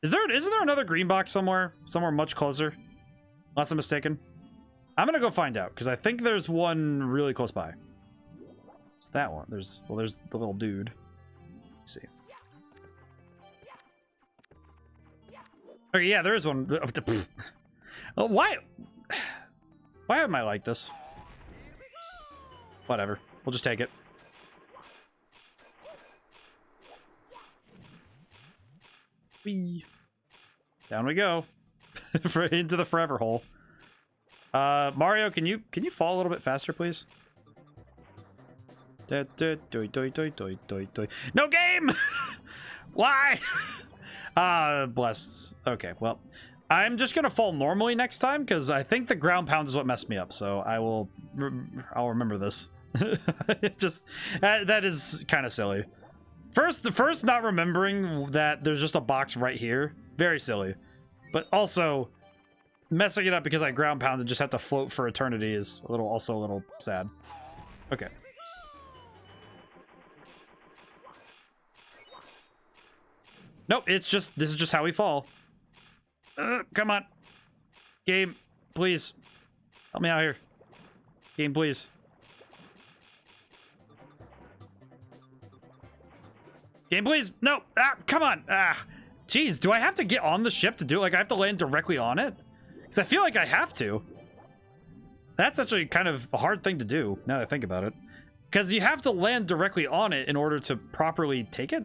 Isn't there another green box somewhere? Somewhere much closer? Unless I'm mistaken. I'm gonna go find out, because I think there's one really close by. It's that one. There's the little dude. Let's see. Okay, yeah, there is one. Oh, why am I like this? Whatever. We'll just take it. Whee. Down we go. Into the forever hole. Mario, can you fall a little bit faster, please? No game! Why? Bless. Okay, well, I'm just gonna fall normally next time, because I think the ground pound is what messed me up, so I'll remember this. Just that is kind of silly. First not remembering that there's just a box right here, very silly. But also messing it up because I ground pound and just have to float for eternity is also a little sad. Okay. Nope, this is just how we fall. Come on. Game, please. Help me out here. Game, please. Game, please. No. Ah, come on. Ah. Jeez, do I have to get on the ship to do it? Like, I have to land directly on it? Because I feel like I have to. That's actually kind of a hard thing to do, now that I think about it. Because you have to land directly on it in order to properly take it?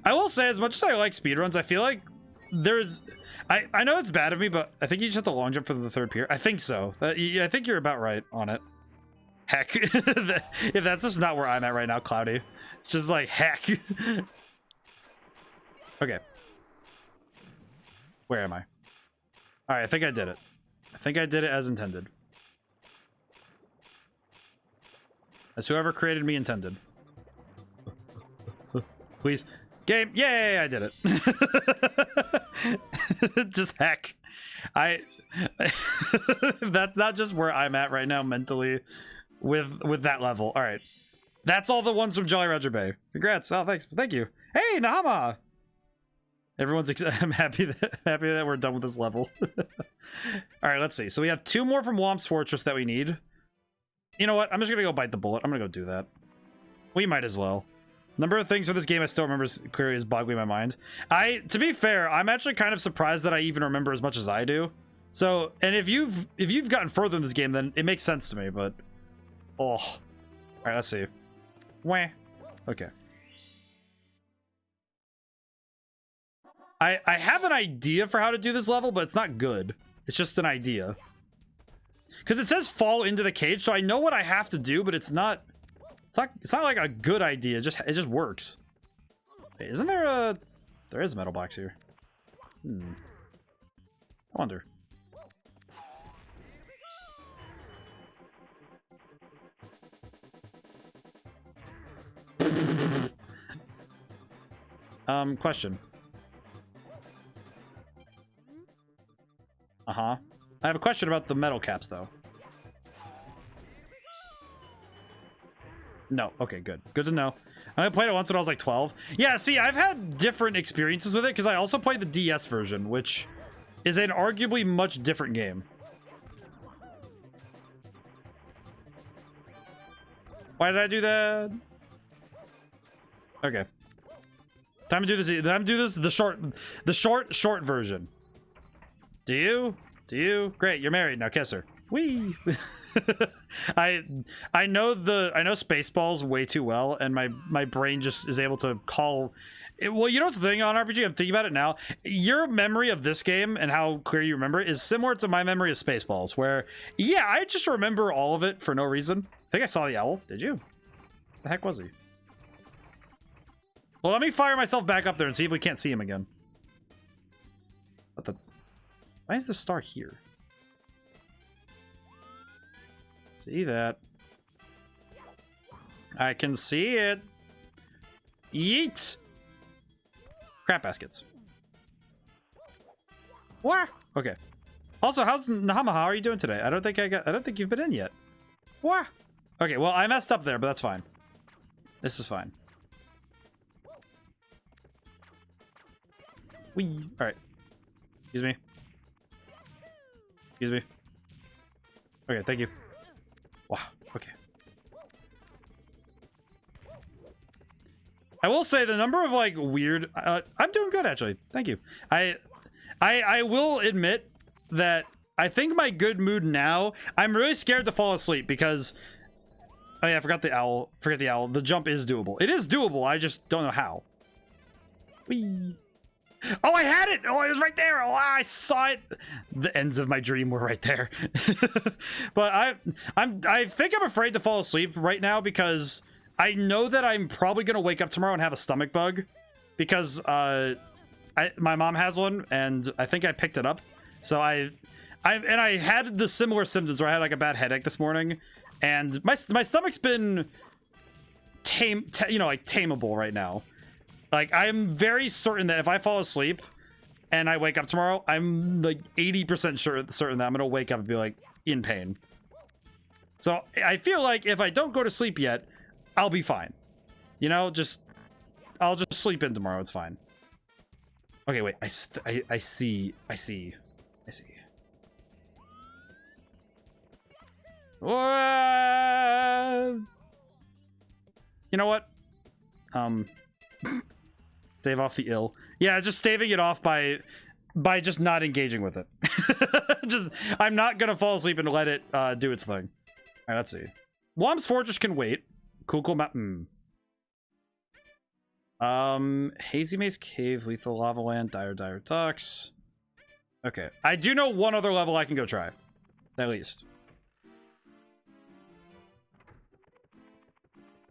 I will say, as much as I like speedruns, I feel like there's... I know it's bad of me, but I think you just have to long jump for the third pier. I think so. I think you're about right on it. Heck. If that's just not where I'm at right now, Cloudy. It's just like, heck. Okay. Where am I? Alright, I think I did it. I think I did it as intended. As whoever created me intended. Please. Game. Yay, I did it. Just heck. That's not just where I'm at right now mentally with that level. All right. That's all the ones from Jolly Roger Bay. Congrats. Oh, thanks. Thank you. Hey, Nahama. Everyone's I'm happy that we're done with this level. All right, let's see. So we have 2 more from Womp's Fortress that we need. You know what? I'm just going to go bite the bullet. I'm going to go do that. We might as well. Number of things for this game I still remember clearly is boggling my mind. To be fair, I'm actually kind of surprised that I even remember as much as I do. So, and if you've gotten further in this game, then it makes sense to me, but... Oh. All right, let's see. Wah. Okay. I have an idea for how to do this level, but it's not good. It's just an idea. Because it says fall into the cage, so I know what I have to do, but it's not like a good idea. It just works. Hey, isn't there a... There is a metal box here. I wonder. Question. I have a question about the metal caps, though. No. Okay, good. Good to know. I played it once when I was like 12. Yeah, see, I've had different experiences with it because I also played the DS version, which is an arguably much different game. Why did I do that? Okay. Time to do this. Time to do this the short version. Do you? Do you? Great, you're married. Now kiss her. Whee! I know Spaceballs way too well, and my brain just is able to call it. Well, you know what's the thing on RPG? I'm thinking about it now. Your memory of this game and how clear you remember it is similar to my memory of Spaceballs, where yeah, I just remember all of it for no reason. I think I saw the owl. Did you? The heck was he? Well, let me fire myself back up there and see if we can't see him again. What the? Why is the star here? See that. I can see it. Yeet! Crap baskets. What? Okay. Also, how's Nahama? How are you doing today? I don't think you've been in yet. What? Okay, well, I messed up there, but that's fine. This is fine. Whee! Alright. Excuse me. Excuse me. Okay, thank you. Wow, okay. I will say the number of like weird I'm doing good actually. Thank you. I will admit that I think my good mood now, I'm really scared to fall asleep because oh yeah, I forgot the owl. Forget the owl. The jump is doable. It is doable. I just don't know how. Whee. Oh, I had it! Oh, it was right there! Oh, I saw it! The ends of my dream were right there. But I think I'm afraid to fall asleep right now because I know that I'm probably gonna wake up tomorrow and have a stomach bug because my mom has one and I think I picked it up. So I had the similar symptoms where I had like a bad headache this morning, and my stomach's been tameable right now. Like, I'm very certain that if I fall asleep and I wake up tomorrow, I'm like 80% certain that I'm gonna wake up and be like in pain. So I feel like if I don't go to sleep yet, I'll be fine. You know, I'll just sleep in tomorrow. It's fine. Okay, wait. I see. What? You know what? Stave off the ill. Yeah, just staving it off by just not engaging with it. I'm not gonna fall asleep and let it do its thing. All right, let's see. Wom's Fortress can wait. Cool map. Hazy Maze Cave, Lethal Lava Land, Dire Ducks. Okay, I do know one other level I can go try, at least.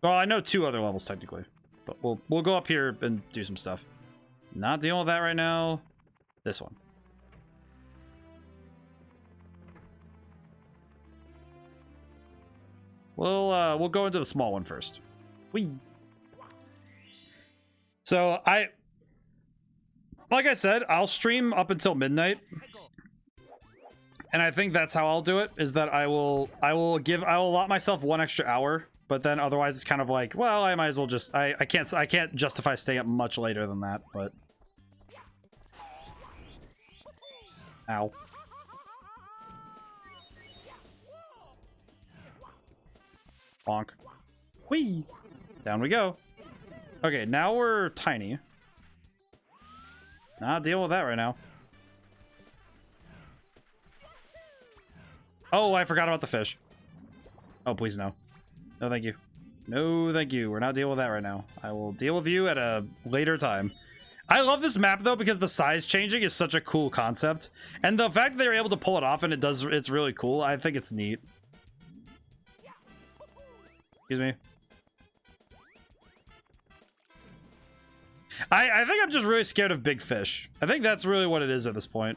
Well, I know 2 other levels technically. But we'll go up here and do some stuff. Not dealing with that right now. This one. We'll go into the small one first. Whee. So like I said, I'll stream up until midnight. And I think that's how I'll do it, is that I will allot myself 1 extra hour. But then otherwise it's kind of like, well, I might as well just I can't justify staying up much later than that, but ow. Bonk. Whee! Down we go. Okay, now we're tiny. Not dealing with that right now. Oh, I forgot about the fish. Oh, please no. No, thank you. No, thank you. We're not dealing with that right now. I will deal with you at a later time. I love this map, though, because the size changing is such a cool concept. And the fact that they were able to pull it off and it's really cool. I think it's neat. Excuse me. I think I'm just really scared of big fish. I think that's really what it is at this point.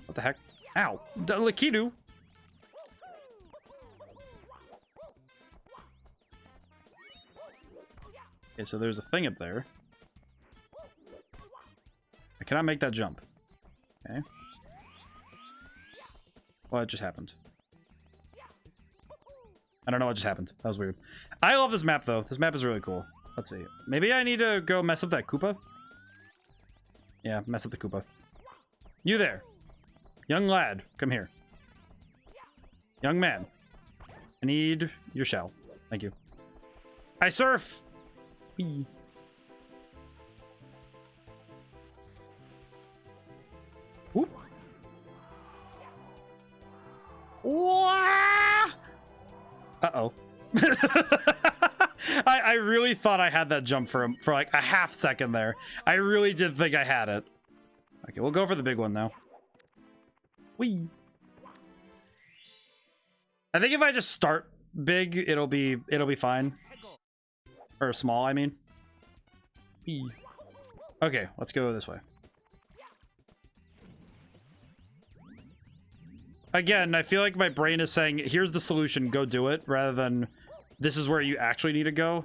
What the heck? Ow. Lakitu. Okay, so there's a thing up there. I cannot make that jump. Okay. What just happened? I don't know what just happened. That was weird. I love this map, though. This map is really cool. Let's see. Maybe I need to go mess up that Koopa? Yeah, mess up the Koopa. You there. Young lad, come here. Young man. I need your shell. Thank you. I surf! Whee. Whoop. Uh-oh. I really thought I had that jump for like a half second there. I really did think I had it. Okay, we'll go for the big one now. Whee. I think if I just start big, it'll be fine. Or small, I mean. Whee. Okay, let's go this way. again, I feel like my brain is saying, here's the solution, go do it, rather than this is where you actually need to go.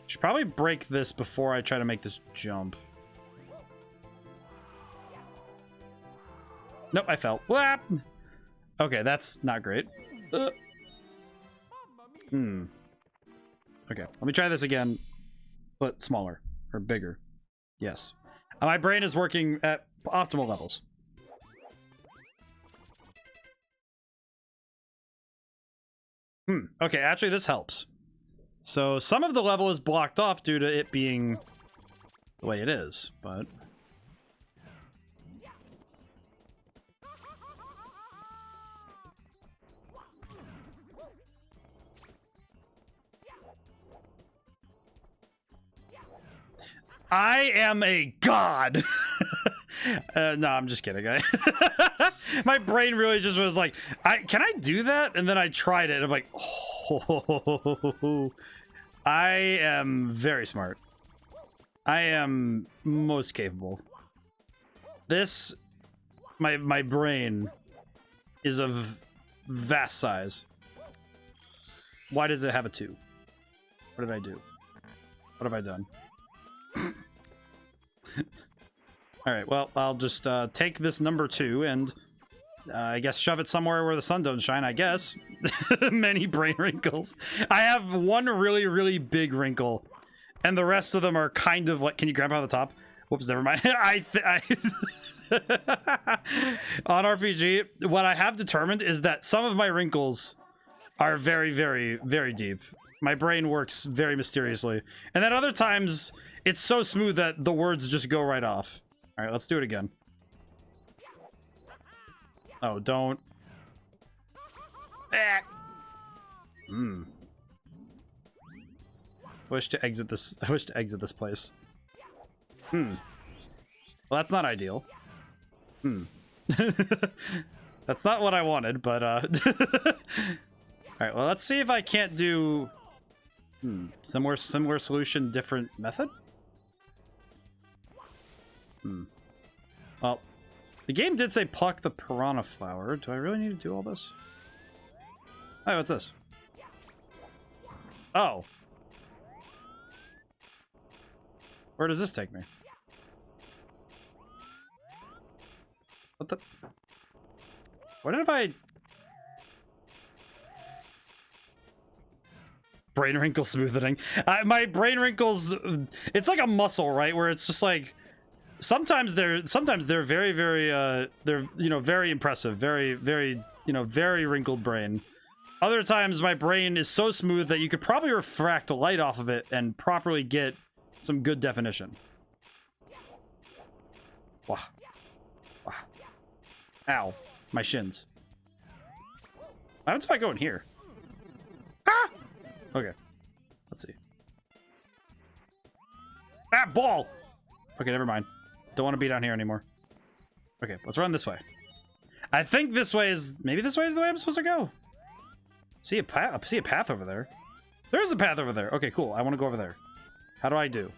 Should probably break this before I try to make this jump. Nope, I fell. Whap! Okay, that's not great. Okay, let me try this again, but smaller or bigger. Yes. My brain is working at optimal levels. Okay, actually this helps. So some of the level is blocked off due to it being the way it is, but... I am a god! No, I'm just kidding. My brain really just was like, can I do that? And then I tried it, and I'm like, oh, I am very smart. I am most capable. This, my brain is of vast size. Why does it have a 2? What did I do? What have I done? Alright, well, I'll just take this number 2 and I guess shove it somewhere where the sun don't shine, I guess. Many brain wrinkles. I have one really, really big wrinkle, and the rest of them are kind of like... Can you grab out the top? Whoops, never mind. On RPG, what I have determined is that some of my wrinkles are very, very, very deep. My brain works very mysteriously. And then other times, it's so smooth that the words just go right off. Alright, let's do it again. Oh, don't. Wish to exit this. I wish to exit this place. Well, that's not ideal. That's not what I wanted, but Alright, well, let's see if I can't do similar solution, different method. Well, the game did say pluck the piranha flower. Do I really need to do all this? Oh, what's this? Oh. Where does this take me? What the? What if I... Brain wrinkle smoothing. My brain wrinkles... It's like a muscle, right? Where it's just like... Sometimes they're very, very, they're, you know, very impressive. Very, very, you know, very wrinkled brain. Other times my brain is so smooth that you could probably refract light off of it and properly get some good definition. Wow. Wow. Ow. My shins. What happens if I go in here? Ah! Okay. Let's see. Ah, ball! Okay, never mind. Don't want to be down here anymore. Okay, let's run this way. I think this way is... Maybe this way is the way I'm supposed to go. See a path over there. There's a path over there. Okay, cool. I want to go over there. How do I do?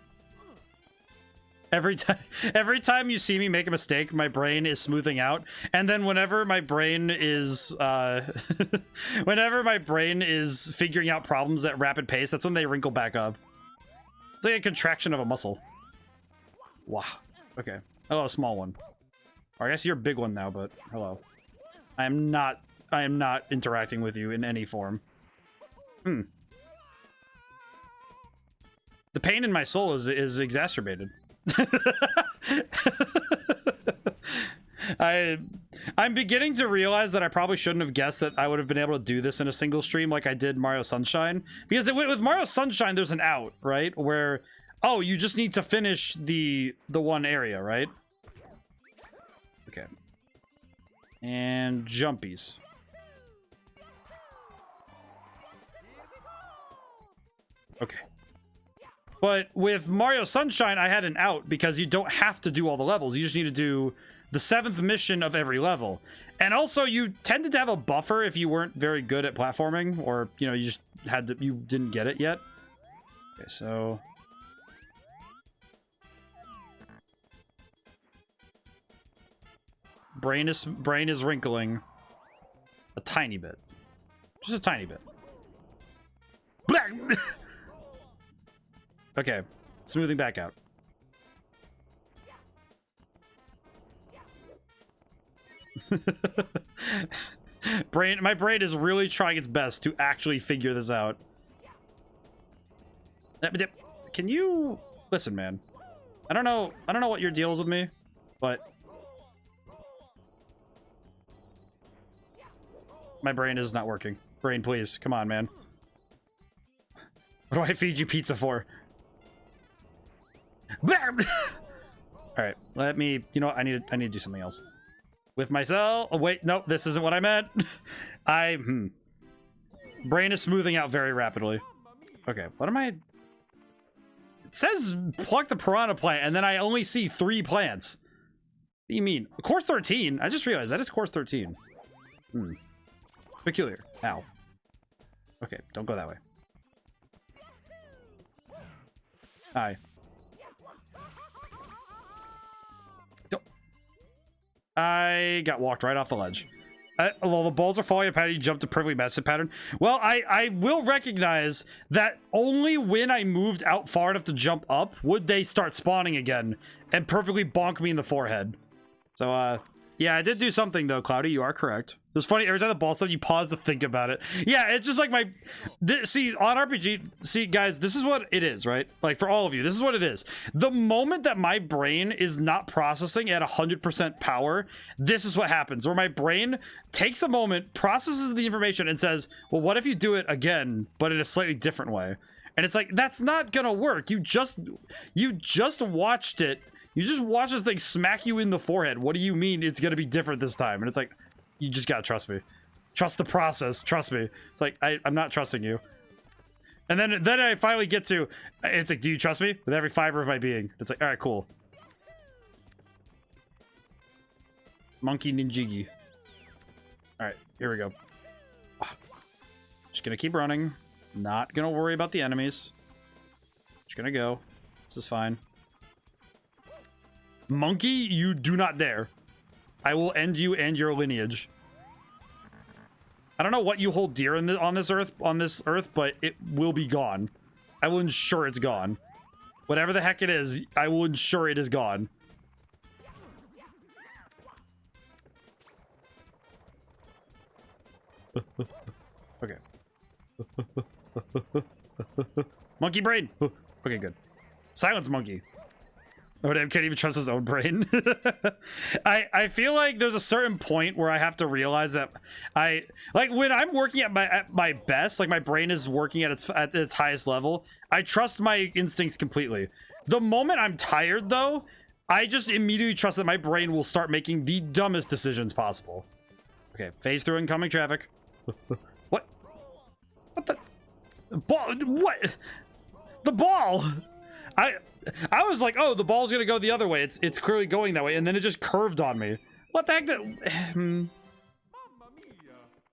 Every time you see me make a mistake, my brain is smoothing out. And then whenever my brain is... whenever my brain is figuring out problems at rapid pace, that's when they wrinkle back up. It's like a contraction of a muscle. Wow. Okay. Oh, a small one. Or I guess you're a big one now, but hello. I am not interacting with you in any form. The pain in my soul is exacerbated. I'm beginning to realize that I probably shouldn't have guessed that I would have been able to do this in a single stream like I did Mario Sunshine. Because with Mario Sunshine, there's an out, right? Where... Oh, you just need to finish the one area, right? Okay. And jumpies. Okay. But with Mario Sunshine, I had an out because you don't have to do all the levels. You just need to do the 7th mission of every level. And also, you tended to have a buffer if you weren't very good at platforming, or, you know, you didn't get it yet. Okay, so... Brain is wrinkling a tiny bit. Just a tiny bit. Black. Okay, smoothing back out. My brain is really trying its best to actually figure this out. Can you listen, man? I don't know what your deal is with me, but my brain is not working. Brain, please, come on, man. What do I feed you pizza for? All right, let me. You know what? I need to do something else with myself. Oh wait, nope, this isn't what I meant. Brain is smoothing out very rapidly. Okay, what am I? It says pluck the piranha plant, and then I only see 3 plants. What do you mean? Course 13? I just realized that is course 13. Peculiar. Ow. Okay, don't go that way. Hi. I got walked right off the ledge. Well, the balls are falling apart. You jumped a perfectly matched pattern. Well, I will recognize that only when I moved out far enough to jump up would they start spawning again and perfectly bonk me in the forehead. So, yeah, I did do something though, Cloudy. You are correct. It was funny, every time the ball stopped, you pause to think about it. Yeah, it's just like see, on RPG, see, guys, this is what it is, right? Like, for all of you, this is what it is. The moment that my brain is not processing at 100% power, this is what happens, where my brain takes a moment, processes the information, and says, well, what if you do it again, but in a slightly different way? And it's like, that's not gonna work. You just watched it. You just watched this thing smack you in the forehead. What do you mean it's gonna be different this time? And it's like, you just gotta trust me. Trust the process. Trust me. It's like, I'm not trusting you. And then I finally get to, it's like, do you trust me? With every fiber of my being. It's like, all right, cool. Monkey Ninjigi. All right, here we go. Just gonna keep running. Not gonna worry about the enemies. Just gonna go. This is fine. Monkey, you do not dare. I will end you and your lineage. I don't know what you hold dear on this earth, but it will be gone. I will ensure it's gone. Whatever the heck it is, I will ensure it is gone. Okay. Monkey brain. Okay, good. Silence, monkey. ODaM can't even trust his own brain. I feel like there's a certain point where I have to realize that like when I'm working at my best, like my brain is working at its highest level, I trust my instincts completely. The moment I'm tired though, I just immediately trust that my brain will start making the dumbest decisions possible. Okay, phase through incoming traffic. What the ball? What? The ball? I was like, oh, the ball's gonna go the other way. It's clearly going that way, and then it just curved on me. What the heck?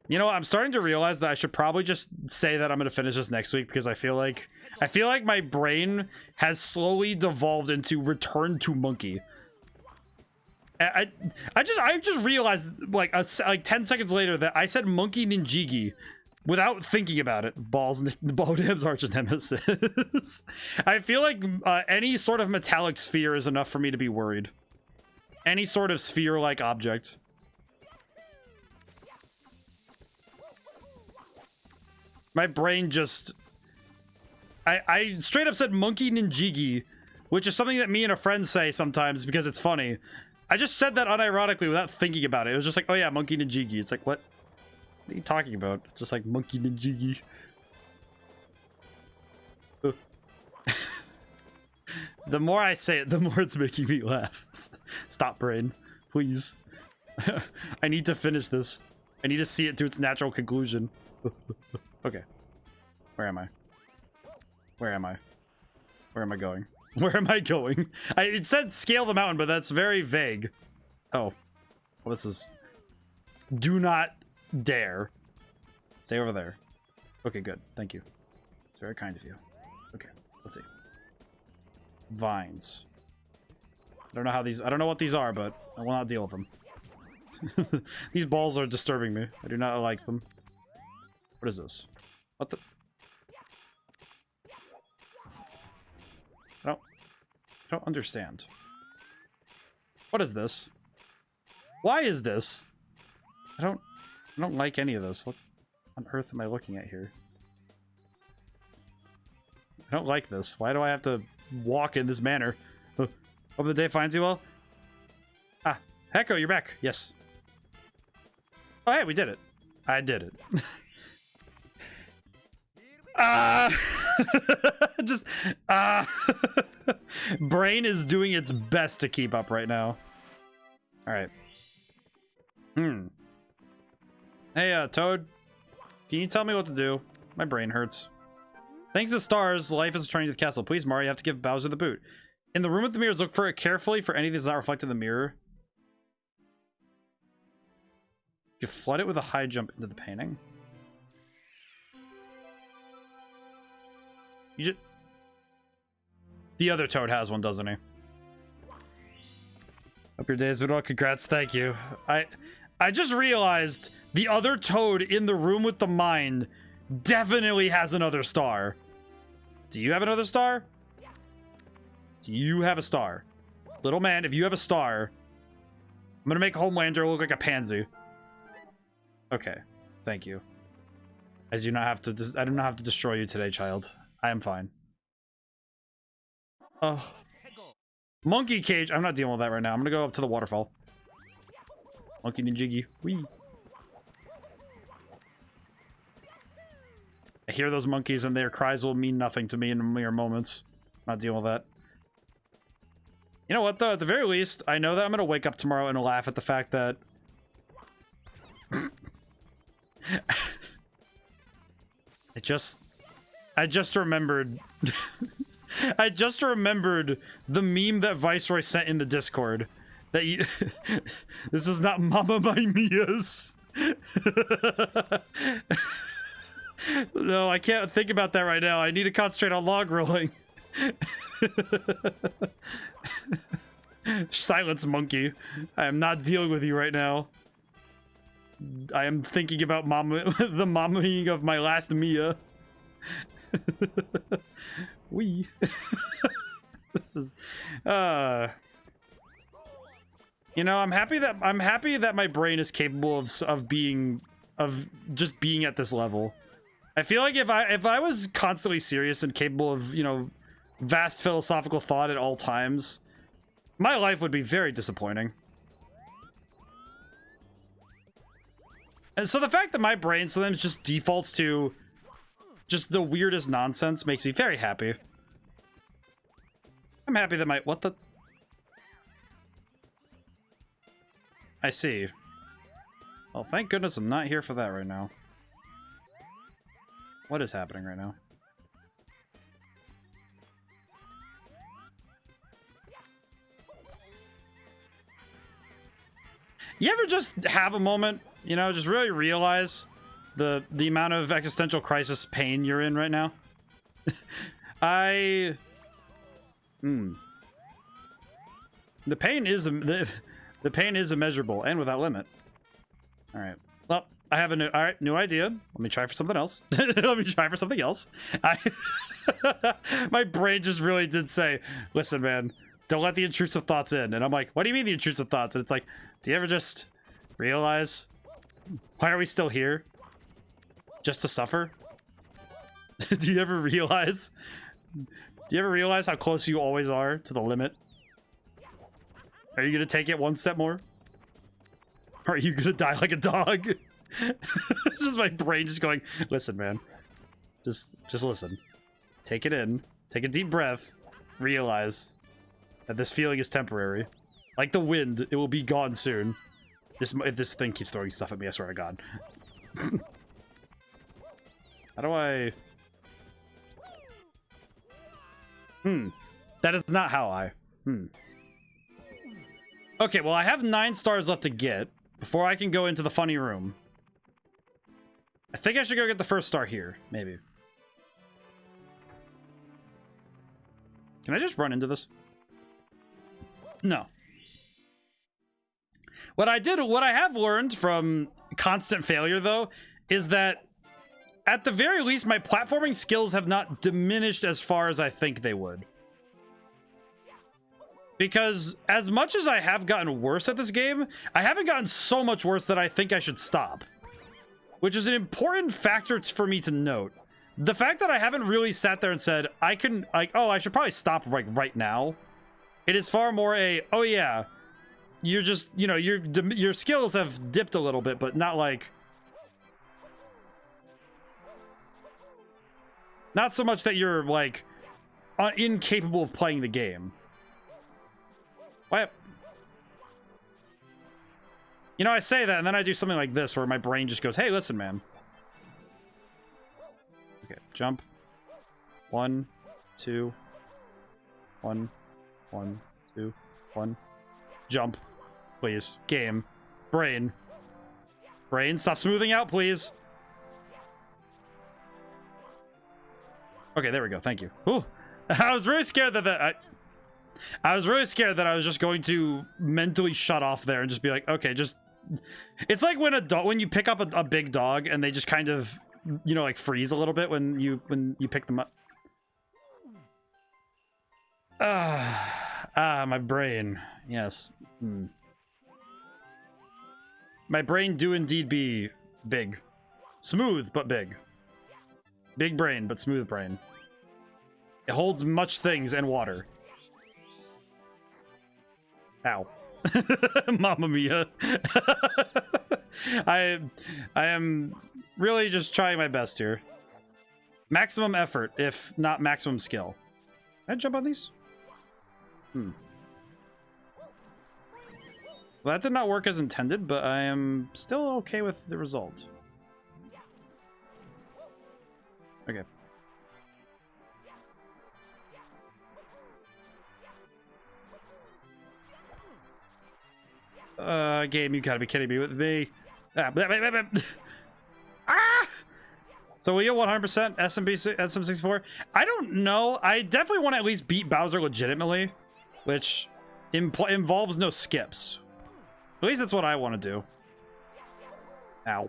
You know what? I'm starting to realize that I should probably just say that I'm gonna finish this next week, because I feel like my brain has slowly devolved into Return to Monkey. I just realized like 10 seconds later that I said Monkey Ninjigi without thinking about it. ODaM's arch nemesis. I feel like any sort of metallic sphere is enough for me to be worried. Any sort of sphere-like object. My brain just... I straight up said Monkey Ninjigi, which is something that me and a friend say sometimes because it's funny. I just said that unironically without thinking about it. It was just like, oh yeah, Monkey Ninjigi. It's like, what? What are you talking about? Just like Monkey Ninjigi. The more I say it, the more it's making me laugh. Stop, brain. Please. I need to finish this. I need to see it to its natural conclusion. Okay. Where am I? Where am I? Where am I going? Where am I going? It said scale the mountain, but that's very vague. Oh. Well, this is... Do not dare. Stay over there. Okay, good. Thank you. It's very kind of you. Okay, let's see. Vines. I don't know how these... I don't know what these are, but I will not deal with them. These balls are disturbing me. I do not like them. What is this? What the? I don't understand. What is this? Why is this? I don't like any of this. What on earth am I looking at here? I don't like this. Why do I have to walk in this manner? Hope the day finds you well. Ah, Hecko, you're back. Yes. Oh, hey, we did it. I did it. Just brain is doing its best to keep up right now. All right. Hey, Toad. Can you tell me what to do? My brain hurts. Thanks to stars, life is returning to the castle. Please, Mario, you have to give Bowser the boot. In the room with the mirrors, look for it carefully for anything that's not reflected in the mirror. You flood it with a high jump into the painting. You just... The other Toad has one, doesn't he? Hope your day has been well. Congrats, thank you. I just realized the other Toad in the room with the mind definitely has another star. Do you have another star? Do you have a star? Little man, if you have a star, I'm gonna make Homelander look like a pansy. Okay, thank you. I do not have to destroy you today, child. I am fine. Oh. Monkey cage. I'm not dealing with that right now. I'm gonna go up to the waterfall. Monkey and Jiggy. Whee. I hear those monkeys and their cries will mean nothing to me in mere moments. Not dealing with that. You know what, though? At the very least, I know that I'm gonna wake up tomorrow and laugh at the fact that... I just remembered... I just remembered the meme that Viceroy sent in the Discord. That you... This is not Mama My Mia's. No, I can't think about that right now. I need to concentrate on log rolling. Silence, monkey. I am not dealing with you right now. I am thinking about mama, the mommying of my last Mia. Wee. This is, you know, I'm happy that my brain is capable of just being at this level. I feel like if I was constantly serious and capable of, you know, vast philosophical thought at all times, my life would be very disappointing. And so the fact that my brain sometimes just defaults to just the weirdest nonsense makes me very happy. I'm happy that what the... I see. Well, thank goodness I'm not here for that right now. What is happening right now? You ever just have a moment, you know, just really realize the amount of existential crisis pain you're in right now? The pain is the pain is immeasurable and without limit. All right. Well, I have a new idea. Let me try for something else. Let me try for something else. My brain just really did say, "Listen, man, don't let the intrusive thoughts in." And I'm like, "What do you mean the intrusive thoughts?" And it's like, do you ever just realize why are we still here? Just to suffer? Do you ever realize? Do you ever realize how close you always are to the limit? Are you gonna take it one step more? Or are you gonna die like a dog? This is my brain just going, listen, man. Just listen. Take it in. Take a deep breath. Realize that this feeling is temporary. Like the wind, it will be gone soon. If this thing keeps throwing stuff at me, I swear to God. How do I... That is not how I... Okay, well, I have 9 stars left to get before I can go into the funny room. I think I should go get the first star here, maybe. Can I just run into this? No. What I have learned from constant failure, though, is that at the very least, my platforming skills have not diminished as far as I think they would. Because as much as I have gotten worse at this game, I haven't gotten so much worse that I think I should stop. Which is an important factor for me to note. The fact that I haven't really sat there and said, I should probably stop right now. It is far more oh yeah, you're just, you know, your skills have dipped a little bit, but not like... Not so much that you're, like, incapable of playing the game. What? You know, I say that, and then I do something like this, where my brain just goes, hey, listen, man. Okay, jump. 1, 2. 1, 1, 2, 1. Jump. Please. Game. Brain. Brain, stop smoothing out, please. Okay, there we go. Thank you. Ooh. I was really scared that I was really scared that I was just going to mentally shut off there and just be like, okay, just... It's like when you pick up a big dog and they just kind of, you know, like freeze a little bit when you pick them up. My brain. Yes. My brain do indeed be big. Smooth, but big. Big brain, but smooth brain. It holds much things and water. Ow. Mamma mia. I am really just trying my best here. Maximum effort, if not maximum skill. Can I jump on these? Well, that did not work as intended, but I am still okay with the result. Okay. Game, you gotta be kidding me with me. So will you 100% SM64? I don't know. I definitely want to at least beat Bowser legitimately, which involves no skips. At least that's what I want to do. Ow.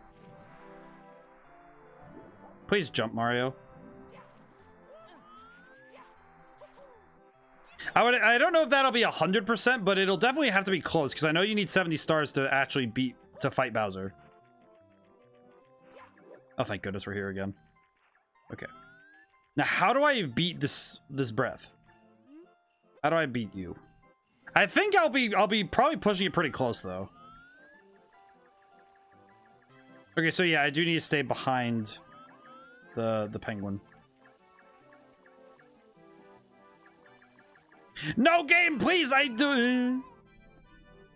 Please jump, Mario. I don't know if that'll be 100%, but it'll definitely have to be close, because I know you need 70 stars to actually fight Bowser. Oh, thank goodness we're here again. Okay. Now, how do I beat this breath? How do I beat you? I think I'll be probably pushing it pretty close, though. Okay, so yeah, I do need to stay behind the penguin. No, game, please! I do.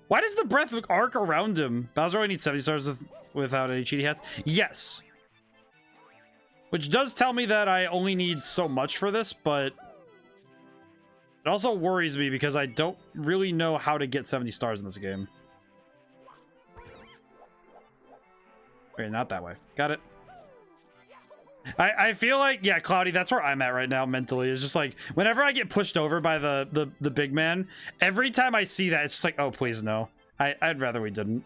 Why does the breath arc around him? Bowser only needs 70 stars without any cheaty hats. Yes. Which does tell me that I only need so much for this, but it also worries me because I don't really know how to get 70 stars in this game. Okay, not that way. Got it. I feel like, yeah, Cloudy, that's where I'm at right now mentally. It's just like, whenever I get pushed over by the big man, every time I see that, it's just like, oh, please, no. I'd rather we didn't.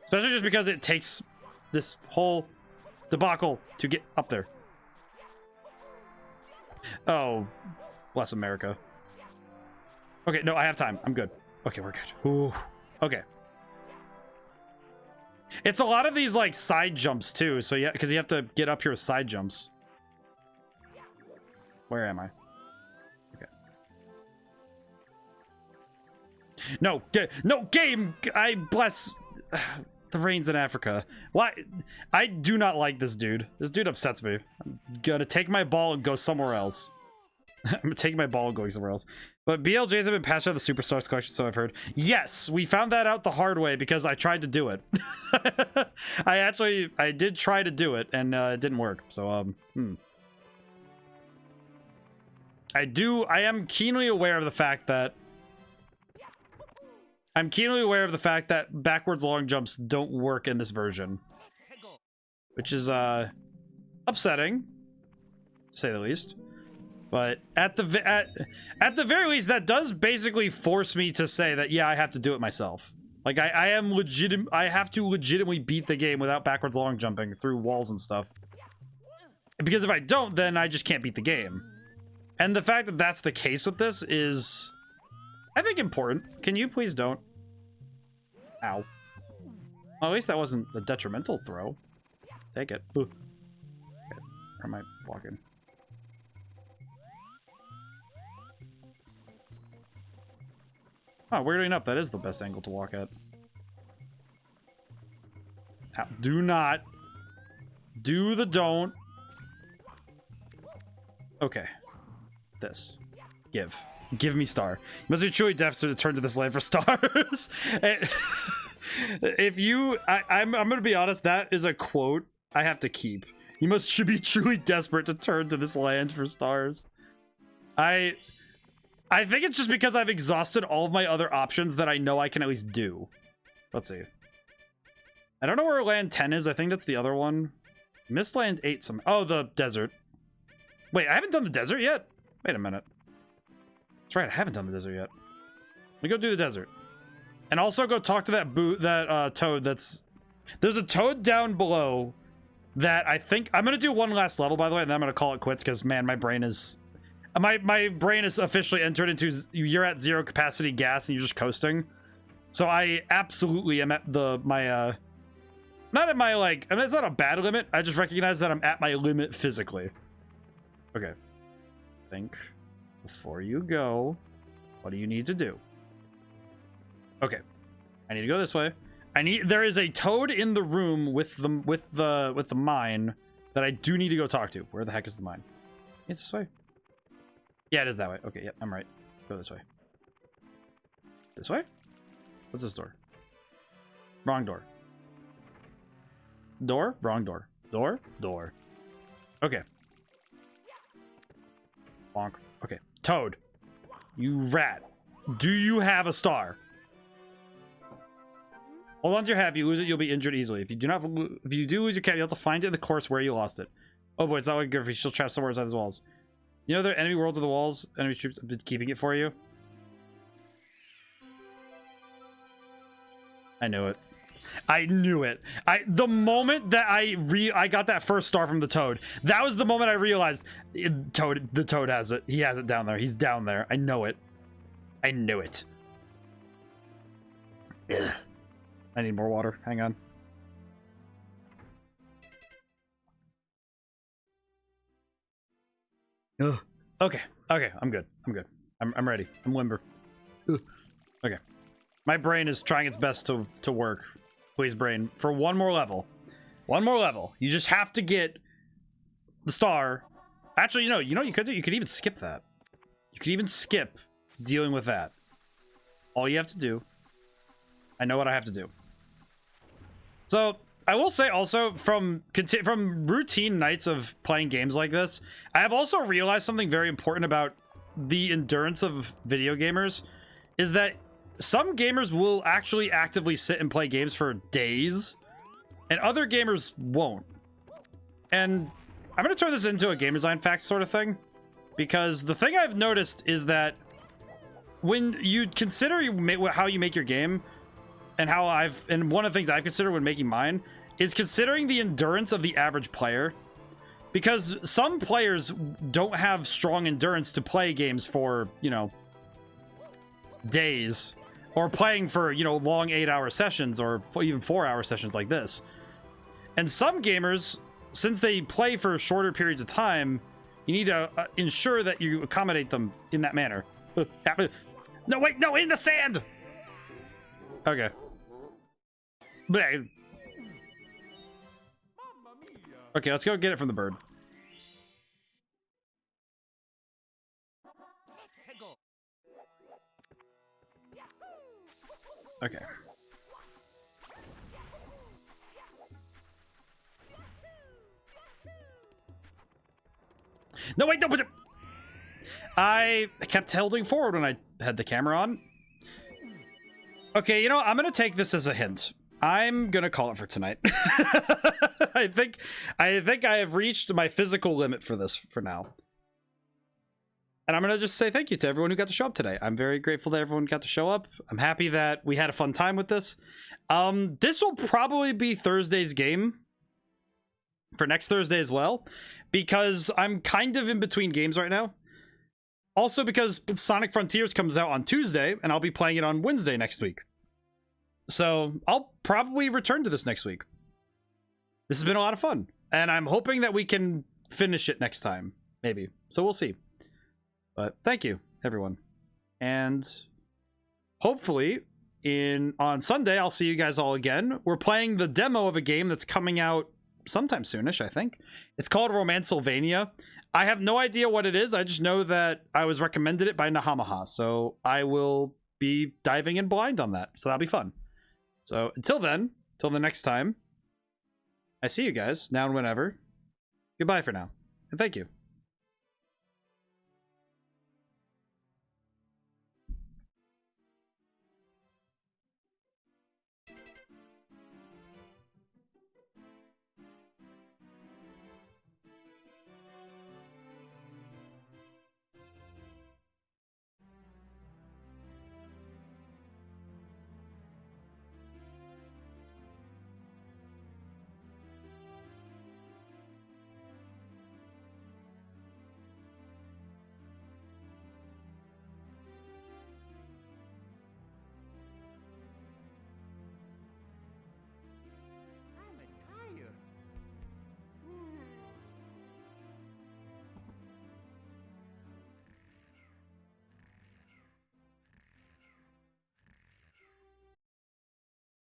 Especially just because it takes this whole debacle to get up there. Oh, bless America. Okay, no, I have time. I'm good. Okay, we're good. Ooh. Okay. It's a lot of these, like, side jumps, too. So, yeah, because you have to get up here with side jumps. Where am I? Okay. No, no, game! I bless the rains in Africa. Why? I do not like this dude. This dude upsets me. I'm gonna take my ball and go somewhere else. I'm gonna take my ball and going somewhere else. But BLJs have been patched out the Superstars collection, so I've heard. Yes, we found that out the hard way because I tried to do it. I did try to do it, and it didn't work. So, I am keenly aware of the fact that backwards long jumps don't work in this version. Which is, upsetting, to say the least. But at the very least, that does basically force me to say that, yeah, I have to do it myself. Like, I have to legitimately beat the game without backwards long jumping through walls and stuff. Because if I don't, then I just can't beat the game. And the fact that that's the case with this is, I think, important. Can you please don't? Ow. Well, at least that wasn't a detrimental throw. Take it. Ooh. Okay. Where am I walking? Oh, weirdly enough, that is the best angle to walk at. Ow. Do not. Do the don't. Okay. This. Give me star. You must be truly deaf to turn to this land for stars. If you... I'm gonna be honest, that is a quote I have to keep. You should be truly desperate to turn to this land for stars. I think it's just because I've exhausted all of my other options that I know I can at least do. Let's see. I don't know where land 10 is. I think that's the other one. Missed land 8 some... Oh, the desert. Wait, I haven't done the desert yet? Wait a minute. That's right, I haven't done the desert yet. Let me go do the desert. And also go talk to that toad that's... There's a toad down below that I think... I'm gonna do one last level, by the way, and then I'm gonna call it quits, because, man, my brain is... My brain is officially entered into... You're at 0 capacity gas, and you're just coasting. So I absolutely am at not at my, like... I mean, it's not a bad limit. I just recognize that I'm at my limit physically. Okay. Think before you go. What do you need to do? Okay. I need to go this way. There is a toad in the room with the mine that I do need to go talk to. Where the heck is the mine? It's this way. Yeah, it is that way. Okay, yeah, I'm right. Go this way. This way? What's this door? Wrong door. Door? Wrong door. Door? Door. Okay. Bonk. Okay. Toad. You rat. Do you have a star? Hold on to your hat. If you lose it, you'll be injured easily. If you do lose your cap, you have to find it in the course where you lost it. Oh boy, it's not like good if you're still trapped somewhere inside these walls. You know there are enemy worlds of the walls? Enemy troops have been keeping it for you? I knew it. I knew it. The moment that I got that first star from the toad, that was the moment I realized the toad has it. He has it down there. He's down there. I know it. I knew it. Ugh. I need more water. Hang on. Ugh. Okay. Okay. I'm good. I'm good. I'm ready. I'm limber. Ugh. Okay. My brain is trying its best to work. Please, brain, for one more level. One more level. You just have to get the star. Actually, you know what you could do? You could even skip that. You could even skip dealing with that. All you have to do... I know what I have to do. So, I will say also, from routine nights of playing games like this, I have also realized something very important about the endurance of video gamers, is that some gamers will actually actively sit and play games for days, and other gamers won't. And I'm going to turn this into a game design facts sort of thing, because the thing I've noticed is that when you consider how you make your game, and one of the things I've considered when making mine is considering the endurance of the average player, because some players don't have strong endurance to play games for, you know, days, or playing for, you know, long 8-hour sessions, or even 4-hour sessions like this. And some gamers, since they play for shorter periods of time, you need to ensure that you accommodate them in that manner. No, wait, no, in the sand! Okay. Okay, let's go get it from the bird. Okay. No, wait, no, but I kept holding forward when I had the camera on. Okay, you know, I'm gonna take this as a hint. I'm gonna call it for tonight. I think I have reached my physical limit for this for now. And I'm going to just say thank you to everyone who got to show up today. I'm very grateful that everyone got to show up. I'm happy that we had a fun time with this. This will probably be Thursday's game for next Thursday as well, because I'm kind of in between games right now. Also because Sonic Frontiers comes out on Tuesday, and I'll be playing it on Wednesday next week. So I'll probably return to this next week. This has been a lot of fun, and I'm hoping that we can finish it next time, maybe. So we'll see. But thank you, everyone. And hopefully on Sunday, I'll see you guys all again. We're playing the demo of a game that's coming out sometime soonish, I think. It's called Romancylvania. I have no idea what it is. I just know that I was recommended it by Nahamaha. So I will be diving in blind on that. So that'll be fun. So until then, till the next time, I see you guys now and whenever. Goodbye for now. And thank you.